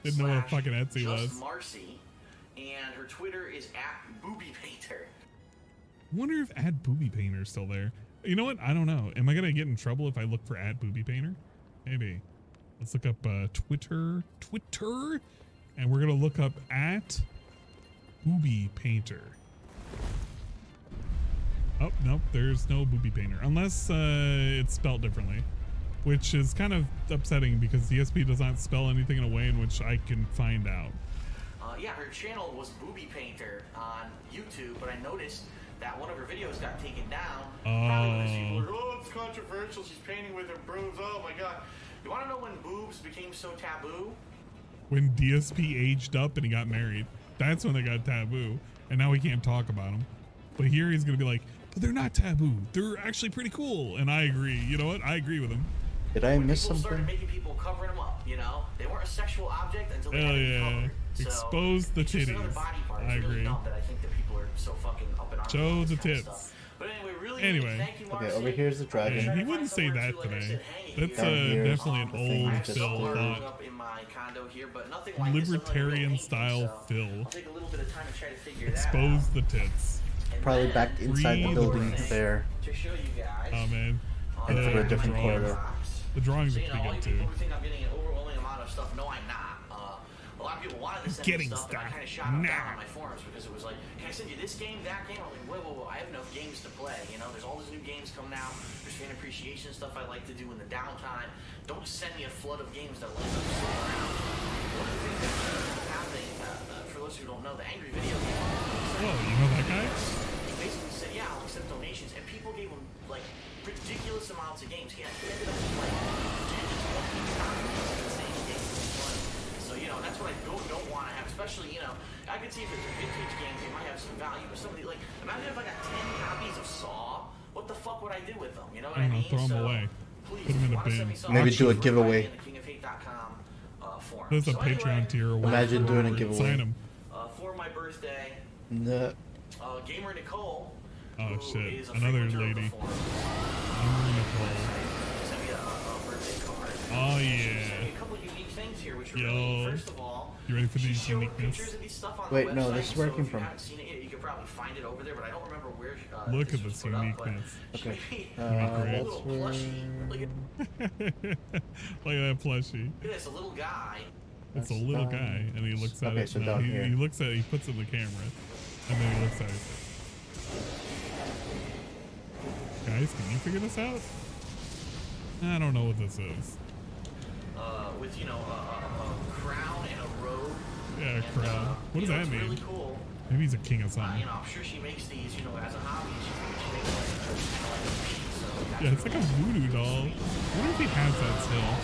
Didn't know what a fucking Etsy was. Marcy, and her Twitter is @BoobyPainter. I wonder if @BoobyPainter is still there. You know what? I don't know. Am I gonna get in trouble if I look for @BoobyPainter? Maybe. Let's look up Twitter, and we're gonna look up @BoobyPainter. Oh nope, there's no BoobyPainter unless it's spelled differently, which is kind of upsetting because DSP does not spell anything in a way in which I can find out. Yeah, her channel was BoobyPainter on YouTube, but I noticed that one of her videos got taken down. Probably because people are, oh, it's controversial. She's painting with her boobs. Oh my god. You want to know when boobs became so taboo? When DSP aged up and he got married. That's when they got taboo. And now we can't talk about them. But here he's going to be like, but they're not taboo. They're actually pretty cool. And I agree. You know what? I agree with him. Did I miss something? Started making people covering them up, you know? They weren't a sexual object until they had to be covered. So expose the it's just titties. another body part. It's I really agree. dumb that I think that people are so fucking up in arms Show about the this kind of tits. stuff. But anyway, Okay, over here's the dragon. Yeah, he wouldn't say that today. That's definitely an old Phil thought. Libertarian style Phil. Expose the tits. Probably back inside the building there. Oh man. And through a different corridor. The drawings are pretty good too. People think I'm getting an overwhelming amount of stuff. No, I'm not. lot of people wanted to send Getting me stuff, and I kind of shot them down on my forums because it was like, can I send you this game, that game? I'm like, whoa, I have enough games to play. You know, there's all these new games coming out. There's fan appreciation stuff I like to do in the downtime. Don't send me a flood of games that land up sitting around. One of the things that's happening, for those who don't know, the Angry Video Game. Whoa, you know that guy? He basically said, yeah, I'll accept donations, and people gave him like ridiculous amounts of games. He ended up with like 20 copies of the same game. So, you know, that's what I don't want to have, especially, you know, I could see if it's a vintage game, they might have some value, but somebody, like, imagine if I got 10 copies of Saw, what the fuck would I do with them, you know what I mean? Throw them away. Please, Put them in a bin. Maybe do a giveaway. There's a Patreon tier. Imagine doing a giveaway. Sign them. For my birthday, No. Gamer Nicole, oh shit, another lady. Gamer Nicole. sent me a birthday card. Oh She yeah. sent me a couple unique things here, which are Yo. really, first of all, You ready for she these showed uniqueness? pictures of these stuff on Wait, the no, website, this is where it so came if you from. haven't seen it yet, you could probably find it over there, but I don't remember where Look this at was this put up, but uniqueness. she Okay. made Great. a little plushie. Look at Look at that plushie. this, a little guy. It's a little guy, and he looks at Okay, it. so no, down he, here. he looks at it, he puts it in the camera, and then he looks at it. Guys, can you figure this out? I don't know what this is. With, you know, a crown and a robe. Yeah, And, crown. What does you know, that it's mean? really cool. Maybe he's a king of something. You know, I'm sure she makes these, you know, as a hobby. She makes like, kind of like a piece. So that's Yeah, it's like a voodoo doll. I wonder if he has that still.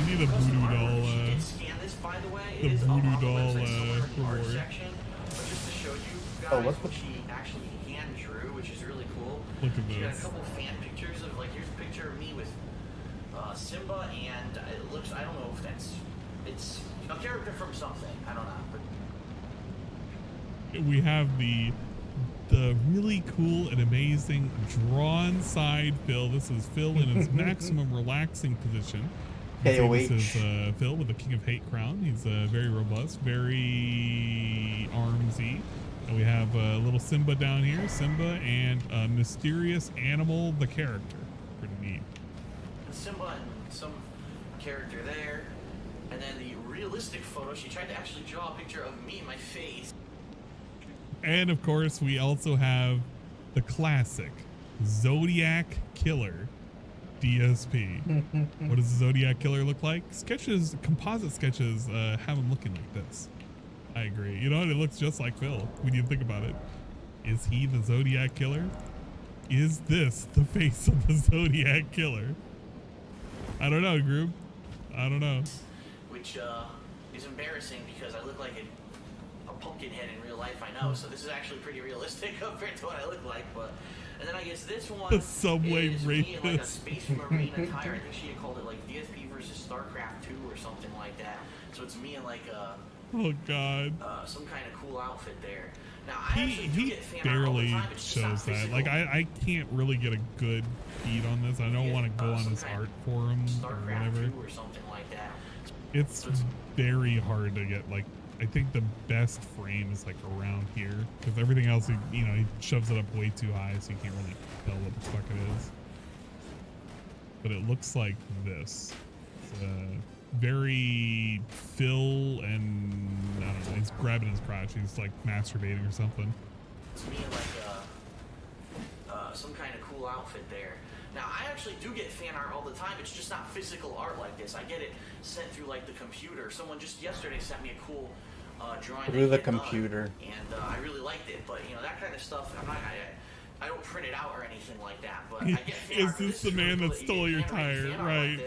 We need a voodoo doll, Scan this, by the way. the It is up on voodoo the doll, website somewhere in the art reward. section. But just to show you guys Oh, what's what she actually hand drew, which is really cool. Look at She got a this. couple fan pictures of, like, here's a picture of me with Simba, and it looks, I don't know if it's a character from something. I don't know. But We have the really cool and amazing drawn side Phil. This is Phil in his maximum relaxing position. KOH. This is Phil with the King of Hate crown. He's very robust, very armsy. And we have a little Simba down here, Simba, and a mysterious animal, the character. Pretty neat. Simba and some character there. And then the realistic photo, she tried to actually draw a picture of me and my face. And of course, we also have the classic Zodiac Killer DSP. What does the Zodiac Killer look like? Sketches, composite sketches, have him looking like this. I agree. You know what? It looks just like Phil when you think about it. Is he the Zodiac Killer? Is this the face of the Zodiac Killer? I don't know, group. I don't know. Which is embarrassing because I look like a pumpkin head in real life, I know. So this is actually pretty realistic compared to what I look like. But and then I guess this one The subway is me in like a rapist. Space Marine attire. I think she had called it like DSP versus StarCraft 2 or something like that. So it's me in like Oh God. some kind of cool outfit there. Now I actually do He get fan art all the barely time. It's just not shows that. physical. Like I can't really get a good beat on this. I don't want to go on some his kind art forum or StarCraft whatever. 2 or something like that. It's very hard to get. Like I think the best frame is like around here because everything else, he shoves it up way too high, so you can't really tell what the fuck it is. But it looks like this. It's very Phil, and I don't know. He's grabbing his crotch. He's like masturbating or something. It's me in like some kind of cool outfit there. Now, I actually do get fan art all the time. It's just not physical art like this. I get it sent through like the computer. Someone just yesterday sent me a cool drawing. Through the computer. And I really liked it. But, that kind of stuff, I don't print it out or anything like that. But I get fan Is art. this the man that stole your tire? Right.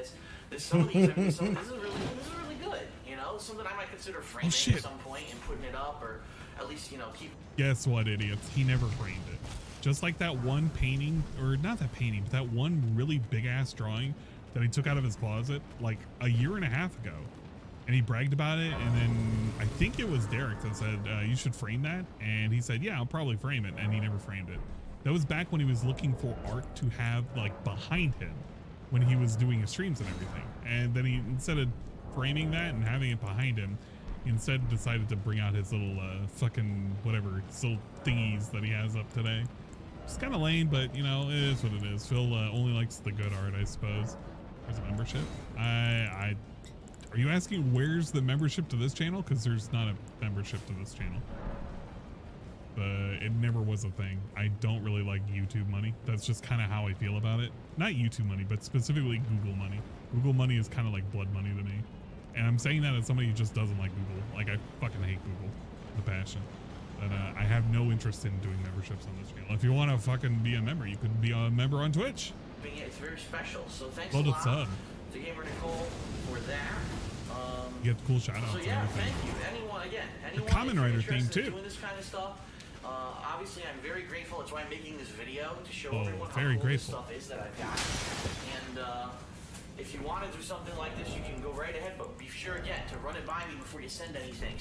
Some of these, this is really good. Something I might consider framing at some point and putting it up, or at least keep. Guess what, idiots? He never framed it. Just like that one painting, or not that painting, but that one really big ass drawing that he took out of his closet like a year and a half ago, and he bragged about it. And then I think it was Derek that said you should frame that, and he said, "Yeah, I'll probably frame it," and he never framed it. That was back when he was looking for art to have like behind him when he was doing his streams and everything. And then he, instead of framing that and having it behind him, he instead decided to bring out his little fucking whatever, his little thingies that he has up today. It's kind of lame, but it is what it is. Phil only likes the good art, I suppose. There's a membership. I Are you asking where's the membership to this channel? Because there's not a membership to this channel. It never was a thing. I don't really like YouTube money. That's just kind of how I feel about it. Not YouTube money, but specifically Google money. Google money is kind of like blood money to me. And I'm saying that as somebody who just doesn't like Google. Like, I fucking hate Google. The passion. But I have no interest in doing memberships on this channel. If you want to fucking be a member, you could be a member on Twitch. It's very special. So thanks Well, a lot sub. to Gamer Nicole for that. You get cool shout outs So and yeah, everything. thank you. Anyone Kamen if you're Rider theme, interested in too. doing this kind of stuff. Obviously, I'm very grateful. That's why I'm making this video to show Oh, everyone how very cool grateful. this stuff is that I've got. And if you want to do something like this, you can go right ahead. But be sure again to run it by me before you send anything.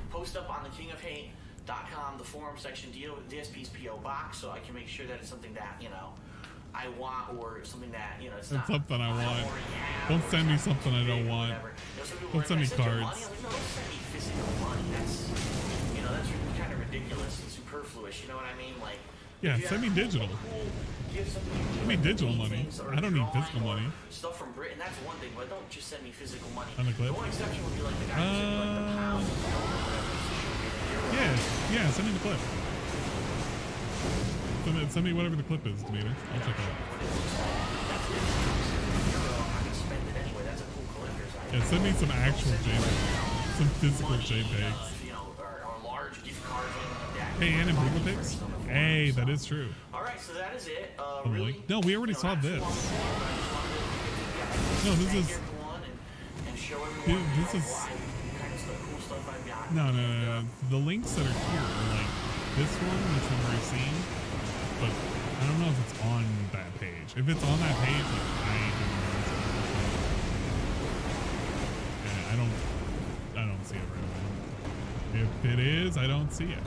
Post up on the ℍ𝔸𝔃𝔼.com, the forum section, DSP's PO box, so I can make sure that it's something that I want, or something that it's not something I want. already have, Don't or send me it's not something I too don't big or want. whatever. Some people Don't are send me like, "Can I send you cards." money?" I'm like, no, don't send me physical money. That's that's kind of ridiculous and superfluous. You know what I mean? Like, Yeah, if you send me have digital. cool gifts, something you Send me like digital money. paintings or I don't need drawing physical or money. Stuff from Britain, that's one thing, but don't just send me physical money. On the clip? The one exception would be like the guy who sent me like the pound or whatever. Yeah, send me the clip. Send me whatever the clip is, Demeter. I'll check it out. Yeah, send me some actual JPEGs. Some physical JPEGs. Hey, and in Google Pics? Hey, that is true. Alright, so that is it. Really? No, we already saw this. No, this is... Dude, this is... No. The links that are here are like this one, which we've already seen, but I don't know if it's on that page. If it's on that page, I don't see it right now. If it is, I don't see it.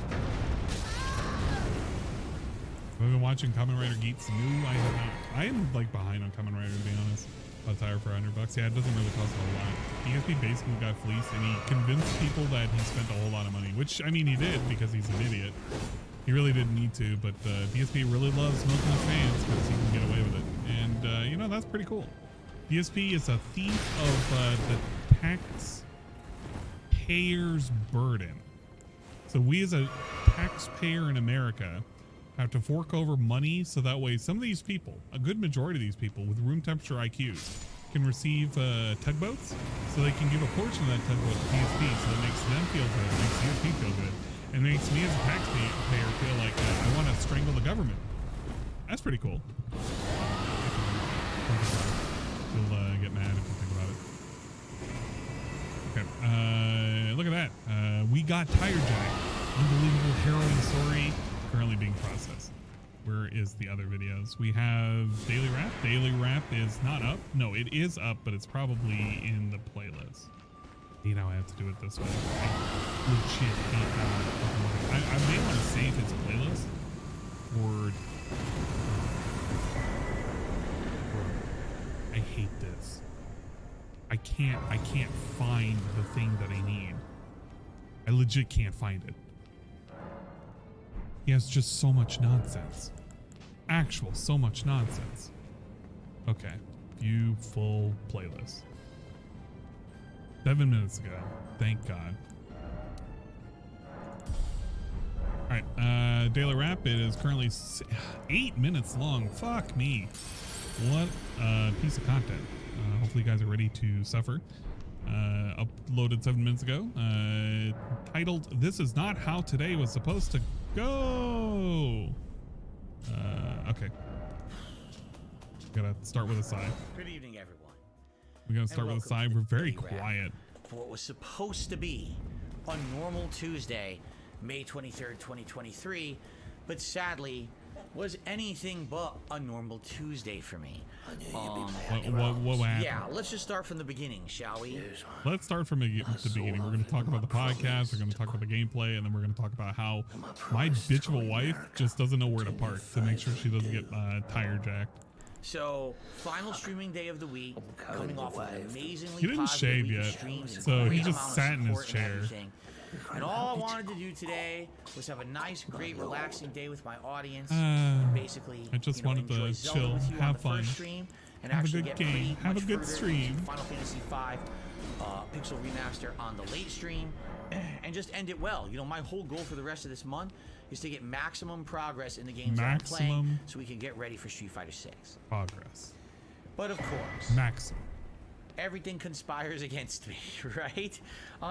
I've been watching Kamen Rider Geeks new. I have not. I am like behind on Kamen Rider, to be honest. A tire for $100. Yeah, it doesn't really cost a whole lot. DSP basically got fleeced, and he convinced people that he spent a whole lot of money, which I mean he did because he's an idiot. He really didn't need to, but DSP really loves milking his fans because he can get away with it, and that's pretty cool. DSP is a thief of the taxpayer's burden. So we as a taxpayer in America have to fork over money so that way some of these people, a good majority of these people with room temperature IQs, can receive tugboats, so they can give a portion of that tugboat to PSP, so it makes them feel good, it makes DSP feel good, and makes me as a taxpayer feel like I want to strangle the government. That's pretty cool. You'll get mad if you think about it. Okay, look at that. We got Tire Jack. Unbelievable, harrowing story. Currently being processed. Where is the other videos? We have Daily Wrap. Daily Wrap is not up. No, it is up, but it's probably in the playlist. You know, I have to do it this way. I legit hate that. I may want to save his playlist, or I hate this. I can't find the thing that I need. I legit can't find it. He has just so much nonsense. So much nonsense. Okay. View full playlist. 7 minutes ago. Thank God. Alright, Daily Wrap. It is currently 8 minutes long. Fuck me. What a piece of content. Hopefully you guys are ready to suffer. Uploaded 7 minutes ago. Titled, "This is not how today was supposed to go." Okay. Gotta start with a sigh. Good evening, everyone. We gotta start with a sigh. We're very Daily Wrap quiet. for what was supposed to be a normal Tuesday, May 23rd, 2023, but sadly was anything but a normal Tuesday for me. What happened? Yeah, let's just start from the beginning, shall we? Let's start from the beginning. We're going to talk about the podcast, we're going to talk about the gameplay, and then we're going to talk about how my bitch of a wife just doesn't know where to park to make sure she doesn't get tire jacked. So, final streaming day of the week, coming off of an amazingly He didn't positive shave week of yet, streams and so he great just amount of sat in his support and chair. everything. And all I wanted to do today was have a nice, great, relaxing day with my audience. Basically, I just wanted to enjoy Zelda chill, with you on have the fun, first stream, and have a actually good get game, pretty have a much good further stream. into Final Fantasy V Pixel Remaster on the late stream, and just end it well. You know, my whole goal for the rest of this month is to get maximum progress in the games that I'm playing, so we can get ready for Street Fighter 6. Progress. But of course, maximum. Everything conspires against me, right?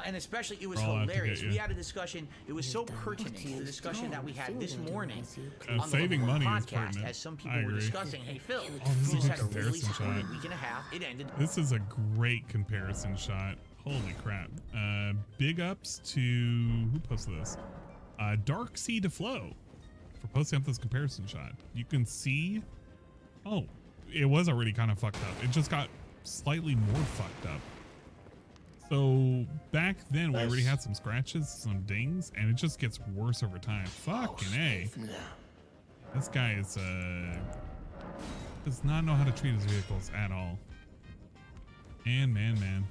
And especially, it was hilarious. We had a discussion. It was so pertinent to the discussion that we had this morning on saving the money podcast, as some people were discussing. Hey, Phil, this you is just a had a really comparison shot. week and a half. It ended. This is a great comparison shot. Holy crap. Big ups to, who posted this? ℍ𝔸𝔃 for posting up this comparison shot. You can see, oh, it was already kind of fucked up. It just got slightly more fucked up. So back then we already had some scratches, some dings, and it just gets worse over time. Fucking A. This guy is does not know how to treat his vehicles at all. And man.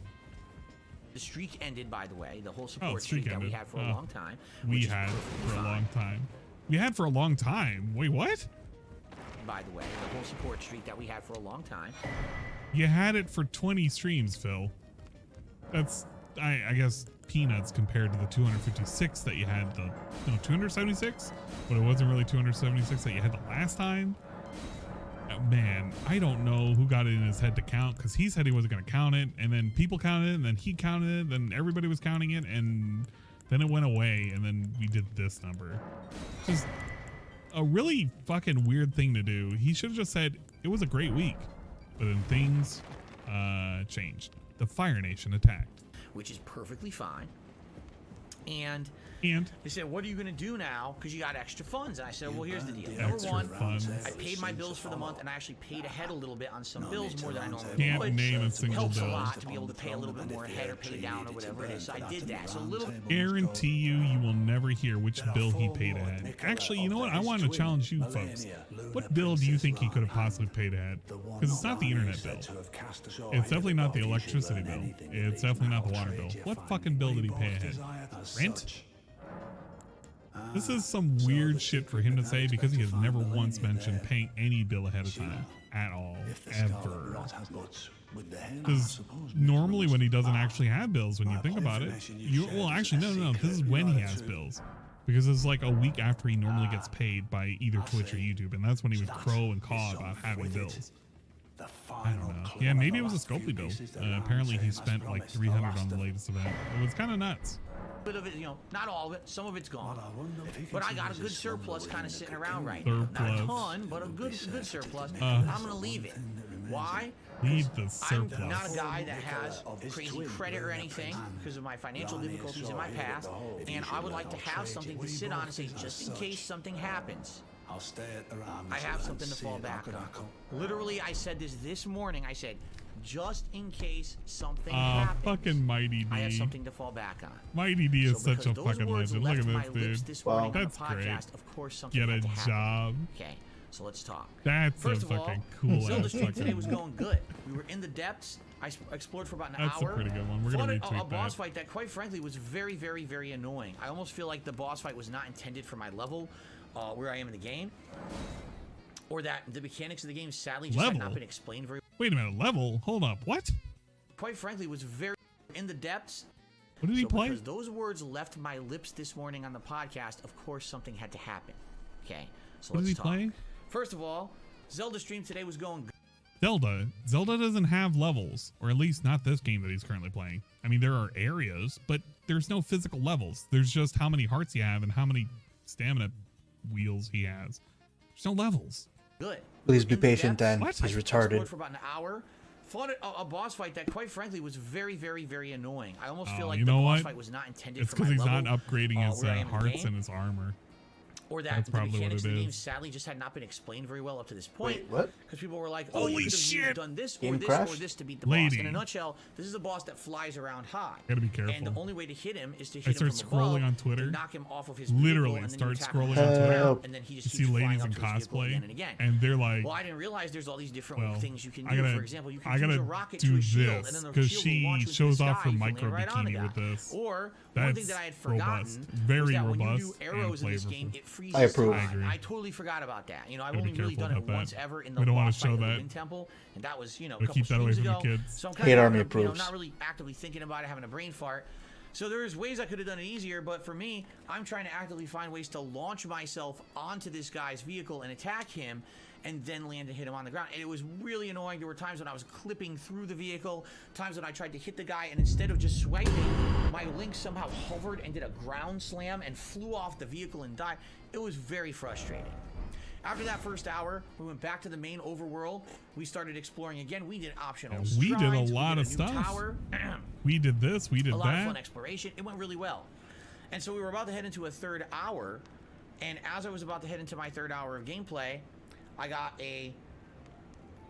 The streak ended, by the way. The whole support streak that we had for a long time. We had for a long time. We had for a long time. Wait, what? By the way, the whole support streak that we had for a long time. You had it for 20 streams, Phil. That's, I guess, peanuts compared to the 256 that you had. The 276, but it wasn't really 276 that you had the last time. Man, I don't know who got it in his head to count, because he said he wasn't going to count it, and then people counted it, and then he counted it, then everybody was counting it, and then it went away, and then we did this number. Just a really fucking weird thing to do. He should have just said it was a great week, but then things changed. The Fire Nation attacked, which is perfectly fine. And they said, what are you going to do now? Because you got extra funds. And I said, well, here's the deal. Number one, I paid my bills for the month, and I actually paid ahead a little bit on some bills more than I normally would. Can't name a single helps bill. a lot to be able to pay a little bit more ahead or pay down or whatever it is. So I did that. So a little. Guarantee you will never hear which bill he paid ahead. Actually, you know what? I wanted to challenge you folks. What bill do you think he could have possibly paid ahead? Because it's not the internet bill. It's definitely not the electricity bill. It's definitely not the water bill. What fucking bill did he pay ahead? Rent? This is some weird shit for him to say, because he has never once mentioned paying any bill ahead of time at all, ever. Because normally when he doesn't actually have bills, when you think about it, well, actually, no, this is when he has bills. Because it's like a week after he normally gets paid by either Twitch or YouTube, and that's when he would crow and caw about having bills. I don't know. Yeah, maybe it was a Scopely bill. Apparently he spent like 300 on the latest event. It was kind of nuts. Bit of it, not all of it. Some of it's gone. But I got a good surplus kind of sitting around right now. Not a ton, but a good surplus. I'm gonna leave it. Why? Leave the surplus. I'm not a guy that has crazy credit or anything because of my financial difficulties in my past, and I would like to have something to sit on and say, just in case something happens, I have something to fall back on. Literally, I said this morning. I said, just in case something happens, fucking Mighty D. I have something to fall back on. Mighty D is such a fucking legend. Look at this, dude. This Wow, that's great. Of course, something Get a had to happen. job. Okay, so let's talk. That's First a of all, fucking cool Zelda ass Stream fucking. today was going good. We were in the depths. I explored for about an That's hour. a pretty good one. We're gonna retweet a boss that. fight that, quite frankly, was very, very, very annoying. I almost feel like the boss fight was not intended for my level, where I am in the game, or that the mechanics of the game sadly just had not been explained very. Wait a minute, level? Hold up, what? Quite frankly, was very in the depths. What did he play? Because those words left my lips this morning on the podcast, of course something had to happen. Okay, so What did let's he talk. play? First of all, Zelda Stream today was going good. Zelda doesn't have levels, or at least not this game that he's currently playing. I mean, there are areas, but there's no physical levels. There's just how many hearts you have and how many stamina wheels he has. There's no levels. Good. Please be patient, Dan. He's retarded. For about an hour. Fought a boss fight that, quite frankly, was very, very, very annoying. I almost feel like you the know boss what? fight was not intended It's for my because he's level, not upgrading his where I am in the hearts game. and his armor. Or that That's the probably what mechanics it of the game is. sadly just had not been explained very well up to this point. Wait, what? Because people were like, oh, Holy you could shit! have done this or Game this crashed? or this to beat the boss. Lady. In a nutshell, this is a boss that flies around high. Gotta be careful. And the only way to hit him is to I hit him start from above, scrolling on Twitter. to knock him off of his Literally, vehicle, and then start you attack scrolling him on from the Twitter. ground, and then he just You keeps see flying ladies up in to his vehicle cosplay, again and again. and they're like, well, I didn't realize there's all these different well, things you can I do. gotta- For example, you I can fuse gotta a rocket do to a shield, this, and then the 'cause shield she will launch you into shows the off her sky, micro flying right on the bikini with guy. this. Or one That's thing that I had robust. forgotten Very was that when you robust do arrows and in this game, flavorful. it freezes. I approve. I agree. I totally forgot about that. You know, I've Gotta be only really careful done it about once that. ever in the We don't wanna boss fight show of the that. Wind Temple, and that was, you know, a But couple keep that away streams from the ago. kids. So I'm Hate kind Army of, approves. not really actively thinking about it, having a brain fart. So there's ways I could have done it easier, but for me, I'm trying to actively find ways to launch myself onto this guy's vehicle and attack him, and then land and hit him on the ground. And it was really annoying. There were times when I was clipping through the vehicle, times when I tried to hit the guy, and instead of just swiping, my Link somehow hovered and did a ground slam and flew off the vehicle and died. It was very frustrating. After that first hour, we went back to the main overworld. We started exploring again. We did optional Yeah, we did a shrines, lot we of did a new stuff. tower. We did this, we did A lot of that. fun exploration. It went really well. And so we were about to head into a third hour, and as I was about to head into my third hour of gameplay, I got a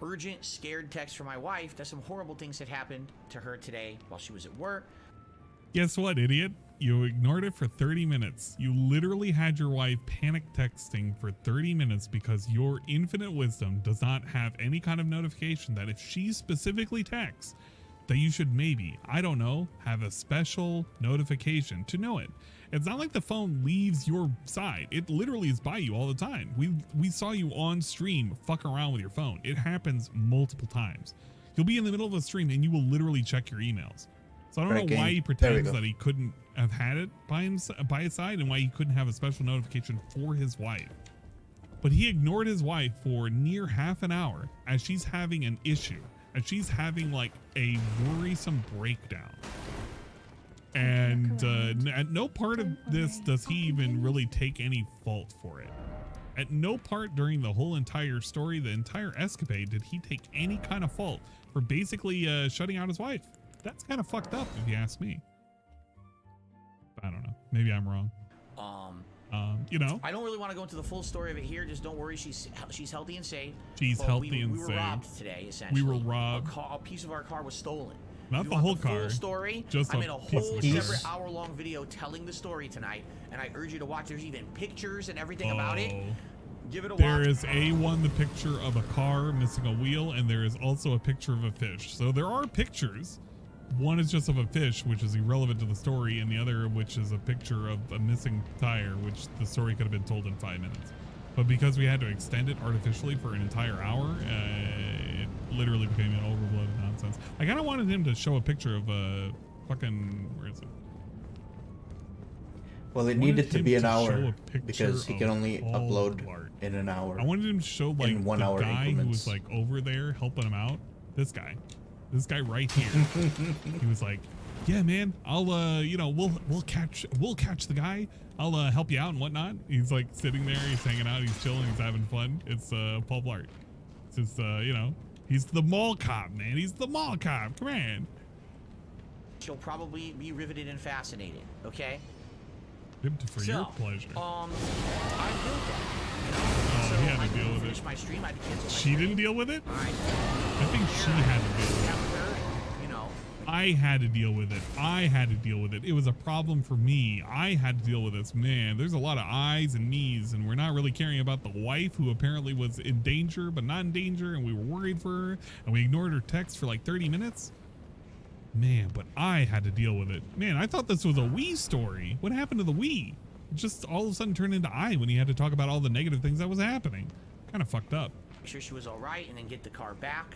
urgent, scared text from my wife that some horrible things had happened to her today while she was at work. Guess what, idiot? You ignored it for 30 minutes. You literally had your wife panic texting for 30 minutes because your infinite wisdom does not have any kind of notification that if she specifically texts, that you should maybe, I don't know, have a special notification to know it. It's not like the phone leaves your side. It literally is by you all the time. We saw you on stream fuck around with your phone. It happens multiple times. You'll be in the middle of a stream and you will literally check your emails. So I don't know why he pretends that he couldn't have had it by his side, and why he couldn't have a special notification for his wife. But he ignored his wife for near half an hour as she's having an issue, as she's having like a worrisome breakdown. And at no part of this does he even really take any fault for it. At no part during the whole entire story, the entire escapade, did he take any kind of fault for basically shutting out his wife. That's kind of fucked up if you ask me. I don't know. Maybe I'm wrong. You know, I don't really want to go into the full story of it here. Just don't worry. She's healthy and safe. She's healthy and safe. We were robbed today, essentially. We were robbed. A piece of our car was stolen. Not the whole car. Full story. Just I made a whole piece. separate hour-long video telling the story tonight, and I urge you to watch. There's even pictures and everything about it. Give it a watch. There is the picture of a car missing a wheel, and there is also a picture of a fish. So there are pictures. One is just of a fish, which is irrelevant to the story, and the other, which is a picture of a missing tire, which the story could have been told in 5 minutes. But because we had to extend it artificially for an entire hour, it literally became an overbloated nonsense. I kind of wanted him to show a picture of a fucking, where is it? Well, it needed to be an hour because he can only upload in an hour. I wanted him to show like in 1 the hour guy increments. who was like over there helping him out. This guy right here. He was like, "Yeah, man, I'll we'll catch the guy. I'll help you out and whatnot." He's like sitting there, he's hanging out, he's chilling, he's having fun. It's Paul Blart. It's just he's the mall cop, man. He's the mall cop. Come on. She'll probably be riveted and fascinated. Okay. For your pleasure. I built that. Oh, he had to deal with it. My stream, I had to cancel my She stream. didn't deal with it? I think she had to deal with it. I had to deal with it. It was a problem for me. I had to deal with this. Man, there's a lot of I's and me's, and we're not really caring about the wife who apparently was in danger, but not in danger, and we were worried for her, and we ignored her text for like 30 minutes. Man, but I had to deal with it. Man, I thought this was a Wii story. What happened to the Wii? It just all of a sudden turned into I when he had to talk about all the negative things that was happening. Kind of fucked up. Make sure she was all right, and then get the car back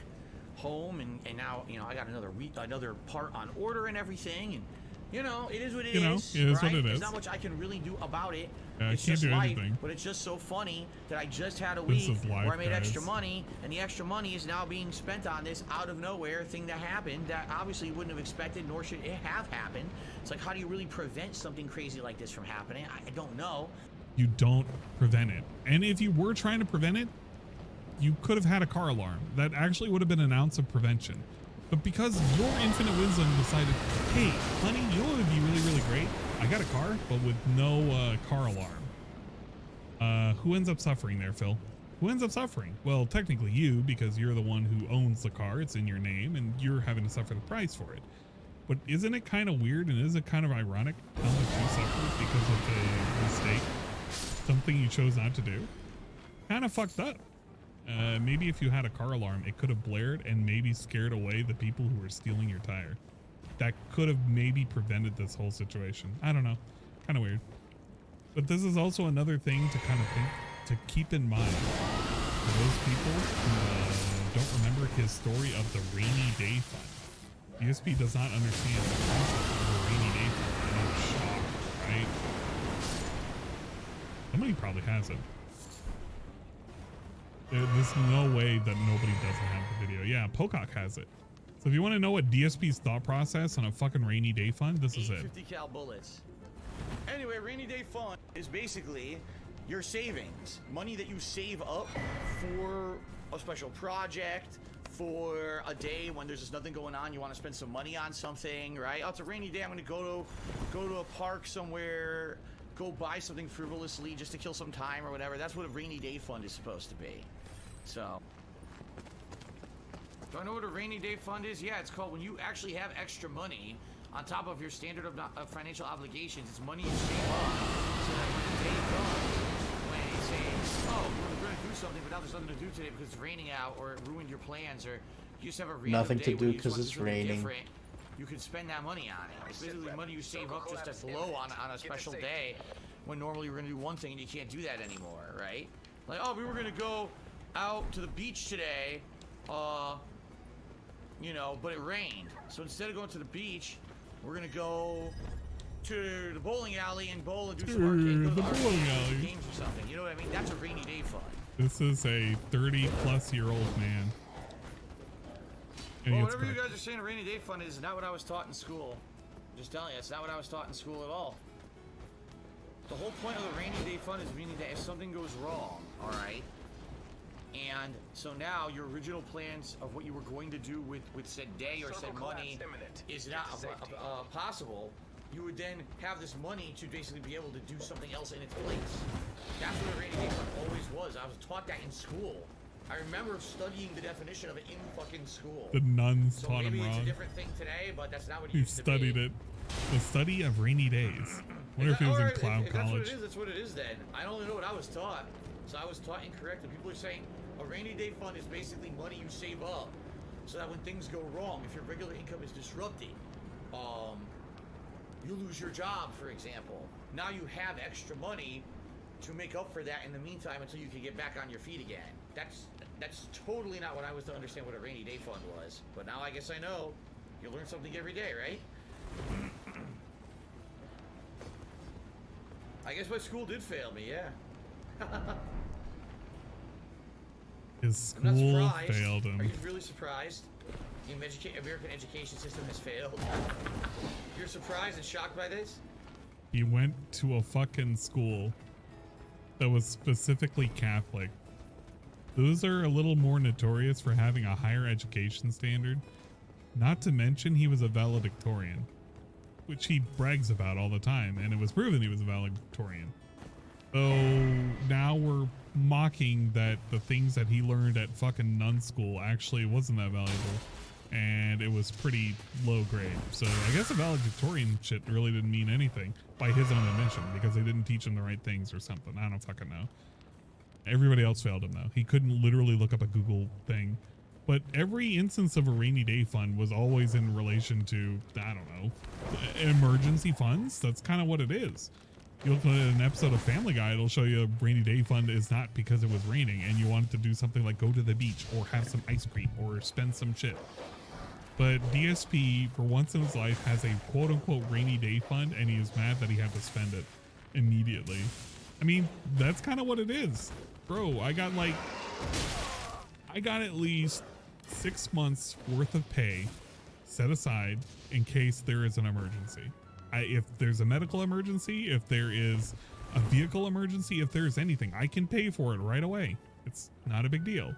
home, and now I got another part on order and everything, and it is what it is. It is right? what it is. There's not much I can really do about it. can't It's just do life, anything. but it's just so funny that I just had a This week is life, where I made extra guys. money, and the extra money is now being spent on this out of nowhere thing that happened that obviously you wouldn't have expected, nor should it have happened. It's like, how do you really prevent something crazy like this from happening? I don't know. You don't prevent it. And if you were trying to prevent it, you could have had a car alarm. That actually would have been an ounce of prevention. But because your infinite wisdom decided, hey, honey, you know what would be really, really great? I got a car, but with no car alarm. Who ends up suffering there, Phil? Who ends up suffering? Well, technically you, because you're the one who owns the car. It's in your name, and you're having to suffer the price for it. But isn't it kind of weird, and is it kind of ironic how much you suffer because of a mistake? Something you chose not to do? Kind of fucked up. Maybe if you had a car alarm, it could have blared and maybe scared away the people who were stealing your tire. That could have maybe prevented this whole situation. I don't know. Kind of weird. But this is also another thing to kind of to keep in mind for those people who don't remember his story of the rainy day fund. DSP does not understand the concept of a rainy day fund, and I'm shocked, right? Somebody probably has it. There's no way that nobody doesn't have the video. Yeah, Pocock has it. So if you want to know what DSP's thought process on a fucking rainy day fund, this is it. 50 cal bullets. Anyway, rainy day fund is basically your savings, money that you save up for a special project, for a day when there's just nothing going on, you want to spend some money on something, right? Oh, it's a rainy day, I'm going to go to a park somewhere, go buy something frivolously just to kill some time or whatever. That's what a rainy day fund is supposed to be. So, do I know what a rainy day fund is? Yeah, it's called when you actually have extra money on top of your standard of financial obligations. It's money you save up so that when the day comes, when you say, oh, we're going to do something, but now there's nothing to do today because it's raining out, or it ruined your plans, or you just have a random Nothing day to do where you just because want to it's do something raining. different. You can spend that money on it. It's basically money you save up just to blow on a special day when normally you're going to do one thing and you can't do that anymore, right? Like, oh, we were going to go out to the beach today, you know, but it rained. So instead of going to the beach, we're going to go to the bowling alley and bowl and do some arcade games or something. You know what I mean? That's a rainy day fund. This is a 30-plus-year-old man. Well, whatever you guys are saying a rainy day fund is not what I was taught in school. I'm just telling you, it's not what I was taught in school at all. The whole point of the rainy day fund is meaning that if something goes wrong, all right, and so now your original plans of what you were going to do with said day or said money is not possible, you would then have this money to basically be able to do something else in its place. That's what a rainy day fund always was. I was taught that in school. I remember studying the definition of it in fucking school. The nuns taught him maybe it's wrong. a different thing today, but that's not what it He used to be. studied it. The study of rainy days. Wonder if he was in cloud college. That's what it is then. I only know what I was taught. So I was taught incorrect, and people are saying a rainy day fund is basically money you save up so that when things go wrong, if your regular income is disrupted, you lose your job, for example. Now you have extra money to make up for that in the meantime until you can get back on your feet again. That's totally not what I was to understand what a rainy day fund was. But now I guess I know. You learn something every day, right? I guess my school did fail me, yeah. His school failed him. Are you really surprised? The American education system has failed. You're surprised and shocked by this? He went to a fucking school that was specifically Catholic. Those are a little more notorious for having a higher education standard. Not to mention he was a valedictorian, which he brags about all the time, and it was proven he was a valedictorian. So now we're mocking that the things that he learned at fucking nun school actually wasn't that valuable, and it was pretty low grade. So I guess a valedictorian shit really didn't mean anything by his own admission, because they didn't teach him the right things or something. I don't fucking know. Everybody else failed him though. He couldn't literally look up a Google thing. But every instance of a rainy day fund was always in relation to, I don't know, emergency funds. That's kind of what it is. You look at an episode of Family Guy, it'll show you a rainy day fund is not because it was raining and you wanted to do something like go to the beach or have some ice cream or spend some shit. But DSP, for once in his life, has a quote-unquote rainy day fund, and he is mad that he had to spend it immediately. I mean, that's kind of what it is. Bro, I got at least 6 months worth of pay set aside in case there is an emergency. If there's a medical emergency, if there is a vehicle emergency, if there's anything, I can pay for it right away. It's not a big deal.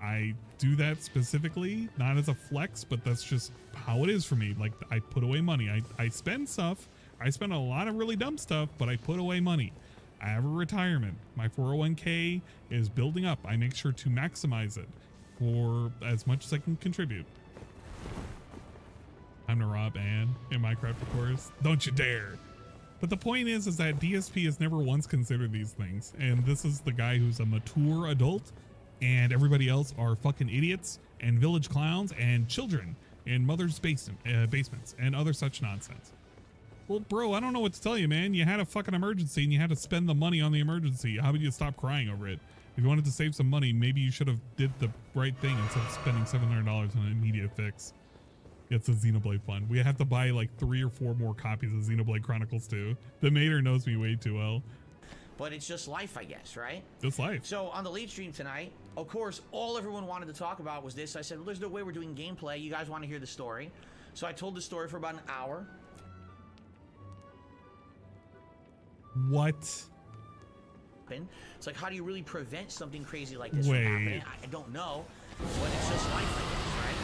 I do that specifically, not as a flex, but that's just how it is for me. Like, I put away money. I spend stuff. I spend a lot of really dumb stuff, but I put away money. I have a retirement. My 401k is building up. I make sure to maximize it for as much as I can contribute. Time to rob Anne in Minecraft, of course. Don't you dare. But the point is that DSP has never once considered these things. And this is the guy who's a mature adult, and everybody else are fucking idiots and village clowns and children in mother's basements and other such nonsense. Well, bro, I don't know what to tell you, man. You had a fucking emergency and you had to spend the money on the emergency. How would you stop crying over it? If you wanted to save some money, maybe you should have did the right thing instead of spending $700 on an immediate fix. It's a Xenoblade Fund. We have to buy like 3 or 4 more copies of Xenoblade Chronicles 2. The Mater knows me way too well. But it's just life, I guess, right? Just life. So on the late stream tonight, of course, all everyone wanted to talk about was this. I said, well, there's no way we're doing gameplay. You guys want to hear the story. So I told the story for about an hour. What? It's like, how do you really prevent something crazy like this from happening? I don't know, but it's just life, I guess, right?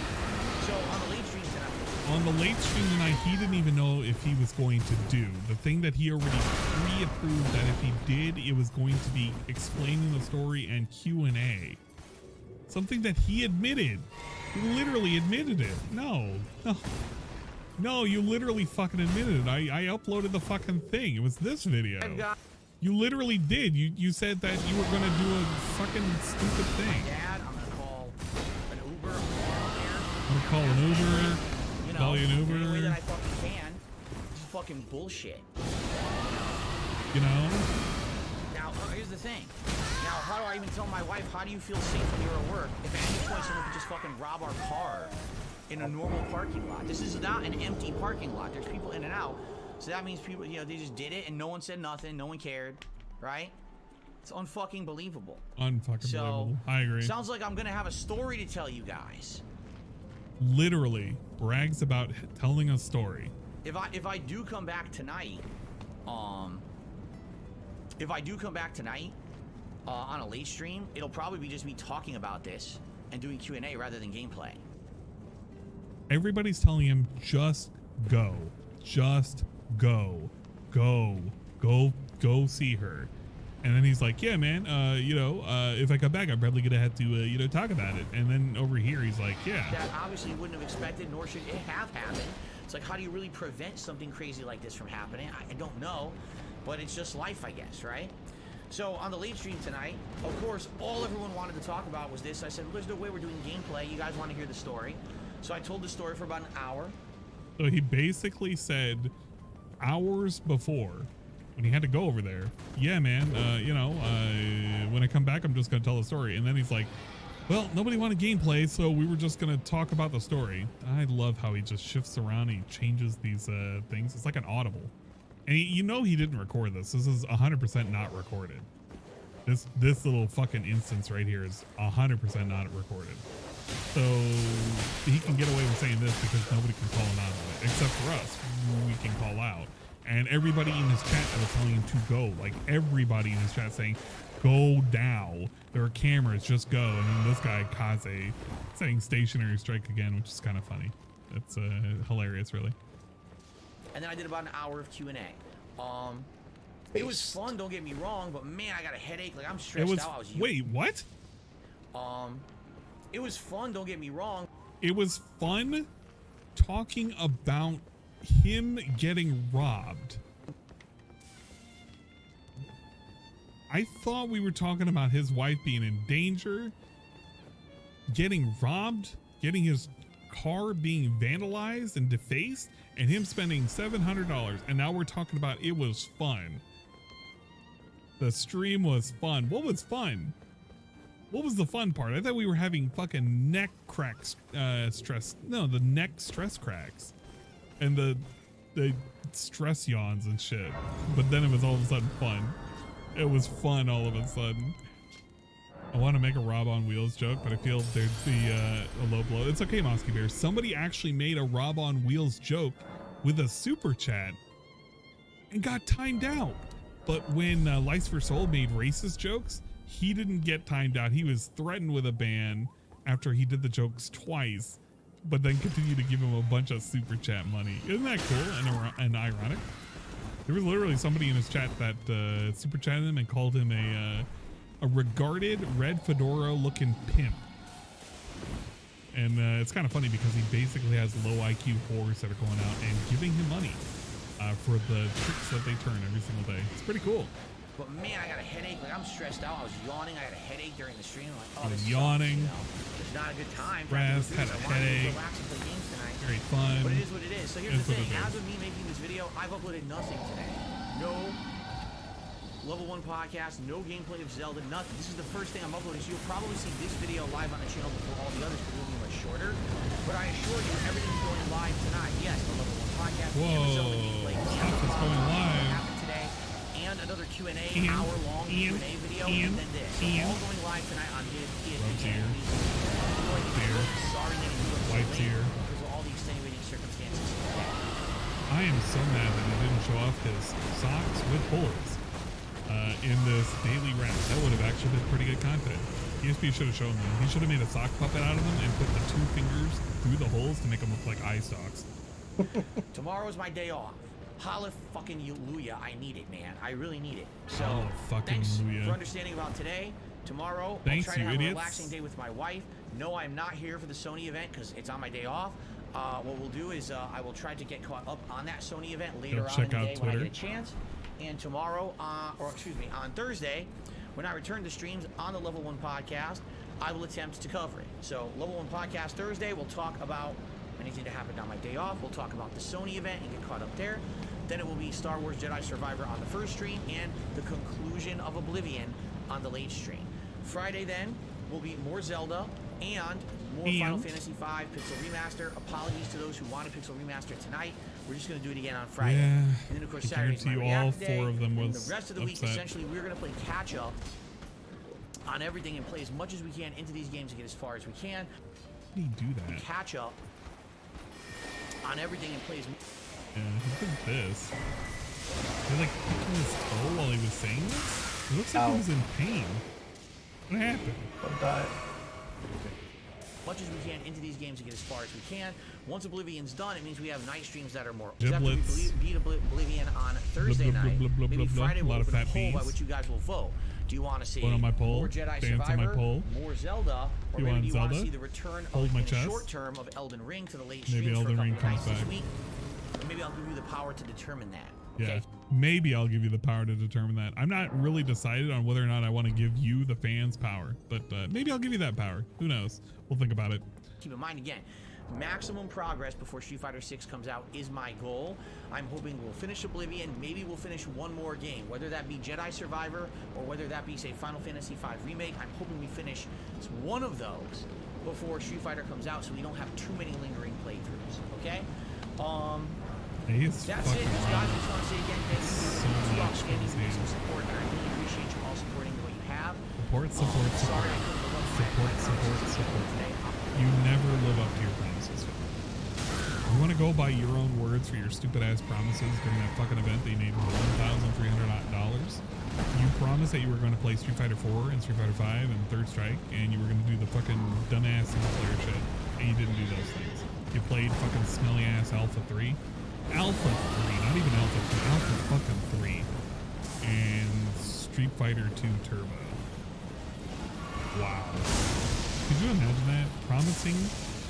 So on the late stream tonight. On the late stream tonight, he didn't even know if he was going to do the thing that he already pre-approved that if he did, it was going to be explaining the story and Q&A. Something that he admitted. He literally admitted it. No, you literally fucking admitted it. I uploaded the fucking thing. It was this video. You literally did. You said that you were gonna do a fucking stupid thing. Dad, I'm gonna call an Uber. I'm gonna call an Uber. You know, call you an Uber. any way that I fucking can. This is fucking bullshit. You know? Now, here's the thing. Now, how do I even tell my wife, how do you feel safe when you're at work? If at any point someone could just fucking rob our car in a normal parking lot. This is not an empty parking lot. There's people in and out. So that means people, you know, they just did it and no one said nothing. No one cared, right? It's unfucking believable. Unfucking believable. I agree. Sounds like I'm gonna have a story to tell you guys. Literally brags about telling a story. If I do come back tonight, on a late stream, it'll probably be just me talking about this and doing Q&A rather than gameplay. Everybody's telling him, just go. Just go. Go see her. And then he's like, yeah, man, if I come back, I'm probably going to have to, talk about it. And then over here, he's like, yeah. That obviously wouldn't have expected, nor should it have happened. It's like, how do you really prevent something crazy like this from happening? I don't know, but it's just life, I guess, right? So on the late stream tonight, of course, all everyone wanted to talk about was this. I said, well, there's no way we're doing gameplay. You guys want to hear the story. So I told the story for about an hour. So he basically said hours before, when he had to go over there, yeah, man, when I come back, I'm just going to tell the story. And then he's like, well, nobody wanted gameplay, so we were just going to talk about the story. I love how he just shifts around and he changes these things. It's like an audible. And he didn't record this. This is 100% not recorded. This little fucking instance right here is 100% not recorded. So he can get away with saying this because nobody can call him out on it, except for us. We can call out. And everybody in his chat that was telling him to go, like everybody in his chat saying, go now. There are cameras, just go. And then this guy, Kaze, saying stationary strike again, which is kind of funny. It's hilarious, really. And then I did about an hour of Q&A. It was fun, don't get me wrong, but man, I got a headache. Like, I'm stressed out. Wait, what? It was fun, don't get me wrong. It was fun talking about him getting robbed. I thought we were talking about his wife being in danger, getting robbed, getting his car being vandalized and defaced, and him spending $700. And now we're talking about it was fun. The stream was fun. What was fun? What was the fun part? I thought we were having fucking neck cracks, the neck stress cracks and the stress yawns and shit. But then it was all of a sudden fun. It was fun all of a sudden. I want to make a Rob on Wheels joke, but I feel there'd be a low blow. It's okay, Mosky Bear. Somebody actually made a Rob on Wheels joke with a super chat and got timed out. But when Lice for Soul made racist jokes, he didn't get timed out. He was threatened with a ban after he did the jokes twice, but then continued to give him a bunch of super chat money. Isn't that cool and ironic? There was literally somebody in his chat that super chatted him and called him a regarded red fedora looking pimp. And it's kind of funny because he basically has low IQ whores that are going out and giving him money for the tricks that they turn every single day. It's pretty cool. But man, I got a headache. Like, I'm stressed out. I was yawning. I had a headache during the stream. I'm like, oh, this yawning. sucks, it's not a good time. Rest, had a headache. Relax and play games tonight. Very fun. But it is what it is. So here's the thing. As of me making this video, I've uploaded nothing today. No Level 1 podcast, no gameplay of Zelda, nothing. This is the first thing I'm uploading, so you'll probably see this video live on the channel before all the others, because it'll be much shorter. But I assure you, everything's going live tonight. Yes, the Level 1 podcast, and the Zelda gameplay, and the going live. happened today, and another Q&A, hour-long Q&A video, and then this. All going live tonight on ESPN. Sorry that you were so late because of all the extenuating circumstances today. I am so mad that he didn't show off his socks with holes in this daily wrap. That would have actually been pretty good content. ESP should have shown them. He should have made a sock puppet out of them and put the 2 fingers through the holes to make them look like eye stalks. Tomorrow's my day off. Hallelujah, I need it, man. I really need it. So, thanks for understanding about today. Tomorrow, I'll try to have a relaxing day with my wife. No, I'm not here for the Sony event because it's on my day off. What we'll do is I will try to get caught up on that Sony event later on in the day when I get a chance. And tomorrow, on Thursday, when I return to streams on the Level 1 podcast, I will attempt to cover it. So, Level 1 podcast Thursday, we'll talk about anything that happened on my day off. We'll talk about the Sony event and get caught up there. Then it will be Star Wars Jedi Survivor on the first stream and the conclusion of Oblivion on the late stream. Friday then will be more Zelda and more Final Fantasy V Pixel Remaster. Apologies to those who wanted Pixel Remaster tonight. We're just going to do it again on Friday. Yeah, and then, of course, Saturday's my React Day. All 4 of them was and the rest of the week, essentially, we're going to play catch-up on everything and play as much as we can into these games to get as far as we can. How do you do that? Catch up on everything and play as much. Yeah, he did this. He like picking his toe while he was saying this? It looks like he was in pain. What happened? Don't die. Much as we can into these games to get as far as we can. Once Oblivion's done, it means we have night streams that are more. After we beat Oblivion on Thursday night, maybe Friday we'll open a poll by which you guys will vote. Do you want to see more Jedi Survivor, more Zelda, or maybe do you want to see the return of the short term of Elden Ring to the late streams for a couple of nights this week? Maybe I'll give you the power to determine that. Okay? Yeah, maybe I'll give you the power to determine that. I'm not really decided on whether or not I want to give you, the fans, power, but maybe I'll give you that power. Who knows? We'll think about it. Keep in mind, again, maximum progress before Street Fighter 6 comes out is my goal. I'm hoping we'll finish Oblivion. Maybe we'll finish one more game, whether that be Jedi Survivor or whether that be, say, Final Fantasy V Remake. I'm hoping we finish one of those before Street Fighter comes out so we don't have too many lingering playthroughs, okay? That's it, guys. I just want to say again, thank you for the outstanding recent support, and I really appreciate you all supporting the way you have. Support. Sorry I couldn't live up to Support. You never live up to your promises. You want to go by your own words for your stupid ass promises during that fucking event that you made $1,300. You promised that you were going to play Street Fighter 4 and Street Fighter 5 and Third Strike, and you were going to do the fucking dumbass single player shit, and you didn't do those things. You played fucking smelly ass Alpha 3. Alpha 3, not even Alpha 2, Alpha fucking 3. And Street Fighter 2 Turbo. Wow. Could you imagine that? Promising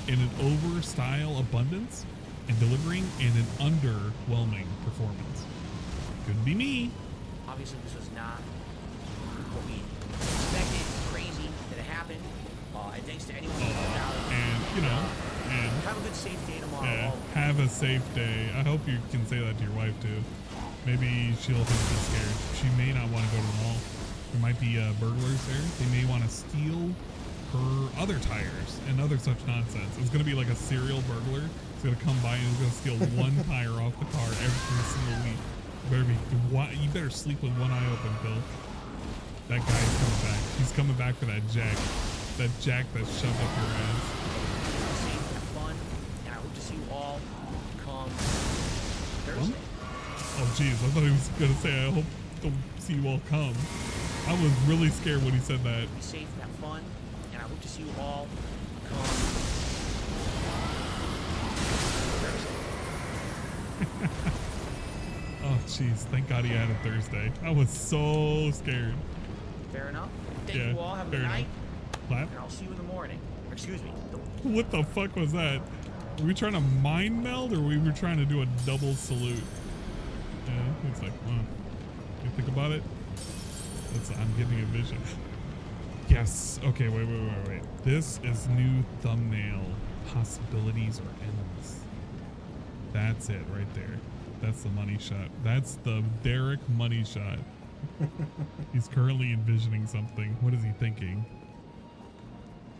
in an over-style abundance and delivering in an underwhelming performance. Couldn't be me. Obviously, this was not what we expected. Crazy that it happened. And thanks to anyone who helped out. And, you know, have a good, safe day tomorrow. Yeah, have a safe day. I hope you can say that to your wife, too. Maybe she'll be scared. She may not want to go to the mall. There might be burglars there. They may want to steal her other tires and other such nonsense. It's going to be like a serial burglar. He's going to come by and he's going to steal one tire off the car every single week. You better sleep with one eye open, Phil. That guy's coming back. He's coming back for that jack. That jack that shoved up your ass. Have fun, and I hope to see you all come Thursday. Oh, jeez. I thought he was going to say, I hope to see you all come. I was really scared when he said that. Be safe, have fun, and I hope to see you all come Thursday. Oh, jeez. Thank God he added Thursday. I was so scared. Fair enough. Thank you all. Have a good night. Clap. And I'll see you in the morning. Excuse me. What the fuck was that? Were we trying to mind meld or we were trying to do a double salute? Yeah, it's like, you think about it? I'm getting a vision. Yes. Okay, wait. This is new thumbnail. Possibilities are endless. That's it right there. That's the money shot. That's the Derek money shot. He's currently envisioning something. What is he thinking?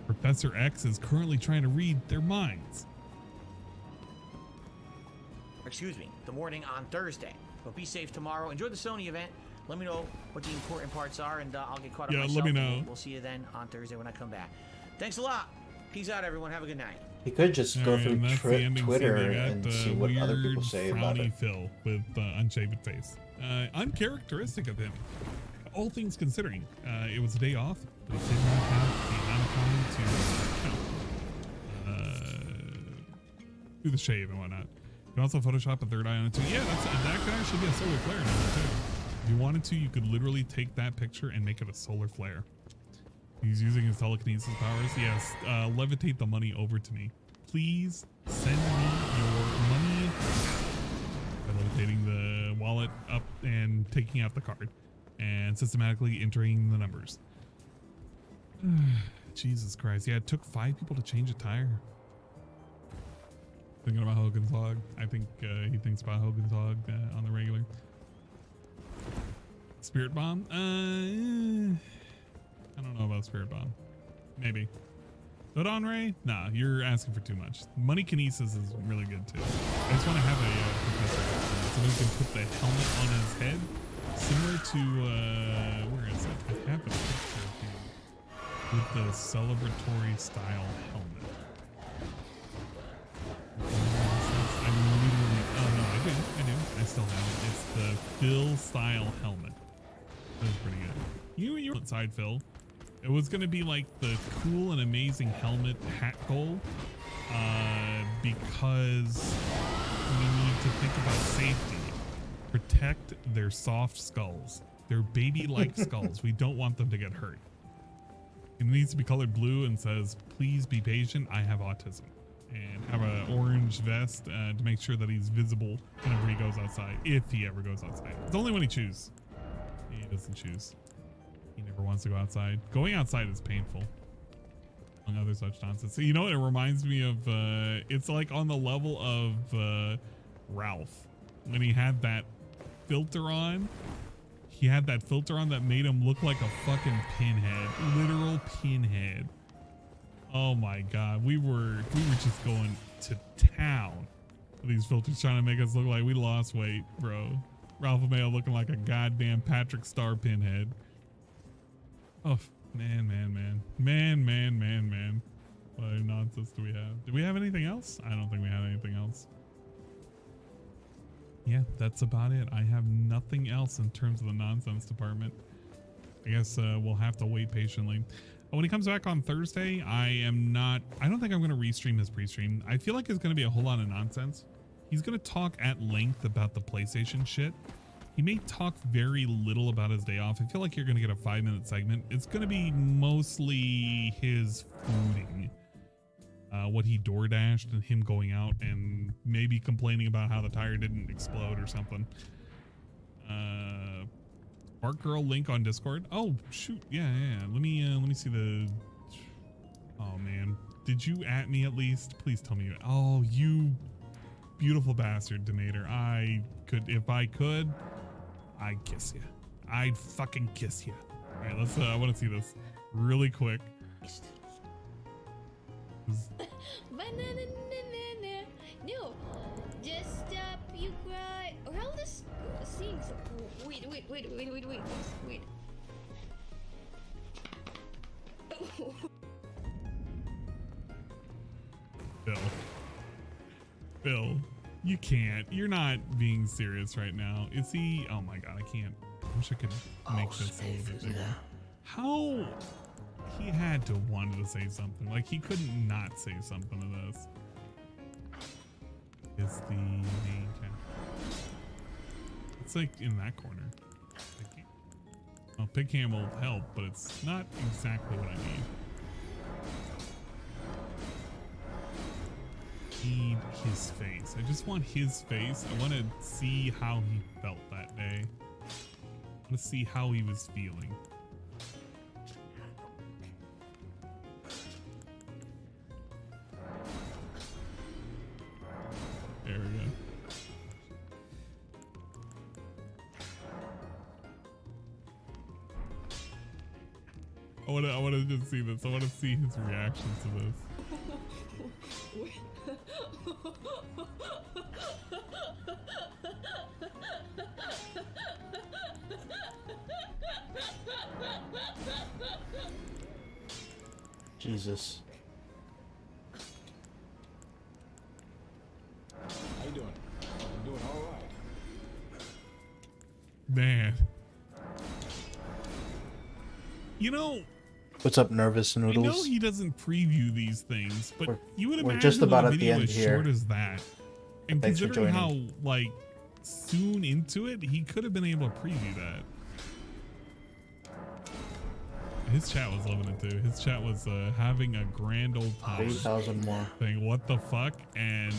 Professor X is currently trying to read their minds. Excuse me, the morning on Thursday. But be safe tomorrow. Enjoy the Sony event. Let me know what the important parts are, and I'll get caught up myself. Let me know. We'll see you then on Thursday when I come back. Thanks a lot. Peace out, everyone. Have a good night. You could just go through Twitter and see what other people say about it. Phil with unshaven face. Uncharacteristic of him. All things considering, it was a day off, but he did not have the amount of time to do the shave and whatnot. You can also Photoshop a third eye on it too. Yeah, that could actually be a solar flare now too. If you wanted to, you could literally take that picture and make it a solar flare. He's using his telekinesis powers. Yes, levitate the money over to me. Please send me your money. By levitating the wallet up and taking out the card and systematically entering the numbers. Jesus Christ. Yeah, it took 5 people to change a tire. Thinking about Hogan's Hog. I think he thinks about Hogan's Hog on the regular. Spirit Bomb? I don't know about Spirit Bomb. Maybe. But Ray? Nah, you're asking for too much. Money Kinesis is really good too. I just want to have a professor so we can put the helmet on his head. Similar to, where is it? I have a picture here with the celebratory style helmet. I do. I still have it. It's the Phil style helmet. That's pretty good. You were side Phil. It was gonna be like the cool and amazing helmet hat goal, because we need to think about safety. Protect their soft skulls, their baby-like skulls. We don't want them to get hurt. It needs to be colored blue and says, "Please be patient. I have autism." And have an orange vest to make sure that he's visible whenever he goes outside, if he ever goes outside. It's only when he chooses. He doesn't choose. He never wants to go outside. Going outside is painful, among other such nonsense. So you know what it reminds me of? It's like on the level of Ralph when he had that filter on. He had that filter on that made him look like a fucking pinhead, literal pinhead. Oh my God, we were just going to town with these filters, trying to make us look like we lost weight, bro. Ralph Mayo looking like a goddamn Patrick Star pinhead. Oh, man. What nonsense do we have? Do we have anything else? I don't think we have anything else. Yeah, that's about it. I have nothing else in terms of the nonsense department. I guess we'll have to wait patiently. When he comes back on Thursday, I don't think I'm going to restream his pre-stream. I feel like it's going to be a whole lot of nonsense. He's going to talk at length about the PlayStation shit. He may talk very little about his day off. I feel like you're going to get a 5-minute segment. It's going to be mostly his fooding. What he DoorDashed and him going out and maybe complaining about how the tire didn't explode or something. Bark Girl link on Discord. Oh shoot, yeah. Let me see the. Oh man, did you at me at least? Please tell me you. Oh, you beautiful bastard, Denator. If I could, I'd kiss you. I'd fucking kiss you. All right, let's. I want to see this really quick. No, just stop, you cry. Or I'll just sing. Wait. Bill, you can't. You're not being serious right now. Is he? Oh my God, I can't. I wish I could make this a little bit bigger. How? He had to wanted to say something. Like he couldn't not say something to this. Is the main tab. It's like in that corner. Well, Pig Cam will help, but it's not exactly what I need. His face. I just want his face. I want to see how he felt that day. Let's see how he was feeling. There we go. I want to just see this. I want to see his reactions to this. Jesus. How you doing? I'm doing all right. Man. You know, What's up, Nervous Noodles? I know he doesn't preview these things, but you would we're imagine just about with a at the video end as here. short as that. And Thanks for considering how joining. like soon into it, he could have been able to preview that. His chat was loving it too. His chat was having a grand old time. 3,000 more. Saying what the fuck and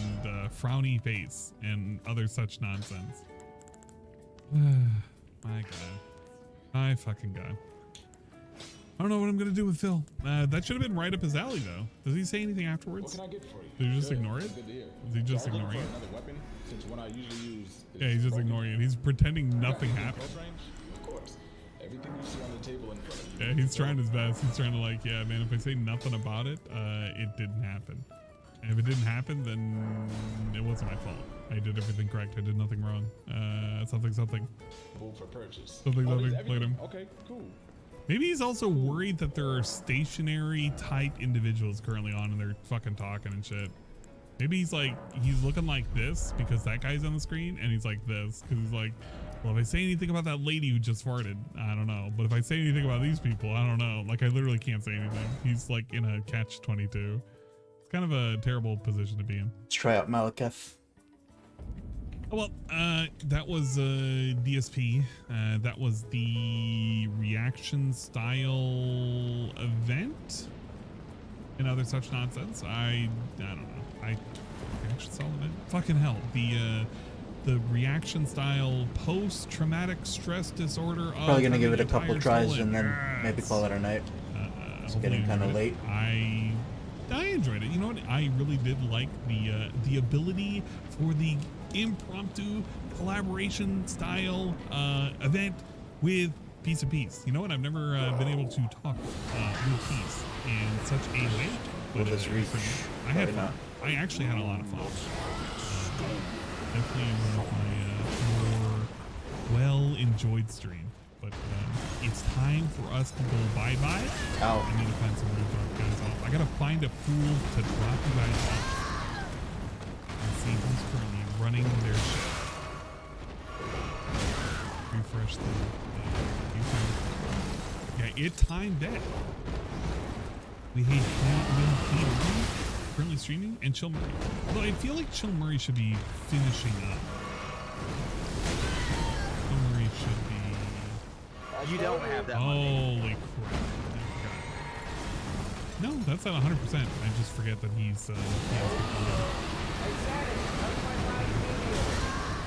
frowny face and other such nonsense. My god. My fucking god. I don't know what I'm gonna do with Phil. That should have been right up his alley though. Does he say anything afterwards? What can I get for you? Did he just Good. ignore it? Good to hear. Is he just So I was looking ignoring for it? another weapon, since one I usually use is Yeah, he's just broken. ignoring it. He's pretending You got nothing anything happened. close range? Of course. Everything you see on the table in front of you. Yeah, he's trying his best. He's trying to like, yeah, man, if I say nothing about it, it didn't happen. And if it didn't happen, then it wasn't my fault. I did everything correct. I did nothing wrong. Something. Boom for purchase. Something. Oh, there's Played him. everything. Okay, cool. Maybe he's also worried that there are stationary type individuals currently on and they're fucking talking and shit. Maybe he's like, he's looking like this because that guy's on the screen, and he's like this because he's like, well, if I say anything about that lady who just farted, I don't know. But if I say anything about these people, I don't know. Like, I literally can't say anything. He's like in a catch-22. It's kind of a terrible position to be in. Let's try out Malekith. Well, that was DSP. That was the reaction style event and other such nonsense. I don't know. Reaction style event? Fucking hell. The reaction style post-traumatic stress disorder. Probably gonna give it a couple entire tries soul and then maybe call it a night. It's getting kind of late. I enjoyed it. You know what? I really did like the ability for the impromptu collaboration style event with Piece of Peace. You know what? I've never been able to talk with Peace in such a way. Will this reach? I had Probably fun. I actually had a lot of fun. Definitely one of my more well-enjoyed stream. But it's time for us to go bye-bye. Ow. I need to find somewhere to drop you guys off. I gotta find a pool to drop you guys off. And see who's currently running their shit. Refresh the yeah, it timed it. We hate currently streaming and Chill Murray. Although I feel like Chill Murray should be finishing up. Chill Murray should be. You don't have that money. Holy crap. No, that's at 100%. I just forget that he's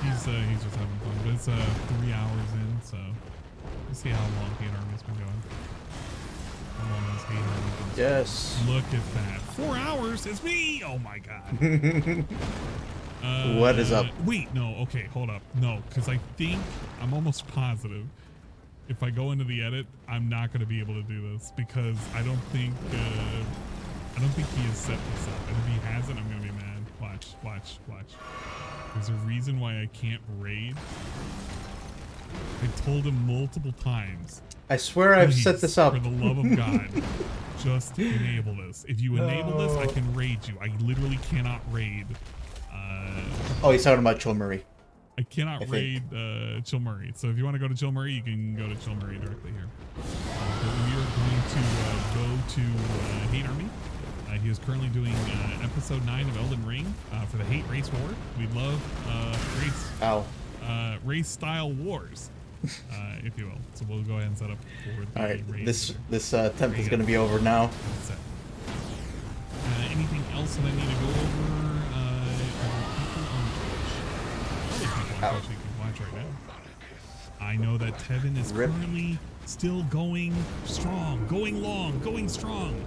he's just having fun. But it's 3 hours in, so let's see how long Hate Army's been going. How long has Hate Army been? Yes. Look at that. 4 hours. It's me. Oh my god. What is up? Wait, no. Okay, hold up. No, because I think I'm almost positive. If I go into the edit, I'm not going to be able to do this because I don't think he has set this up. And if he hasn't, I'm going to be mad. Watch. There's a reason why I can't raid. I told him multiple times. I swear I've set this up. For the love of God, just enable this. If you enable this, I can raid you. I literally cannot raid. Oh, he's talking about Chill Murray. I cannot raid Chill Murray. So if you want to go to Chill Murray, you can go to Chill Murray directly here. But we are going to go to Hate Army. He is currently doing episode 9 of Elden Ring for the Hate Race War. We love race style wars, if you will. So we'll go ahead and set up for the All right, race. this attempt is going to be over now. That's it. Anything else that I need to go over? People on Twitch. You can watch right now. I know that Tevin is currently still going strong, going long, going strong.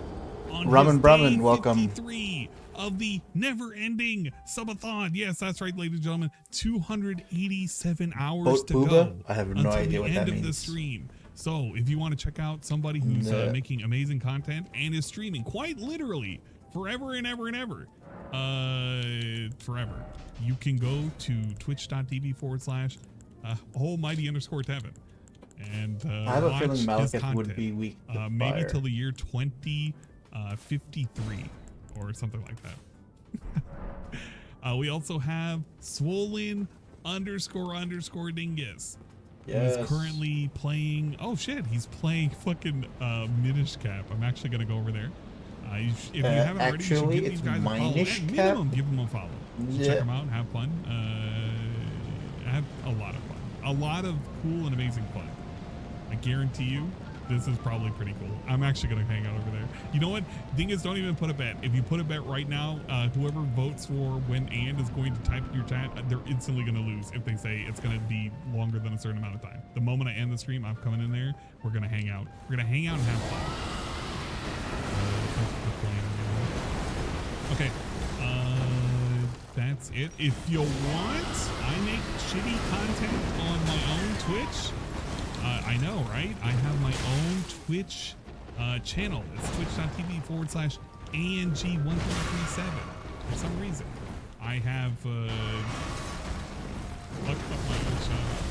On Ramen Brahmin, welcome. 53 of the never-ending subathon. Yes, that's right, ladies and gentlemen. 287 hours Boat to Booba? go. I have no idea what that until the end of the means. stream. So, if you want to check out somebody who's making amazing content and is streaming quite literally forever and ever and ever, forever, you can go to twitch.tv/almighty_Tevin. And I have a watch feeling his Malekith content. would be weak to maybe fire. till the year 2053 or something like that. We also have swollen__dingus. Yes. He's currently playing. Oh shit, he's playing fucking Minish Cap. I'm actually gonna go over there. If you haven't already, you should give these guys a follow. Minish At minimum, give them a follow. Check them out, have fun. Have a lot of fun. A lot of cool and amazing fun. I guarantee you, this is probably pretty cool. I'm actually going to hang out over there. You know what? Dingus, don't even put a bet. If you put a bet right now, whoever votes for when and is going to type in your chat, they're instantly going to lose if they say it's going to be longer than a certain amount of time. The moment I end the stream, I'm coming in there. We're going to hang out. We're going to hang out and have fun. Okay. That's it. If you want, I make shitty content on my own Twitch. I know, right? I have my own Twitch channel. It's twitch.tv/ANG1337. For some reason, I have fucked up my own shout out.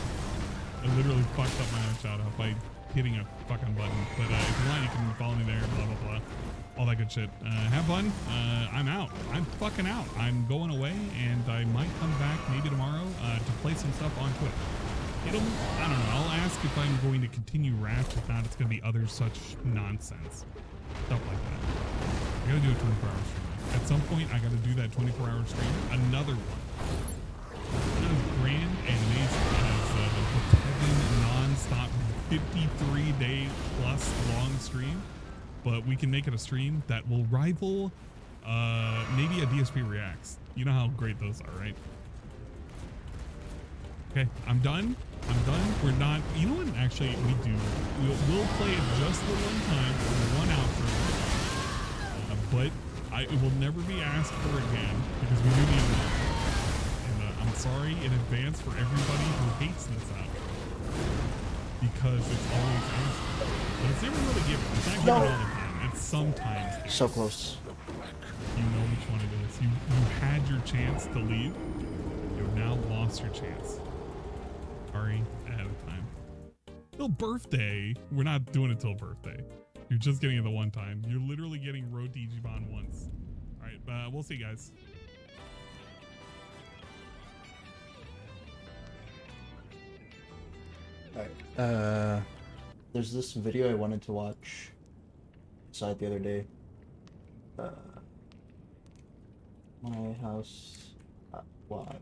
I literally fucked up my own shout out by hitting a fucking button. But if you want, you can follow me there, blah, blah, blah. All that good shit. Have fun. I'm out. I'm fucking out. I'm going away, and I might come back maybe tomorrow to play some stuff on Twitch. I don't know. I'll ask if I'm going to continue Wrath. If not, it's going to be other such nonsense. Stuff like that. I got to do a 24-hour stream. At some point, I got to do that 24-hour stream. Another one. Not as grand and amazing as the Tevin non-stop 53-day plus long stream. But we can make it a stream that will rival maybe a DSP Reacts. You know how great those are, right? Okay, I'm done. We're not. You know what? Actually, we do. We'll play it just the one time for one outro. But it will never be asked for again because we do need more. And I'm sorry in advance for everybody who hates this out because it's always asked for. But it's never really given. It's not given all the time. It's sometimes given. So close. You know which one it is. You had your chance to leave. You've now lost your chance. Sorry, ahead of time. Till birthday. We're not doing it till birthday. You're just getting it the one time. You're literally getting Road Digimon once. All right, we'll see, guys. Alright. There's this video I wanted to watch. Saw it the other day. My house. Why?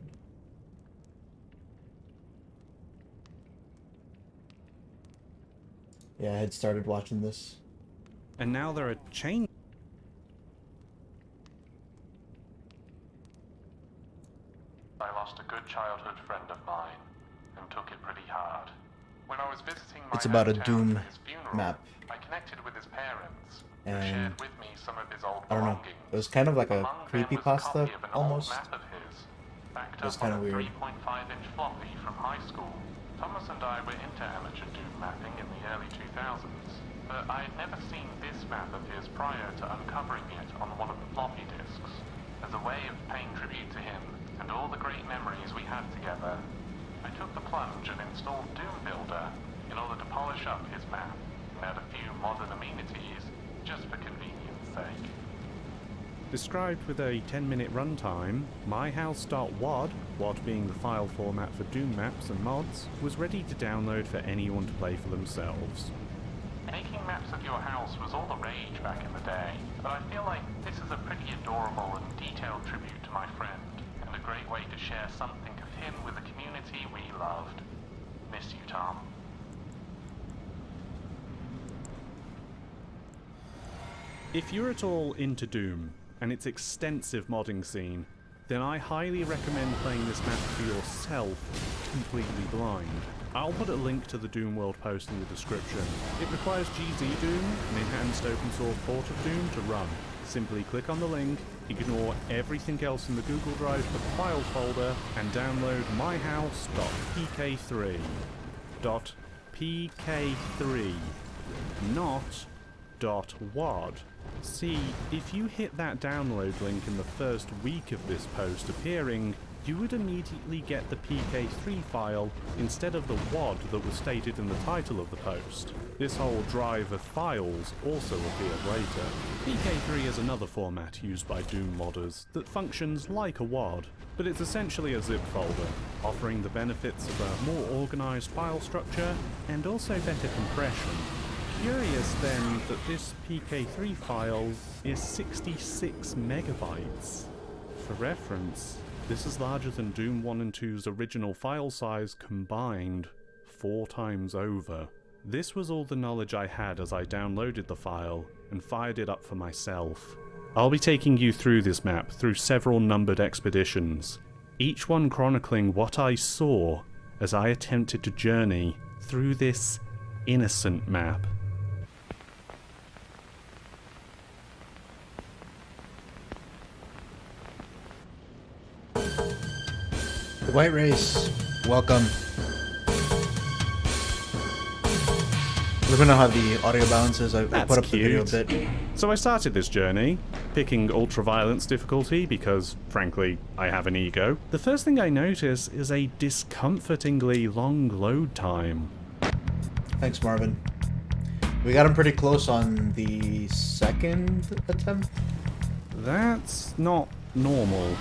Yeah, I had started watching this. And now there are changes. I lost a good childhood friend of mine and took it pretty hard. When I was visiting my It's about a hometown Doom for his funeral, map. I connected with his parents, who And shared with me some of his old I don't know. belongings. It was kind of like a Among them was a creepypasta, copy of an old almost. map of his, backed It was up kind on of a weird. 3.5-inch floppy from high school. Thomas and I were into amateur Doom mapping in the early 2000s, but I had never seen this map of his prior to uncovering it on one of the floppy disks. As a way of paying tribute to him and all the great memories we had together, I took the plunge and installed Doom Builder in order to polish up his map and add a few modern amenities just for convenience sake. Described with a 10-minute runtime, myhouse.wad, WAD being the file format for Doom maps and mods, was ready to download for anyone to play for themselves. Making maps of your house was all the rage back in the day, but I feel like this is a pretty adorable and detailed tribute to my friend, and a great way to share something of him with the community we loved. Miss you, Tom. If you're at all into Doom and its extensive modding scene, then I highly recommend playing this map for yourself, completely blind. I'll put a link to the Doom World post in the description. It requires GZ Doom, an enhanced open source port of Doom, to run. Simply click on the link, ignore everything else in the Google Drive but Files folder, and download myhouse.pk3. .pk3, not .wad. See, if you hit that download link in the first week of this post appearing, you would immediately get the PK3 file instead of the WAD that was stated in the title of the post. This whole drive of files also appeared later. PK3 is another format used by Doom modders that functions like a WAD, but it's essentially a zip folder, offering the benefits of a more organised file structure and also better compression. Curious then that this PK3 file is 66 megabytes. For reference, this is larger than Doom 1 and 2's original file size combined 4 times over. This was all the knowledge I had as I downloaded the file and fired it up for myself. I'll be taking you through this map through several numbered expeditions, each one chronicling what I saw as I attempted to journey through this innocent map. The White Race, welcome. Let me know how the audio balance is. I put up the video a bit. So I started this journey, picking ultra-violence difficulty because, frankly, I have an ego. The first thing I notice is a discomfortingly long load time. Thanks, Marvin. We got him pretty close on the second attempt. That's not normal.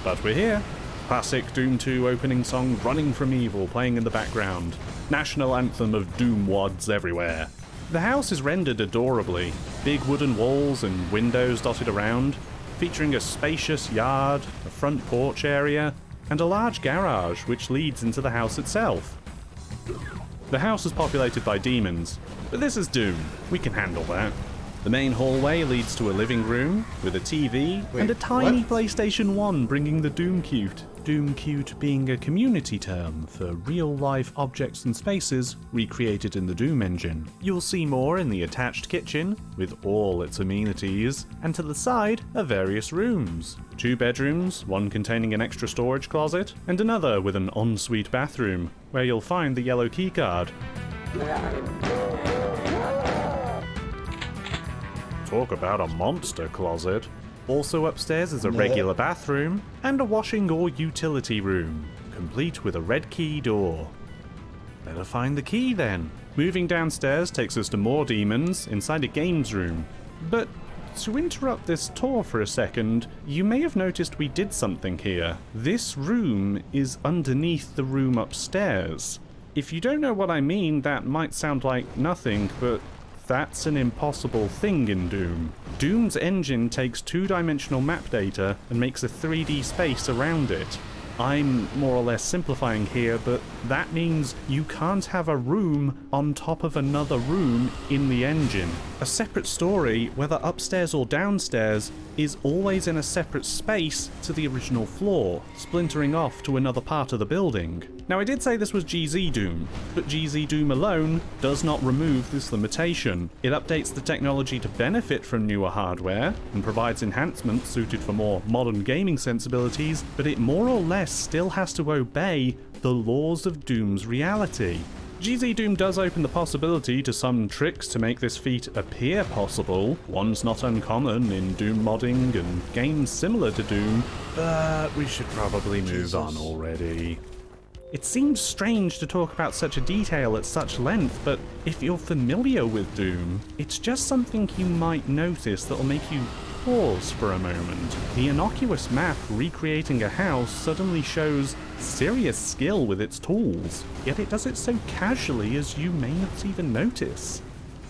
But we're here. Classic Doom 2 opening song Running from Evil playing in the background. National anthem of Doom wads everywhere. The house is rendered adorably. Big wooden walls and windows dotted around, featuring a spacious yard, a front porch area, and a large garage which leads into the house itself. The house is populated by demons, but this is Doom. We can handle that. The main hallway leads to a living room with a TV and a tiny PlayStation 1 bringing the Doom Cute. Doom Cute being a community term for real-life objects and spaces recreated in the Doom engine. You'll see more in the attached kitchen with all its amenities, and to the side are various rooms. 2 bedrooms, one containing an extra storage closet, and another with an ensuite bathroom, where you'll find the yellow keycard. Talk about a monster closet. Also upstairs is a regular bathroom and a washing or utility room, complete with a red key door. Better find the key then. Moving downstairs takes us to more demons inside a games room. But to interrupt this tour for a second, you may have noticed we did something here. This room is underneath the room upstairs. If you don't know what I mean, that might sound like nothing, but that's an impossible thing in Doom. Doom's engine takes 2-dimensional map data and makes a 3D space around it. I'm more or less simplifying here, but that means you can't have a room on top of another room in the engine. A separate story, whether upstairs or downstairs, is always in a separate space to the original floor, splintering off to another part of the building. Now I did say this was GZ Doom, but GZ Doom alone does not remove this limitation. It updates the technology to benefit from newer hardware, and provides enhancements suited for more modern gaming sensibilities, but it more or less still has to obey the laws of Doom's reality. GZ Doom does open the possibility to some tricks to make this feat appear possible, ones not uncommon in Doom modding and games similar to Doom, but we should probably move on already. It seems strange to talk about such a detail at such length, but if you're familiar with Doom, it's just something you might notice that'll make you pause for a moment. The innocuous map recreating a house suddenly shows serious skill with its tools, yet it does it so casually as you may not even notice.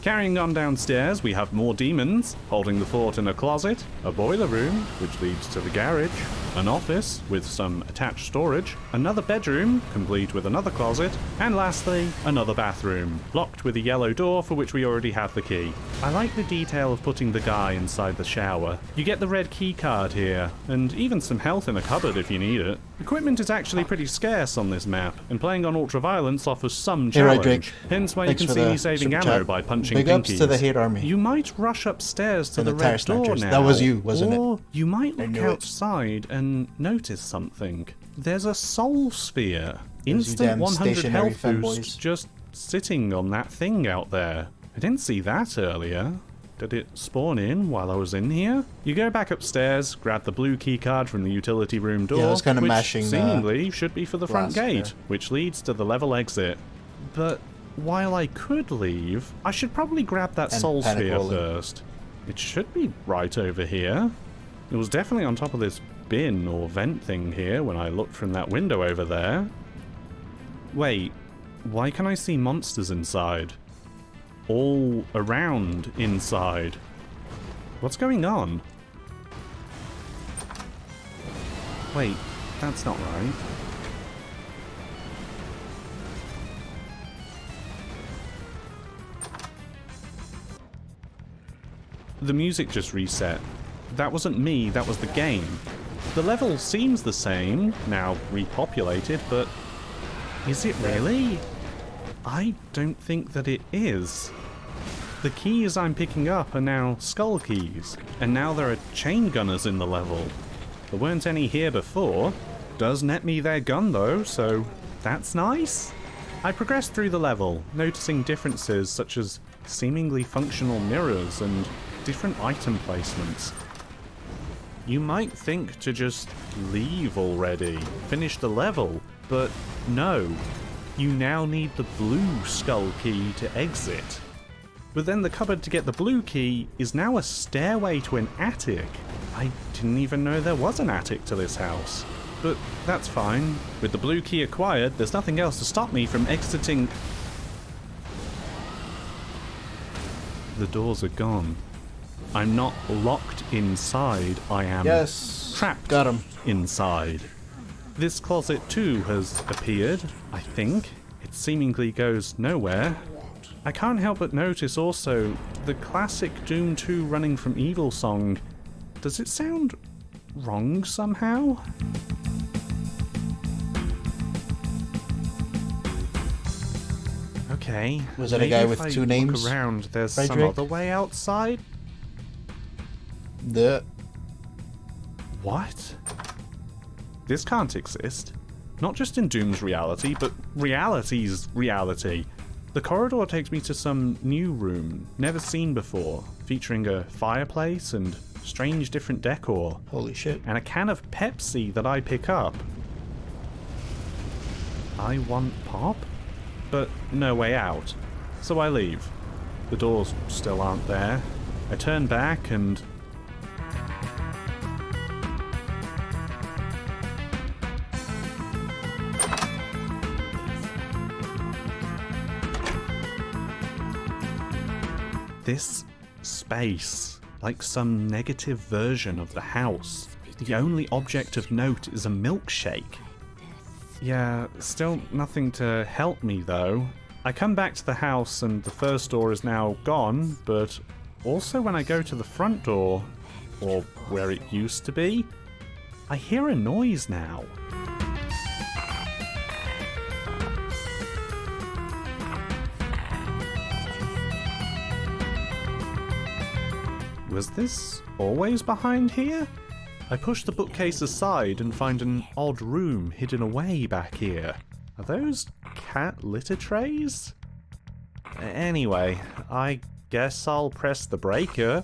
Carrying on downstairs, we have more demons, holding the fort in a closet, a boiler room, which leads to the garage, an office with some attached storage, another bedroom, complete with another closet, and lastly, another bathroom, locked with a yellow door for which we already have the key. I like the detail of putting the guy inside the shower. You get the red key card here, and even some health in a cupboard if you need it. Equipment is actually pretty scarce on this map, and playing on ultraviolence offers some Hey, right, challenge. Drake. Hence why Thanks you can for see the me saving super ammo chat. by punching Big ups pinkies. to the hate army. You might rush upstairs to And the the tire red door snatchers. now. That was you, wasn't it? Or you might I look knew it. outside and notice something. There's a soul sphere. Those you Instant damn 100 stationary health fanboys. boost just sitting on that thing out there. I didn't see that earlier. Did it spawn in while I was in here? You go back upstairs, grab the blue key card from the utility room door, Yeah, I was kinda which mashing, seemingly should be for the front glass gate, there. which leads to the level exit. But while I could leave, I should probably grab that And soul panic sphere rolling. first. It should be right over here. It was definitely on top of this bin or vent thing here when I looked from that window over there. Wait, why can I see monsters inside? All around inside. What's going on? Wait, that's not right. The music just reset. That wasn't me, that was the game. The level seems the same, now repopulated, but is it really? I don't think that it is. The keys I'm picking up are now skull keys, and now there are chain gunners in the level. There weren't any here before. Does net me their gun though, so that's nice. I progressed through the level, noticing differences such as seemingly functional mirrors and different item placements. You might think to just leave already, finish the level, but no. You now need the blue skull key to exit. But then the cupboard to get the blue key is now a stairway to an attic. I didn't even know there was an attic to this house. But that's fine. With the blue key acquired, there's nothing else to stop me from exiting. The doors are gone. I'm not locked inside, I am trapped got him. inside. This closet too has appeared, I think. It seemingly goes nowhere. I can't help but notice also the classic Doom 2 Running from Evil song. Does it sound wrong somehow? Okay. Was that a maybe guy if with I two look names, around, there's some Frederick? other way outside? What? This can't exist. Not just in Doom's reality, but reality's reality. The corridor takes me to some new room, never seen before, featuring a fireplace and strange different decor. Holy shit. And a can of Pepsi that I pick up. I want pop? But no way out. So I leave. The doors still aren't there. I turn back and... this space, like some negative version of the house. The only object of note is a milkshake. Yeah, still nothing to help me though. I come back to the house and the first door is now gone, but also when I go to the front door, or where it used to be, I hear a noise now. Was this always behind here? I push the bookcase aside and find an odd room hidden away back here. Are those cat litter trays? Anyway, I guess I'll press the breaker.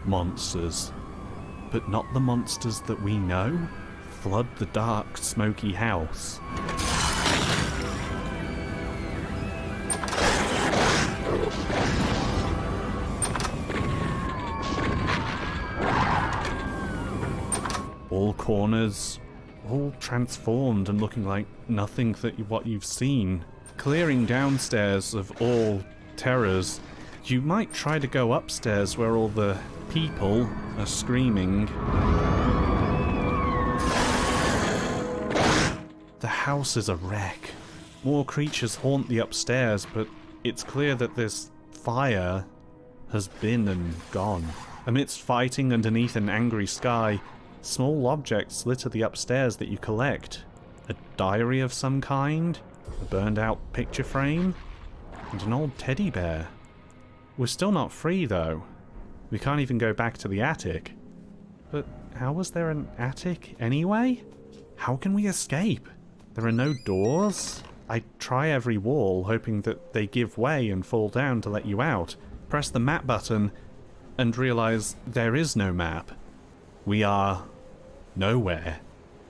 Monsters. But not the monsters that we know. Flood the dark, smoky house. All corners, all transformed and looking like nothing what you've seen. Clearing downstairs of all terrors, you might try to go upstairs where all the people are screaming. The house is a wreck. More creatures haunt the upstairs, but it's clear that this fire has been and gone. Amidst fighting underneath an angry sky, small objects litter the upstairs that you collect. A diary of some kind, a burned out picture frame, and an old teddy bear. We're still not free though. We can't even go back to the attic. But how was there an attic anyway? How can we escape? There are no doors. I try every wall, hoping that they give way and fall down to let you out. Press the map button and realize there is no map. We are nowhere.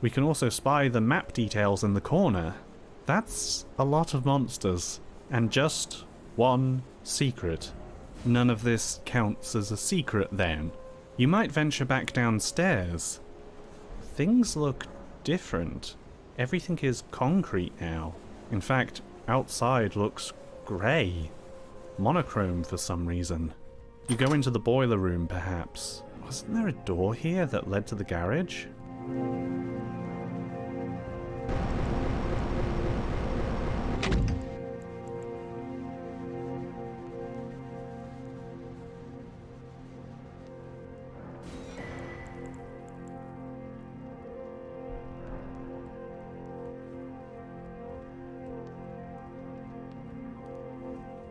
We can also spy the map details in the corner. That's a lot of monsters, and just one secret. None of this counts as a secret then. You might venture back downstairs. Things look different. Everything is concrete now. In fact, outside looks grey. Monochrome for some reason. You go into the boiler room, perhaps. Wasn't there a door here that led to the garage?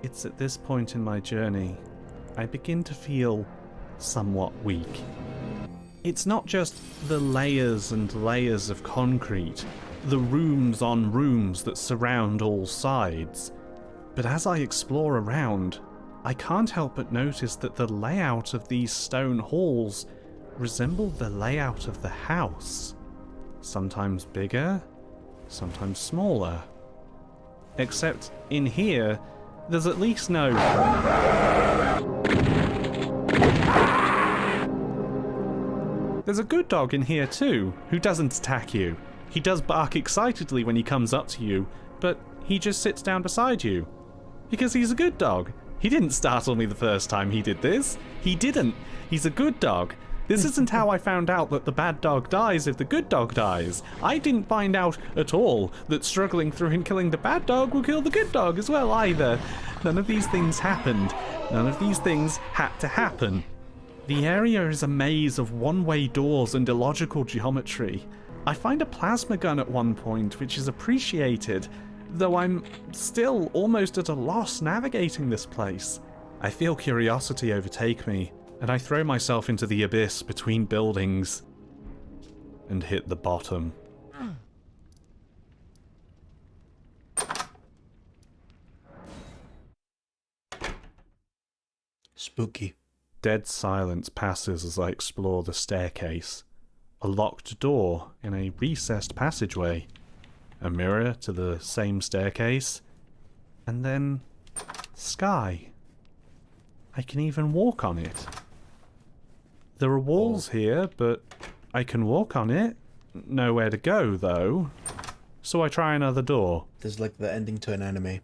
It's at this point in my journey, I begin to feel somewhat weak. It's not just the layers and layers of concrete, the rooms on rooms that surround all sides, but as I explore around, I can't help but notice that the layout of these stone halls resemble the layout of the house. Sometimes bigger, sometimes smaller. Except in here, there's at least no... There's a good dog in here too, who doesn't attack you. He does bark excitedly when he comes up to you, but he just sits down beside you. Because he's a good dog. He didn't startle me the first time he did this. He didn't. He's a good dog. This isn't how I found out that the bad dog dies if the good dog dies. I didn't find out at all that struggling through and killing the bad dog will kill the good dog as well either. None of these things happened. None of these things had to happen. The area is a maze of one-way doors and illogical geometry. I find a plasma gun at one point, which is appreciated, though I'm still almost at a loss navigating this place. I feel curiosity overtake me, and I throw myself into the abyss between buildings and hit the bottom. Spooky. Dead silence passes as I explore the staircase. A locked door in a recessed passageway. A mirror to the same staircase. And then... sky. I can even walk on it. There are walls here, but I can walk on it. Nowhere to go, though. So I try another door. This is like the ending to an anime.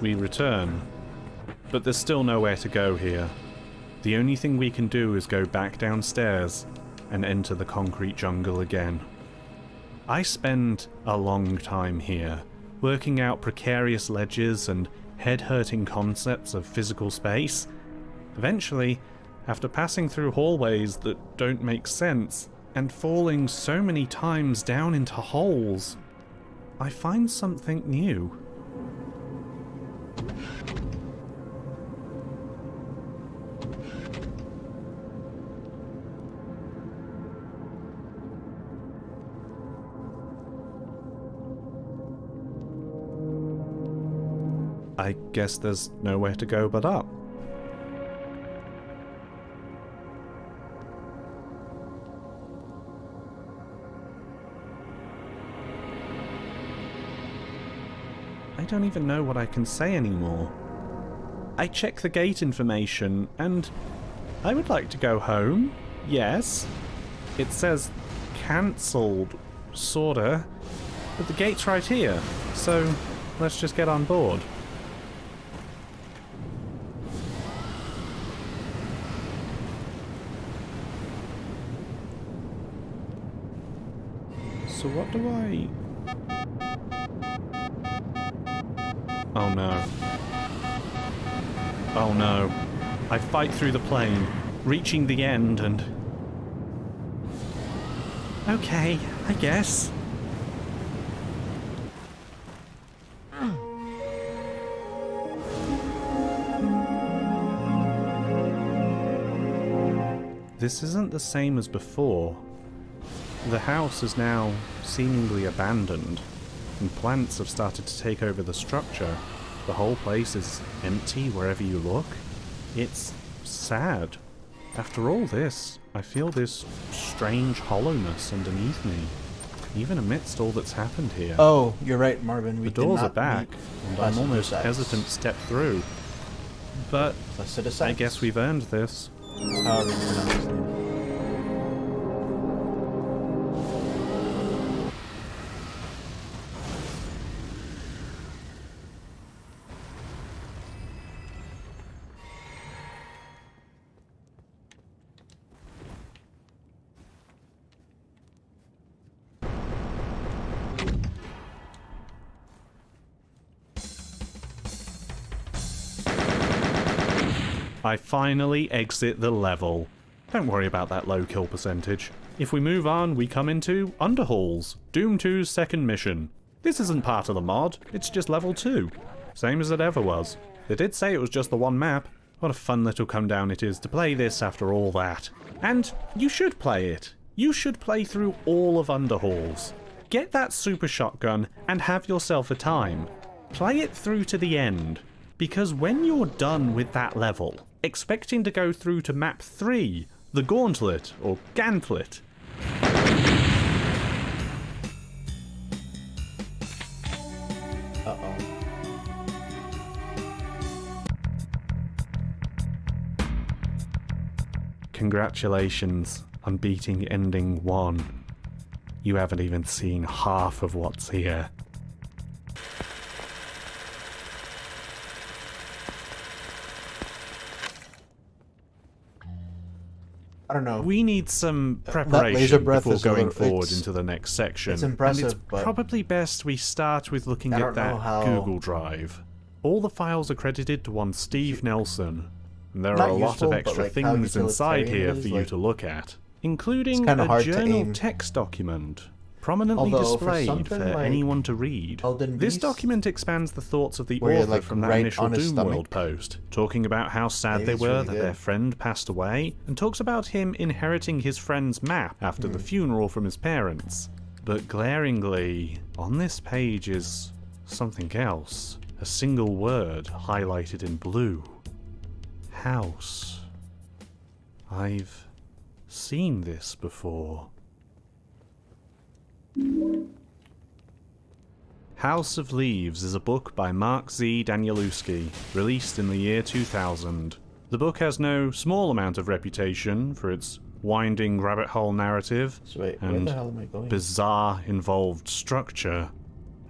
We return, but there's still nowhere to go here. The only thing we can do is go back downstairs and enter the concrete jungle again. I spend a long time here, working out precarious ledges and head-hurting concepts of physical space. Eventually, after passing through hallways that don't make sense, and falling so many times down into holes, I find something new. I guess there's nowhere to go but up. don't even know what I can say anymore. I check the gate information, and I would like to go home, yes. It says cancelled, sorta, but the gate's right here, so let's just get on board. So what do I... Oh no. Oh no. I fight through the plane, reaching the end and... Okay, I guess. This isn't the same as before. The house is now seemingly abandoned, and plants have started to take over the structure. The whole place is empty wherever you look. It's sad. After all this, I feel this strange hollowness underneath me, even amidst all that's happened here. Oh, you're right, Marvin. The doors are back, and I'm almost hesitant to step through. But I guess we've earned this. However you pronounce his name. I finally exit the level. Don't worry about that low kill percentage. If we move on, we come into Underhalls, Doom 2's second mission. This isn't part of the mod, it's just level 2. Same as it ever was. They did say it was just the one map. What a fun little come down it is to play this after all that. And you should play it. You should play through all of Underhalls. Get that super shotgun and have yourself a time. Play it through to the end. Because when you're done with that level, expecting to go through to map 3, the Gauntlet, or Gantlet. Uh-oh. Congratulations on beating Ending 1. You haven't even seen half of what's here. I don't know. We need some preparation before going forward into the next section. It's impressive, and it's but probably best we start with looking at that Google Drive. All the files are credited to one Steve Nelson, and there are a lot of extra things inside here for you to look at, including a journal text document, prominently displayed for anyone to read. This document expands the thoughts of the author from that initial Doomworld post, talking about how sad they were that their friend passed away, and talks about him inheriting his friend's map after the funeral from his parents. But glaringly, on this page is something else. A single word highlighted in blue. House. I've seen this before. House of Leaves is a book by ℍ𝔸𝕋𝔼𝔸ℂ𝔼𝕎, released in the year 2000. The book has no small amount of reputation for its winding rabbit hole narrative and bizarre involved structure.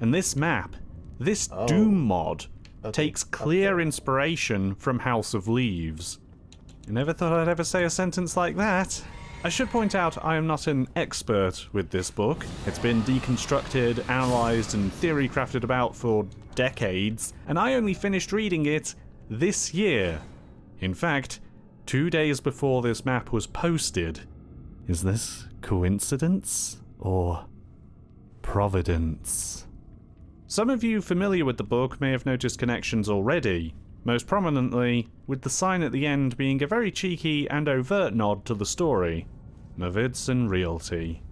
And this map, this Doom mod, takes clear inspiration from House of Leaves. I never thought I'd ever say a sentence like that. I should point out I am not an expert with this book. It's been deconstructed, analysed, and theory crafted about for decades, and I only finished reading it this year. In fact, 2 days before this map was posted. Is this coincidence or providence? Some of you familiar with the book may have noticed connections already, most prominently with the sign at the end being a very cheeky and overt nod to the story. ℍ𝔸𝕋𝔼𝕸𝔎𝔸ℏ Realty.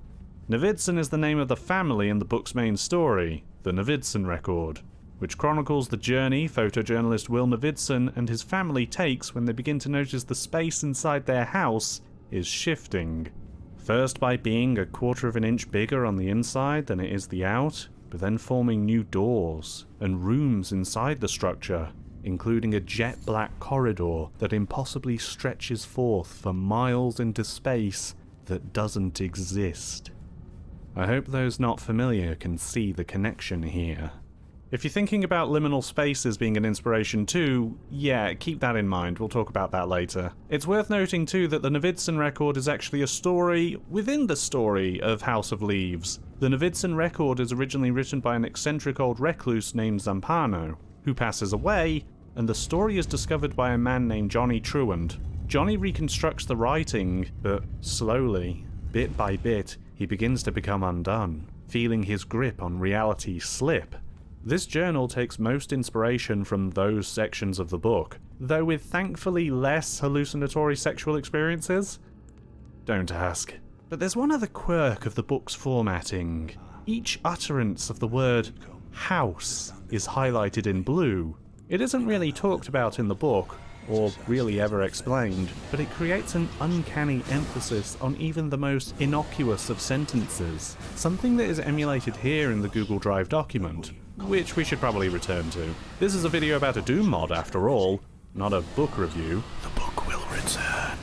ℍ𝔸𝕋 is the name of the family in the book's main story, the ℍ𝔸𝕋 record, which chronicles the journey photojournalist Will ℍ𝔸𝕋 and his family takes when they begin to notice the space inside their house is shifting. First by being 1/4 of an inch bigger on the inside than it is the out, but then forming new doors and rooms inside the structure, including a jet black corridor that impossibly stretches forth for miles into space that doesn't exist. I hope those not familiar can see the connection here. If you're thinking about liminal spaces being an inspiration too, yeah, keep that in mind, we'll talk about that later. It's worth noting too that the ℍ𝔸𝔹𝔸 record is actually a story within the story of House of Leaves. The ℍ𝔸𝔹𝔸 record is originally written by an eccentric old recluse named Zampano, who passes away, and the story is discovered by a man named Johnny Truant. Johnny reconstructs the writing, but slowly, bit by bit, he begins to become undone, feeling his grip on reality slip. This journal takes most inspiration from those sections of the book, though with thankfully less hallucinatory sexual experiences. Don't ask. But there's one other quirk of the book's formatting. Each utterance of the word house is highlighted in blue. It isn't really talked about in the book, or really ever explained, but it creates an uncanny emphasis on even the most innocuous of sentences, something that is emulated here in the Google Drive document, which we should probably return to. This is a video about a Doom mod after all, not a book review. The book will return.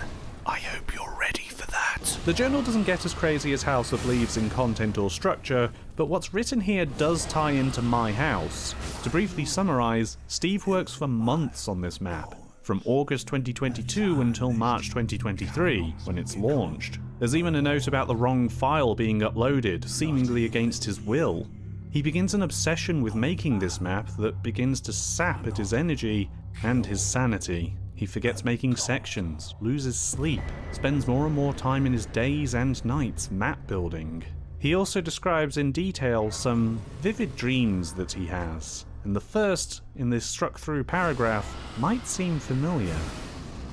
I hope you're ready for that. The journal doesn't get as crazy as House of Leaves in content or structure, but what's written here does tie into my house. To briefly summarize, Steve works for months on this map, from August 2022 until March 2023, when it's launched. There's even a note about the wrong file being uploaded, seemingly against his will. He begins an obsession with making this map that begins to sap at his energy and his sanity. He forgets making sections, loses sleep, spends more and more time in his days and nights map building. He also describes in detail some vivid dreams that he has, and the first in this struck-through paragraph might seem familiar.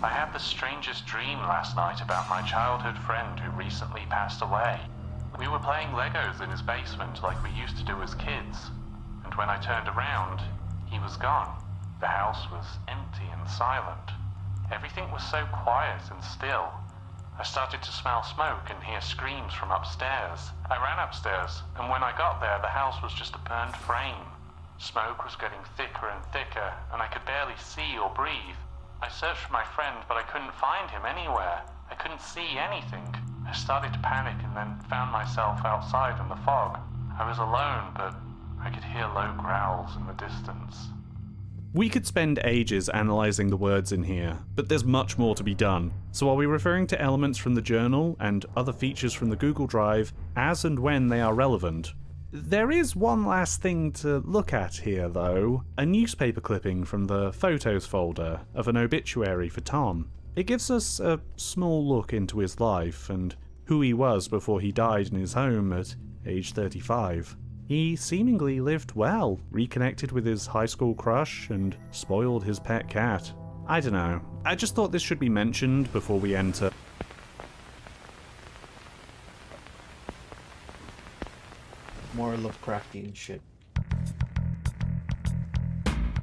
I had the strangest dream last night about my childhood friend who recently passed away. We were playing Legos in his basement like we used to do as kids, and when I turned around, he was gone. The house was empty and silent. Everything was so quiet and still. I started to smell smoke and hear screams from upstairs. I ran upstairs, and when I got there, the house was just a burned frame. Smoke was getting thicker and thicker, and I could barely see or breathe. I searched for my friend, but I couldn't find him anywhere. I couldn't see anything. I started to panic and then found myself outside in the fog. I was alone, but I could hear low growls in the distance. We could spend ages analysing the words in here, but there's much more to be done. So I'll be referring to elements from the journal and other features from the Google Drive as and when they are relevant. There is one last thing to look at here though, a newspaper clipping from the photos folder of an obituary for Tom. It gives us a small look into his life and who he was before he died in his home at age 35. He seemingly lived well, reconnected with his high school crush, and spoiled his pet cat. I don't know. I just thought this should be mentioned before we enter. More Lovecraftian shit.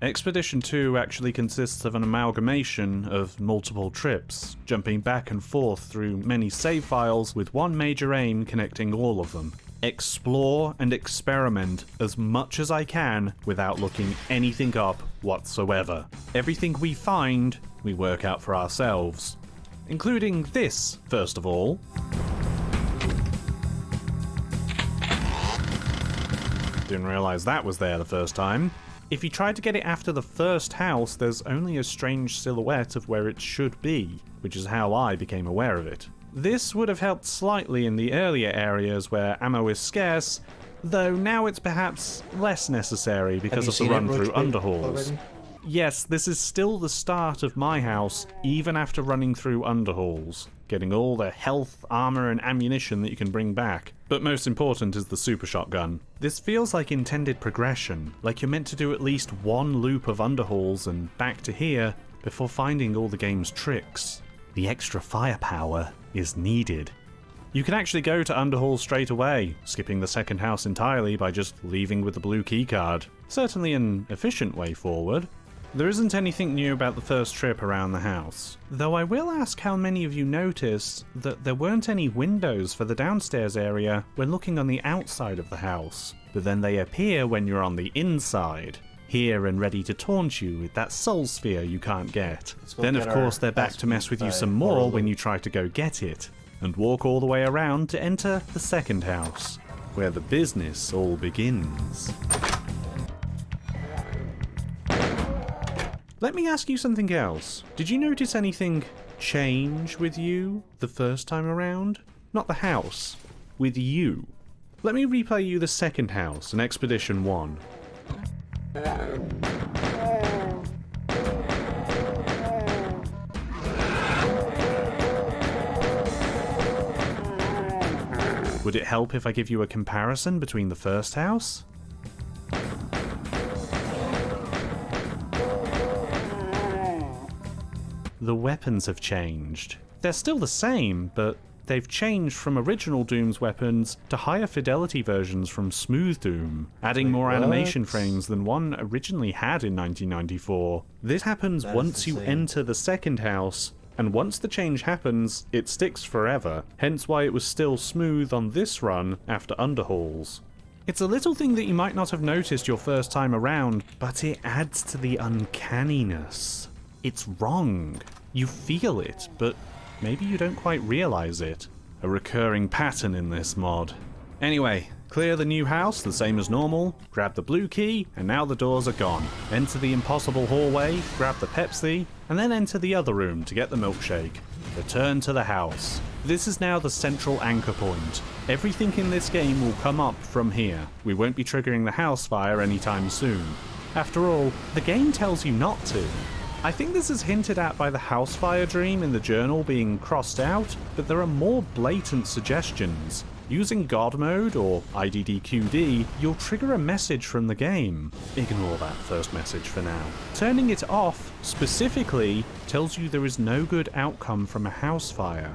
Expedition 2 actually consists of an amalgamation of multiple trips, jumping back and forth through many save files with one major aim connecting all of them. Explore and experiment as much as I can without looking anything up whatsoever. Everything we find, we work out for ourselves. Including this, first of all. Didn't realise that was there the first time. If you try to get it after the first house, there's only a strange silhouette of where it should be, which is how I became aware of it. This would have helped slightly in the earlier areas where ammo is scarce, though now it's perhaps less necessary because of the run through underhalls. Yes, this is still the start of my house, even after running through underhalls, getting all the health, armor, and ammunition that you can bring back. But most important is the super shotgun. This feels like intended progression, like you're meant to do at least one loop of underhalls and back to here before finding all the game's tricks. The extra firepower is needed. You can actually go to underhalls straight away, skipping the second house entirely by just leaving with the blue keycard. Certainly an efficient way forward. There isn't anything new about the first trip around the house, though I will ask how many of you noticed that there weren't any windows for the downstairs area when looking on the outside of the house. but then they appear when you're on the inside, here and ready to taunt you with that soul sphere you can't get. Then of course they're back to mess with you some more when you try to go get it, and walk all the way around to enter the second house, where the business all begins. Let me ask you something else. Did you notice anything change with you the first time around? Not the house, with you. Let me replay you the second house in Expedition 1. Would it help if I give you a comparison between the first house? The weapons have changed. They're still the same, but they've changed from original Doom's weapons to higher fidelity versions from Smooth Doom, adding more animation frames than one originally had in 1994. This happens once you enter the second house, and once the change happens, it sticks forever, hence why it was still smooth on this run after Underhauls. It's a little thing that you might not have noticed your first time around, but it adds to the uncanniness. It's wrong. You feel it, but maybe you don't quite realize it. A recurring pattern in this mod. Anyway, clear the new house the same as normal, grab the blue key, and now the doors are gone. Enter the impossible hallway, grab the Pepsi, and then enter the other room to get the milkshake. Return to the house. This is now the central anchor point. Everything in this game will come up from here. We won't be triggering the house fire anytime soon. After all, the game tells you not to. I think this is hinted at by the house fire dream in the journal being crossed out, but there are more blatant suggestions. Using God mode, or IDDQD, you'll trigger a message from the game. Ignore that first message for now. Turning it off, specifically, tells you there is no good outcome from a house fire.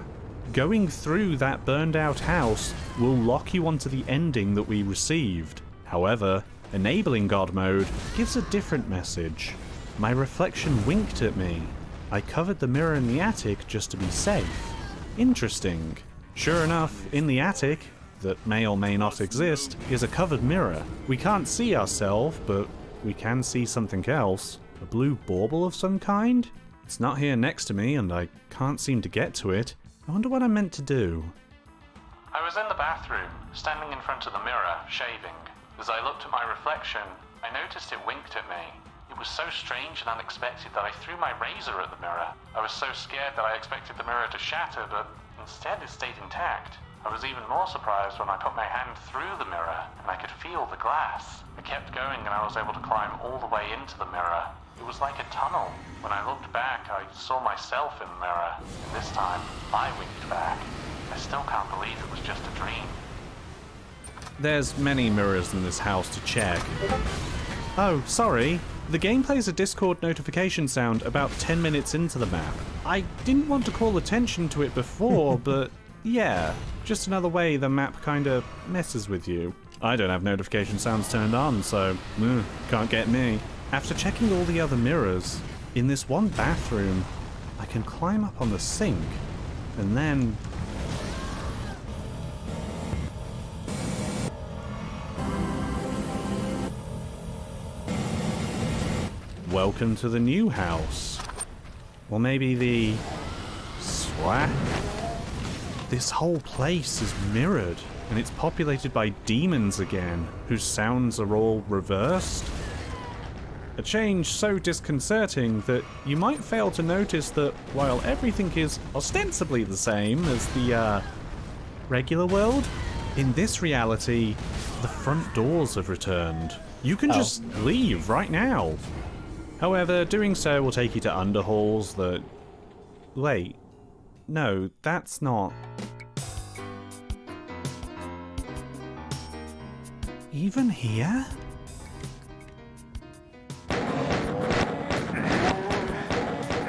Going through that burned out house will lock you onto the ending that we received. However, enabling God mode gives a different message. My reflection winked at me. I covered the mirror in the attic just to be safe. Interesting. Sure enough, in the attic, that may or may not exist, is a covered mirror. We can't see ourselves, but we can see something else. A blue bauble of some kind? It's not here next to me, and I can't seem to get to it. I wonder what I'm meant to do. I was in the bathroom, standing in front of the mirror, shaving. As I looked at my reflection, I noticed it winked at me. It was so strange and unexpected that I threw my razor at the mirror. I was so scared that I expected the mirror to shatter, but instead it stayed intact. I was even more surprised when I put my hand through the mirror and I could feel the glass. I kept going and I was able to climb all the way into the mirror. It was like a tunnel. When I looked back, I saw myself in the mirror, and this time I winked back. I still can't believe it was just a dream. There's many mirrors in this house to check. Oh, sorry. The game plays a Discord notification sound about 10 minutes into the map. I didn't want to call attention to it before, but yeah, just another way the map kinda messes with you. I don't have notification sounds turned on, so can't get me. After checking all the other mirrors, in this one bathroom, I can climb up on the sink, and then... Welcome to the new house. Or maybe the... swag? This whole place is mirrored, and it's populated by demons again, whose sounds are all reversed. A change so disconcerting that you might fail to notice that while everything is ostensibly the same as the, regular world, in this reality, the front doors have returned. You can just leave right now. However, doing so will take you to underhalls that... Wait. No, that's not... Even here?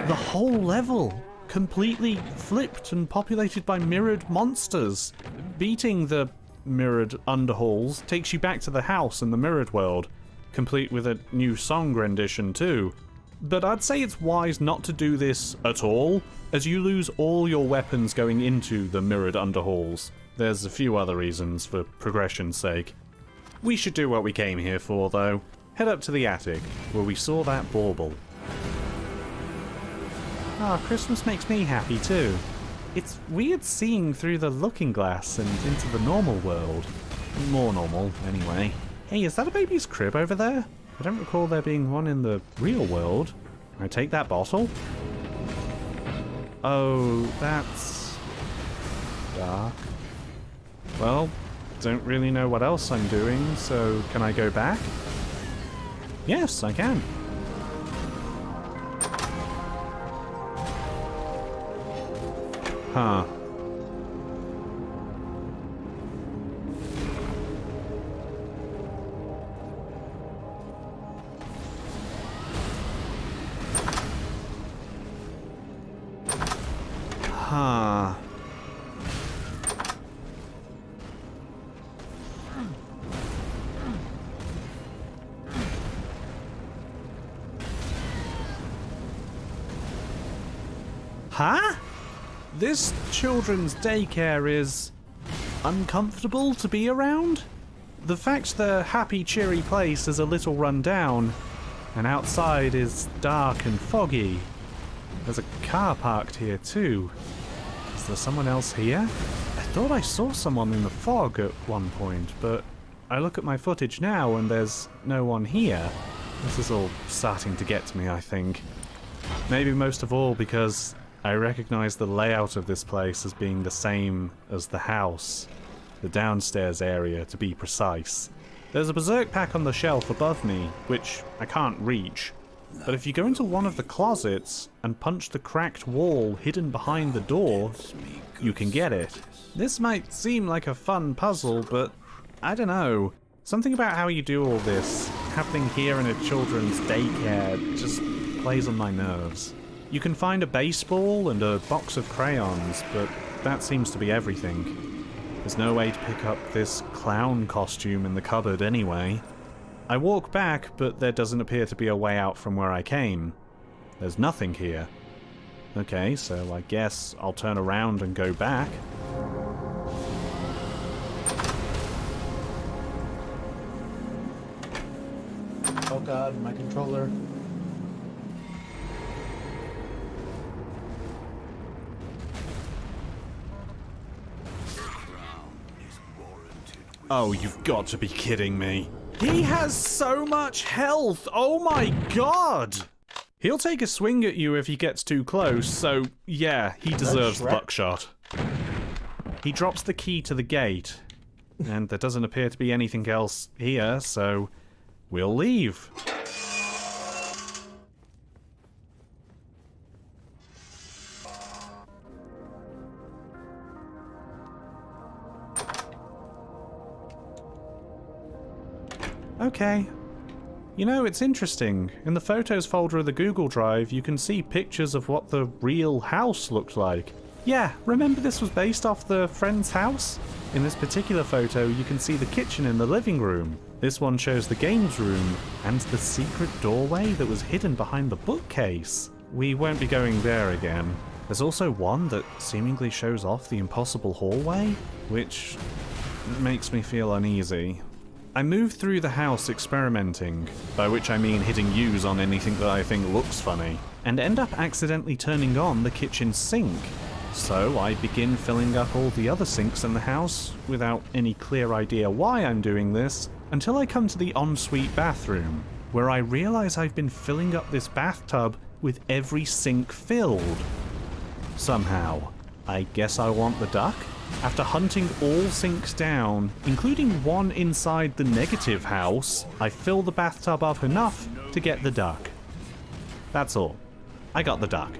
The whole level, completely flipped and populated by mirrored monsters. Beating the mirrored underhalls takes you back to the house in the mirrored world, complete with a new song rendition too. But I'd say it's wise not to do this at all, as you lose all your weapons going into the mirrored underhalls. There's a few other reasons for progression's sake. We should do what we came here for, though. Head up to the attic, where we saw that bauble. Ah, Christmas makes me happy too. It's weird seeing through the looking glass and into the normal world. More normal, anyway. Hey, is that a baby's crib over there? I don't recall there being one in the real world. Can I take that bottle? Oh, that's dark. Well, don't really know what else I'm doing, so can I go back? Yes, I can. Huh. Huh. Huh? This children's daycare is uncomfortable to be around? The fact the happy, cheery place is a little run down, and outside is dark and foggy. There's a car parked here too. Is there someone else here? I thought I saw someone in the fog at one point, but I look at my footage now and there's no one here. This is all starting to get to me, I think. Maybe most of all because I recognize the layout of this place as being the same as the house. The downstairs area, to be precise. There's a berserk pack on the shelf above me, which I can't reach. But if you go into one of the closets and punch the cracked wall hidden behind the door, you can get it. This might seem like a fun puzzle, but I don't know. Something about how you do all this, happening here in a children's daycare, just plays on my nerves. You can find a baseball and a box of crayons, but that seems to be everything. There's no way to pick up this clown costume in the cupboard anyway. I walk back, but there doesn't appear to be a way out from where I came. There's nothing here. Okay, so I guess I'll turn around and go back. Oh god, my controller. Oh, you've got to be kidding me. He has so much health! Oh my god! He'll take a swing at you if he gets too close, so yeah, he deserves the buckshot. He drops the key to the gate, and there doesn't appear to be anything else here, so we'll leave. Okay. You know, it's interesting. In the photos folder of the Google Drive, you can see pictures of what the real house looked like. Yeah, remember this was based off the friend's house? In this particular photo, you can see the kitchen in the living room. This one shows the games room, and the secret doorway that was hidden behind the bookcase. We won't be going there again. There's also one that seemingly shows off the impossible hallway, which makes me feel uneasy. I move through the house experimenting, by which I mean hitting U's on anything that I think looks funny, and end up accidentally turning on the kitchen sink. So I begin filling up all the other sinks in the house, without any clear idea why I'm doing this, until I come to the ensuite bathroom, where I realize I've been filling up this bathtub with every sink filled. Somehow. I guess I want the duck? After hunting all sinks down, including one inside the negative house, I fill the bathtub up enough to get the duck. That's all. I got the duck.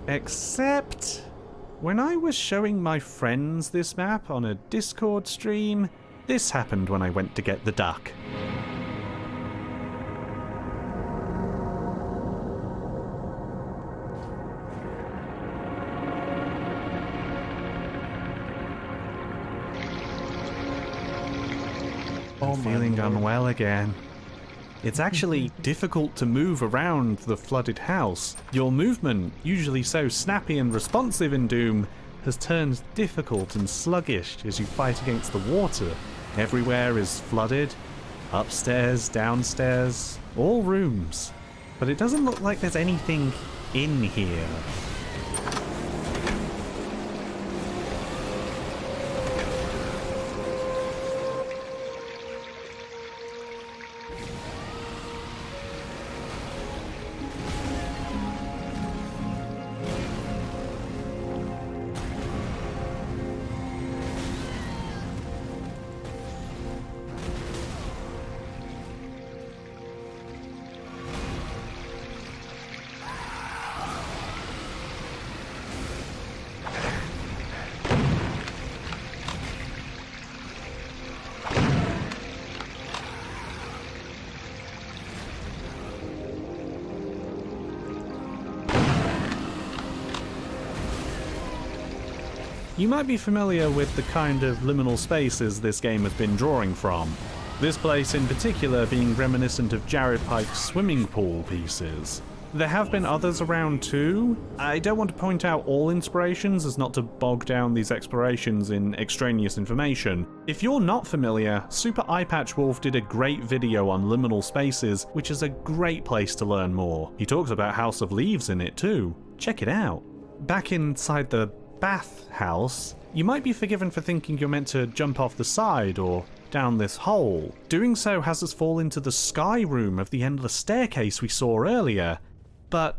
Except, when I was showing my friends this map on a Discord stream, this happened when I went to get the duck. I'm feeling unwell again. It's actually difficult to move around the flooded house. Your movement, usually so snappy and responsive in Doom, has turned difficult and sluggish as you fight against the water. Everywhere is flooded. Upstairs, downstairs, all rooms. But it doesn't look like there's anything in here. You might be familiar with the kind of liminal spaces this game has been drawing from. This place in particular being reminiscent of Jared Pike's swimming pool pieces. There have been others around too. I don't want to point out all inspirations as not to bog down these explorations in extraneous information. If you're not familiar, Super Eyepatch Wolf did a great video on liminal spaces, which is a great place to learn more. He talks about House of Leaves in it too. Check it out. Back inside the bath house, you might be forgiven for thinking you're meant to jump off the side or down this hole. Doing so has us fall into the sky room of the endless staircase we saw earlier. But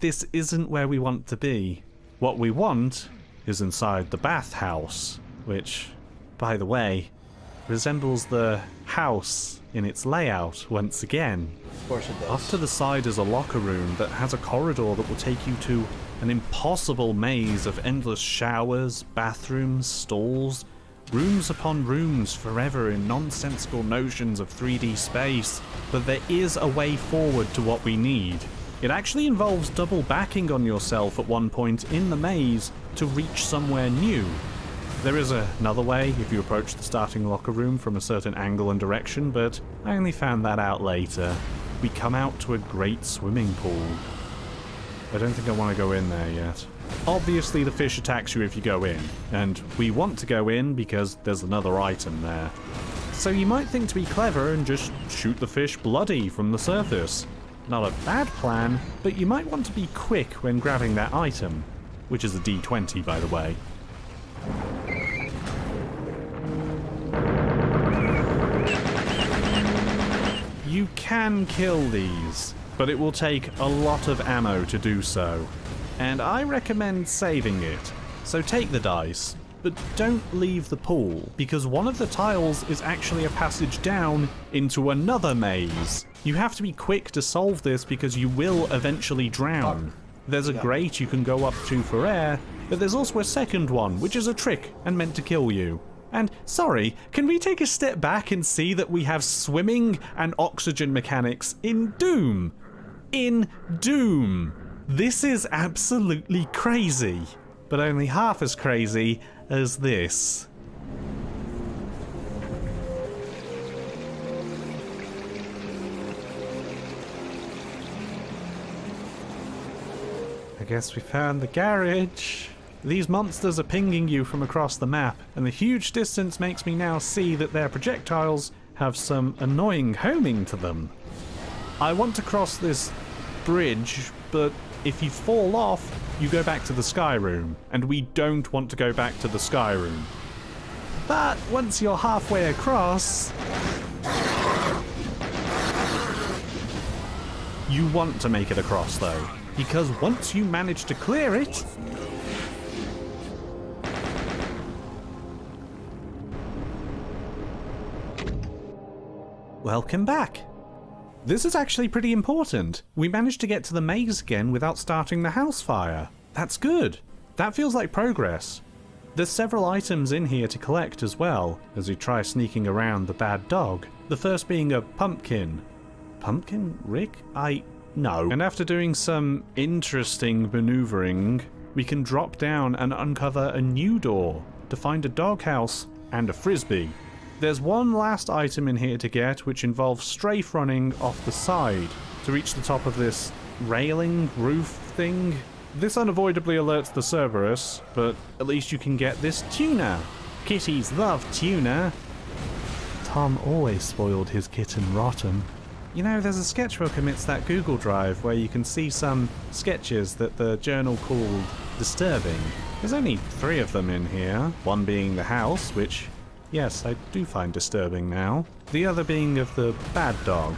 this isn't where we want to be. What we want is inside the bathhouse, which, by the way, resembles the house in its layout once again. Of course it does. Off to the side is a locker room that has a corridor that will take you to an impossible maze of endless showers, bathrooms, stalls, rooms upon rooms forever in nonsensical notions of 3D space. But there is a way forward to what we need. It actually involves double backing on yourself at one point in the maze to reach somewhere new. There is another way if you approach the starting locker room from a certain angle and direction, but I only found that out later. We come out to a great swimming pool. I don't think I want to go in there yet. Obviously the fish attacks you if you go in, and we want to go in because there's another item there. So you might think to be clever and just shoot the fish bloody from the surface. Not a bad plan, but you might want to be quick when grabbing that item, which is a D20 by the way. You can kill these, but it will take a lot of ammo to do so, and I recommend saving it. So take the dice, but don't leave the pool, because one of the tiles is actually a passage down into another maze. You have to be quick to solve this because you will eventually drown. There's a grate you can go up to for air, but there's also a second one, which is a trick and meant to kill you. And, sorry, can we take a step back and see that we have swimming and oxygen mechanics in Doom? In Doom! This is absolutely crazy, but only half as crazy as this. I guess we found the garage. These monsters are pinging you from across the map, and the huge distance makes me now see that their projectiles have some annoying homing to them. I want to cross this bridge, but if you fall off, you go back to the sky room, and we don't want to go back to the sky room. But once you're halfway across, you want to make it across though, because once you manage to clear it, welcome back. This is actually pretty important. We managed to get to the maze again without starting the house fire. That's good. That feels like progress. There's several items in here to collect as well, as you try sneaking around the bad dog. The first being a pumpkin. Pumpkin, Rick? No. And after doing some interesting maneuvering, we can drop down and uncover a new door to find a doghouse and a frisbee. There's one last item in here to get, which involves strafe running off the side to reach the top of this railing roof thing. This unavoidably alerts the Cerberus, but at least you can get this tuna. Kitties love tuna. Tom always spoiled his kitten rotten. You know, there's a sketchbook amidst that Google Drive where you can see some sketches that the journal called disturbing. There's only 3 of them in here, one being the house, which, yes, I do find disturbing now. The other being of the bad dog.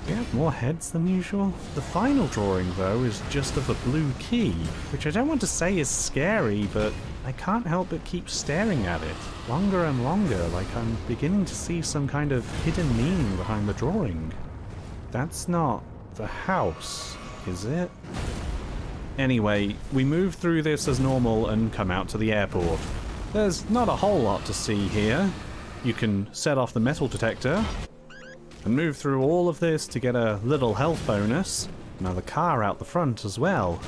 We have more heads than usual. The final drawing, though, is just of a blue key, which I don't want to say is scary, but I can't help but keep staring at it. Longer and longer, like I'm beginning to see some kind of hidden meaning behind the drawing. That's not the house, is it? Anyway, we move through this as normal and come out to the airport. There's not a whole lot to see here. You can set off the metal detector and move through all of this to get a little health bonus. Another car out the front as well.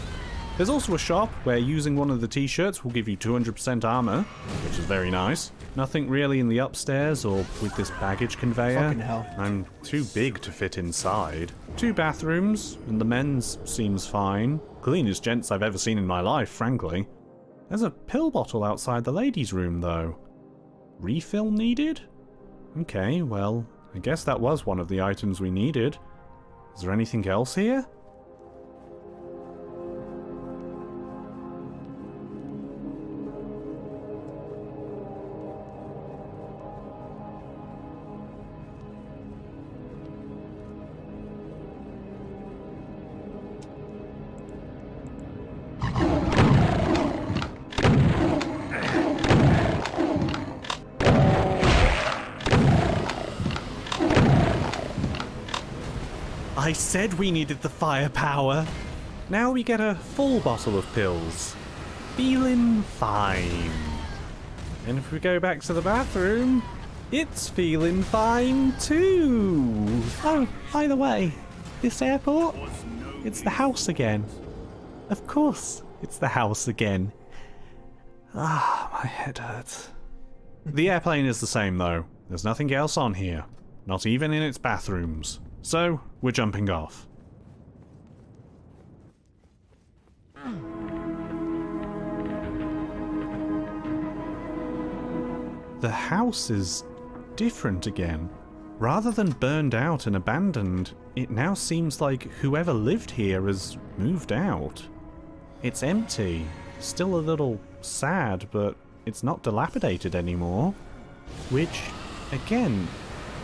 There's also a shop where using one of the t-shirts will give you 200% armor, which is very nice. Nothing really in the upstairs or with this baggage conveyor. Fucking hell. I'm too big to fit inside. 2 bathrooms, and the men's seems fine. Cleanest gents I've ever seen in my life, frankly. There's a pill bottle outside the ladies' room, though. Refill needed? Okay, well, I guess that was one of the items we needed. Is there anything else here? I said we needed the firepower. Now we get a full bottle of pills. Feeling fine. And if we go back to the bathroom, it's feeling fine too. Oh, by the way, this airport, it's the house again. Of course, it's the house again. Ah, my head hurts. The airplane is the same though. There's nothing else on here. Not even in its bathrooms. So, we're jumping off. The house is different again. Rather than burned out and abandoned, it now seems like whoever lived here has moved out. It's empty, still a little sad, but it's not dilapidated anymore. Which, again,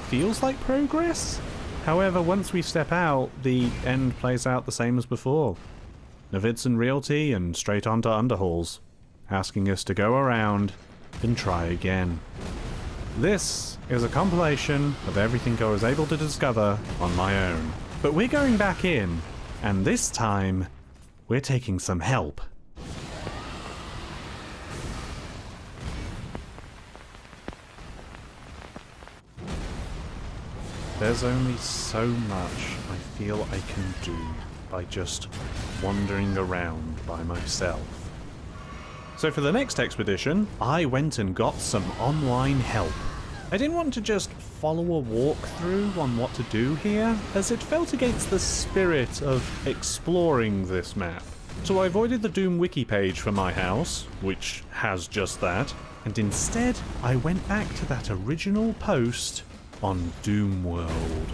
feels like progress? However, once we step out, the end plays out the same as before. Navidson Realty and straight onto Underhalls, asking us to go around and try again. This is a compilation of everything I was able to discover on my own. But we're going back in, and this time, we're taking some help. There's only so much I feel I can do by just wandering around by myself. So for the next expedition, I went and got some online help. I didn't want to just follow a walkthrough on what to do here, as it felt against the spirit of exploring this map. So I avoided the Doom wiki page for my house, which has just that, and instead I went back to that original post on Doom World.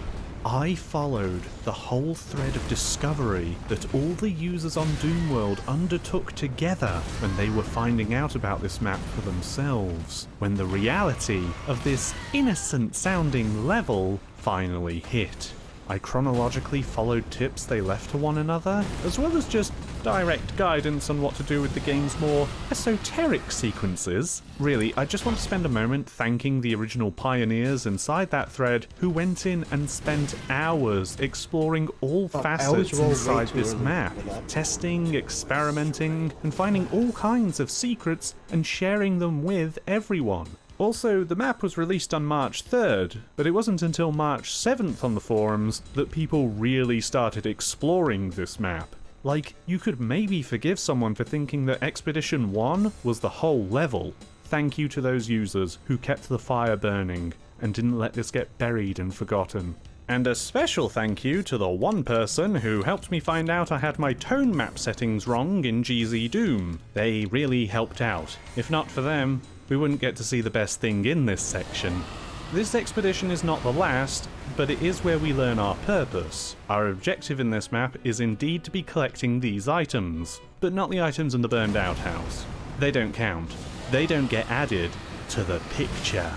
I followed the whole thread of discovery that all the users on Doom World undertook together when they were finding out about this map for themselves, when the reality of this innocent-sounding level finally hit. I chronologically followed tips they left to one another, as well as just direct guidance on what to do with the game's more esoteric sequences. Really, I just want to spend a moment thanking the original pioneers inside that thread who went in and spent hours exploring all facets inside this map, testing, experimenting, and finding all kinds of secrets and sharing them with everyone. Also, the map was released on March 3rd, but it wasn't until March 7th on the forums that people really started exploring this map. Like, you could maybe forgive someone for thinking that Expedition 1 was the whole level. Thank you to those users who kept the fire burning and didn't let this get buried and forgotten. And a special thank you to the one person who helped me find out I had my tone map settings wrong in GZ Doom. They really helped out. If not for them, we wouldn't get to see the best thing in this section. This expedition is not the last, but it is where we learn our purpose. Our objective in this map is indeed to be collecting these items, but not the items in the burned out house. They don't count. They don't get added to the picture.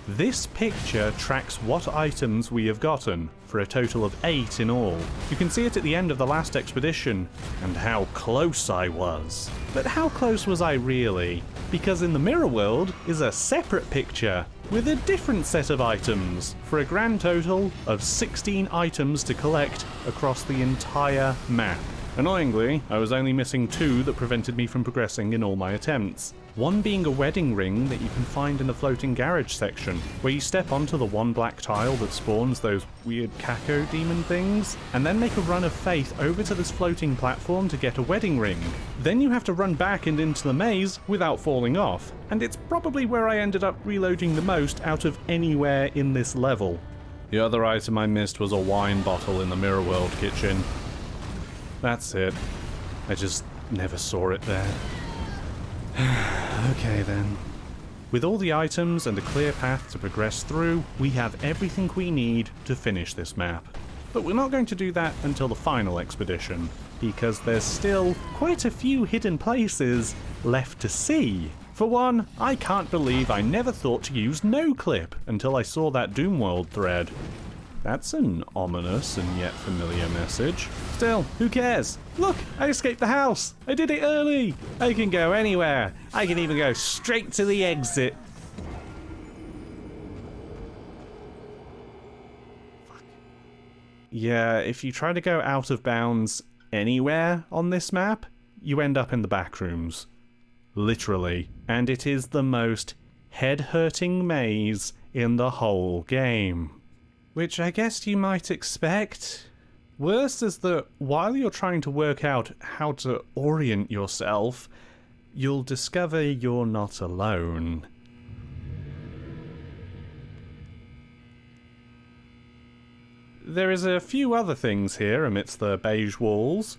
This picture tracks what items we have gotten, for a total of 8 in all. You can see it at the end of the last expedition, and how close I was. But how close was I really? Because in the mirror world is a separate picture, with a different set of items, for a grand total of 16 items to collect across the entire map. Annoyingly, I was only missing 2 that prevented me from progressing in all my attempts. One being a wedding ring that you can find in the floating garage section, where you step onto the one black tile that spawns those weird caco demon things, and then make a run of faith over to this floating platform to get a wedding ring. Then you have to run back and into the maze without falling off, and it's probably where I ended up reloading the most out of anywhere in this level. The other item I missed was a wine bottle in the Mirror World kitchen. That's it. I just never saw it there. Okay then. With all the items and a clear path to progress through, we have everything we need to finish this map. But we're not going to do that until the final expedition, because there's still quite a few hidden places left to see. For one, I can't believe I never thought to use no-clip until I saw that Doomworld thread. That's an ominous and yet familiar message. Still, who cares? Look, I escaped the house! I did it early! I can go anywhere! I can even go straight to the exit! Fuck. Yeah, if you try to go out of bounds anywhere on this map, you end up in the back rooms. Literally. And it is the most head-hurting maze in the whole game. Which I guess you might expect. Worse is that while you're trying to work out how to orient yourself, you'll discover you're not alone. There is a few other things here amidst the beige walls.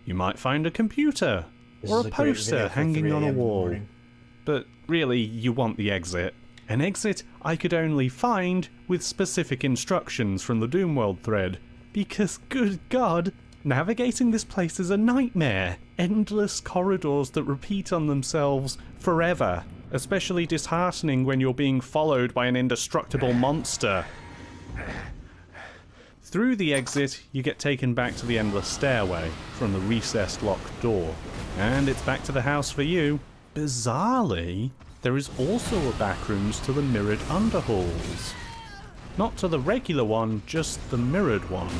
You might find a computer, or a poster hanging on a wall. But really, you want the exit. An exit I could only find with specific instructions from the Doomworld thread, because good god, navigating this place is a nightmare. Endless corridors that repeat on themselves forever, especially disheartening when you're being followed by an indestructible monster. Through the exit, you get taken back to the endless stairway from the recessed locked door, and it's back to the house for you. Bizarrely, there is also a backrooms to the mirrored underhalls. Not to the regular one, just the mirrored one.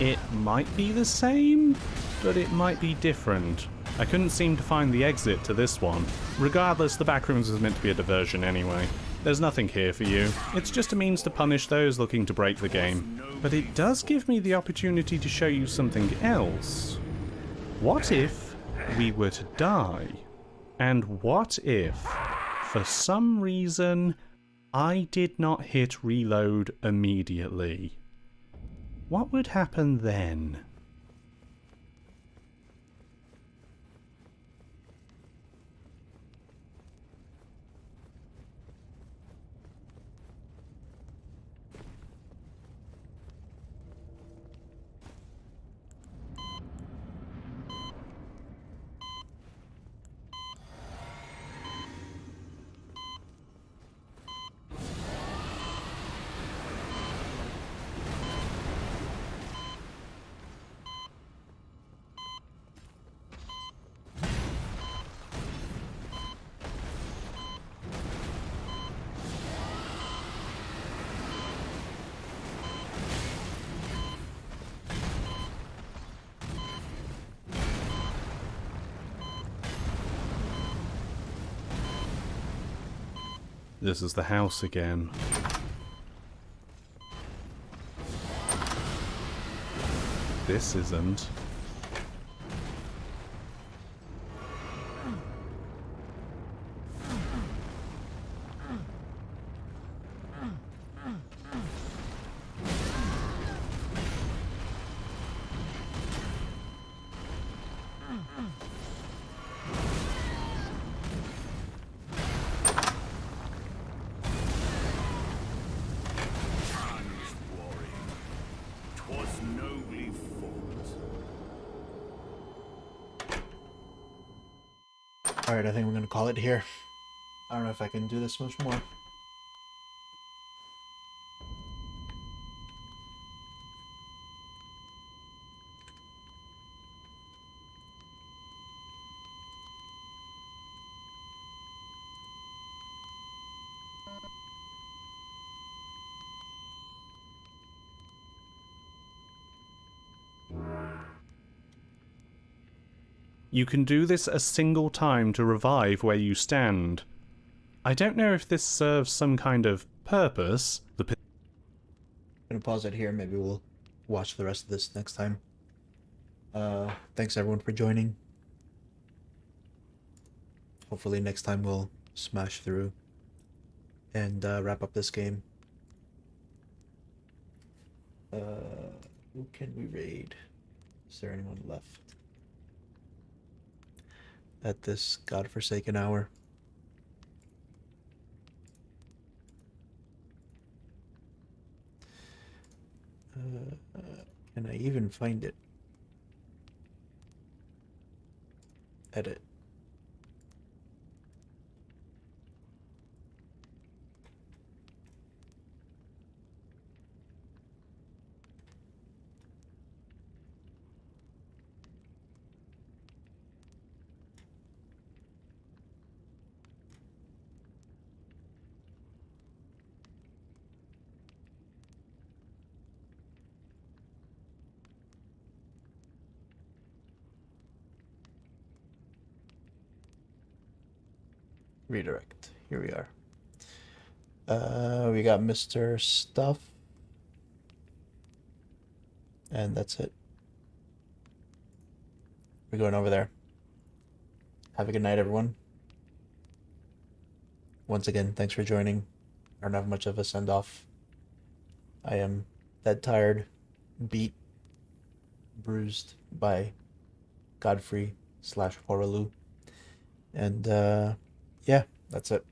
It might be the same, but it might be different. I couldn't seem to find the exit to this one. Regardless, the backrooms is meant to be a diversion anyway. There's nothing here for you. It's just a means to punish those looking to break the game. But it does give me the opportunity to show you something else. What if we were to die? And what if, for some reason, I did not hit reload immediately? What would happen then? This is the house again. This isn't. Alright, I think we're gonna call it here. I don't know if I can do this much more. You can do this a single time to revive where you stand. I don't know if this serves some kind of purpose. I'm gonna pause it here. Maybe we'll watch the rest of this next time. Thanks everyone for joining. Hopefully next time we'll smash through and wrap up this game. Who can we raid? Is there anyone left at this godforsaken hour? Can I even find it? Edit. Redirect. Here we are. We got Mr. Stuff. And that's it. We're going over there. Have a good night, everyone. Once again, thanks for joining. I don't have much of a send-off. I am dead tired, beat, bruised by Godfrey /Horaloo. And, yeah, that's it.